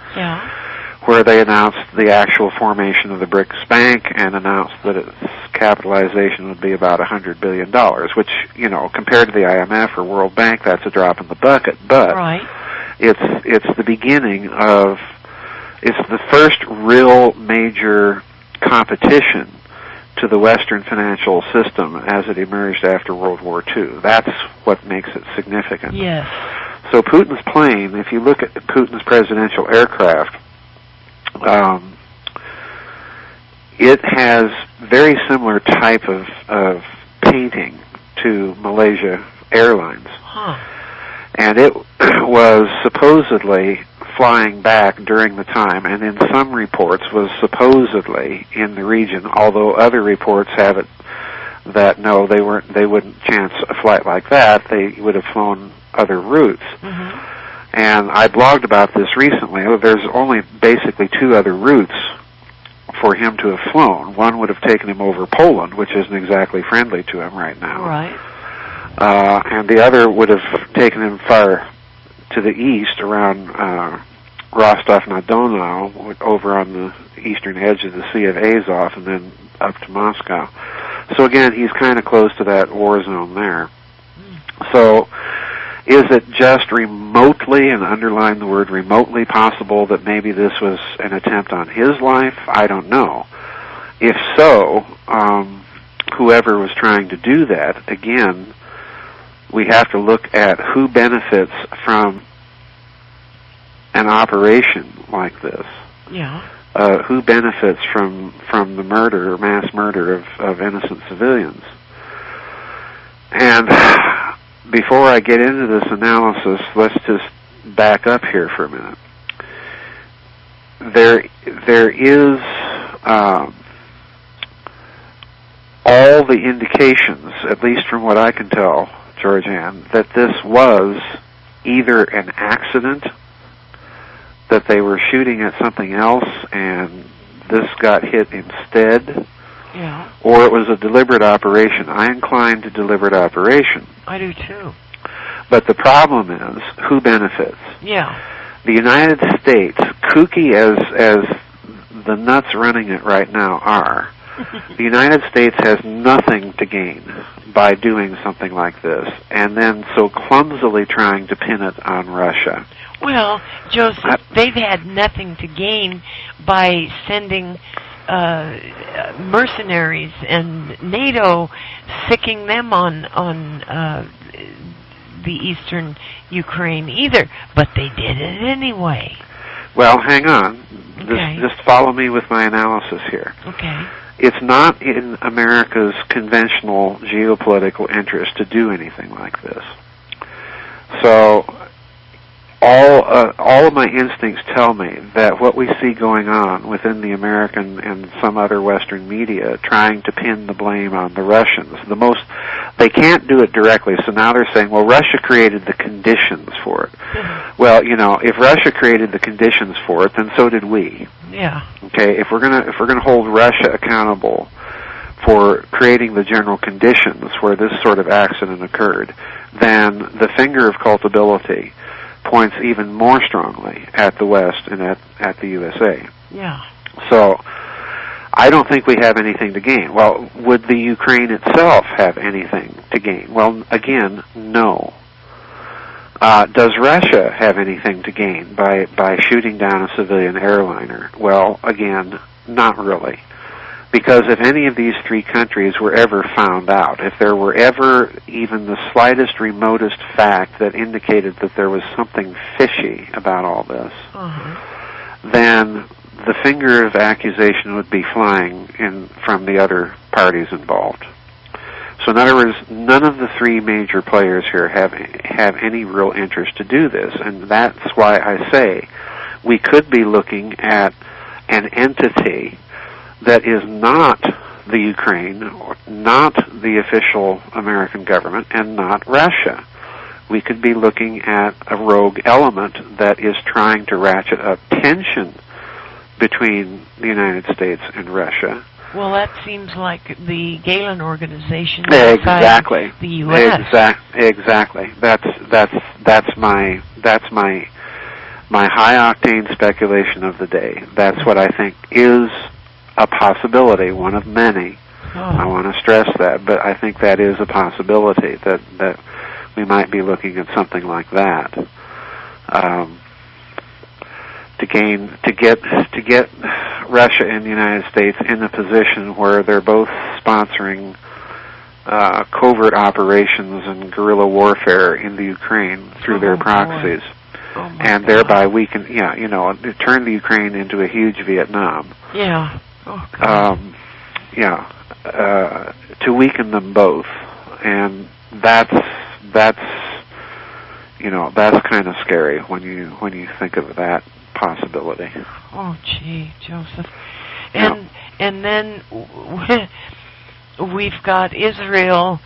where they announced the actual formation of the BRICS Bank and announced that its capitalization would be about $100 billion, which, you know, compared to the IMF or World Bank, that's a drop in the bucket. But it's the beginning of, it's the first real major competition to the Western financial system as it emerged after World War II. That's what makes it significant. Yes. So Putin's plane, if you look at Putin's presidential aircraft, it has very similar type of painting to Malaysia Airlines. And it was supposedly flying back during the time, and in some reports was supposedly in the region, although other reports have it that no, they wouldn't chance a flight like that. They would have flown other routes. And I blogged about this recently. There's only basically two other routes for him to have flown. One would have taken him over Poland, which isn't exactly friendly to him right now. And the other would have taken him far to the east around Rostov-na-Don, over on the eastern edge of the Sea of Azov, and then up to Moscow. So again, he's kind of close to that war zone there. So is it just remotely, and underline the word remotely, possible that maybe this was an attempt on his life? I don't know. If so, whoever was trying to do that, again, we have to look at who benefits from an operation like this. Who benefits from the murder or mass murder of innocent civilians. And before I get into this analysis, let's just back up here for a minute. There is all the indications, at least from what I can tell, Georgianne, that this was either an accident, that they were shooting at something else and this got hit instead, or it was a deliberate operation. I incline to deliberate operation. I do too. But the problem is, who benefits? The United States, kooky as the nuts running it right now are, the United States has nothing to gain by doing something like this, and then so clumsily trying to pin it on Russia. Well, Joseph, they've had nothing to gain by sending mercenaries and NATO sicking them on the eastern Ukraine either, but they did it anyway. Well, hang on. Just follow me with my analysis here. It's not in America's conventional geopolitical interest to do anything like this. So all of my instincts tell me that what we see going on within the American and some other Western media trying to pin the blame on the Russians, they can't do it directly, so now they're saying, well, Russia created the conditions for it. Well, you know, if Russia created the conditions for it, then so did we. Okay, if we're gonna hold Russia accountable for creating the general conditions where this sort of accident occurred, then the finger of culpability points even more strongly at the West and at the USA. So I don't think we have anything to gain. Well, would the Ukraine itself have anything to gain? Well, again, no. Does Russia have anything to gain by shooting down a civilian airliner? Well, again, not really. Because if any of these three countries were ever found out, if there were ever even the slightest, remotest fact that indicated that there was something fishy about all this, then the finger of accusation would be flying from the other parties involved. So in other words, none of the three major players here have any real interest to do this, and that's why I say we could be looking at an entity that is not the Ukraine, or not the official American government, and not Russia. We could be looking at a rogue element that is trying to ratchet up tension between the United States and Russia. Well, that seems like the Galen organization exactly. inside the U.S. Exactly. That's my high octane speculation of the day. That's what I think is a possibility, one of many. I want to stress that, but I think that is a possibility that we might be looking at something like that. To get Russia and the United States in a position where they're both sponsoring covert operations and guerrilla warfare in the Ukraine through their proxies, and thereby weaken, turn the Ukraine into a huge Vietnam. Yeah. Oh, God. To weaken them both, and that's kind of scary when you think of that possibility. Oh, gee, Joseph. And then we've got Israel.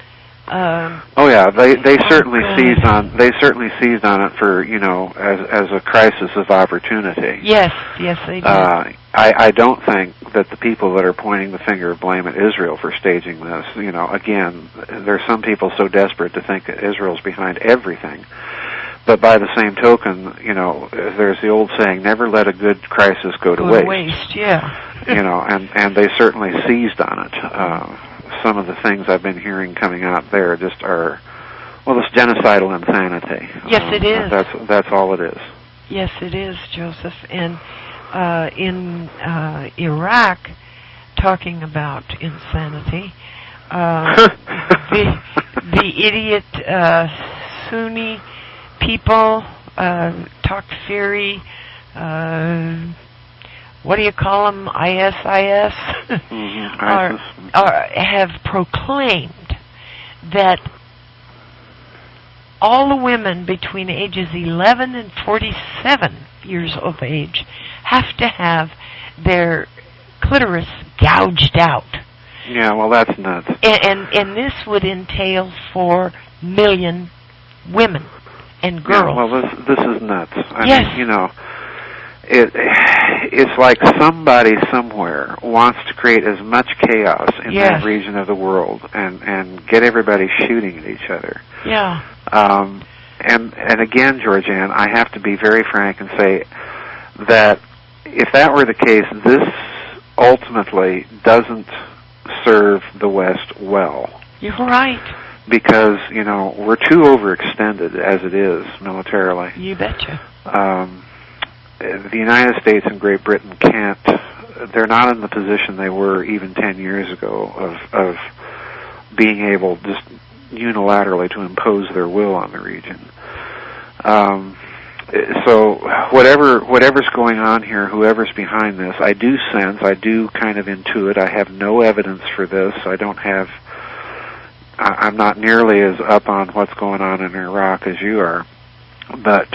They certainly seized on it for as a crisis of opportunity. Yes, they did. I don't think that the people that are pointing the finger of blame at Israel for staging this, again, there's some people so desperate to think that Israel's behind everything. But by the same token, there's the old saying, never let a good crisis go to waste. Yeah. And they certainly seized on it. Some of the things I've been hearing coming out there just are, it's genocidal insanity. Yes, it is. That's all it is. Yes, it is, Joseph. And in Iraq, talking about insanity, the idiot Sunni people, Takfiri, what do you call them, ISIS, have proclaimed that all the women between ages 11 and 47 years of age have to have their clitoris gouged out. Yeah, well, that's nuts. And this would entail 4 million women and girls. Yeah, well, this is nuts. I mean, it's like somebody somewhere wants to create as much chaos in that region of the world and get everybody shooting at each other. Yeah. And again, Georgianne, I have to be very frank and say that if that were the case, this ultimately doesn't serve the West well. You're right. Because, we're too overextended as it is militarily. You betcha. The United States and Great Britain they're not in the position they were even 10 years ago of being able just unilaterally to impose their will on the region. So whatever's going on here, whoever's behind this, I do kind of intuit. I have no evidence for this. I'm not nearly as up on what's going on in Iraq as you are, but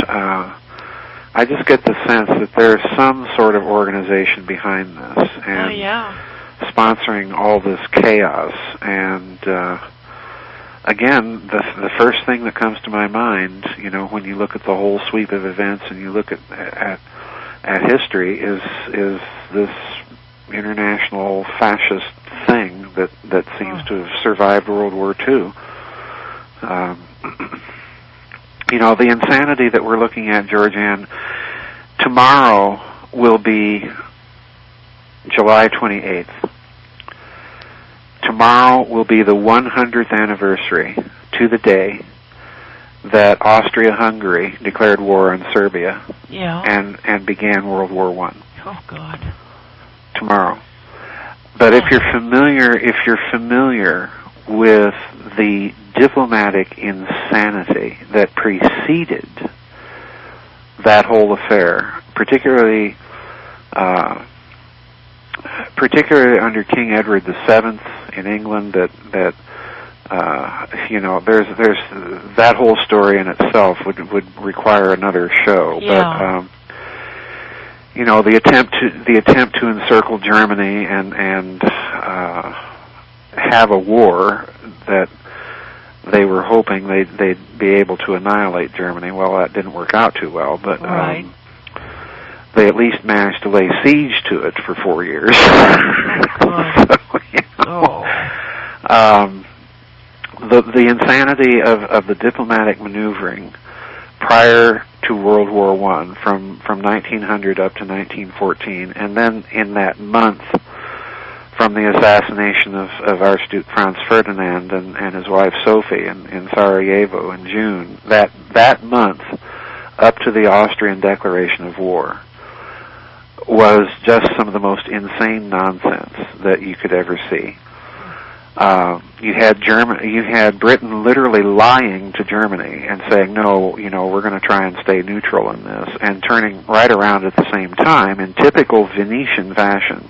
I just get the sense that there's some sort of organization behind this and sponsoring all this chaos. And again, the first thing that comes to my mind, when you look at the whole sweep of events and you look at history, is this international fascist thing that seems to have survived World War II. The insanity that we're looking at, Georgianne, tomorrow will be July 28th. Tomorrow will be the 100th anniversary to the day that Austria-Hungary declared war on Serbia and began World War I. Oh, God. Tomorrow. But if you're familiar with the diplomatic insanity that preceded that whole affair, particularly under King Edward VII in England, there's that whole story in itself would require another show. Yeah. the attempt to encircle Germany and have a war that they were hoping they'd be able to annihilate Germany. Well, that didn't work out too well, but they at least managed to lay siege to it for 4 years. The insanity of the diplomatic maneuvering prior to World War I, from 1900 up to 1914, and then in that month from the assassination of Archduke Franz Ferdinand and his wife Sophie in Sarajevo in June, that month up to the Austrian declaration of war was just some of the most insane nonsense that you could ever see. You had Britain literally lying to Germany and saying, no, we're going to try and stay neutral in this, and turning right around at the same time in typical Venetian fashion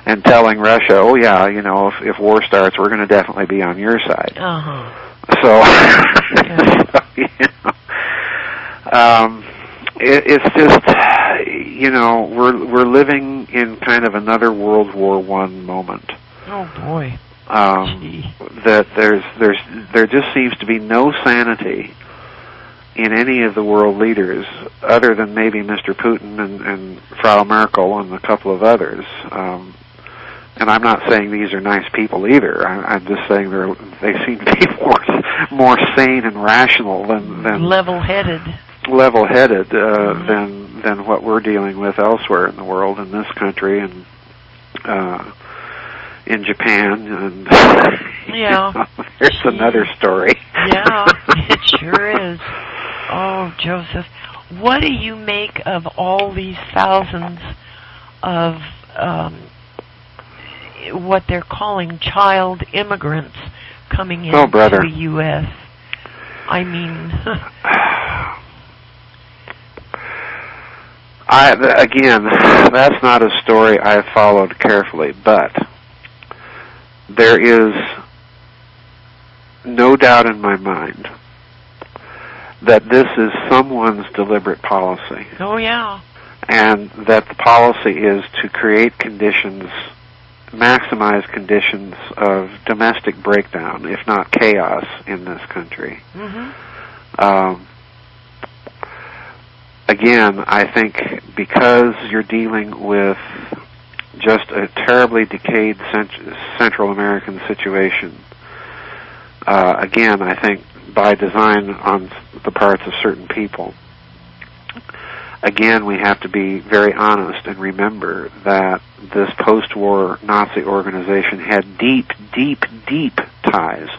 and telling Russia, oh yeah, if war starts, we're going to definitely be on your side. So, it's just, we're living in kind of another World War I moment. Oh boy. That there just seems to be no sanity in any of the world leaders, other than maybe Mr. Putin and Frau Merkel and a couple of others. And I'm not saying these are nice people either. I'm just saying they seem to be more sane and rational than level-headed than what we're dealing with elsewhere in the world, in this country and in Japan, and there's another story. Yeah, it sure is. Oh, Joseph, what do you make of all these thousands of what they're calling child immigrants coming into the U.S.? I mean... Again, that's not a story I've followed carefully, but there is no doubt in my mind that this is someone's deliberate policy. Oh, yeah. And that the policy is to create conditions, maximize conditions of domestic breakdown, if not chaos, in this country. Again, I think because you're dealing with just a terribly decayed Central American situation, again, I think by design on the parts of certain people, again, we have to be very honest and remember that this post-war Nazi organization had deep, deep, deep ties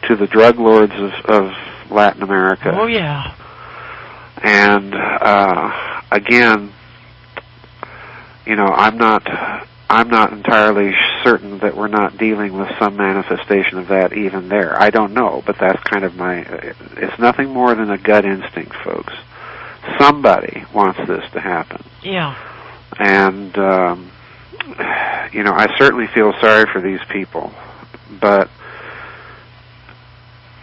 to the drug lords of Latin America. Oh, yeah. And again, I'm not entirely certain that we're not dealing with some manifestation of that even there. I don't know, but that's kind of it's nothing more than a gut instinct, folks. Somebody wants this to happen. Yeah. And I certainly feel sorry for these people, but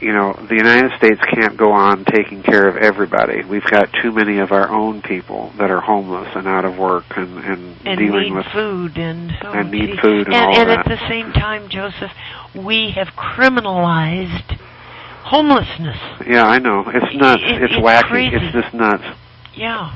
the United States can't go on taking care of everybody. We've got too many of our own people that are homeless and out of work and dealing with food and need food and all that. And that. at the same time, Joseph, we have criminalized homelessness. Yeah, I know. It's nuts. It's wacky. Crazy. It's just nuts. Yeah.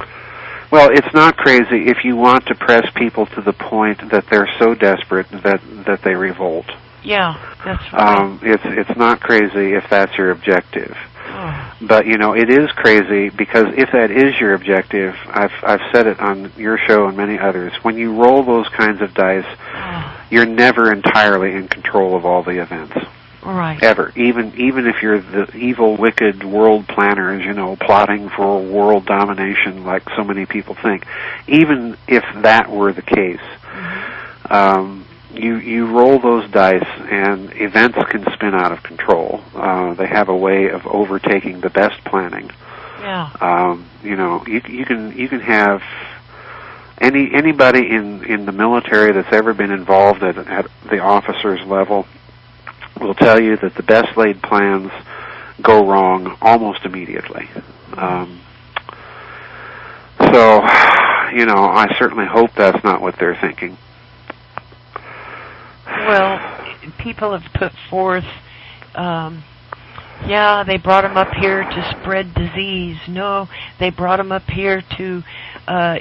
Well, it's not crazy if you want to press people to the point that they're so desperate that they revolt. Yeah, that's right. It's not crazy if that's your objective. Oh. But it is crazy because if that is your objective, I've said it on your show and many others, when you roll those kinds of dice, you're never entirely in control of all the events. Right. Ever. Even if you're the evil, wicked world planners, plotting for world domination like so many people think, even if that were the case, you roll those dice and events can spin out of control. They have a way of overtaking the best planning. Yeah. You can have anybody in the military that's ever been involved at the officers level will tell you that the best laid plans go wrong almost immediately. So, I certainly hope that's not what they're thinking. Well, people have put forth, they brought them up here to spread disease. No, they brought them up here to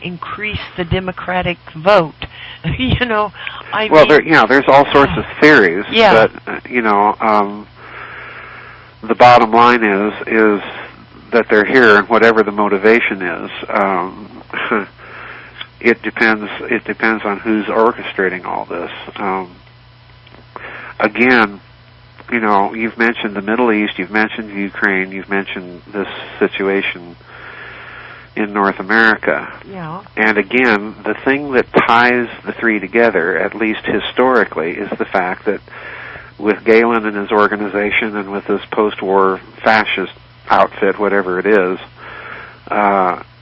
increase the Democratic vote. There's all sorts of theories. Yeah. But the bottom line is that they're here, and whatever the motivation is, it depends on who's orchestrating all this. Again, you've mentioned the Middle East, you've mentioned Ukraine, you've mentioned this situation in North America. Yeah. And again, the thing that ties the three together, at least historically, is the fact that with Galen and his organization and with this post-war fascist outfit, whatever it is,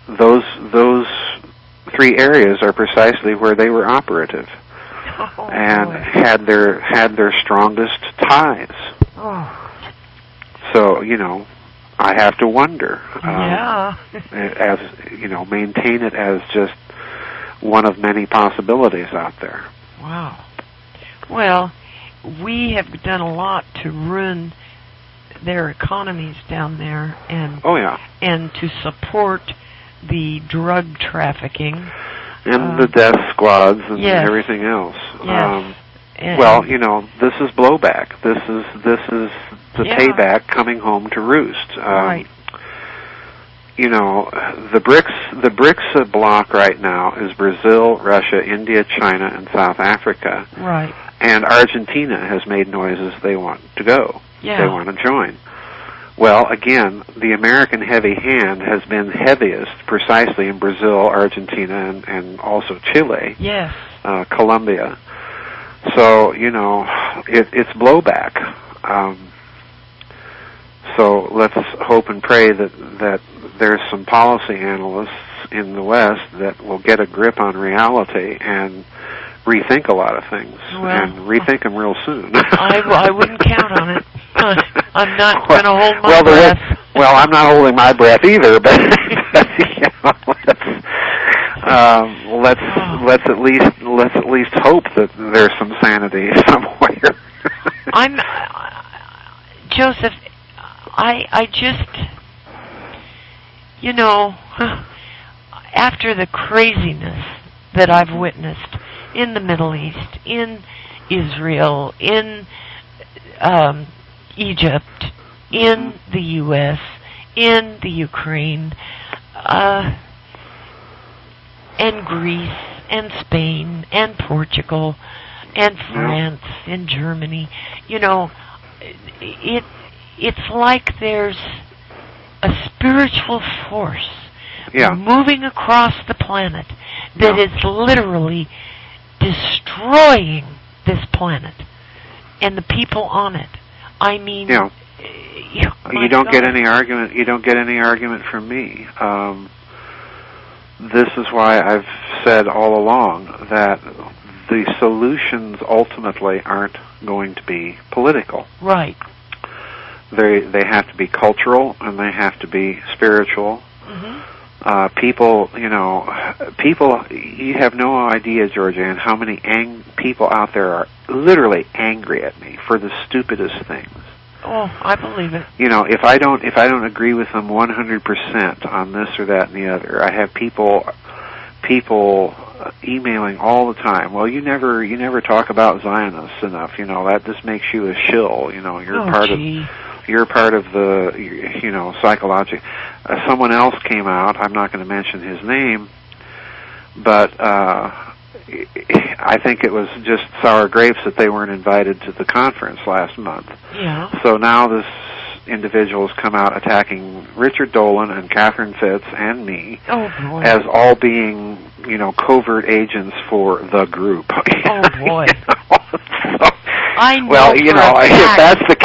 those three areas are precisely where they were operative. And had their strongest ties. So, I have to wonder. As maintain it as just one of many possibilities out there. Wow. Well, we have done a lot to ruin their economies down there, and and to support the drug trafficking. And the death squads and everything else. Yes. This is blowback. This is the payback coming home to roost. Right. The BRICS bloc right now is Brazil, Russia, India, China, and South Africa. Right. And Argentina has made noises they want to go. Yeah. They want to join. Well, again, the American heavy hand has been heaviest precisely in Brazil, Argentina, and also Chile, yes, Colombia. So, it's blowback. So let's hope and pray that there's some policy analysts in the West that will get a grip on reality and rethink a lot of things, and rethink them real soon. I wouldn't count on it. I'm not going to hold my breath. I'm not holding my breath either, but let's at least hope that there's some sanity somewhere. Joseph, I just, after the craziness that I've witnessed in the Middle East, in Israel, in Egypt, in the U.S., in the Ukraine, and Greece, and Spain, and Portugal, and France, and Germany, it's like there's a spiritual force moving across the planet that is literally destroying this planet and the people on it. I mean, you don't get any argument. You don't get any argument from me. This is why I've said all along that the solutions ultimately aren't going to be political. Right. They have to be cultural and they have to be spiritual. Mm-hmm. People, you have no idea, Georgianne, how many people out there are literally angry at me for the stupidest things. Oh, I believe it. If I don't agree with them 100% on this or that and the other, I have people emailing all the time. Well, you never talk about Zionists enough. That just makes you a shill. You're part of the psychology. Someone else came out. I'm not going to mention his name, but I think it was just sour grapes that they weren't invited to the conference last month. Yeah. So now this individual has come out attacking Richard Dolan and Catherine Fitz and me as all being, covert agents for the group. Oh boy. I know. Well, if that's the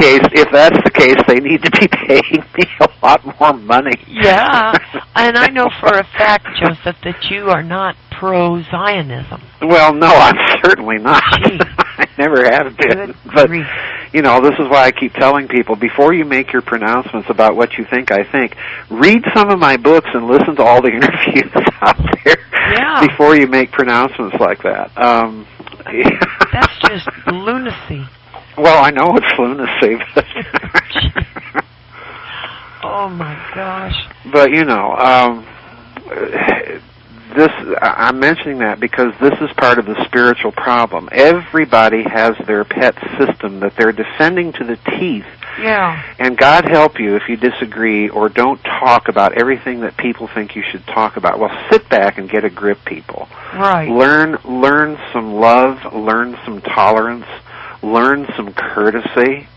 case, they need to be paying me a lot more money. Yeah, and I know for a fact, Joseph, that you are not pro-Zionism. Well, no, I'm certainly not. I never have been. But this is why I keep telling people, before you make your pronouncements about what you think I think, read some of my books and listen to all the interviews out there before you make pronouncements like that. That's just lunacy. Well, I know it's lunacy, but oh my gosh. But I'm mentioning that because this is part of the spiritual problem. Everybody has their pet system that they're defending to the teeth. Yeah. And God help you if you disagree or don't talk about everything that people think you should talk about. Well, sit back and get a grip, people. Right. Learn some love, learn some tolerance, learn some courtesy,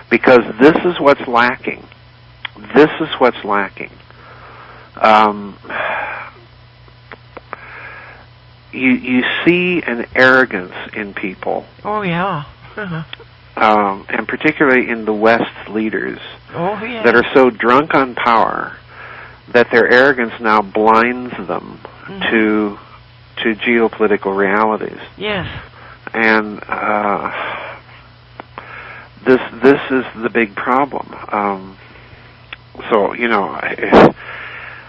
because this is what's lacking. This is what's lacking. You see an arrogance in people. Oh, yeah. Uh-huh. And particularly in the West's leaders that are so drunk on power that their arrogance now blinds them to geopolitical realities. Yes. And this is the big problem. So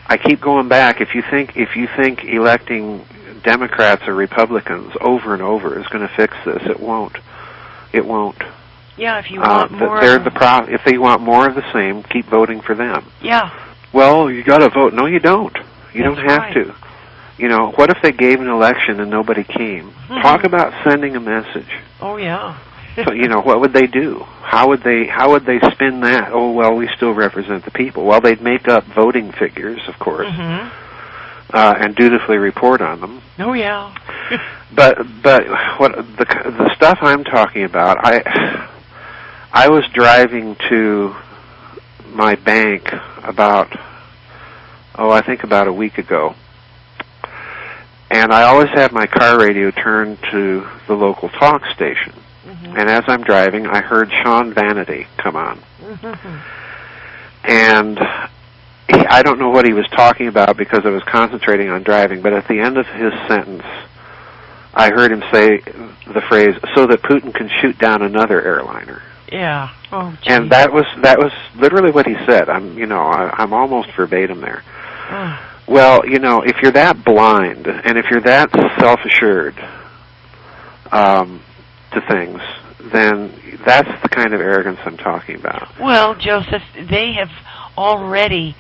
I keep going back. If you think electing Democrats or Republicans over and over is going to fix this, it won't. It won't. Yeah, if you want more. If they want more of the same, keep voting for them. Yeah. Well, you got to vote. No, you don't. You don't have right. to. What if they gave an election and nobody came? Mm-hmm. Talk about sending a message. Oh yeah. So what would they do? How would they spin that? Oh well, we still represent the people. Well, they'd make up voting figures, of course, and dutifully report on them. Oh yeah. But what the stuff I'm talking about, I was driving to my bank about a week ago. And I always have my car radio turned to the local talk station. Mm-hmm. And as I'm driving, I heard Sean Vanity come on. Mm-hmm. And I don't know what he was talking about because I was concentrating on driving, but at the end of his sentence, I heard him say the phrase, so that Putin can shoot down another airliner. Yeah. Oh, geez. And that was literally what he said. I'm almost verbatim there. Oh. Well, if you're that blind and if you're that self-assured to things, then that's the kind of arrogance I'm talking about. Well, Joseph, they have already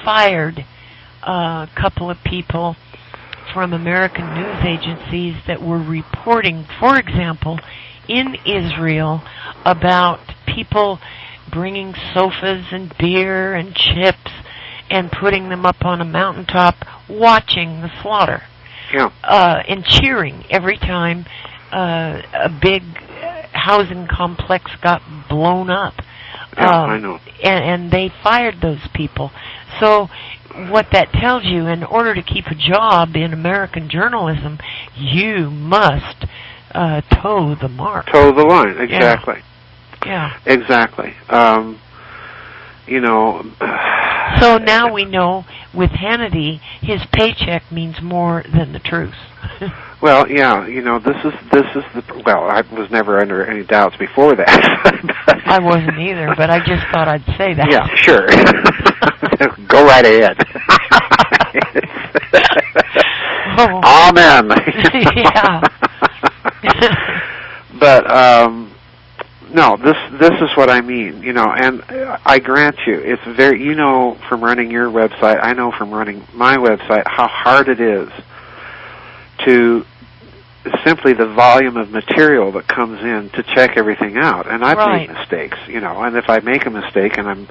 fired a couple of people from American news agencies that were reporting, for example, in Israel about people bringing sofas and beer and chips and putting them up on a mountaintop, watching the slaughter, and cheering every time a big housing complex got blown up. I know. And they fired those people. So what that tells you, in order to keep a job in American journalism, you must toe the mark. Toe the line, exactly. Yeah. Exactly. So now we know with Hannity, his paycheck means more than the truth. Well, yeah, I was never under any doubts before that. I wasn't either, but I just thought I'd say that. Yeah, sure. Go right ahead. Oh. Amen. Yeah. But no, this is what I mean, and I grant you, it's very, from running your website, I know from running my website how hard it is to simply the volume of material that comes in to check everything out. And I've made mistakes, and if I make a mistake and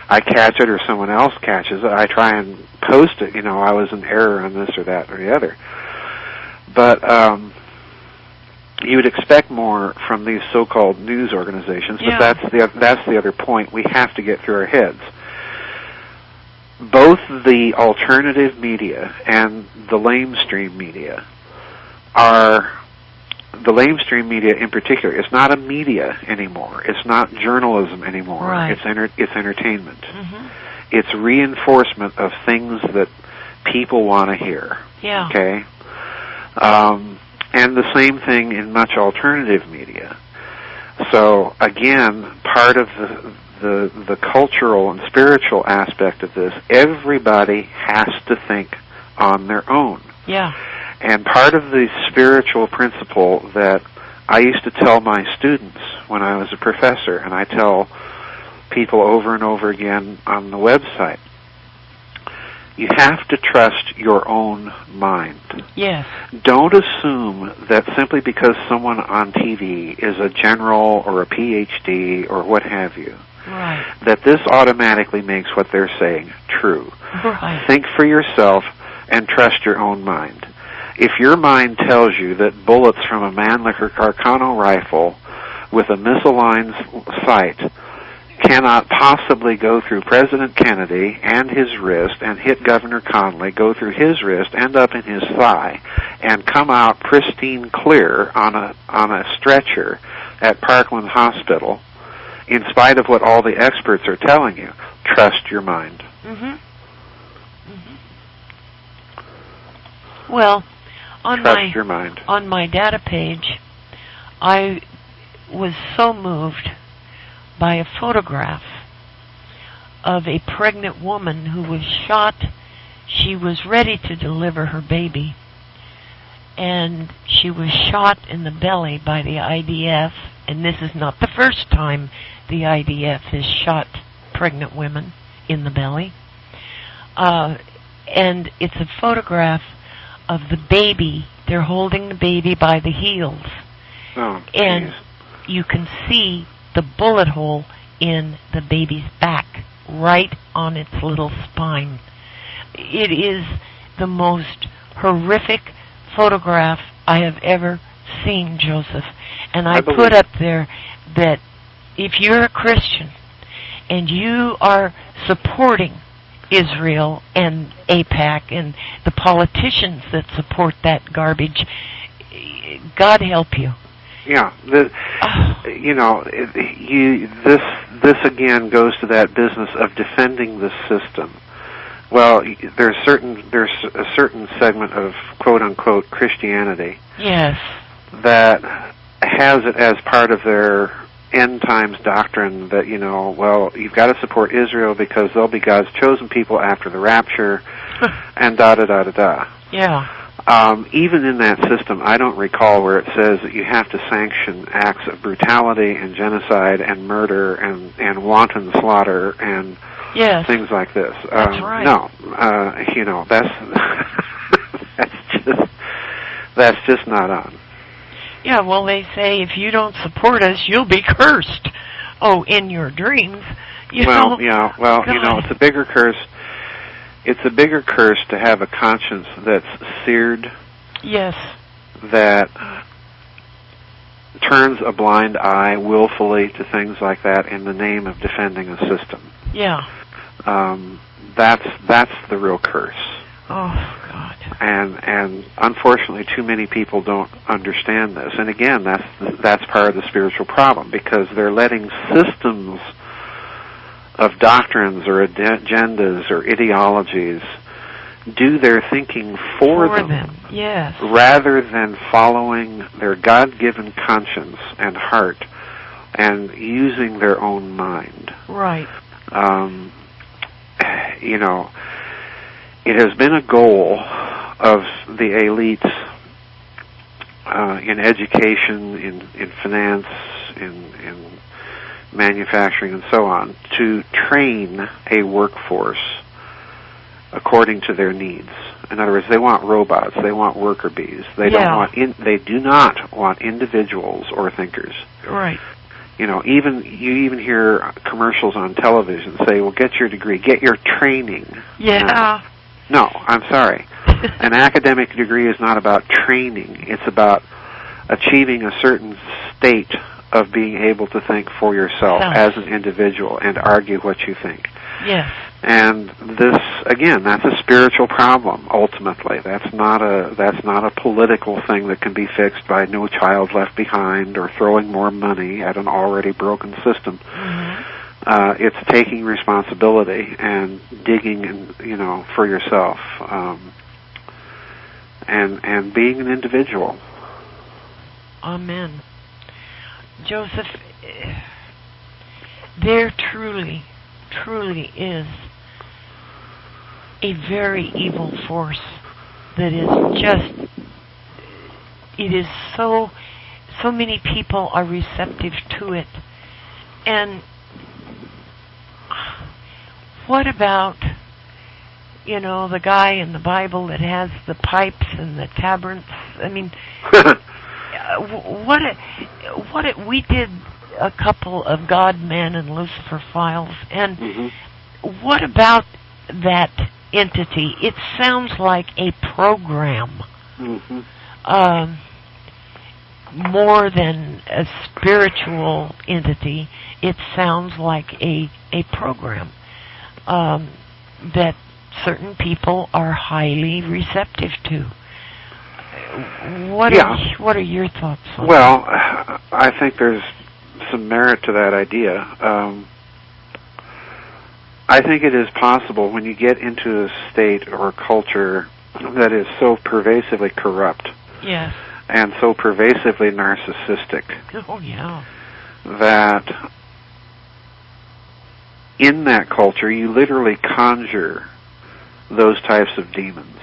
I catch it or someone else catches it, I try and post it, I was in error on this or that or the other. But you would expect more from these so-called news organizations, but that's the other point we have to get through our heads. Both the alternative media and the lamestream media the lamestream media in particular, it's not a media anymore. It's not journalism anymore. Right. It's entertainment. Mm-hmm. It's reinforcement of things that people want to hear. Yeah. Okay? And the same thing in much alternative media. So again, part of the cultural and spiritual aspect of this, everybody has to think on their own. Yeah. And part of the spiritual principle that I used to tell my students when I was a professor, and I tell people over and over again on the website, you have to trust your own mind. Yes. Don't assume that simply because someone on TV is a general or a PhD or what have you, right, that this automatically makes what they're saying true. Right. Think for yourself and trust your own mind. If your mind tells you that bullets from a Mannlicher Carcano rifle with a misaligned sight cannot possibly go through President Kennedy and his wrist and hit Governor Conley, go through his wrist, end up in his thigh, and come out pristine clear on a stretcher at Parkland Hospital, in spite of what all the experts are telling you, trust your mind. Mm-hmm. Mm-hmm. Well, on my data page, I was so moved by a photograph of a pregnant woman who was shot. She was ready to deliver her baby, and she was shot in the belly by the IDF, and this is not the first time the IDF has shot pregnant women in the belly. And it's a photograph of the baby. They're holding the baby by the heels. Oh, and you can see the bullet hole in the baby's back, right on its little spine. It is the most horrific photograph I have ever seen, Joseph. And I put up there that if you're a Christian and you are supporting Israel and AIPAC and the politicians that support that garbage, God help you. Yeah, this again goes to that business of defending the system. Well, there's a certain segment of quote unquote Christianity, yes, that has it as part of their end times doctrine that you've got to support Israel because they'll be God's chosen people after the rapture, and da da da da da. Yeah. Even in that system, I don't recall where it says that you have to sanction acts of brutality and genocide and murder and wanton slaughter and things like this. That's right. No, that's just not on. Yeah, well, they say if you don't support us, you'll be cursed. Oh, in your dreams. Well, it's a bigger curse. It's a bigger curse to have a conscience that's seared. Yes. That turns a blind eye willfully to things like that in the name of defending a system. Yeah. That's the real curse. Oh, God. And unfortunately, too many people don't understand this. And again, that's part of the spiritual problem, because they're letting systems of doctrines or agendas or ideologies do their thinking for them. Yes. Rather than following their God-given conscience and heart and using their own mind. Right. It has been a goal of the elites in education, in finance, in manufacturing, and so on, to train a workforce according to their needs. In other words, they want robots, they want worker bees. They do not want individuals or thinkers. Right. You even hear commercials on television say, "Well, get your degree, get your training." Yeah. No, I'm sorry. An academic degree is not about training. It's about achieving a certain state of being able to think for yourself as an individual and argue what you think. Yes. And this, again, that's a spiritual problem. Ultimately, that's not a political thing that can be fixed by No Child Left Behind or throwing more money at an already broken system. Mm-hmm. It's taking responsibility and digging, for yourself, and being an individual. Amen. Joseph, there truly is a very evil force that is just, it is so many people are receptive to it. And what about, the guy in the Bible that has the pipes and the tabrets? I mean, we did a couple of God, Man, and Lucifer files, and what about that entity? It sounds like a program, more than a spiritual entity. It sounds like a program that certain people are highly receptive to. What are your thoughts on that? Well, I think there's some merit to that idea. I think it is possible when you get into a state or a culture that is so pervasively corrupt, yes, and so pervasively narcissistic, that in that culture you literally conjure those types of demons.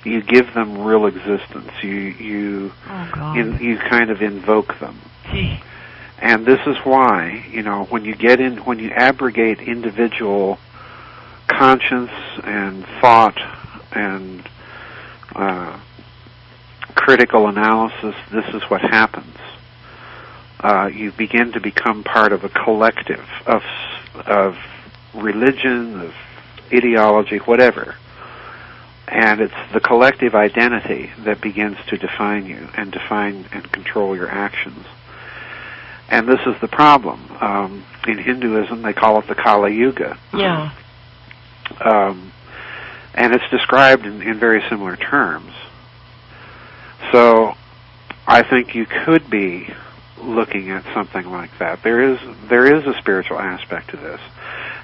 You give them real existence. You kind of invoke them. And this is why, when you abrogate individual conscience and thought and critical analysis, this is what happens. You begin to become part of a collective of religion, of ideology, whatever. And it's the collective identity that begins to define you and define and control your actions. And this is the problem. In Hinduism, they call it the Kali Yuga. Yeah. And it's described in very similar terms. So I think you could be looking at something like that. There is a spiritual aspect to this.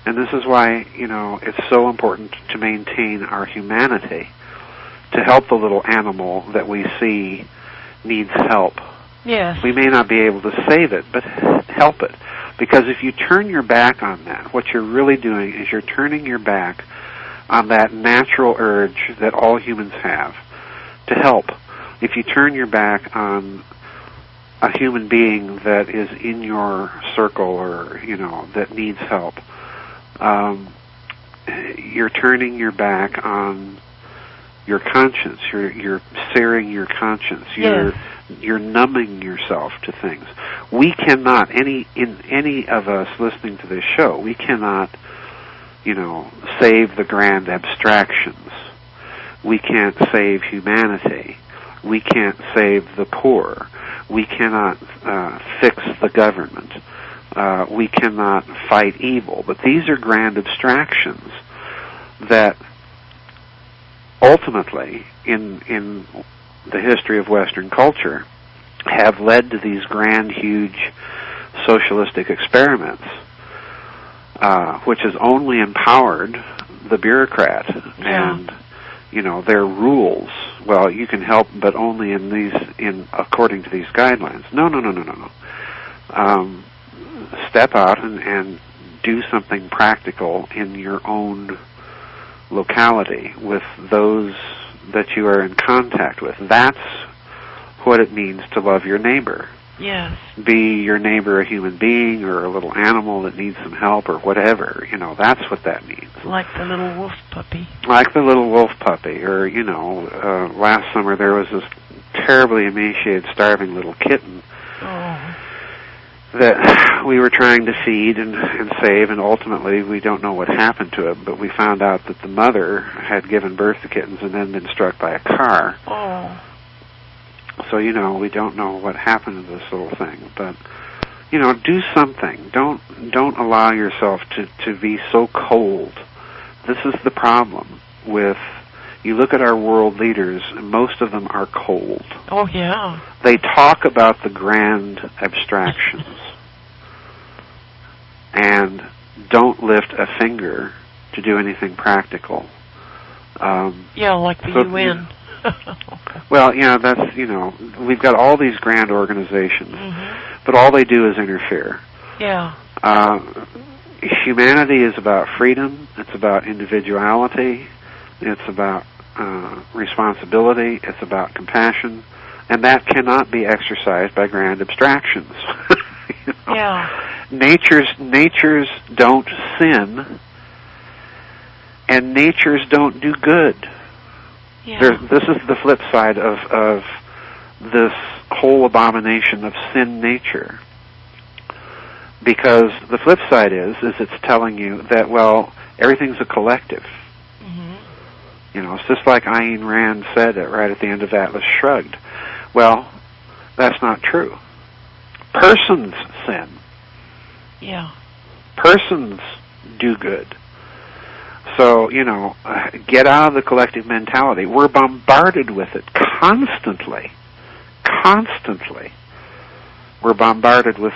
And this is why, it's so important to maintain our humanity, to help the little animal that we see needs help. Yes. We may not be able to save it, but help it. Because if you turn your back on that, what you're really doing is you're turning your back on that natural urge that all humans have to help. If you turn your back on a human being that is in your circle or, that needs help, you're turning your back on your conscience. You're searing your conscience. You're numbing yourself to things. We cannot, any of us listening to this show, we cannot, save the grand abstractions. We can't save humanity. We can't save the poor. We cannot fix the government. We cannot fight evil. But these are grand abstractions that ultimately, in the history of Western culture, have led to these grand, huge socialistic experiments, which has only empowered the bureaucrat and their rules. Well, you can help, but only according to these guidelines. No. Step out and do something practical in your own locality with those that you are in contact with. That's what it means to love your neighbor. Yes. Be your neighbor a human being or a little animal that needs some help or whatever. That's what that means. Like the little wolf puppy. Like the little wolf puppy. Or, last summer there was this terribly emaciated, starving little kitten that we were trying to feed and save, and ultimately we don't know what happened to it, but we found out that the mother had given birth to kittens and then been struck by a car. So, we don't know what happened to this little thing, but, do something. Don't allow yourself to be so cold. This is the problem with, you look at our world leaders, and most of them are cold. Oh, yeah. They talk about the grand abstractions and don't lift a finger to do anything practical. Like the UN. Well, that's, we've got all these grand organizations, but all they do is interfere. Yeah. Humanity is about freedom. It's about individuality. It's about responsibility. It's about compassion. And that cannot be exercised by grand abstractions. Yeah. Natures don't sin, and natures don't do good. Yeah. This is the flip side of this whole abomination of sin nature. Because the flip side is it's telling you that, well, everything's a collective. It's just like Ayn Rand said it right at the end of Atlas Shrugged. Well, that's not true. Persons sin. Yeah. Persons do good. So, get out of the collective mentality. We're bombarded with it constantly. Constantly. We're bombarded with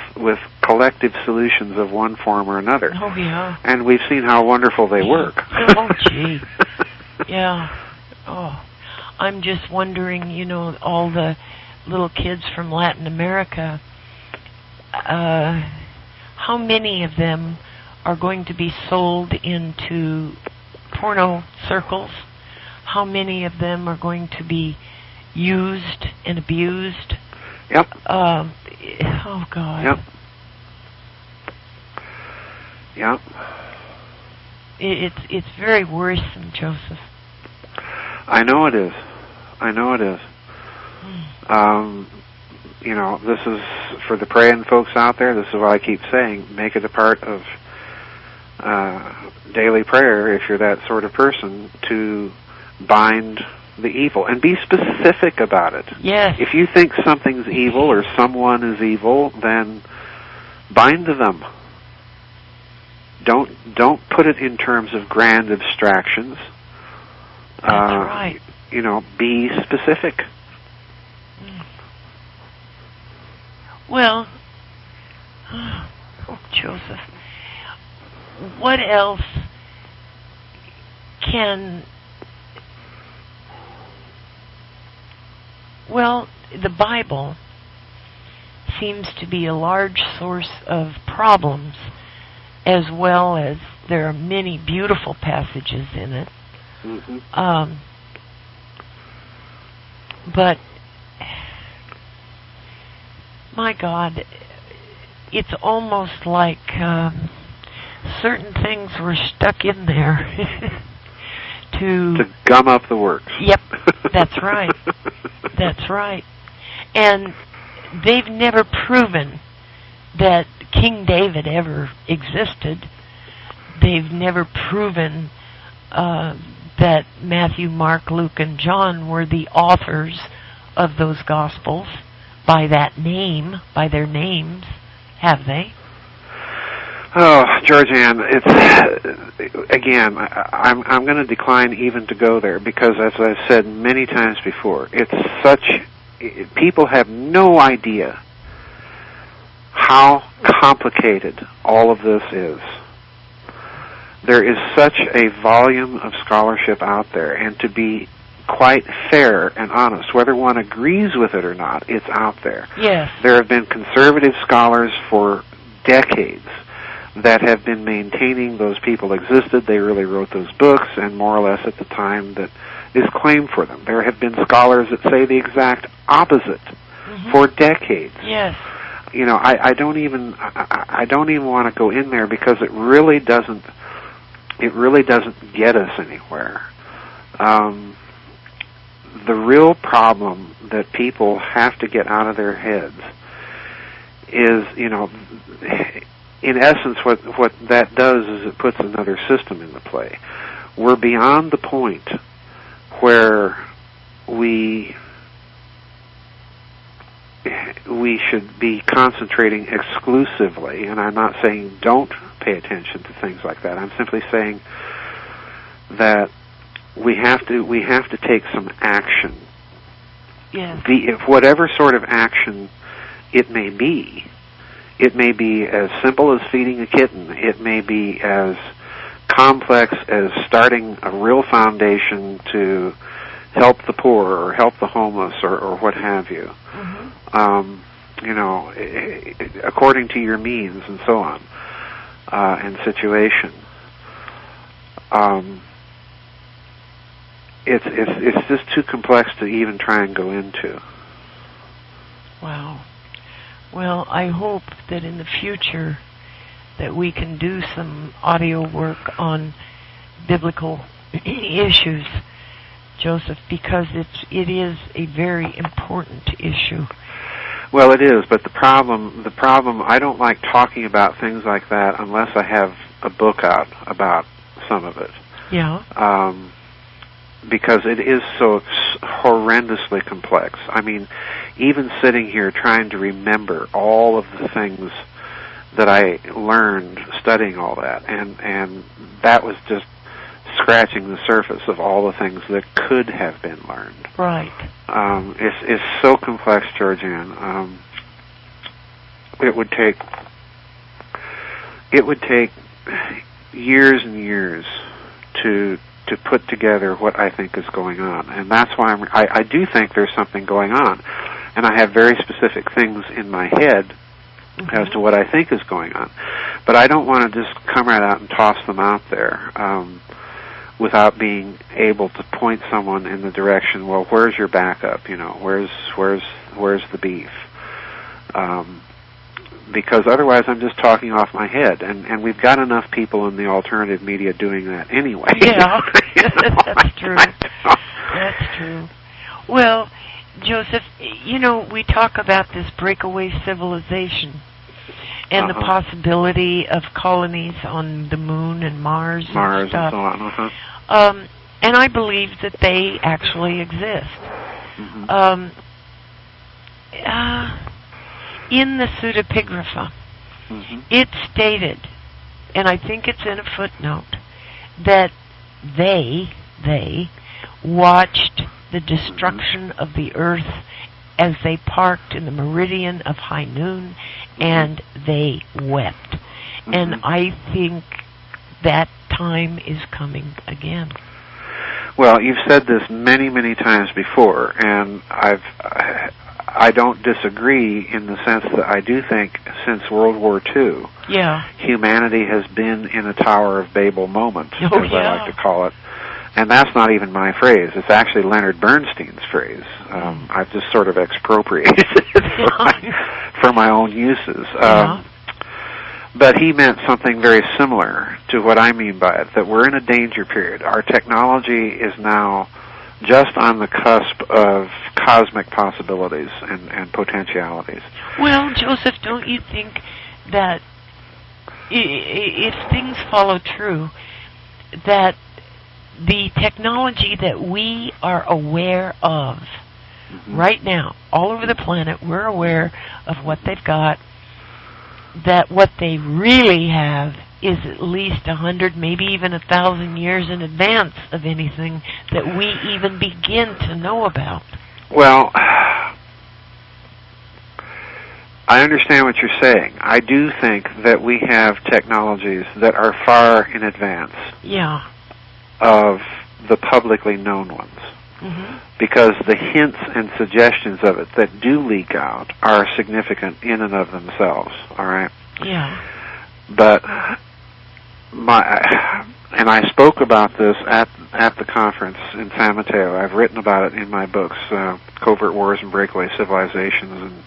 collective solutions of one form or another. Oh, yeah. And we've seen how wonderful they work. Oh, gee. Yeah. Oh, I'm just wondering, all the little kids from Latin America, how many of them are going to be sold into porno circles? How many of them are going to be used and abused? Yep. Oh, God. Yep. Yep. It's very worrisome, Joseph. I know it is. This is, for the praying folks out there, this is what I keep saying, make it a part of daily prayer, if you're that sort of person, to bind the evil. And be specific about it. Yes. If you think something's evil or someone is evil, then bind them. Don't put it in terms of grand abstractions. That's right. Be specific. Well, oh, Joseph, what else can... Well, the Bible seems to be a large source of problems, as well as there are many beautiful passages in it. But, my God, it's almost like certain things were stuck in there to gum up the works. Yep, that's right. That's right. And they've never proven that King David ever existed. They've never proven that Matthew, Mark, Luke, and John were the authors of those Gospels by that name, by their names, have they? Oh, Georgianne, it's again. I'm going to decline even to go there because, as I've said many times before, people have no idea how complicated all of this is. There is such a volume of scholarship out there, and to be quite fair and honest, whether one agrees with it or not, it's out there. Yes. There have been conservative scholars for decades that have been maintaining those people existed. They really wrote those books, and more or less at the time that is claimed for them. There have been scholars that say the exact opposite for decades. Yes. I don't even want to go in there because it really doesn't get us anywhere. The real problem that people have to get out of their heads is, in essence, what that does is it puts another system into play. We're beyond the point where we should be concentrating exclusively, and I'm not saying don't pay attention to things like that. I'm simply saying that we have to take some action. Yeah. If whatever sort of action it may be as simple as feeding a kitten. It may be as complex as starting a real foundation to help the poor or help the homeless or what have you. According to your means and so on, and situation. It's just too complex to even try and go into. Wow. Well, I hope that in the future that we can do some audio work on biblical issues, Joseph, because it is a very important issue. Well, it is, but the problem, I don't like talking about things like that unless I have a book out about some of it. Yeah. Because it is so horrendously complex. I mean, even sitting here trying to remember all of the things that I learned studying all that, and that was just scratching the surface of all the things that could have been learned. Right. It's so complex, Georgianne. It would take years and years to put together what I think is going on, and that's why I do think there's something going on, and I have very specific things in my head as to what I think is going on, but I don't want to just come right out and toss them out there without being able to point someone in the direction. Well, where's your backup? Where's the beef? Because otherwise I'm just talking off my head, and we've got enough people in the alternative media doing that anyway. Yeah, that's true. That's true. Well, Joseph, we talk about this breakaway civilization and the possibility of colonies on the moon and Mars and stuff. And so on. And I believe that they actually exist. In the pseudepigrapha, it's stated, and I think it's in a footnote, that they watched the destruction of the earth as they parked in the meridian of high noon, and they wept. And I think that time is coming again. Well, you've said this many, many times before, and I don't disagree in the sense that I do think since World War II, humanity has been in a Tower of Babel moment, as I like to call it. And that's not even my phrase. It's actually Leonard Bernstein's phrase. I've just sort of expropriated it for my own uses. But he meant something very similar to what I mean by it, that we're in a danger period. Our technology is now just on the cusp of cosmic possibilities and potentialities. Well, Joseph, don't you think that if things follow true, that the technology that we are aware of right now, all over the planet, we're aware of what they've got, that what they really have is at least 100, maybe even 1,000 years in advance of anything that we even begin to know about. Well, I understand what you're saying. I do think that we have technologies that are far in advance of the publicly known ones. Because the hints and suggestions of it that do leak out are significant in and of themselves, all right? Yeah. But and I spoke about this at the conference in San Mateo. I've written about it in my books, Covert Wars and Breakaway Civilizations,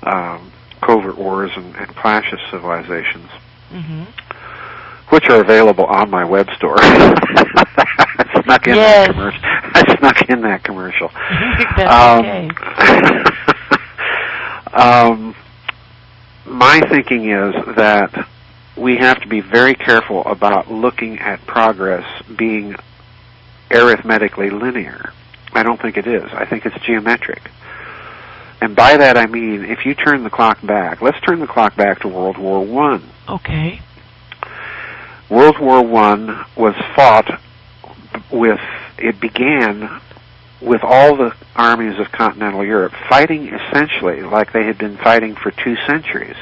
and Covert Wars and Clash of Civilizations, which are available on my web store. I snuck in that commercial. I snuck in that commercial. My thinking is that we have to be very careful about looking at progress being arithmetically linear. I don't think it is. I think it's geometric. And by that I mean, if you turn the clock back, let's turn the clock back to World War I. Okay. World War I was fought it began with all the armies of continental Europe fighting essentially like they had been fighting for 2 centuries.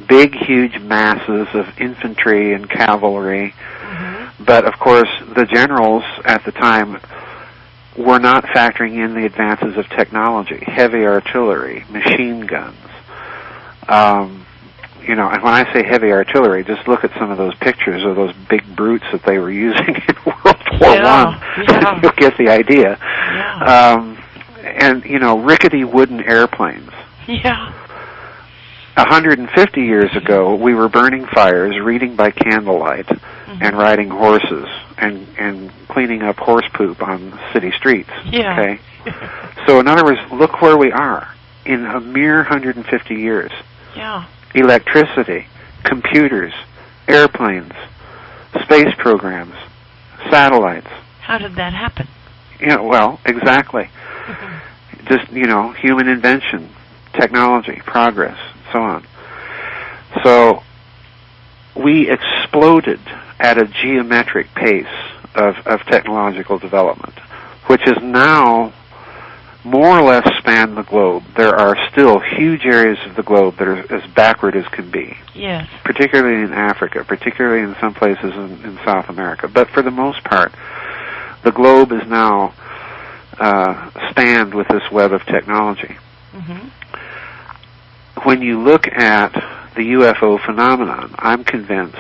Big, huge masses of infantry and cavalry. But, of course, the generals at the time we're not factoring in the advances of technology, heavy artillery, machine guns. You know, and when I say heavy artillery, just look at some of those pictures of those big brutes that they were using in World War I. Yeah. You'll get the idea. Yeah. And, you know, rickety wooden airplanes. Yeah. 150 years ago, we were burning fires, reading by candlelight, and riding horses, and cleaning up horse poop on city streets. Yeah. Okay? So, in other words, look where we are in a mere 150 years. Yeah. Electricity, computers, airplanes, space programs, satellites. How did that happen? Yeah, well, exactly. Just, you know, human invention, technology, progress, so on. So we exploded at a geometric pace of technological development, which is now more or less span the globe. There are still huge areas of the globe that are as backward as can be. Yes. Particularly in Africa, particularly in some places in South America. But for the most part, the globe is now spanned with this web of technology. When you look at the UFO phenomenon, I'm convinced,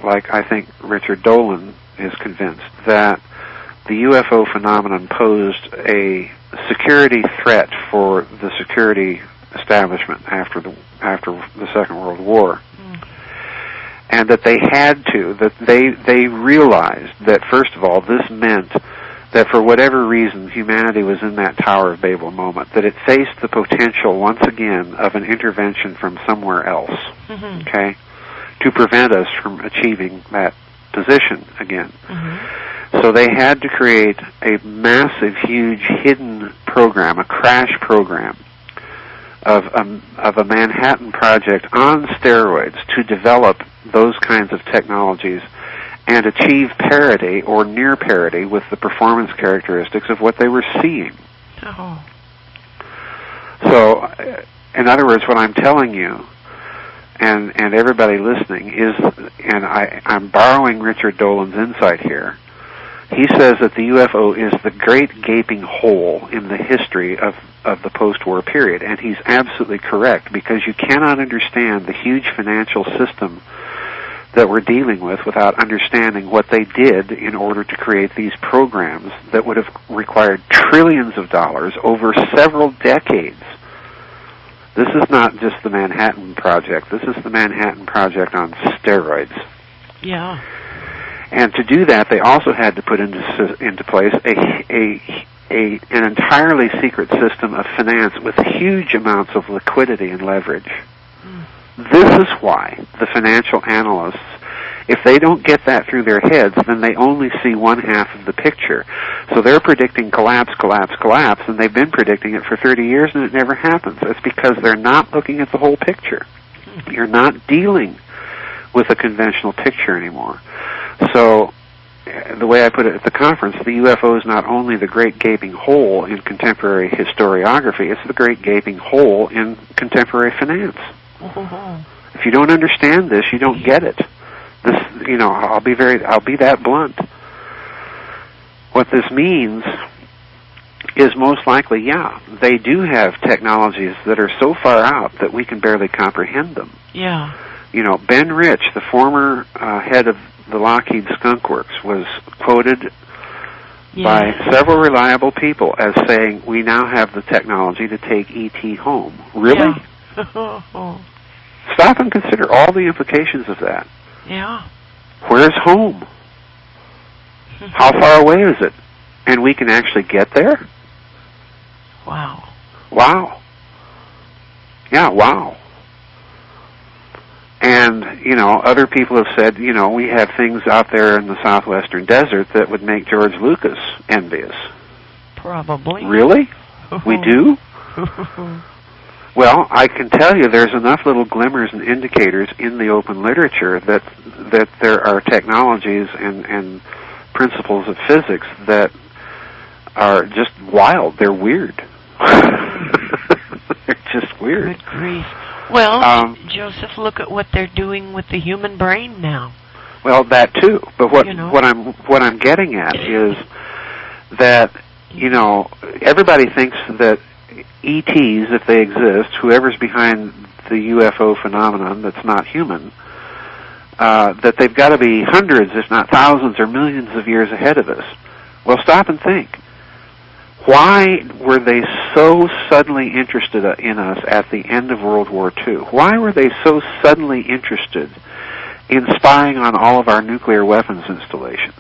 like I think Richard Dolan is convinced, that the UFO phenomenon posed a security threat for the security establishment after the Second World War, and that they had to, that they realized that, first of all, this meant that for whatever reason humanity was in that Tower of Babel moment, that it faced the potential once again of an intervention from somewhere else, okay, to prevent us from achieving that position again. So they had to create a massive, huge, hidden program, a crash program of a Manhattan Project on steroids to develop those kinds of technologies and achieve parity or near parity with the performance characteristics of what they were seeing. So, in other words, what I'm telling you, and everybody listening, is, and I'm borrowing Richard Dolan's insight here, he says that the UFO is the great gaping hole in the history of the post-war period, and he's absolutely correct, because you cannot understand the huge financial system that we're dealing with without understanding what they did in order to create these programs that would have required trillions of dollars over several decades. This is not just the Manhattan Project. This is the Manhattan Project on steroids. Yeah. And to do that, they also had to put into place an entirely secret system of finance with huge amounts of liquidity and leverage. This is why the financial analysts, if they don't get that through their heads, then they only see one half of the picture. So they're predicting collapse, and they've been predicting it for 30 years, and it never happens. It's because they're not looking at the whole picture. You're not dealing with a conventional picture anymore. So the way I put it at the conference, the UFO is not only the great gaping hole in contemporary historiography, it's the great gaping hole in contemporary finance. If you don't understand this, you don't get it. This, you know, I'll be that blunt. What this means is most likely, yeah, they do have technologies that are so far out that we can barely comprehend them. Yeah. You know, Ben Rich, the former head of the Lockheed Skunk Works, was quoted by several reliable people as saying, we now have the technology to take E.T. home. Really? Yeah. Stop and consider all the implications of that. Yeah. Where's home? How far away is it? And we can actually get there? Wow. Wow. Yeah, wow. And, you know, other people have said, you know, we have things out there in the southwestern desert that would make George Lucas envious. Probably. Really? We do? Well, I can tell you there's enough little glimmers and indicators in the open literature that there are technologies and principles of physics that are just wild. They're weird. They're just weird. Good grief. Well, Joseph, look at what they're doing with the human brain now. Well, that too. But what I'm getting at is that you know, everybody thinks that ETs, if they exist, whoever's behind the UFO phenomenon that's not human, that they've got to be hundreds, if not thousands or millions of years ahead of us. Well, stop and think. Why were they so suddenly interested in us at the end of World War II? Why were they so suddenly interested in spying on all of our nuclear weapons installations?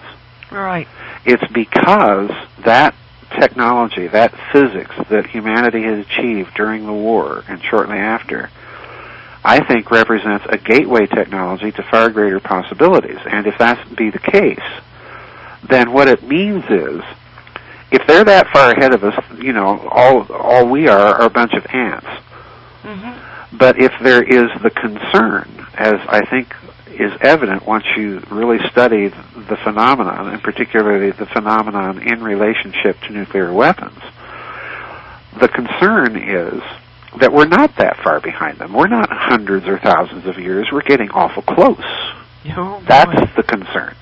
Right. It's because that technology, that physics that humanity has achieved during the war and shortly after, I think represents a gateway technology to far greater possibilities. And if that be the case, then what it means is, if they're that far ahead of us, you know, all we are a bunch of ants. Mm-hmm. But if there is the concern, as I think is evident once you really study the phenomenon, and particularly the phenomenon in relationship to nuclear weapons, the concern is that we're not that far behind them. We're not hundreds or thousands of years. We're getting awful close. Oh, that's the concern.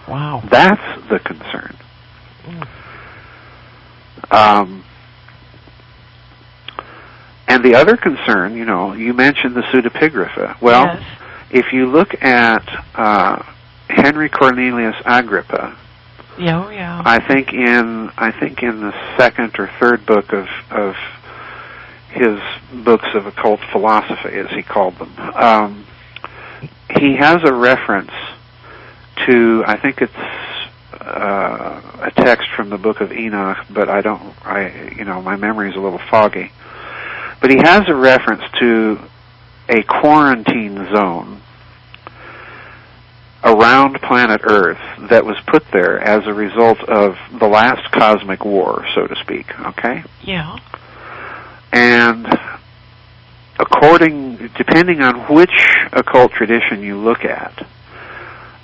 Wow. That's the concern. And the other concern, you know, you mentioned the pseudepigrapha. Well, yes. If you look at Henry Cornelius Agrippa, yeah. I think in the second or third book of his books of occult philosophy, as he called them, he has a reference to, I think it's a text from the book of Enoch, but my memory is a little foggy. But he has a reference to a quarantine zone around planet Earth that was put there as a result of the last cosmic war, so to speak, okay? Yeah. And depending on which occult tradition you look at,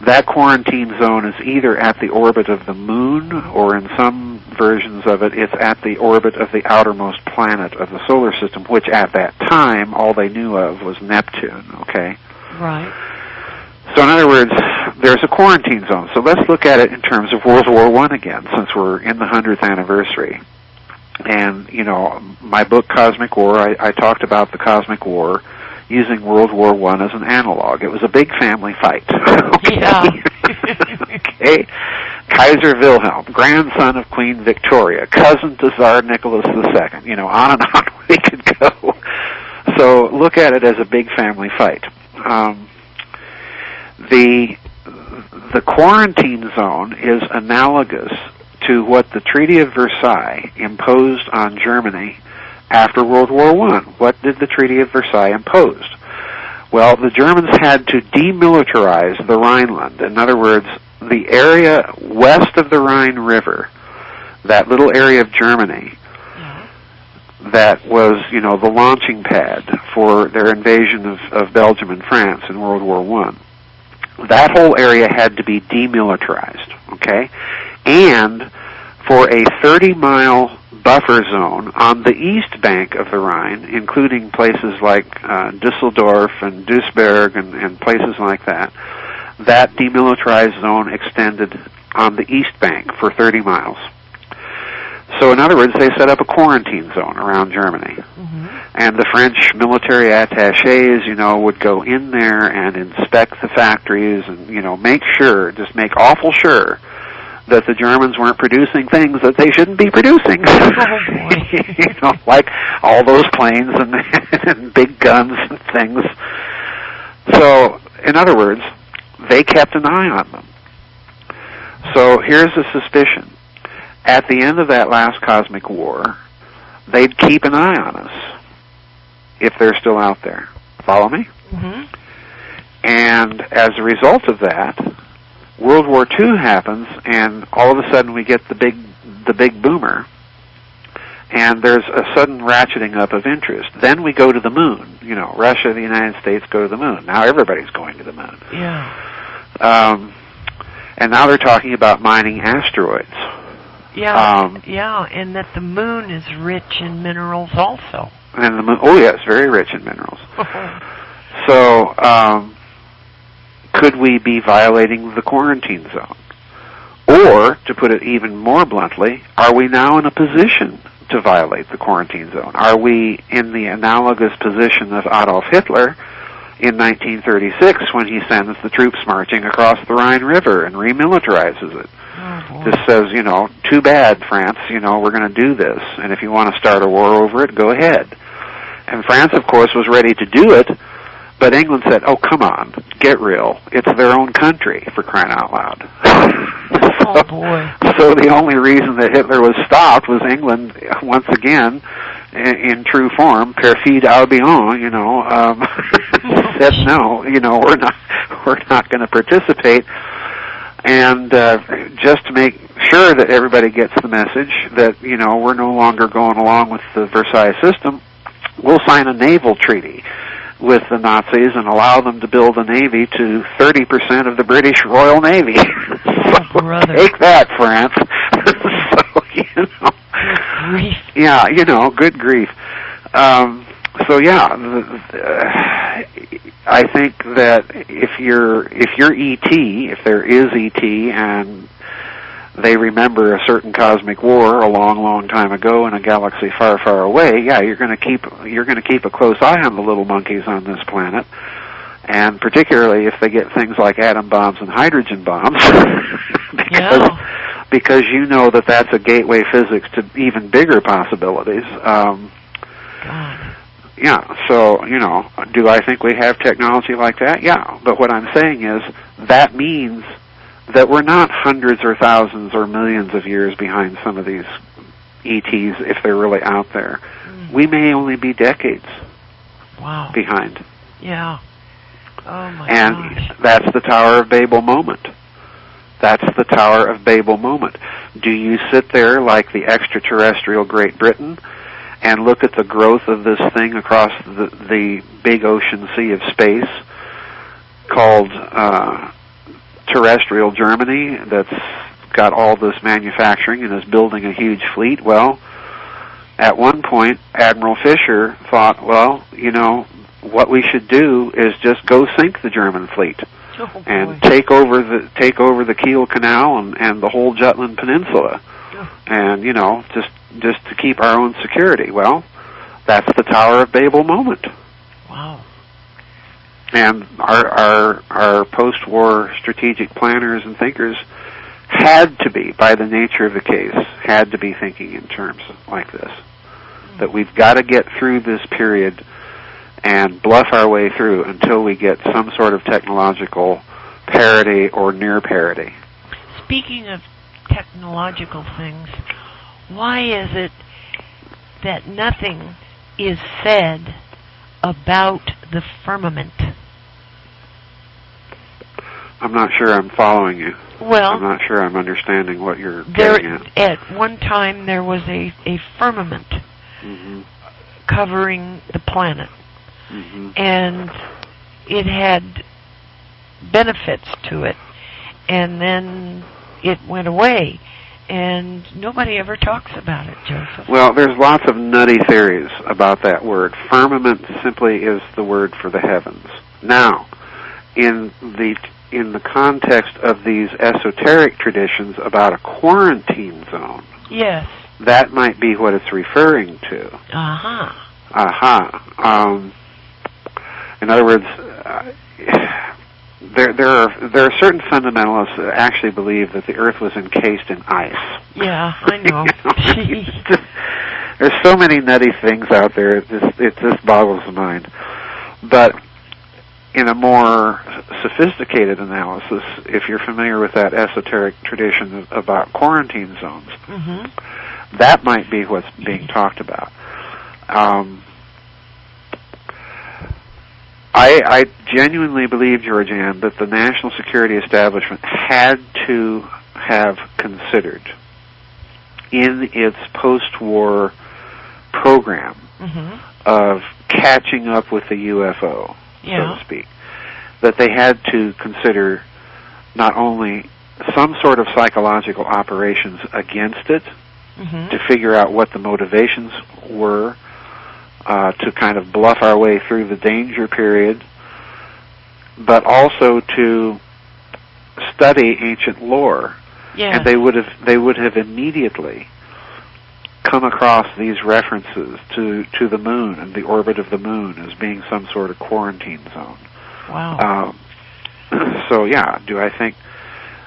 that quarantine zone is either at the orbit of the moon, or in some versions of it, it's at the orbit of the outermost planet of the solar system, which at that time, all they knew of was Neptune, okay? Right. So in other words, there's a quarantine zone. So let's look at it in terms of World War I again, since we're in the 100th anniversary. And, you know, my book, Cosmic War, I talked about the Cosmic War using World War I as an analog. It was a big family fight. Okay? Yeah. Okay. Kaiser Wilhelm, grandson of Queen Victoria, cousin to Tsar Nicholas II, you know, on and on we could go. So look at it as a big family fight. The quarantine zone is analogous to what the Treaty of Versailles imposed on Germany after World War I. What did the Treaty of Versailles impose? Well, the Germans had to demilitarize the Rhineland. In other words, the area west of the Rhine River, that little area of Germany, that was, you know, the launching pad for their invasion of Belgium and France in World War I. That whole area had to be demilitarized, okay? And for a 30-mile buffer zone on the east bank of the Rhine, including places like Düsseldorf and Duisburg and places like that, that demilitarized zone extended on the east bank for 30 miles. So in other words, they set up a quarantine zone around Germany. Mm-hmm. And the French military attachés, you know, would go in there and inspect the factories and, you know, make awful sure that the Germans weren't producing things that they shouldn't be producing. You know, like all those planes and big guns and things. So, in other words, they kept an eye on them. So here's a suspicion. At the end of that last cosmic war, they'd keep an eye on us if they're still out there. Follow me? Mm-hmm. And as a result of that, World War II happens, and all of a sudden we get the big boomer, and there's a sudden ratcheting up of interest. Then we go to the moon. You know, Russia, the United States go to the moon. Now everybody's going to the moon. Yeah. And now they're talking about mining asteroids. Yeah, and that the moon is rich in minerals also. And the moon, oh yes, very rich in minerals. So, could we be violating the quarantine zone? Or, to put it even more bluntly, are we now in a position to violate the quarantine zone? Are we in the analogous position of Adolf Hitler in 1936 when he sends the troops marching across the Rhine River and remilitarizes it? Just says, too bad, France, we're going to do this, and if you want to start a war over it, go ahead. And France, of course, was ready to do it, but England said, oh, come on, get real. It's their own country, for crying out loud. Oh, boy. So the only reason that Hitler was stopped was England, once again, in true form, perfide Albion, said, no, we're not going to participate. And just to make sure that everybody gets the message that, we're no longer going along with the Versailles system, we'll sign a naval treaty with the Nazis and allow them to build a navy to 30% of the British Royal Navy. Brother. Take that, France. Good grief. Yeah, good grief. I think that if you're ET, if there is ET, and they remember a certain cosmic war a long, long time ago in a galaxy far, far away, you're going to keep a close eye on the little monkeys on this planet, and particularly if they get things like atom bombs and hydrogen bombs, because that's a gateway physics to even bigger possibilities. Yeah, so, do I think we have technology like that? Yeah, but what I'm saying is that means that we're not hundreds or thousands or millions of years behind some of these ETs if they're really out there. We may only be decades behind. Yeah. Oh, my gosh. That's the Tower of Babel moment. That's the Tower of Babel moment. Do you sit there like the extraterrestrial Great Britain and look at the growth of this thing across the big ocean sea of space called terrestrial Germany that's got all this manufacturing and is building a huge fleet? Well, at one point, Admiral Fisher thought, what we should do is just go sink the German fleet and take over the Kiel Canal and the whole Jutland Peninsula, and just to keep our own security. Well, that's the Tower of Babel moment. Wow. And our post-war strategic planners and thinkers had to be, by the nature of the case, had to be thinking in terms like this. That we've got to get through this period and bluff our way through until we get some sort of technological parity or near parity. Speaking of technological things, why is it that nothing is said about the firmament? I'm not sure I'm following you. Well, I'm not sure I'm understanding what you're getting at. At one time there was a firmament covering the planet, and it had benefits to it, and then it went away, and nobody ever talks about it, Joseph. Well, there's lots of nutty theories about that word. Firmament simply is the word for the heavens. Now, in the context of these esoteric traditions about a quarantine zone, yes, that might be what it's referring to. In other words, there are certain fundamentalists that actually believe that the Earth was encased in ice. Yeah, I know. There's so many nutty things out there. It just boggles the mind. But in a more sophisticated analysis, if you're familiar with that esoteric tradition about quarantine zones, that might be what's being talked about. I genuinely believe, Georgianne, that the national security establishment had to have considered in its post-war program of catching up with the UFO, so to speak, that they had to consider not only some sort of psychological operations against it, to figure out what the motivations were, to kind of bluff our way through the danger period, but also to study ancient lore Yes. And they would have immediately come across these references to the moon and the orbit of the moon as being some sort of quarantine zone. Wow. So yeah,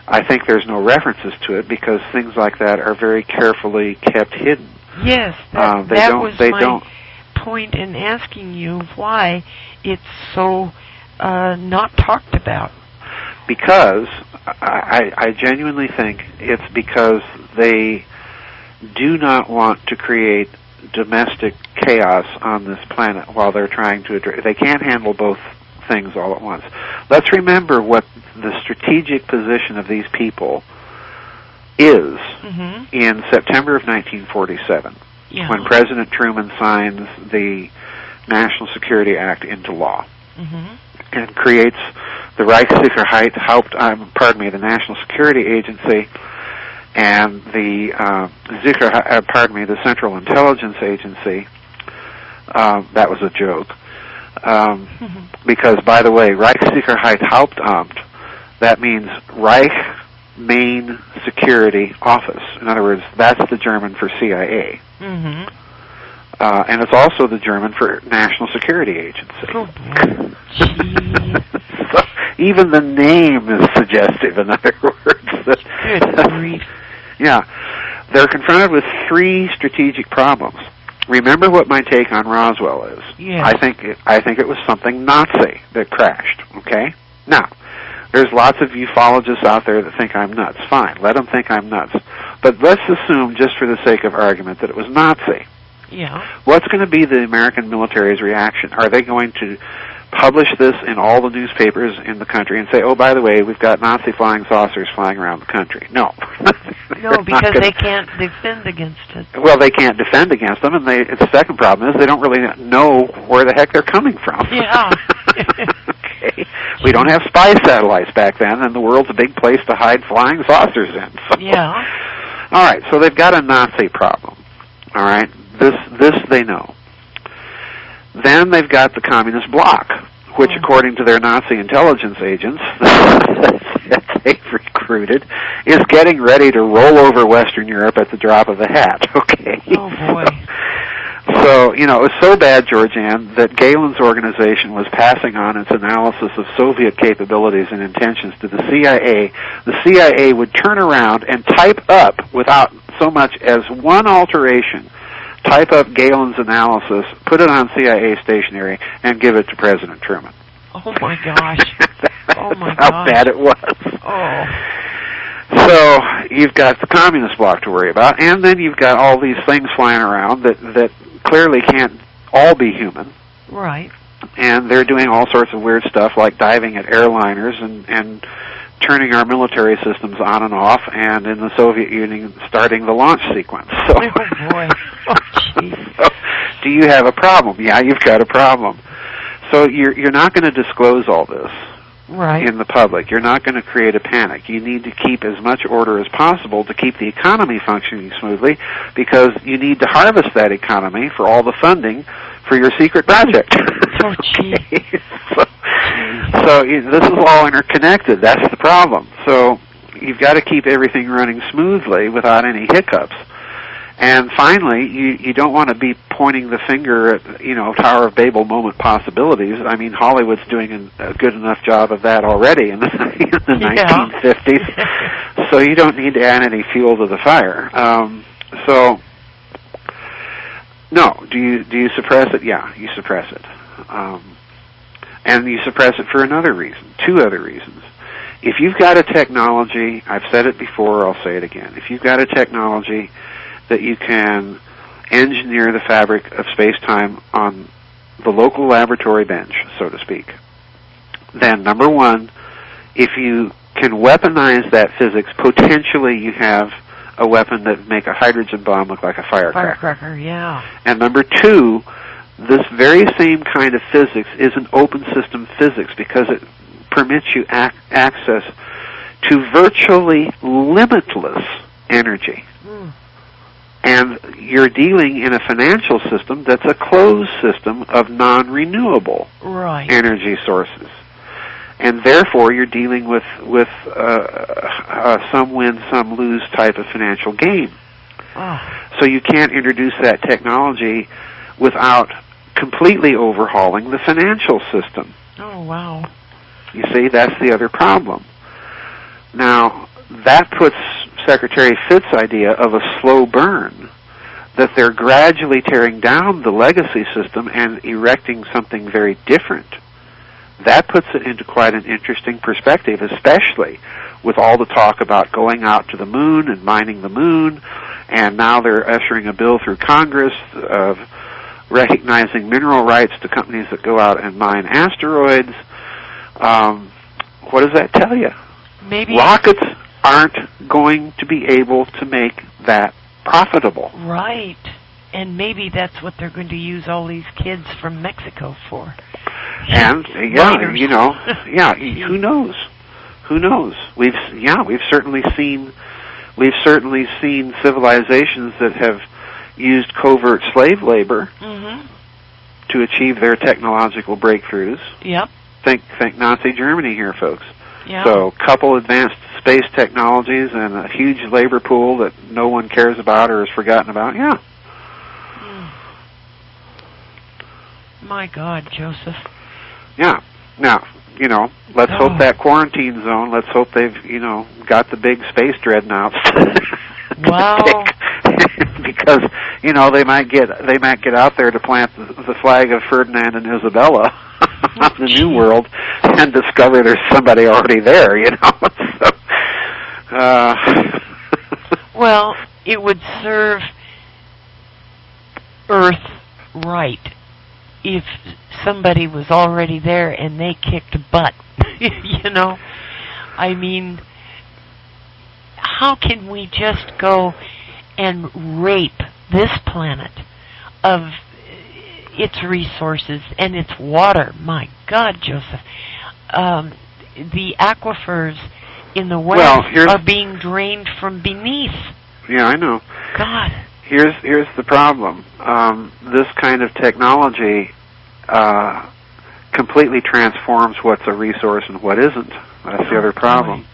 I think there's no references to it because things like that are very carefully kept hidden. Yes, that was my point in asking you why it's so not talked about. Because I genuinely think it's because they do not want to create domestic chaos on this planet while they're trying to address. They can't handle both things all at once. Let's remember what the strategic position of these people is in September of 1947, when President Truman signs the National Security Act into law and creates the the National Security Agency and the the Central Intelligence Agency. That was a joke. Because, by the way, Reichssicherheitshauptamt, that means Reich Main Security Office. In other words, that's the German for CIA. And it's also the German for National Security Agency. Oh, so even the name is suggestive, in other words. Good grief. Yeah. They're confronted with three strategic problems. Remember what my take on Roswell is. Yes. I think it was something Nazi that crashed, okay? Now, there's lots of ufologists out there that think I'm nuts. Fine, let them think I'm nuts. But let's assume, just for the sake of argument, that it was Nazi. Yeah. What's going to be the American military's reaction? Are they going to publish this in all the newspapers in the country and say, oh, by the way, we've got Nazi flying saucers flying around the country? No. No, because they can't defend against it. Well, they can't defend against them, and the second problem is they don't really know where the heck they're coming from. Yeah. Okay. We don't have spy satellites back then, and the world's a big place to hide flying saucers in. So. Yeah. All right, so they've got a Nazi problem. All right, this they know. Then they've got the communist bloc, which, according to their Nazi intelligence agents that they've recruited, is getting ready to roll over Western Europe at the drop of a hat. Okay. Oh boy. So, it was so bad, Georgianne, that Galen's organization was passing on its analysis of Soviet capabilities and intentions to the CIA. The CIA would turn around and type up, without so much as one alteration, type up Galen's analysis, put it on CIA stationery, and give it to President Truman. Oh my gosh. That's how bad it was. Oh. So you've got the communist bloc to worry about, and then you've got all these things flying around that clearly can't all be human. Right. And they're doing all sorts of weird stuff, like diving at airliners and turning our military systems on and off, and in the Soviet Union, starting the launch sequence. So, oh boy. Oh, jeez. So, do you have a problem? Yeah, you've got a problem. So you're not going to disclose all this in the public. You're not going to create a panic. You need to keep as much order as possible to keep the economy functioning smoothly, because you need to harvest that economy for all the funding for your secret project. Oh, geez. So this is all interconnected. That's the problem. So you've got to keep everything running smoothly without any hiccups. And finally, you don't want to be pointing the finger at, Tower of Babel moment possibilities. I mean, Hollywood's doing a good enough job of that already in the 1950s. So you don't need to add any fuel to the fire. No, do you suppress it? Yeah, you suppress it. And you suppress it for another reason, two other reasons. If you've got a technology, I've said it before, I'll say it again, if you've got a technology that you can engineer the fabric of space-time on the local laboratory bench, so to speak, then number one, if you can weaponize that physics, potentially you have a weapon that would make a hydrogen bomb look like a firecracker. Firecracker, yeah. And number two, this very same kind of physics is an open system physics, because it permits you access to virtually limitless energy. And you're dealing in a financial system that's a closed system of non-renewable energy sources. and therefore you're dealing with some win, some lose type of financial game. Oh. So you can't introduce that technology without completely overhauling the financial system. Oh, wow. You see, that's the other problem. Now, that puts Secretary Fitt's idea of a slow burn, that they're gradually tearing down the legacy system and erecting something very different. That puts it into quite an interesting perspective, especially with all the talk about going out to the moon and mining the moon, and now they're ushering a bill through Congress of recognizing mineral rights to companies that go out and mine asteroids. What does that tell you? Maybe rockets aren't going to be able to make that profitable. Right. And maybe that's what they're going to use all these kids from Mexico for. And who knows? Who knows? We've certainly seen civilizations that have used covert slave labor to achieve their technological breakthroughs. Yep. Think Nazi Germany here, folks. Yep. So, couple advanced space technologies and a huge labor pool that no one cares about or has forgotten about. Yeah. My God, Joseph. Yeah. Now, let's hope that quarantine zone, let's hope they've, got the big space dreadnoughts. Wow. Because, they might get out there to plant the flag of Ferdinand and Isabella on the New World and discover there's somebody already there, So, well, it would serve Earth right if somebody was already there and they kicked butt. I mean, how can we just go and rape this planet of its resources and its water? My God, Joseph. The aquifers in the West are being drained from beneath. Yeah, I know. God. Here's the problem. This kind of technology completely transforms what's a resource and what isn't. That's the other problem.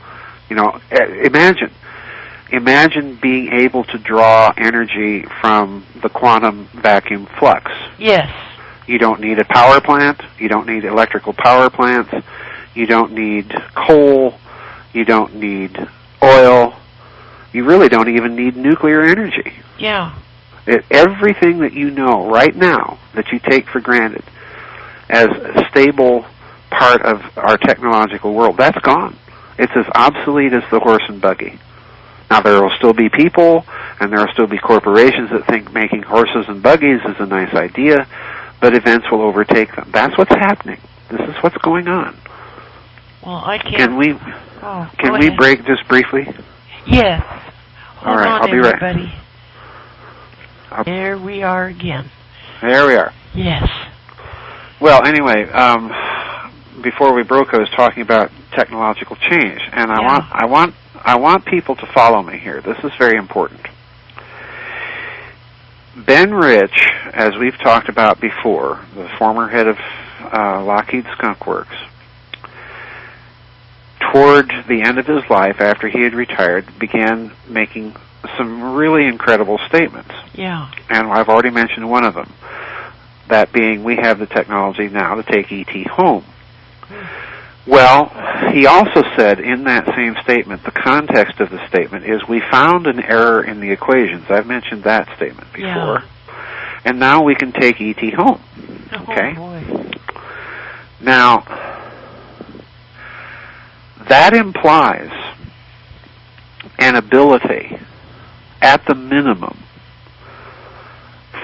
Imagine being able to draw energy from the quantum vacuum flux. Yes. You don't need a power plant. You don't need electrical power plants. You don't need coal. You don't need oil. You really don't even need nuclear energy. Yeah. Everything that you know right now that you take for granted as a stable part of our technological world, that's gone. It's as obsolete as the horse and buggy. Now, there will still be people, and there will still be corporations that think making horses and buggies is a nice idea, but events will overtake them. That's what's happening. This is what's going on. Well, I can't... Can we break just briefly? Yes. All right, I'll be right. There we are again. There we are. Yes. Well, anyway, before we broke, I was talking about technological change, and I want people to follow me here. This is very important. Ben Rich, as we've talked about before, the former head of Lockheed Skunk Works, toward the end of his life, after he had retired, began making some really incredible statements. Yeah. And I've already mentioned one of them, that being, we have the technology now to take ET home. Well, he also said in that same statement, the context of the statement is, we found an error in the equations. I've mentioned that statement before. Yeah. And now we can take ET home. Okay? Oh, boy. Now, that implies an ability, at the minimum,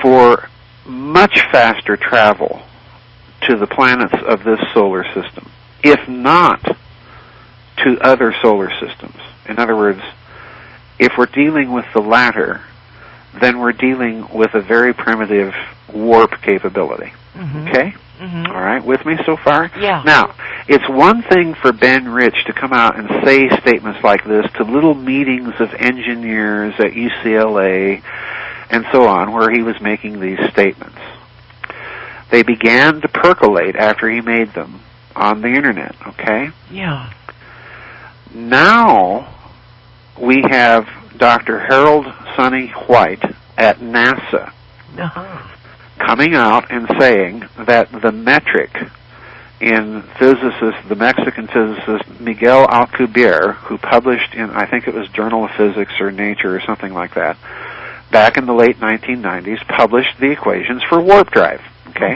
for much faster travel to the planets of this solar system, if not to other solar systems. In other words, if we're dealing with the latter, then we're dealing with a very primitive warp capability. Mm-hmm. Okay? Mm-hmm. All right, with me so far? Yeah. Now, it's one thing for Ben Rich to come out and say statements like this to little meetings of engineers at UCLA and so on, where he was making these statements. They began to percolate after he made them on the internet, okay? Yeah. Now we have Dr. Harold Sonny White at NASA coming out and saying that the metric in the Mexican physicist Miguel Alcubierre, who published in, I think it was Journal of Physics or Nature or something like that, back in the late 1990s, published the equations for warp drive, okay?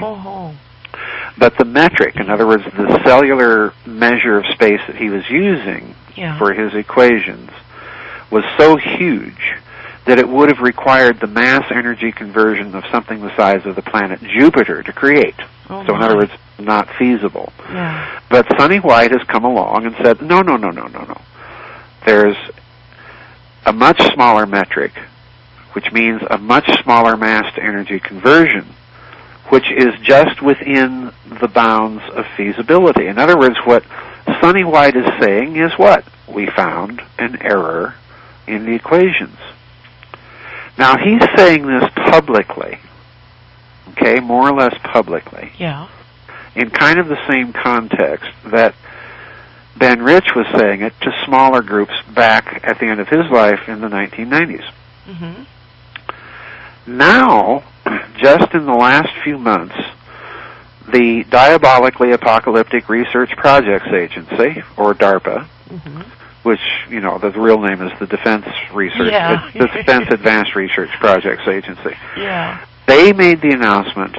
But the metric, in other words, the cellular measure of space that he was using for his equations, was so huge that it would have required the mass energy conversion of something the size of the planet Jupiter to create. So in other words, not feasible. But Sonny White has come along and said, no. There's a much smaller metric, which means a much smaller mass to energy conversion, which is just within the bounds of feasibility. In other words, what Sonny White is saying is what? We found an error in the equations. Now, he's saying this publicly, okay, more or less publicly, in kind of the same context that Ben Rich was saying it to smaller groups back at the end of his life in the 1990s. Now, just in the last few months, the Diabolically Apocalyptic Research Projects Agency, or DARPA, which, you know, the real name is the Defense Advanced Research Projects Agency. They made the announcement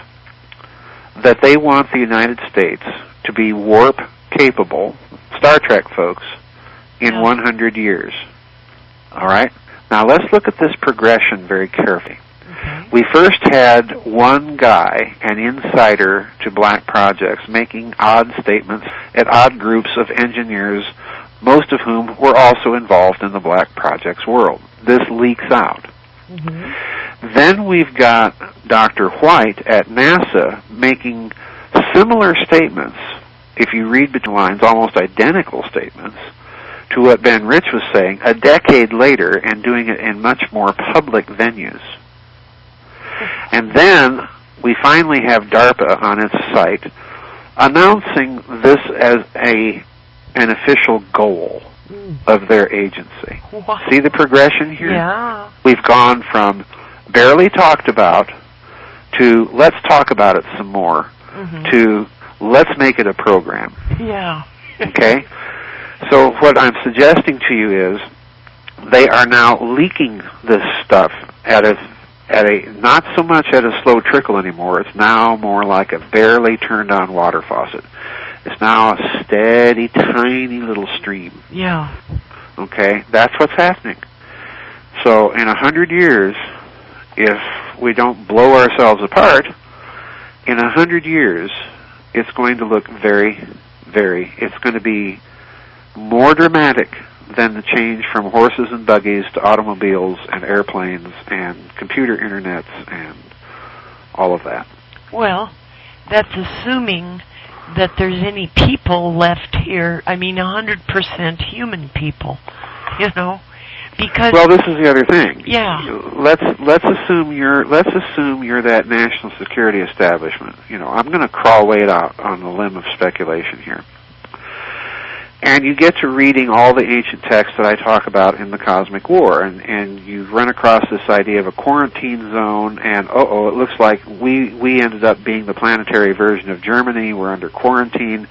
that they want the United States to be warp capable, Star Trek folks, in 100 years. All right? Now let's look at this progression very carefully. We first had one guy, an insider to black projects, making odd statements at odd groups of engineers, most of whom were also involved in the black projects world. This leaks out. Then we've got Dr. White at NASA making similar statements, if you read between lines, almost identical statements, to what Ben Rich was saying a decade later, and doing it in much more public venues. And then we finally have DARPA on its site announcing this as an official goal of their agency. See the progression here? We've gone from barely talked about to let's talk about it some more to let's make it a program. Okay? So what I'm suggesting to you is they are now leaking this stuff at a not so much at a slow trickle anymore. It's now more like a barely turned on water faucet. It's now a steady, tiny little stream. Okay? That's what's happening. So in 100 years, if we don't blow ourselves apart, in 100 years, it's going to look it's going to be more dramatic than the change from horses and buggies to automobiles and airplanes and computer internets and all of that. Well, that's assuming that there's any people left here. I mean, 100% human people, you know, because. Well, this is the other thing. Let's assume you're that national security establishment. You know, I'm going to crawl way out on the limb of speculation here. And you get to reading all the ancient texts that I talk about in the Cosmic War, and you run across this idea of a quarantine zone, and it looks like we ended up being the planetary version of Germany. We're under quarantine.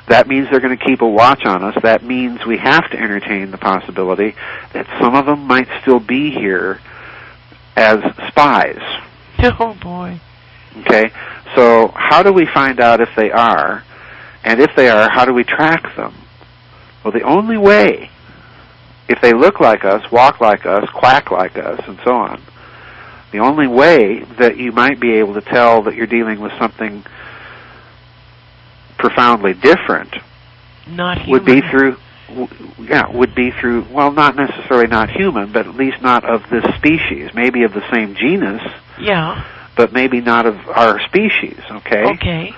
That means they're going to keep a watch on us. That means we have to entertain the possibility that some of them might still be here as spies. Oh, boy. Okay? So how do we find out if they are? And if they are, how do we track them? Well, the only way, if they look like us, walk like us, quack like us, and so on, the only way that you might be able to tell that you're dealing with something profoundly different would be through, well, not necessarily not human, but at least not of this species, maybe of the same genus, but maybe not of our species, okay?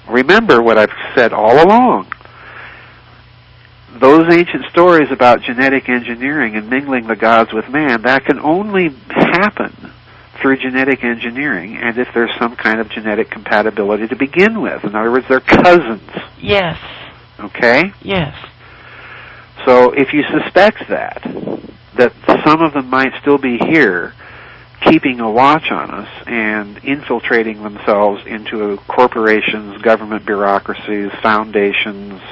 Remember what I've said all along. Those ancient stories about genetic engineering and mingling the gods with man, that can only happen through genetic engineering, and if there's some kind of genetic compatibility to begin with. In other words, they're cousins. Yes. Okay? Yes. So if you suspect that some of them might still be here, keeping a watch on us and infiltrating themselves into corporations, government bureaucracies, foundations,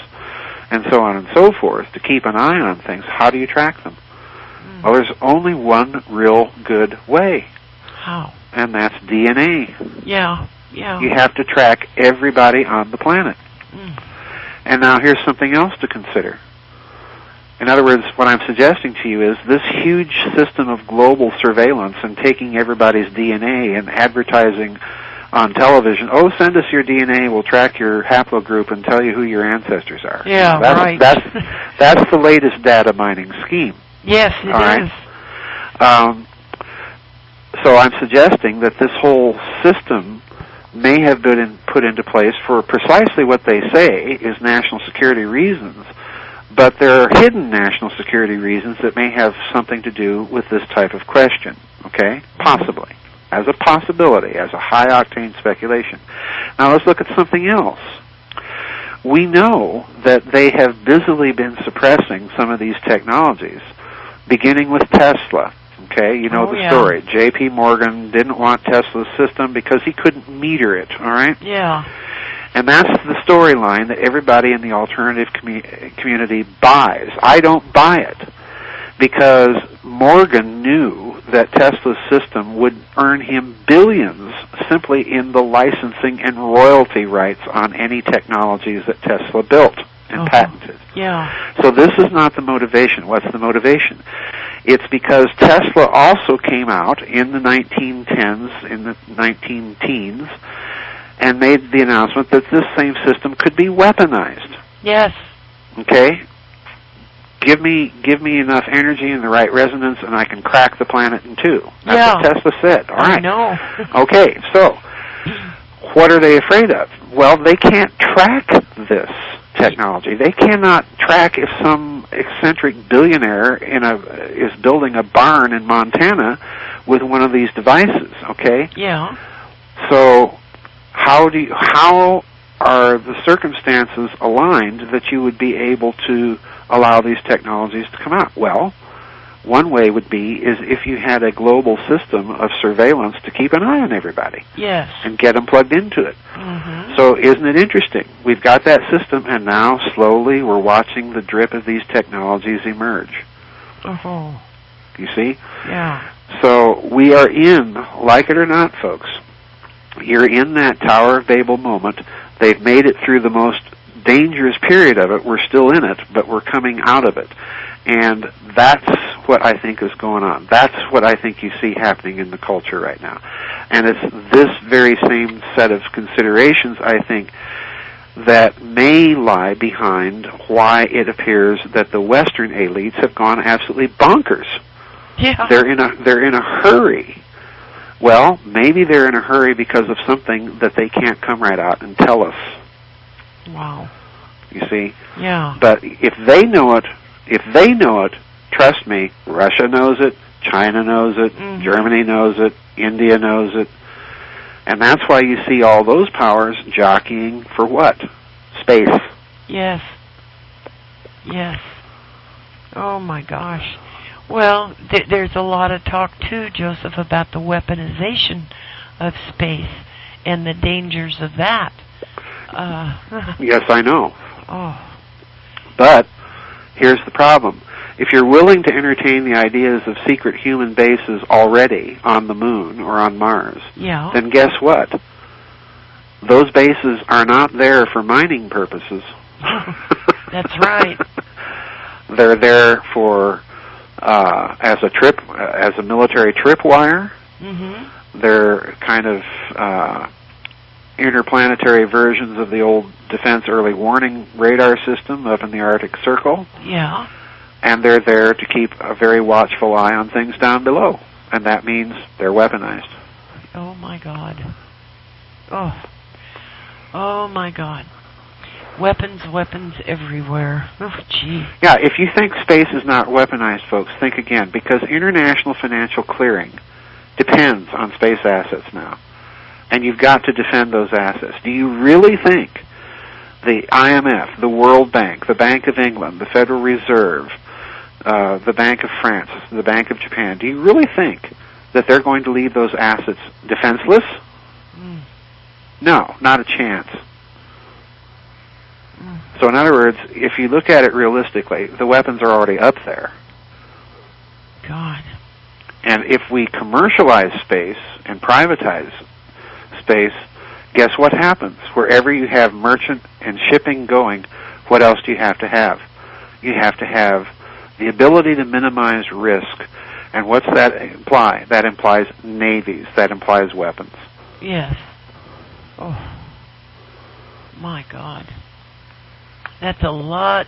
and so on and so forth, to keep an eye on things, how do you track them? Well, there's only one real good way. How? And that's DNA. Yeah. You have to track everybody on the planet. And now here's something else to consider. In other words, what I'm suggesting to you is this huge system of global surveillance and taking everybody's DNA and advertising on television, send us your DNA, we'll track your haplogroup and tell you who your ancestors are. Yeah, right. That's the latest data mining scheme. Yes, it is. So I'm suggesting that this whole system may have been put into place for precisely what they say is national security reasons, but there are hidden national security reasons that may have something to do with this type of question, okay? Possibly. As a possibility, as a high-octane speculation. Now let's look at something else. We know that they have busily been suppressing some of these technologies, beginning with Tesla. Okay, you know the story. J.P. Morgan didn't want Tesla's system because he couldn't meter it, all right? Yeah. And that's the storyline that everybody in the alternative community buys. I don't buy it because Morgan knew that Tesla's system would earn him billions simply in the licensing and royalty rights on any technologies that Tesla built and patented. Yeah. So this is not the motivation. What's the motivation? It's because Tesla also came out in the 1910s, in the 19-teens, and made the announcement that this same system could be weaponized. Yes. Okay? Give me enough energy and the right resonance and I can crack the planet in two. That's what Tesla said. All right. I know. Okay, so what are they afraid of? Well, they can't track this technology. They cannot track if some eccentric billionaire is building a barn in Montana with one of these devices, okay? Yeah. So how are the circumstances aligned that you would be able to allow these technologies to come out? Well, one way would be is if you had a global system of surveillance to keep an eye on everybody. Yes. And get them plugged into it. Mm-hmm. So isn't it interesting? We've got that system, and now slowly we're watching the drip of these technologies emerge. Oh. You see? Yeah. So we are in, like it or not, folks, you're in that Tower of Babel moment. They've made it through the most dangerous period of it. We're still in it, but we're coming out of it. And that's what I think is going on. That's what I think you see happening in the culture right now. And it's this very same set of considerations, I think, that may lie behind why it appears that the Western elites have gone absolutely bonkers. Yeah. They're in a hurry. Well, maybe they're in a hurry because of something that they can't come right out and tell us. Wow. You see? Yeah. But if they know it, trust me, Russia knows it, China knows it, Germany knows it, India knows it. And that's why you see all those powers jockeying for what? Space. Yes. Yes. Oh, my gosh. Well, there's a lot of talk, too, Joseph, about the weaponization of space and the dangers of that. Yes, I know. Oh. But here's the problem. If you're willing to entertain the ideas of secret human bases already on the moon or on Mars, then guess what? Those bases are not there for mining purposes. That's right. They're there for as a military tripwire. Mm-hmm. They're kind of interplanetary versions of the old defense early warning radar system up in the Arctic Circle. Yeah. And they're there to keep a very watchful eye on things down below. And that means they're weaponized. Oh, my God. Oh, my God. Weapons everywhere. Oh, gee. Yeah, if you think space is not weaponized, folks, think again. Because international financial clearing depends on space assets now. And you've got to defend those assets. Do you really think the IMF, the World Bank, the Bank of England, the Federal Reserve, the Bank of France, the Bank of Japan, do you really think that they're going to leave those assets defenseless? No, not a chance. So in other words, if you look at it realistically, the weapons are already up there. God. And if we commercialize space and privatize space, guess what happens? Wherever you have merchant and shipping going, what else do you have to have? You have to have the ability to minimize risk. And what's that imply? That implies navies. That implies weapons. Yes. Oh, my God. That's a lot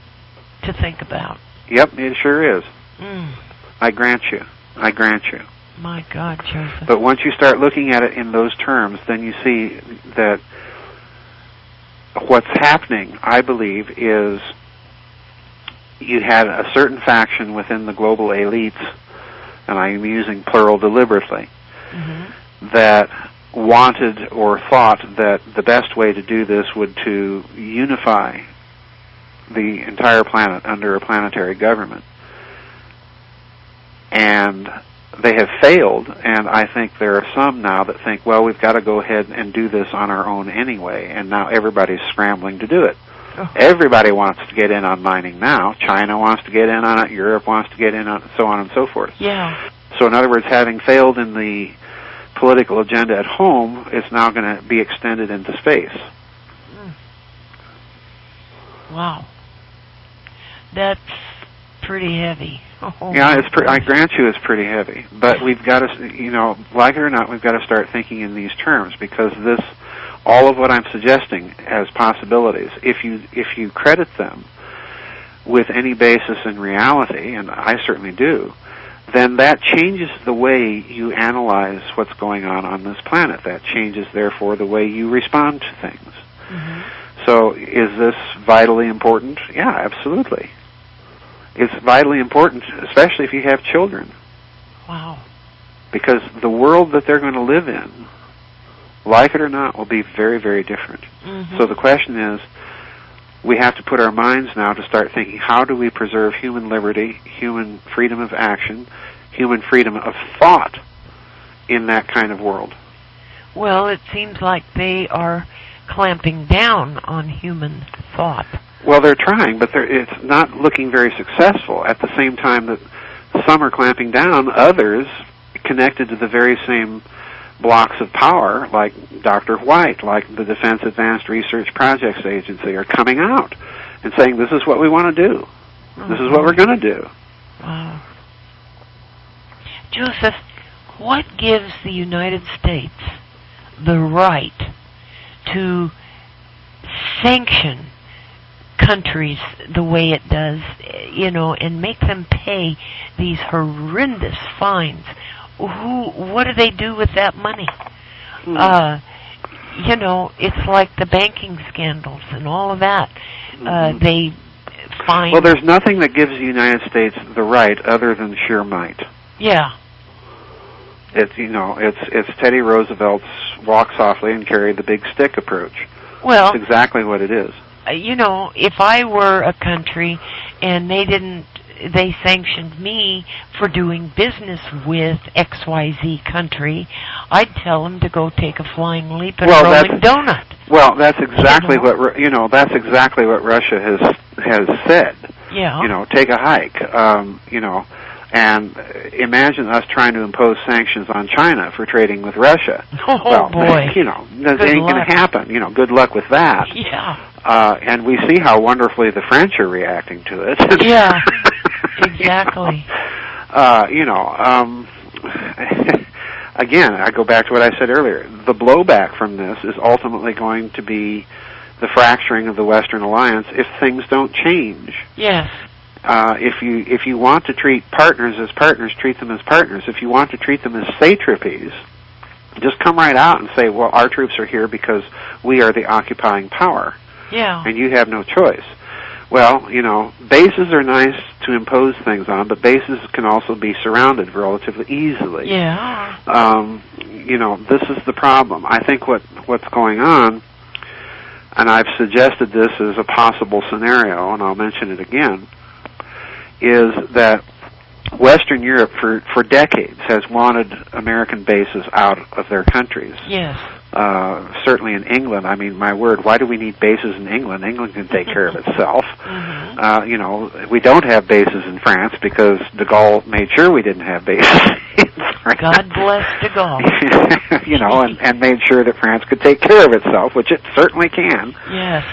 to think about. Yep, it sure is. I grant you. I grant you. My God, Joseph. But once you start looking at it in those terms, then you see that what's happening, I believe, is you had a certain faction within the global elites, and I am using plural deliberately, that wanted or thought that the best way to do this would to unify the entire planet under a planetary government. And they have failed, and I think there are some now that think, well, we've got to go ahead and do this on our own anyway, and now everybody's scrambling to do it. Everybody wants to get in on mining now. China wants to get in on it. Europe wants to get in on it, so on and so forth. Yeah. So in other words, having failed in the political agenda at home, it's now going to be extended into space. Wow. That's pretty heavy. Yeah, I grant you it's pretty heavy. But we've got to, like it or not, we've got to start thinking in these terms, because all of what I'm suggesting as possibilities, if you credit them with any basis in reality, and I certainly do, then that changes the way you analyze what's going on this planet. That changes, therefore, the way you respond to things. So is this vitally important? Yeah, absolutely. It's vitally important, especially if you have children. Wow. Because the world that they're going to live in, like it or not, will be very, very different. So the question is, we have to put our minds now to start thinking, how do we preserve human liberty, human freedom of action, human freedom of thought in that kind of world? Well, it seems like they are clamping down on human thought. Well, they're trying, but it's not looking very successful. At the same time that some are clamping down, others connected to the very same blocks of power, like Dr. White, like the Defense Advanced Research Projects Agency, are coming out and saying, this is what we want to do. This is what we're going to do. Wow. Joseph, what gives the United States the right to sanction countries the way it does, and make them pay these horrendous fines? What do they do with that money? It's like the banking scandals and all of that. They fine. Well, there's nothing that gives the United States the right other than sheer might. Yeah. It's Teddy Roosevelt's walk softly and carry the big stick approach. Well, that's exactly what it is. If I were a country and they sanctioned me for doing business with XYZ country, I'd tell them to go take a flying leap and a rolling donut. Well, that's exactly that's exactly what Russia has said. Yeah. Take a hike. And imagine us trying to impose sanctions on China for trading with Russia. Oh, boy. That ain't going to happen. Good luck with that. Yeah. And we see how wonderfully the French are reacting to it. Yeah, exactly. Again, I go back to what I said earlier. The blowback from this is ultimately going to be the fracturing of the Western Alliance if things don't change. Yes. If you want to treat partners as partners, treat them as partners. If you want to treat them as satrapies, just come right out and say, well, our troops are here because we are the occupying power. Yeah. And you have no choice. Well, bases are nice to impose things on, but bases can also be surrounded relatively easily. Yeah. This is the problem. I think what's going on, and I've suggested this as a possible scenario, and I'll mention it again, is that Western Europe for decades has wanted American bases out of their countries. Yes. Certainly in England, I mean, my word, why do we need bases in England? England can take care of itself. Mm-hmm. We don't have bases in France because de Gaulle made sure we didn't have bases in France. God bless de Gaulle. and made sure that France could take care of itself, which it certainly can. Yes.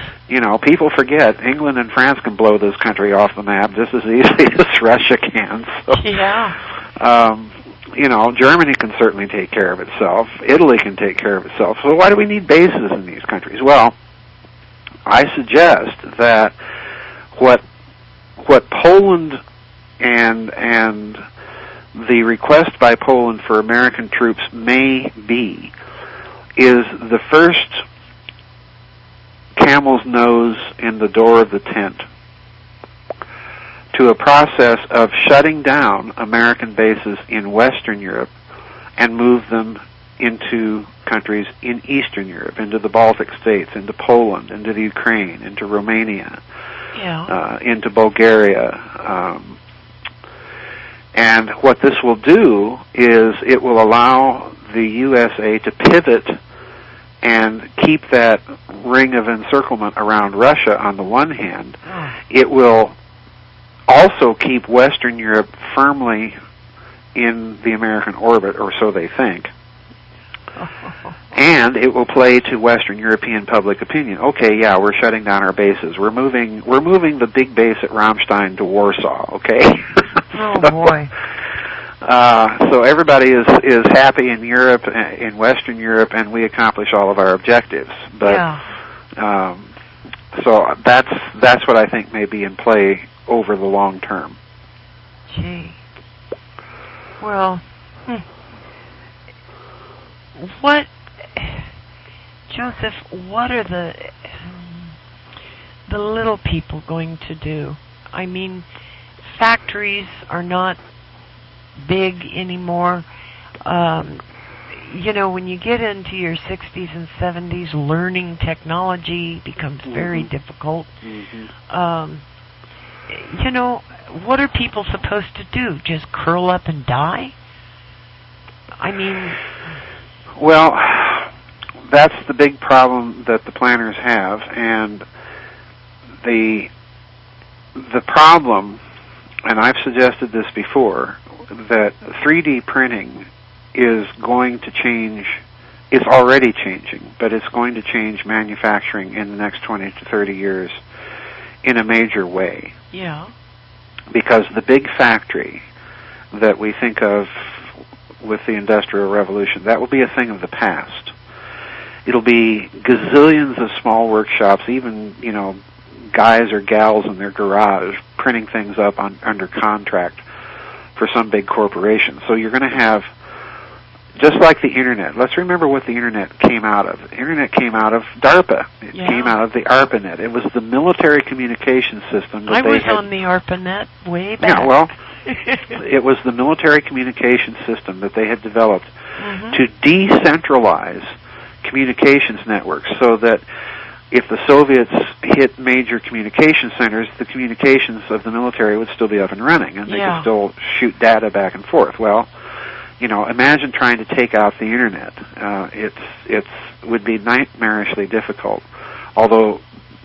People forget England and France can blow this country off the map just as easily as Russia can. So, yeah. Germany can certainly take care of itself. Italy can take care of itself. So why do we need bases in these countries? Well, I suggest that what Poland and the request by Poland for American troops may be is the first camel's nose in the door of the tent to a process of shutting down American bases in Western Europe and move them into countries in Eastern Europe, into the Baltic states, into Poland, into the Ukraine, into Romania, into Bulgaria. And what this will do is it will allow the USA to pivot and keep that ring of encirclement around Russia on the one hand. It will also keep Western Europe firmly in the American orbit, or so they think. And it will play to Western European public opinion. Okay, yeah, we're shutting down our bases. We're moving the big base at Ramstein to Warsaw, okay? Oh boy. So everybody is happy in Europe, in Western Europe, and we accomplish all of our objectives. But so that's what I think may be in play over the long term. Gee. Well, Joseph, what are the little people going to do? I mean, factories are not big anymore. When you get into your 60s and 70s, learning technology becomes very difficult. What are people supposed to do? Just curl up and die? I mean... Well, that's the big problem that the planners have, and the problem, and I've suggested this before, that 3D printing is going to change, it's already changing, but it's going to change manufacturing in the next 20 to 30 years in a major way. Yeah. Because the big factory that we think of with the Industrial Revolution, that will be a thing of the past. It'll be gazillions of small workshops, even, guys or gals in their garage printing things up under contract for some big corporation. So you're going to have, just like the Internet. Let's remember what the Internet came out of. The Internet came out of DARPA. It came out of the ARPANET. It was the military communication system that I was on the ARPANET way back. Yeah, well, it was the military communication system that they had developed to decentralize communications networks so that if the Soviets hit major communication centers, the communications of the military would still be up and running, and they could still shoot data back and forth. Well, imagine trying to take out the Internet. It would be nightmarishly difficult. Although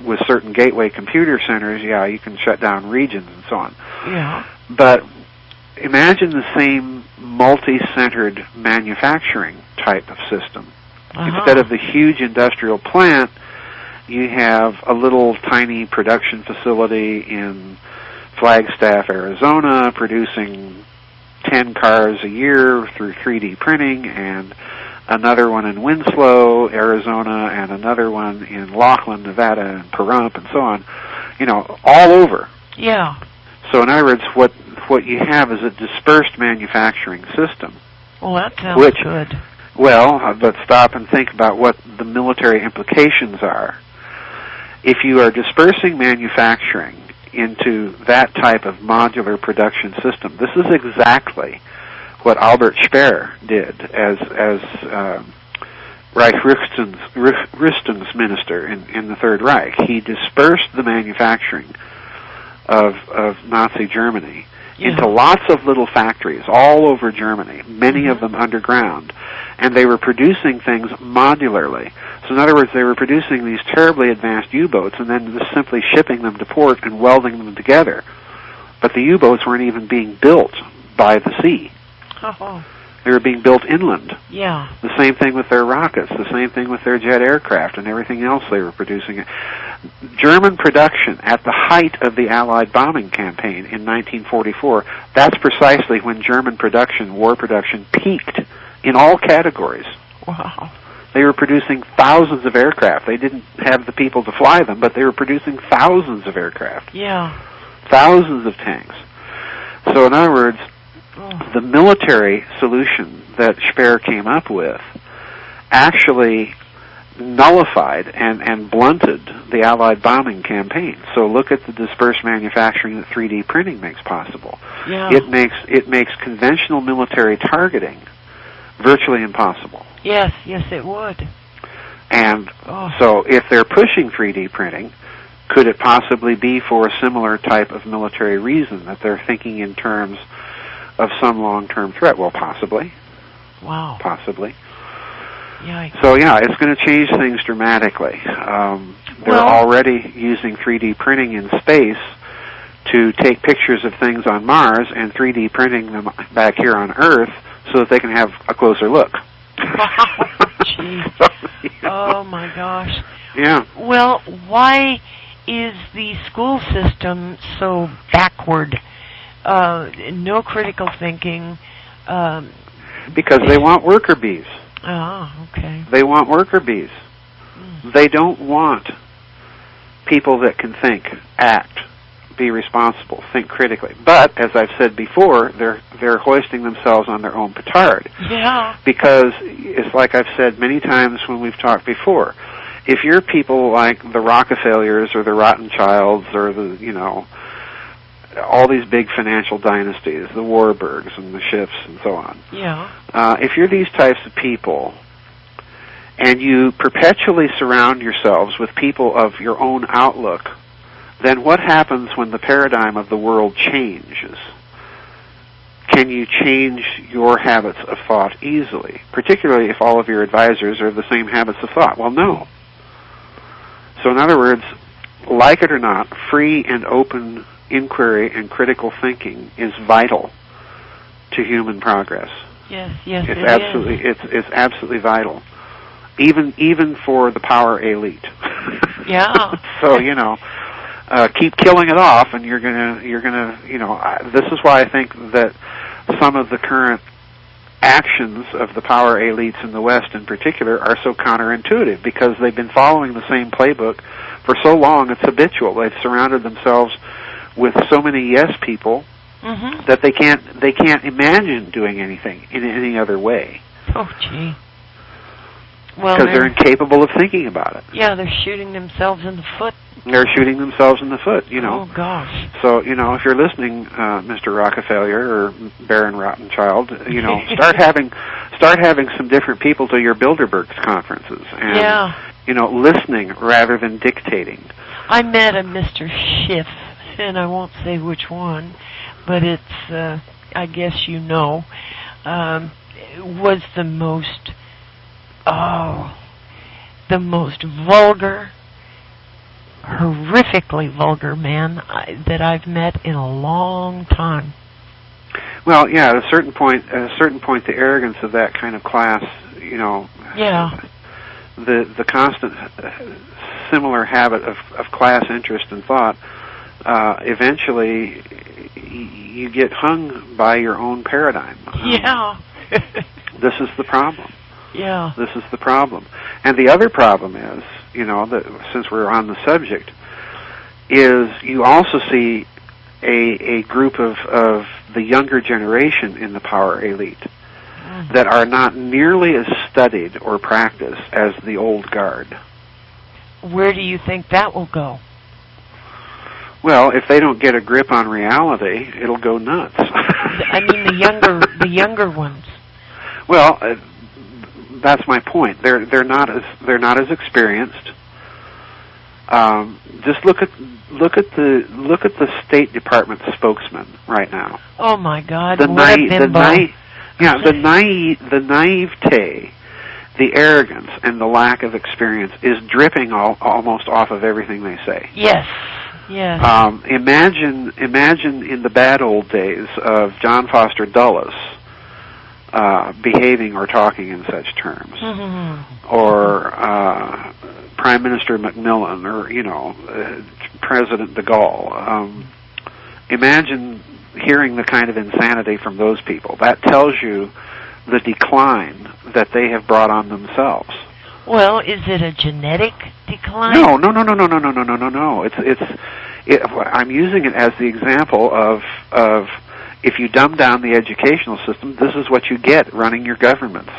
with certain gateway computer centers, you can shut down regions and so on. Yeah. But imagine the same multi-centered manufacturing type of system. Instead of the huge industrial plant, you have a little tiny production facility in Flagstaff, Arizona, producing 10 cars a year through 3D printing, and another one in Winslow, Arizona, and another one in Laughlin, Nevada, and Pahrump, and so on, all over. Yeah. So in other words, what you have is a dispersed manufacturing system. Well, that sounds good. Well, but stop and think about what the military implications are. If you are dispersing manufacturing into that type of modular production system. This is exactly what Albert Speer did as Reich Rüstungsminister minister in the Third Reich. He dispersed the manufacturing of Nazi Germany into lots of little factories all over Germany, many of them underground, and they were producing things modularly. So in other words, they were producing these terribly advanced U-boats and then just simply shipping them to port and welding them together. But the U-boats weren't even being built by the sea. Oh. They were being built inland. Yeah. The same thing with their rockets, the same thing with their jet aircraft and everything else they were producing. German production at the height of the Allied bombing campaign in 1944, that's precisely when German production, war production, peaked in all categories. Wow. They were producing thousands of aircraft. They didn't have the people to fly them, but they were producing thousands of aircraft. Yeah. Thousands of tanks. So in other words, the military solution that Speer came up with actually nullified and blunted the Allied bombing campaign. So look at the dispersed manufacturing that 3D printing makes possible. Yeah. It makes conventional military targeting virtually impossible. Yes, it would. And so if they're pushing 3D printing, could it possibly be for a similar type of military reason, that they're thinking in terms of some long-term threat? Well, possibly. Wow. Possibly. Yikes. So, yeah, it's going to change things dramatically. They're already using 3D printing in space to take pictures of things on Mars and 3D printing them back here on Earth so that they can have a closer look. Wow, jeez. Oh, my gosh. Yeah. Well, why is the school system so backward? No critical thinking. Because they want worker bees. Oh, okay. They want worker bees. They don't want people that can think, act, be responsible, think critically. But, as I've said before, they're hoisting themselves on their own petard. Yeah. Because it's like I've said many times when we've talked before. If you're people like the Rockefellers or the Rothschilds or the, all these big financial dynasties, the Warburgs and the Schiffs and so on. Yeah. If you're these types of people and you perpetually surround yourselves with people of your own outlook, then what happens when the paradigm of the world changes? Can you change your habits of thought easily, particularly if all of your advisors are the same habits of thought? Well, no. So in other words, like it or not, free and open inquiry and critical thinking is vital to human progress. Yes, it's absolutely vital, even for the power elite. Yeah. So keep killing it off, and you're gonna. This is why I think that some of the current actions of the power elites in the West, in particular, are so counterintuitive because they've been following the same playbook for so long. It's habitual. They've surrounded themselves with so many yes people that they can't imagine doing anything in any other way. Oh, gee. Well, because they're incapable of thinking about it. Yeah, they're shooting themselves in the foot. They're shooting themselves in the foot, Oh, gosh. So, if you're listening, Mr. Rockefeller or Baron Rothschild, start having some different people to your Bilderberg's conferences and, listening rather than dictating. I met a Mr. Schiff, and I won't say which one, but it's, I guess was the most vulgar, horrifically vulgar man that I've met in a long time. Well, yeah, at a certain point, the arrogance of that kind of class, Yeah. The constant similar habit of class interest and thought, eventually you get hung by your own paradigm. Yeah. This is the problem. Yeah. This is the problem. And the other problem is, that since we're on the subject, is you also see a group of the younger generation in the power elite that are not nearly as studied or practiced as the old guard. Where do you think that will go? Well, if they don't get a grip on reality, it'll go nuts. I mean, the younger ones. Well, that's my point. They're not as experienced. Just look at the State Department spokesman right now. Oh my God! The naivete, the arrogance, and the lack of experience is dripping almost off of everything they say. Yes. Yes. Imagine in the bad old days of John Foster Dulles behaving or talking in such terms, or Prime Minister Macmillan, or President de Gaulle. Imagine hearing the kind of insanity from those people. That tells you the decline that they have brought on themselves. Well, is it a genetic decline? No. I'm using it as the example of if you dumb down the educational system, this is what you get running your governments.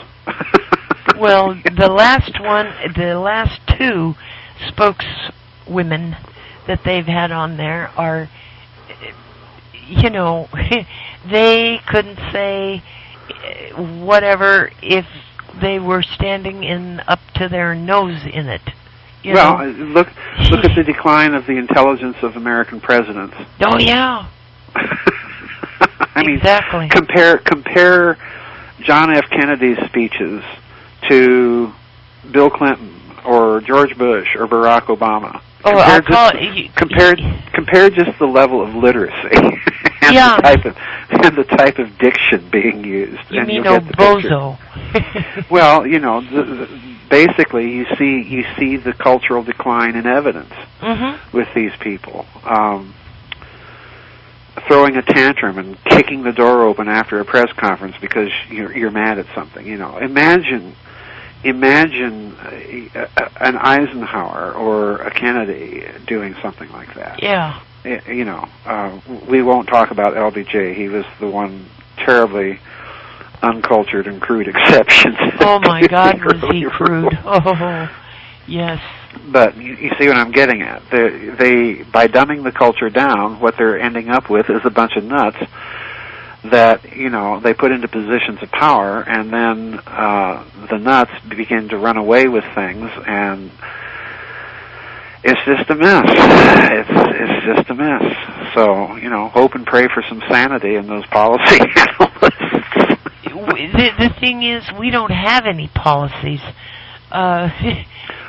Well, the last two spokeswomen that they've had on there are, they couldn't say whatever if they were standing up to their nose in it. Well, look at the decline of the intelligence of American presidents. Oh yeah. I mean, exactly. Compare John F. Kennedy's speeches to Bill Clinton or George Bush or Barack Obama. Compare just the level of literacy and the type of diction being used. You mean bozo? Well, basically you see the cultural decline in evidence with these people. Throwing a tantrum and kicking the door open after a press conference because you're mad at something. Imagine an Eisenhower or a Kennedy doing something like that. Yeah. We won't talk about LBJ. He was the one terribly uncultured and crude exception. Oh my God, was he crude? Oh, yes. But you see what I'm getting at. They by dumbing the culture down, what they're ending up with is a bunch of nuts that they put into positions of power, and then the nuts begin to run away with things, and it's just a mess. It's just a mess. So hope and pray for some sanity in those policy analysts. The thing is, we don't have any policies.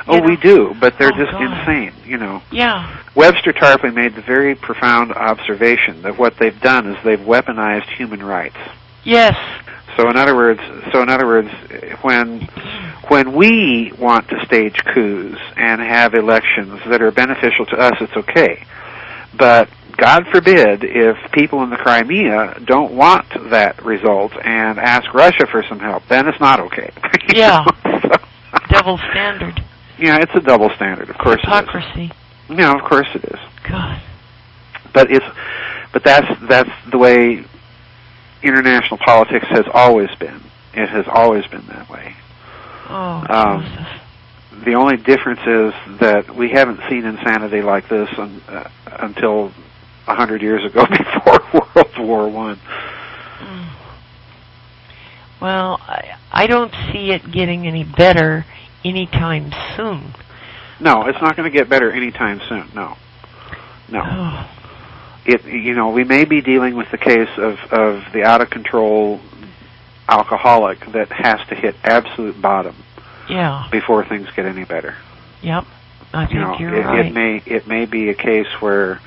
We do, but they're just insane, Yeah. Webster Tarpley made the very profound observation that what they've done is they've weaponized human rights. Yes. So in other words, when we want to stage coups and have elections that are beneficial to us, it's okay. But God forbid if people in the Crimea don't want that result and ask Russia for some help, then it's not okay. Yeah. Double standard. Yeah, it's a double standard, of course. Hypocrisy. It is. Yeah, of course it is. God. But that's the way international politics has always been. It has always been that way. Oh, Joseph. The only difference is that we haven't seen insanity like this until 100 years ago, before World War I. Well, I don't see it getting any better anytime soon. No, it's not going to get better anytime soon. No. Oh. We may be dealing with the case of the out of control alcoholic that has to hit absolute bottom. Yeah. Before things get any better. Yep. I think you're right. It may be a case where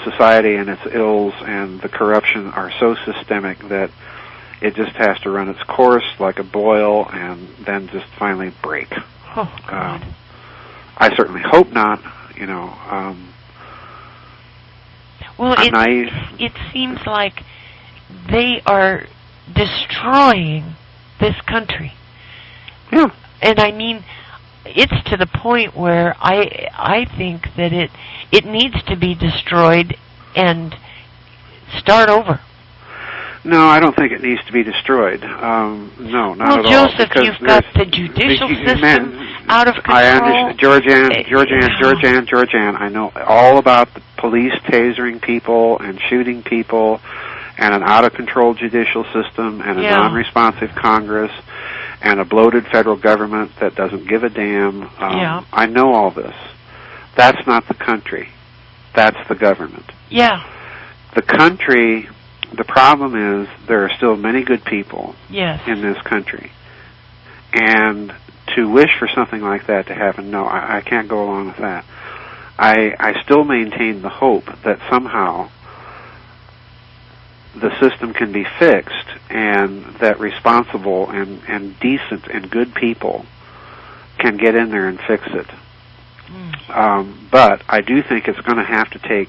society and its ills and the corruption are so systemic that it just has to run its course like a boil and then just finally break. Oh, God. I certainly hope not, Well, it seems like they are destroying this country. Yeah. And I mean, it's to the point where I think that it needs to be destroyed and start over. No, I don't think it needs to be destroyed. No, not at all. Well, Joseph, you've got the judicial system, out of control. I understand. Georgianne. I know all about the police tasering people and shooting people and an out-of-control judicial system and a non-responsive Congress and a bloated federal government that doesn't give a damn. I know all this. That's not the country. That's the government. Yeah. The country, the problem is there are still many good people in this country. And to wish for something like that to happen, no, I can't go along with that. I still maintain the hope that somehow the system can be fixed and that responsible and decent and good people can get in there and fix it. But I do think it's going to have to take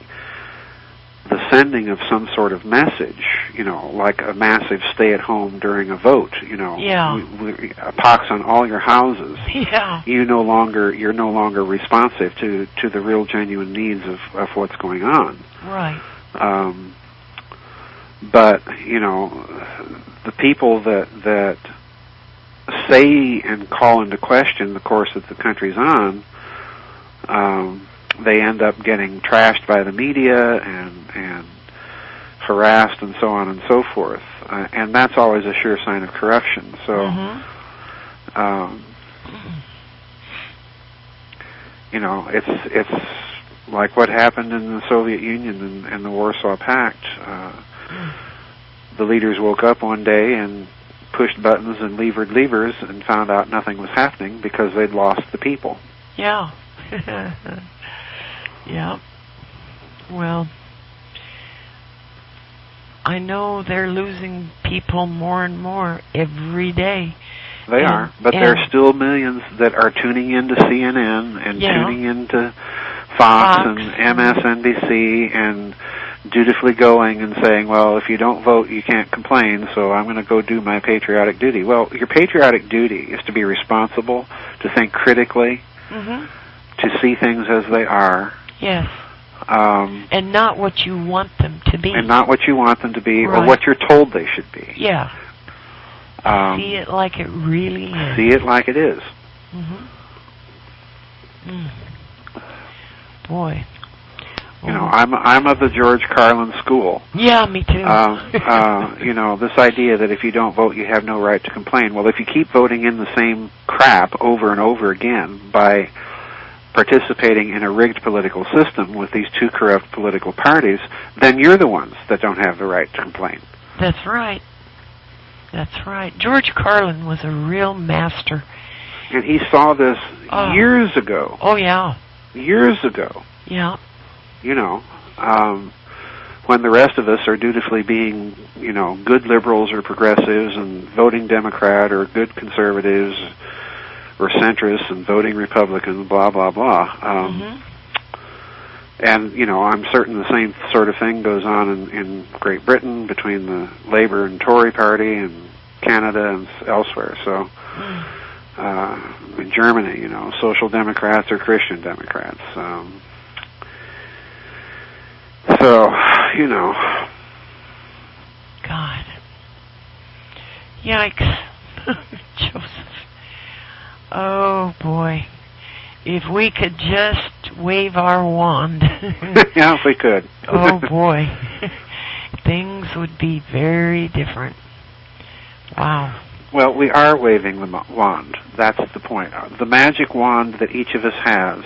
the sending of some sort of message, like a massive stay-at-home during a vote, a pox on all your houses. Yeah. You're no longer responsive to the real genuine needs of what's going on. Right. But, the people that say and call into question the course that the country's on, they end up getting trashed by the media and harassed and so on and so forth. And that's always a sure sign of corruption. So, it's like what happened in the Soviet Union and the Warsaw Pact. The leaders woke up one day and pushed buttons and levered levers and found out nothing was happening because they'd lost the people. Yeah. Yeah. Well, I know they're losing people more and more every day. They are, but there are still millions that are tuning into CNN and tuning into Fox and MSNBC and dutifully going and saying, well, if you don't vote, you can't complain, so I'm going to go do my patriotic duty. Well, your patriotic duty is to be responsible, to think critically, to see things as they are. Yes. And not what you want them to be. And not what you want them to be or what you're told they should be. Yeah. See it like it really is. See it like it is. Boy. I'm of the George Carlin school. Yeah, me too. This idea that if you don't vote, you have no right to complain. Well, if you keep voting in the same crap over and over again by participating in a rigged political system with these two corrupt political parties, then you're the ones that don't have the right to complain. That's right. That's right. George Carlin was a real master. And he saw this years ago. Oh, yeah. Years ago. Yeah. When the rest of us are dutifully being, good liberals or progressives and voting Democrat or good conservatives or centrists and voting Republican, blah, blah, blah. And, I'm certain the same sort of thing goes on in Great Britain between the Labour and Tory party and Canada and elsewhere. So, in Germany, social democrats or Christian democrats. God. Yikes. Joseph. Oh, boy. If we could just wave our wand. Yeah, if we could. Oh, boy. Things would be very different. Wow. Well, we are waving the wand. That's the point. The magic wand that each of us has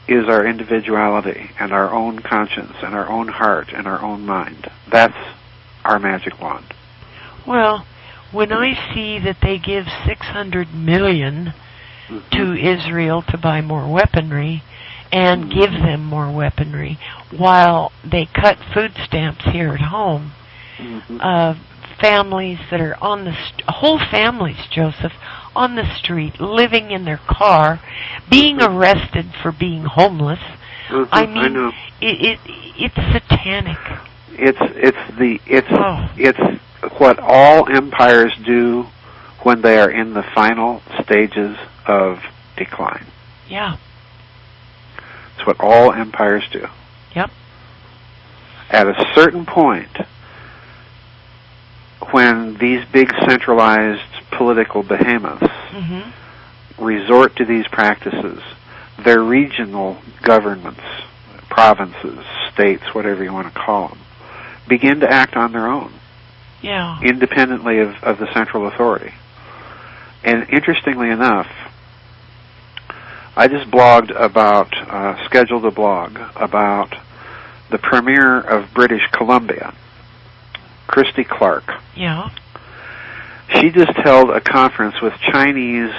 is our individuality and our own conscience and our own heart and our own mind. That's our magic wand. Well, when I see that they give $600 million to Israel to buy more weaponry and give them more weaponry while they cut food stamps here at home, families that are on the whole families, Joseph, on the street, living in their car, being arrested for being homeless. I mean, I know. It's satanic. It's what all empires do when they are in the final stages of decline. Yeah. It's what all empires do. Yep. At a certain point, when these big centralized political behemoths resort to these practices, their regional governments, provinces, states, whatever you want to call them, begin to act on their own, independently of the central authority. And interestingly enough, I just scheduled a blog about the Premier of British Columbia, Christy Clark. Yeah. She just held a conference with Chinese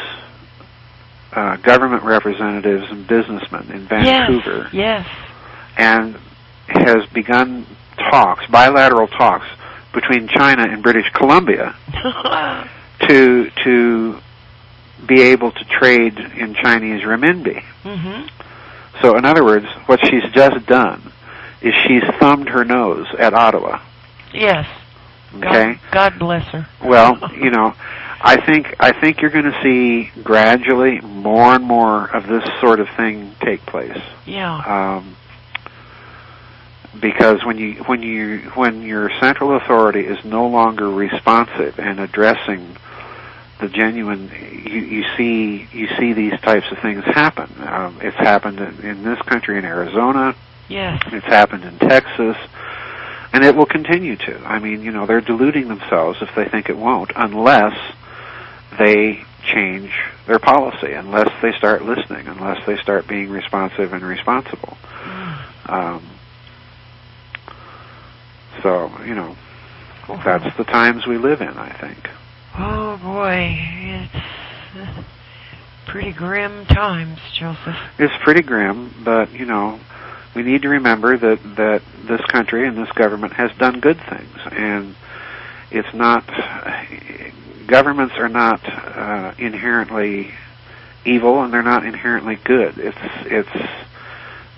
government representatives and businessmen in Vancouver. Yes. And has begun bilateral talks between China and British Columbia to be able to trade in Chinese renminbi. Mm-hmm. So, in other words, what she's just done is she's thumbed her nose at Ottawa. Yes. Okay. God bless her. Well, I think you're going to see gradually more and more of this sort of thing take place. Yeah. Because when your central authority is no longer responsive and addressing the genuine, you see these types of things happen. It's happened in this country, in Arizona. Yes. It's happened in Texas, and it will continue to. I mean, they're deluding themselves if they think it won't, unless they change their policy, unless they start listening, unless they start being responsive and responsible. So, that's the times we live in, I think. Oh, boy. It's pretty grim times, Joseph. It's pretty grim, but, we need to remember that this country and this government has done good things, and it's not... Governments are not inherently evil, and they're not inherently good. It's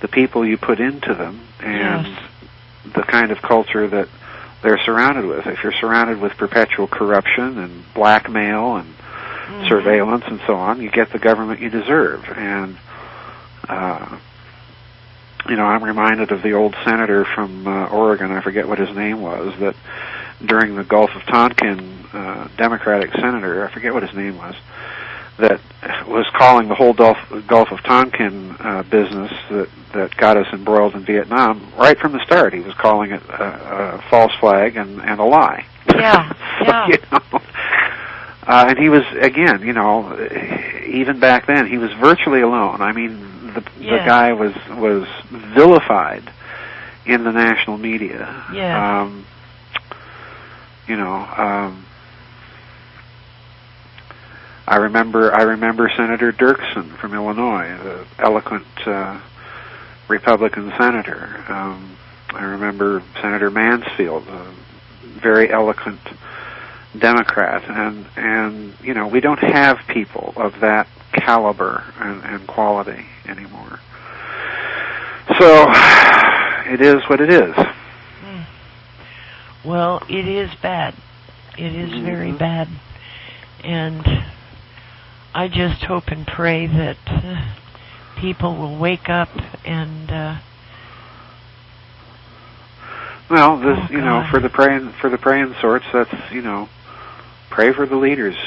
the people you put into them, and the kind of culture that they're surrounded with. If you're surrounded with perpetual corruption and blackmail and surveillance and so on, you get the government you deserve. And I'm reminded of the old senator from Oregon, I forget what his name was, that during the Gulf of Tonkin, Democratic senator, I forget what his name was, that was calling the whole Gulf of Tonkin business that got us embroiled in Vietnam right from the start. He was calling it a false flag and a lie. Yeah, So, and he was, again, even back then, he was virtually alone. I mean, the guy was vilified in the national media. Yeah. I remember Senator Dirksen from Illinois, the eloquent Republican senator. I remember Senator Mansfield, a very eloquent Democrat, and we don't have people of that caliber and quality anymore. So it is what it is. Well, it is bad. It is very bad, and I just hope and pray that people will wake up and. Well, this, for the praying sorts, that's, pray for the leaders.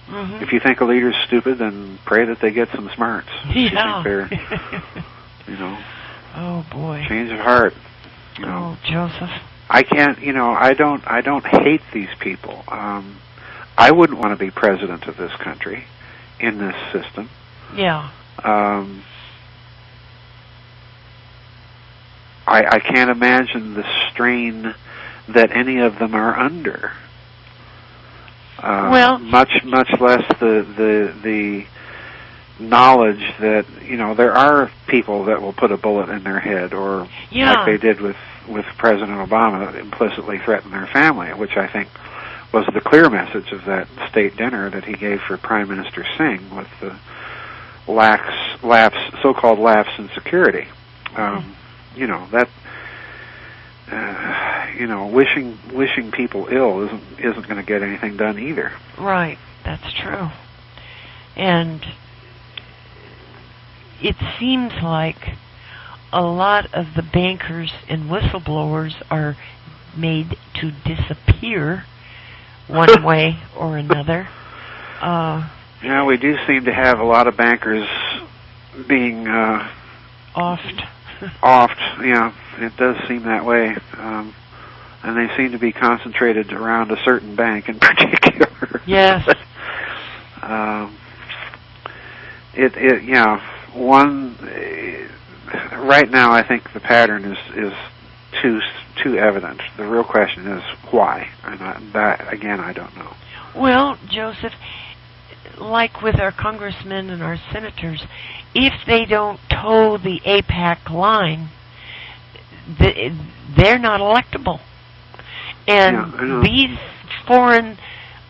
If you think a leader's stupid, then pray that they get some smarts. Yeah. If you think they're, oh boy. Change of heart. Oh, Joseph. I can't, I don't hate these people. I wouldn't want to be president of this country in this system. Yeah. I can't imagine the strain that any of them are under. Well, much less the knowledge that there are people that will put a bullet in their head, or like they did with President Obama, implicitly threaten their family, which I think was the clear message of that state dinner that he gave for Prime Minister Singh, with the so-called lapse in security. Wishing people ill isn't going to get anything done either. Right, that's true. And it seems like a lot of the bankers and whistleblowers are made to disappear one way or another. Yeah, we do seem to have a lot of bankers being offed. Yeah, it does seem that way. And they seem to be concentrated around a certain bank in particular. Yes. Right now I think the pattern is too evident. The real question is why, and that again I don't know. Well, Joseph, like with our congressmen and our senators, if they don't toe the AIPAC line, they're not electable. And these foreign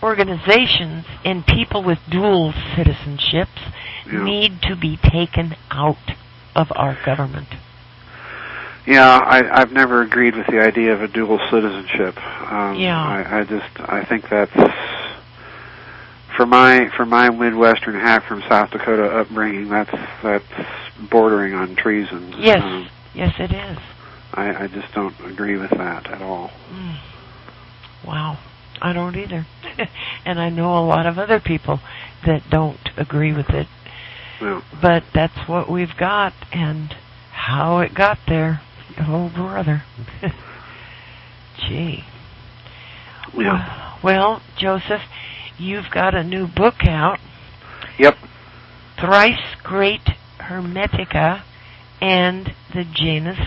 organizations and people with dual citizenships need to be taken out of our government. Yeah, I've never agreed with the idea of a dual citizenship. I think that's for my Midwestern hack from South Dakota upbringing. That's bordering on treason. Yes, yes, it is. I just don't agree with that at all. Wow, I don't either. And I know a lot of other people that don't agree with it. Yeah. But that's what we've got, and how it got there. Oh, brother. Gee. Yeah. Well, Joseph, you've got a new book out. Yep. Thrice Great Hermetica and the Janus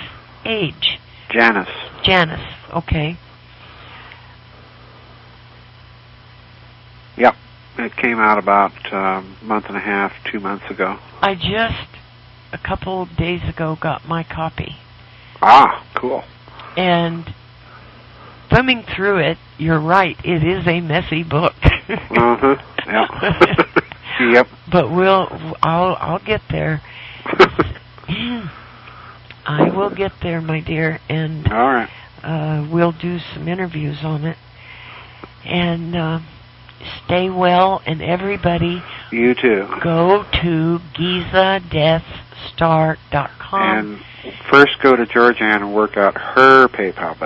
Age. Janus, okay. Yep. It came out about a month and a half, 2 months ago. I just, a couple of days ago, got my copy. Ah, cool. And thumbing through it, you're right, it is a messy book. Uh-huh, yeah. Yep. But I'll get there. I will get there, my dear, and all right. We'll do some interviews on it. And stay well, and everybody, you too, go to GizaDeathStar.com. And first go to Georgianne and work out her PayPal.